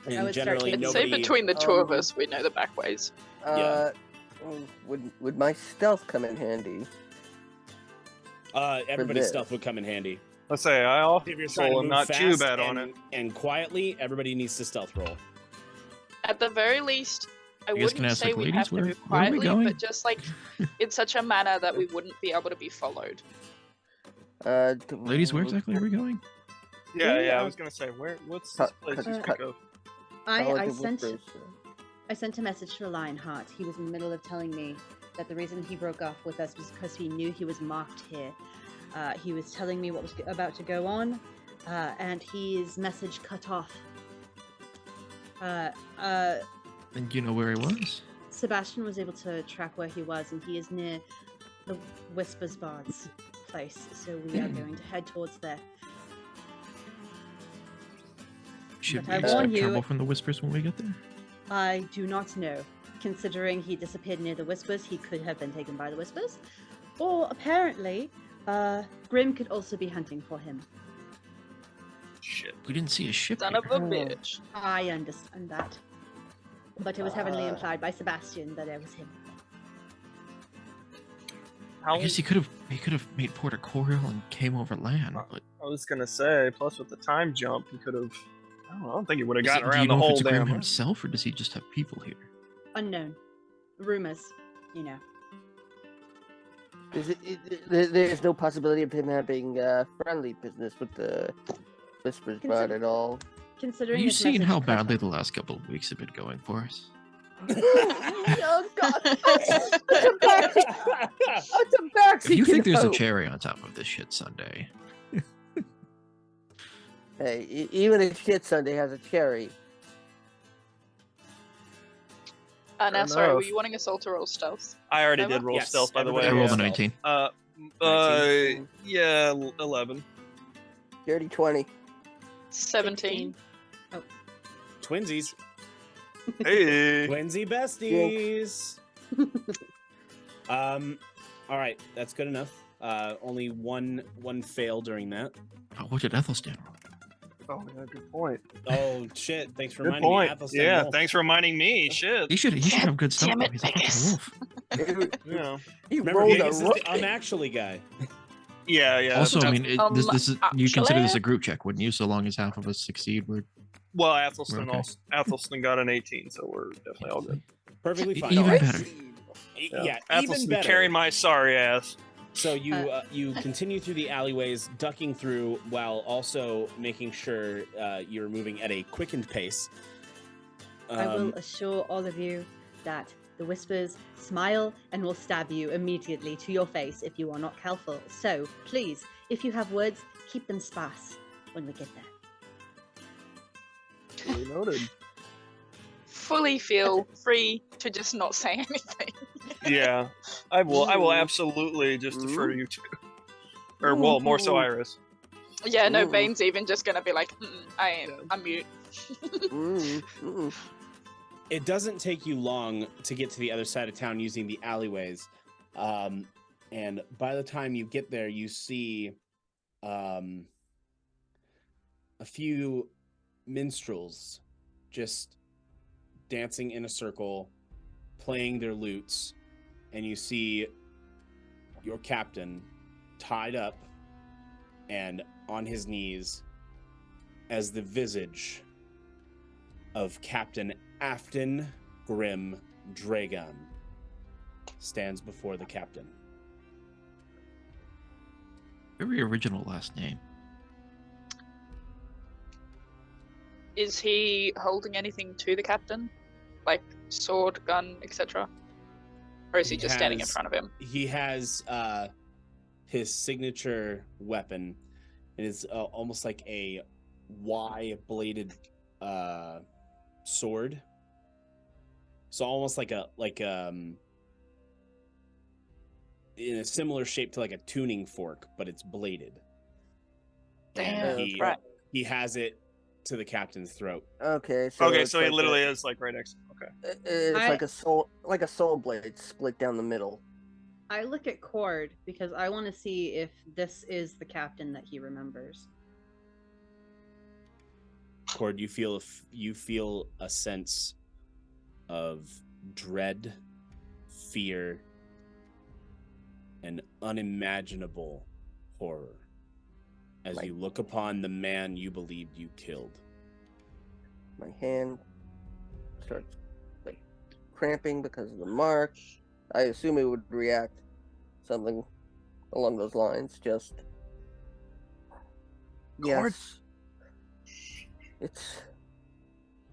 Speaker 1: And generally,
Speaker 6: I'd say between the two of us, we know the back ways.
Speaker 2: Would my stealth come in handy?
Speaker 1: Everybody's stealth would come in handy.
Speaker 3: Let's say I'll
Speaker 1: If you're trying to
Speaker 3: roll
Speaker 1: move
Speaker 3: not too
Speaker 1: fast
Speaker 3: bad on it.
Speaker 1: and quietly, everybody needs to stealth roll.
Speaker 6: At the very least, I
Speaker 4: You guys can
Speaker 6: wouldn't
Speaker 4: ask,
Speaker 6: say
Speaker 4: like,
Speaker 6: we
Speaker 4: ladies,
Speaker 6: have to
Speaker 4: where
Speaker 6: move
Speaker 4: are we
Speaker 6: quietly,
Speaker 4: going?
Speaker 6: but just like in such a manner that we wouldn't be able to be followed.
Speaker 4: Ladies, where exactly are we going?
Speaker 3: Yeah, I was gonna say, what's this place you speak of?
Speaker 5: I sent a message to Lionheart. He was in the middle of telling me that the reason he broke off with us was because he knew he was marked here. He was telling me what was about to go on, and his message cut off.
Speaker 4: And you know where he was?
Speaker 5: Sebastian was able to track where he was, and he is near the Whispers Bard's place, so we are going to head towards there.
Speaker 4: Should
Speaker 5: But
Speaker 4: we
Speaker 5: I warn
Speaker 4: expect
Speaker 5: you-
Speaker 4: trouble from the Whispers when we get there?
Speaker 5: I do not know. Considering he disappeared near the Whispers, he could have been taken by the Whispers. Or apparently, Grim could also be hunting for him.
Speaker 3: Shit.
Speaker 4: We didn't see a ship
Speaker 6: Son
Speaker 4: here.
Speaker 6: of a bitch.
Speaker 5: I understand that. But it was heavily implied by Sebastian that it was him.
Speaker 4: I guess he could have made Port Arcadia and came over land, but
Speaker 3: I was gonna say, plus with the time jump, he could have. I don't think he would have gotten
Speaker 4: do you
Speaker 3: around the
Speaker 4: know if
Speaker 3: whole
Speaker 4: it's Grim
Speaker 3: damn.
Speaker 4: himself, or does he just have people here?
Speaker 5: Unknown. Rumors, you know.
Speaker 2: There's no possibility of him having friendly business with the Whispers Bard at all.
Speaker 4: Have
Speaker 5: Considering
Speaker 4: you
Speaker 5: his
Speaker 4: seen
Speaker 5: message
Speaker 4: how
Speaker 5: cut
Speaker 4: badly the last couple of weeks have been going for us?
Speaker 2: Oh God! That's a backseat.
Speaker 4: If you think there's a cherry on top of this shit Sunday,
Speaker 2: Hey, even a shit Sunday has a cherry.
Speaker 6: Now, sorry, were
Speaker 3: enough.
Speaker 6: you wanting assault or roll stealth?
Speaker 3: I already
Speaker 6: Nova?
Speaker 3: did roll
Speaker 1: Yes,
Speaker 3: stealth, by the way.
Speaker 4: I
Speaker 1: everybody
Speaker 4: rolled a
Speaker 1: stealth.
Speaker 4: 19.
Speaker 3: Yeah, 11.
Speaker 2: Dirty 20.
Speaker 6: 17.
Speaker 1: Twinsies.
Speaker 3: Hey.
Speaker 1: Twinsy besties. All right, that's good enough. Only one fail during that.
Speaker 4: Oh, what did Ethelstan roll?
Speaker 3: Oh, yeah, good point.
Speaker 1: Oh shit! Thanks for
Speaker 3: Good
Speaker 1: reminding
Speaker 3: point.
Speaker 1: me. Athelstan
Speaker 3: Yeah,
Speaker 1: roll.
Speaker 3: thanks for reminding me. Shit.
Speaker 4: He should have good stuff.
Speaker 6: damn
Speaker 4: though.
Speaker 6: it,
Speaker 4: He's a fucking
Speaker 6: Vegas.
Speaker 4: wolf.
Speaker 3: Yeah.
Speaker 2: He
Speaker 1: Remember,
Speaker 2: rolled
Speaker 1: Vegas
Speaker 2: a
Speaker 1: is
Speaker 2: rook.
Speaker 1: the unactually guy.
Speaker 3: Yeah.
Speaker 4: Also, I
Speaker 3: that's-
Speaker 4: mean, this is you
Speaker 6: actually-
Speaker 4: consider this a group check, wouldn't you? So long as half of us succeed, we're
Speaker 3: well, Athelstan
Speaker 4: Okay.
Speaker 3: also. Athelstan got an 18, so we're definitely all good.
Speaker 1: Perfectly fine.
Speaker 4: even
Speaker 1: All right.
Speaker 4: better.
Speaker 1: Yeah, even
Speaker 3: Athelstan
Speaker 1: better.
Speaker 3: carrying my sorry ass.
Speaker 1: So you continue through the alleyways, ducking through while also making sure you're moving at a quickened pace.
Speaker 5: I will assure all of you that the Whispers smile and will stab you immediately to your face if you are not careful. So, please, if you have words, keep them sparse when we get there.
Speaker 3: Really noted.
Speaker 6: Fully feel free to just not say anything.
Speaker 3: Yeah, I will absolutely just defer to you two. Or well, more so Iris.
Speaker 6: Yeah, no,
Speaker 2: Ooh.
Speaker 6: Bane's even just gonna be like, I'm mute.
Speaker 1: It doesn't take you long to get to the other side of town using the alleyways. And by the time you get there, you see a few minstrels just dancing in a circle, playing their lutes, and you see your captain tied up and on his knees as the visage of Captain Afton Grim Dragon stands before the captain.
Speaker 4: Very original last name.
Speaker 6: Is he holding anything to the captain? Like sword, gun, etc.? Or is he just standing in front of him?
Speaker 1: He has his signature weapon. It is almost like a Y-bladed sword. So almost like in a similar shape to like a tuning fork, but it's bladed.
Speaker 6: Damn,
Speaker 1: And
Speaker 6: right.
Speaker 1: he has it to the captain's throat.
Speaker 2: Okay, so
Speaker 3: Okay,
Speaker 2: it's
Speaker 3: so
Speaker 2: like
Speaker 3: it literally is like right next. Okay.
Speaker 2: it's like a soul blade split down the middle.
Speaker 5: I look at Cord because I want to see if this is the captain that he remembers.
Speaker 1: Cord, you feel a sense of dread, fear, and unimaginable horror as you look upon the man you believed you killed.
Speaker 2: My hand starts like cramping because of the mark. I assume it would react something along those lines. Just
Speaker 3: Cord?
Speaker 2: yes,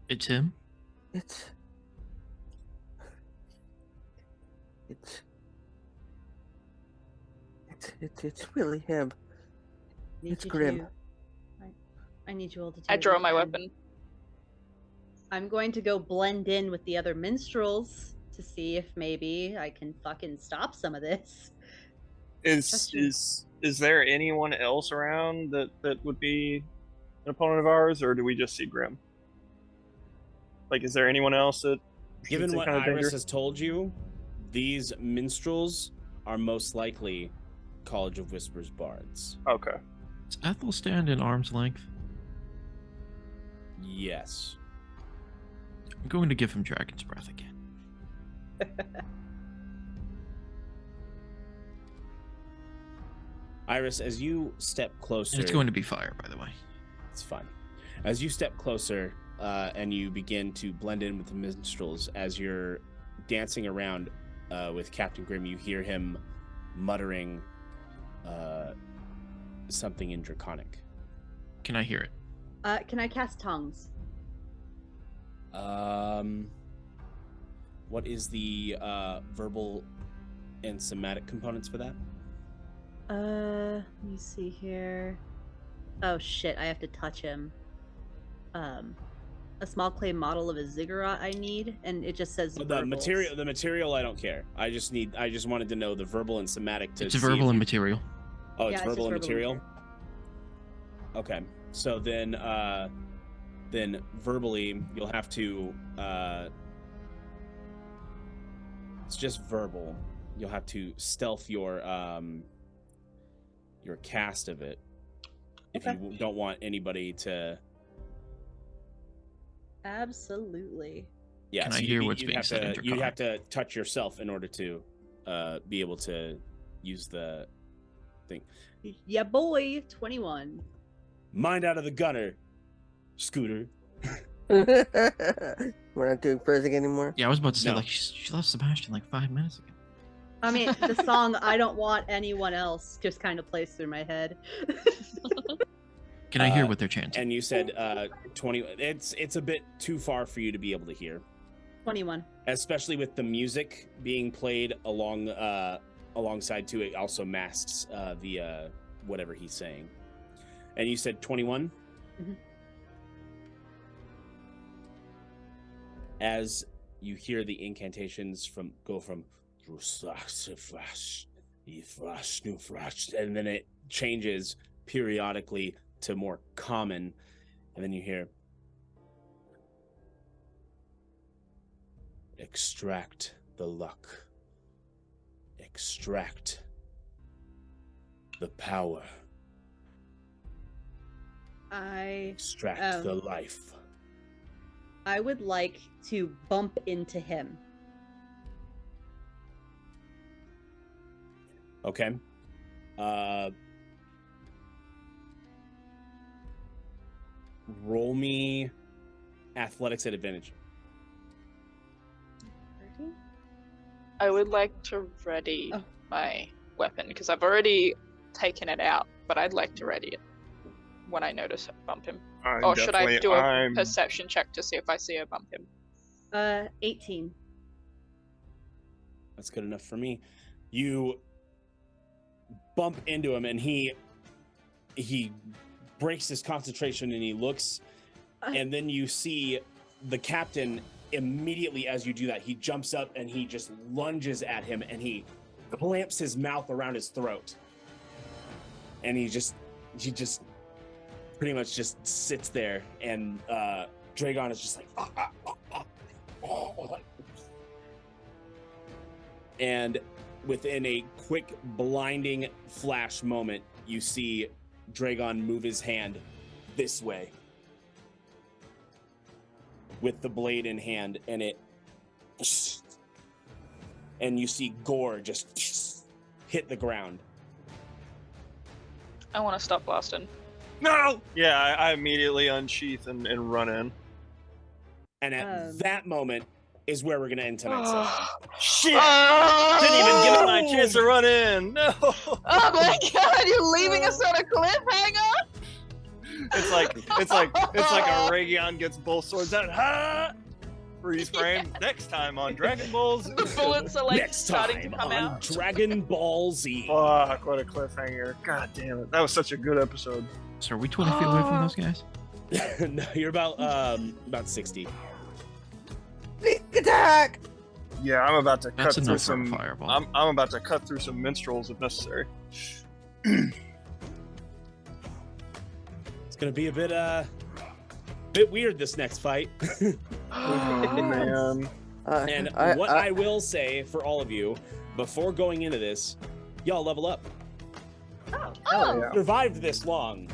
Speaker 4: It's him?
Speaker 2: it's really him. It's grim.
Speaker 5: I need you all to.
Speaker 6: I draw my weapon.
Speaker 5: I'm going to go blend in with the other minstrels to see if maybe I can fucking stop some of this.
Speaker 3: Is there anyone else around that would be an opponent of ours, or do we just see Grim? Like, is there anyone else that?
Speaker 1: Given what Iris has told you, these minstrels are most likely College of Whispers bards.
Speaker 3: Okay.
Speaker 4: Does Ethel stand in arm's length?
Speaker 1: Yes.
Speaker 4: I'm going to give him Dragon's Breath again.
Speaker 1: Iris, as you step closer...
Speaker 4: And it's going to be fire, by the way.
Speaker 1: It's fine. As you step closer and you begin to blend in with the minstrels, as you're dancing around with Captain Grimm, you hear him muttering something in Draconic.
Speaker 4: Can I hear it?
Speaker 5: Can I cast tongues?
Speaker 1: What is the verbal and somatic components for that?
Speaker 5: Let me see here. Oh shit, I have to touch him. A small clay model of a ziggurat I need, and it just says
Speaker 1: the material I don't care. I just wanted to know the verbal and somatic to
Speaker 4: It's verbal and material.
Speaker 1: Oh, it's verbal and material? Okay. So then verbally you'll have to it's just verbal. You'll have to stealth your cast of it if you don't want anybody to.
Speaker 5: Absolutely.
Speaker 1: Yeah.
Speaker 4: Can
Speaker 1: so
Speaker 4: I hear what's being said in
Speaker 1: You'd
Speaker 4: Draconic?
Speaker 1: have to touch yourself in order to be able to use the thing.
Speaker 5: Yeah, boy. 21.
Speaker 1: Mind out of the gunner, Scooter.
Speaker 2: We're not doing phrasing anymore.
Speaker 4: Yeah, I was about to say,
Speaker 1: No.
Speaker 4: like, she left Sebastian like 5 minutes ago.
Speaker 5: I mean, the song "I Don't Want Anyone Else" just kind of plays through my head.
Speaker 4: Can I hear what they're chanting?
Speaker 1: And you said 20. It's a bit too far for you to be able to hear,
Speaker 5: 21.
Speaker 1: especially with the music being played alongside too. It also masks the whatever he's saying. And you said 21.
Speaker 5: Mm-hmm.
Speaker 1: As you hear the incantations go from and then it changes periodically to more common, and then you hear extract the luck, extract the power, extract the life.
Speaker 5: I would like to bump into him.
Speaker 1: Okay. Roll me athletics at advantage.
Speaker 6: I would like to ready my weapon because I've already taken it out, but I'd like to ready it when I notice it bump him. Or should I do a perception check to see if I see her bump him?
Speaker 5: 18.
Speaker 1: That's good enough for me. You bump into him, and he breaks his concentration, and he looks, and then you see the captain immediately as you do that, he jumps up and he just lunges at him, and he clamps his mouth around his throat, and he just pretty much just sits there, and Dragon is just like and within a quick blinding flash moment, you see Dragon move his hand this way with the blade in hand, and you see gore just hit the ground.
Speaker 6: I want to stop blasting.
Speaker 3: No! Yeah, I immediately unsheath and run in.
Speaker 1: And at that moment is where we're going to end tonight's session.
Speaker 3: Shit! Didn't even give him my chance to run in. No!
Speaker 6: Oh my god, you're leaving us on a cliffhanger?
Speaker 3: It's like Aregion gets both swords out. Ha! Freeze frame. Next time on Dragon Balls.
Speaker 6: The bullets are like
Speaker 1: Next
Speaker 6: starting to
Speaker 1: time
Speaker 6: come
Speaker 1: on
Speaker 6: out.
Speaker 1: Dragon Ball Z.
Speaker 3: Fuck, what a cliffhanger. God damn it. That was such a good episode.
Speaker 4: So are we 20 feet away from those guys?
Speaker 1: No, you're about 60.
Speaker 2: Sneak attack!
Speaker 3: Yeah, I'm about to
Speaker 4: That's
Speaker 3: cut through
Speaker 4: enough for a
Speaker 3: some
Speaker 4: fireball.
Speaker 3: I'm about to cut through some minstrels if necessary.
Speaker 1: It's gonna be a bit weird this next fight.
Speaker 3: Oh man.
Speaker 1: And what I will say for all of you before going into this, y'all level up.
Speaker 6: Oh,
Speaker 3: yeah.
Speaker 1: Survived this long.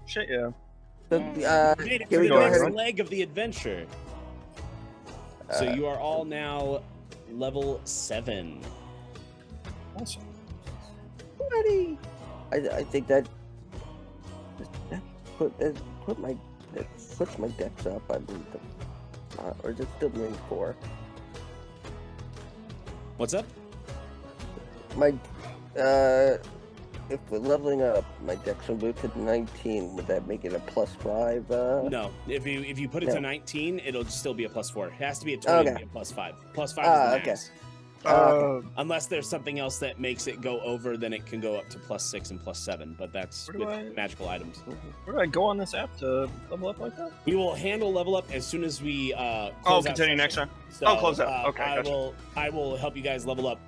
Speaker 3: Shit, yeah.
Speaker 1: Made it
Speaker 2: Can
Speaker 1: to
Speaker 2: we
Speaker 1: the
Speaker 2: go
Speaker 1: next
Speaker 2: ahead?
Speaker 1: leg of the adventure. So you are all now level 7.
Speaker 3: Awesome.
Speaker 2: Ready. I think that puts my dex up. I believe, or is it still doing 4?
Speaker 1: What's up?
Speaker 2: My if we're leveling up, my dex will move to 19. Would that make it a +5?
Speaker 1: No. If you put it
Speaker 2: No.
Speaker 1: to 19, it'll still be a +4. It has to be a 20 to
Speaker 2: Okay.
Speaker 1: be a +5. +5 is the
Speaker 2: Okay.
Speaker 1: max. Unless there's something else that makes it go over, then it can go up to +6 and +7. But that's
Speaker 3: Where do
Speaker 1: with magical items.
Speaker 3: Where do I go on this app to level up like that?
Speaker 1: We will handle level up as soon as we close out
Speaker 3: continue next
Speaker 1: session.
Speaker 3: time.
Speaker 1: So,
Speaker 3: Close out. Okay,
Speaker 1: I
Speaker 3: gotcha.
Speaker 1: will help you guys level up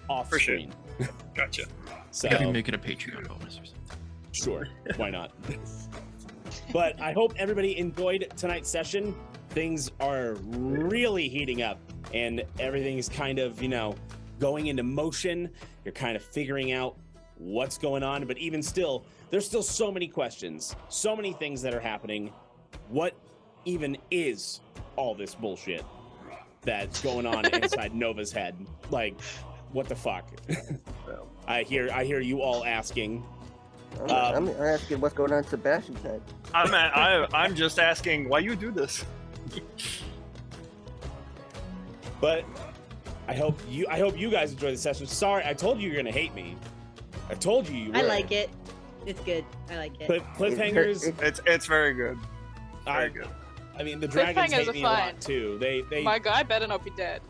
Speaker 1: off
Speaker 3: Appreciate
Speaker 1: screen.
Speaker 3: Gotcha.
Speaker 1: So
Speaker 4: Maybe make it a Patreon bonus or something.
Speaker 1: sure, why not? But I hope everybody enjoyed tonight's session. Things are really heating up, and everything's kind of, going into motion. You're kind of figuring out what's going on, but even still, there's still so many questions, so many things that are happening. What even is all this bullshit that's going on inside Nova's head? Like, what the fuck? I hear you all asking.
Speaker 2: I'm asking what's going on in Sebastian's head.
Speaker 3: I'm just asking why you do this.
Speaker 1: But I hope you guys enjoy the session. Sorry, I told you you're gonna hate me. I told you
Speaker 5: I
Speaker 1: were.
Speaker 5: like it. It's good. I like it.
Speaker 1: But cliffhangers,
Speaker 3: It's very good. Very good.
Speaker 1: I mean, the dragons
Speaker 6: Cliffhangers
Speaker 1: hate
Speaker 6: are
Speaker 1: me a
Speaker 6: fine.
Speaker 1: lot too. They
Speaker 6: My guy better not be dead.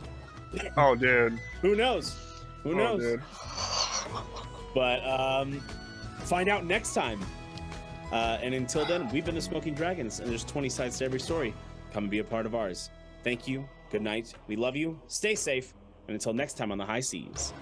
Speaker 3: Oh, dude.
Speaker 1: who knows? Who
Speaker 3: Oh,
Speaker 1: knows?
Speaker 3: dude.
Speaker 1: But find out next time. And until then, we've been the Smoking Dragons, and there's 20 sides to every story. Come and be a part of ours. Thank you. Good night. We love you. Stay safe. And until next time on the high seas.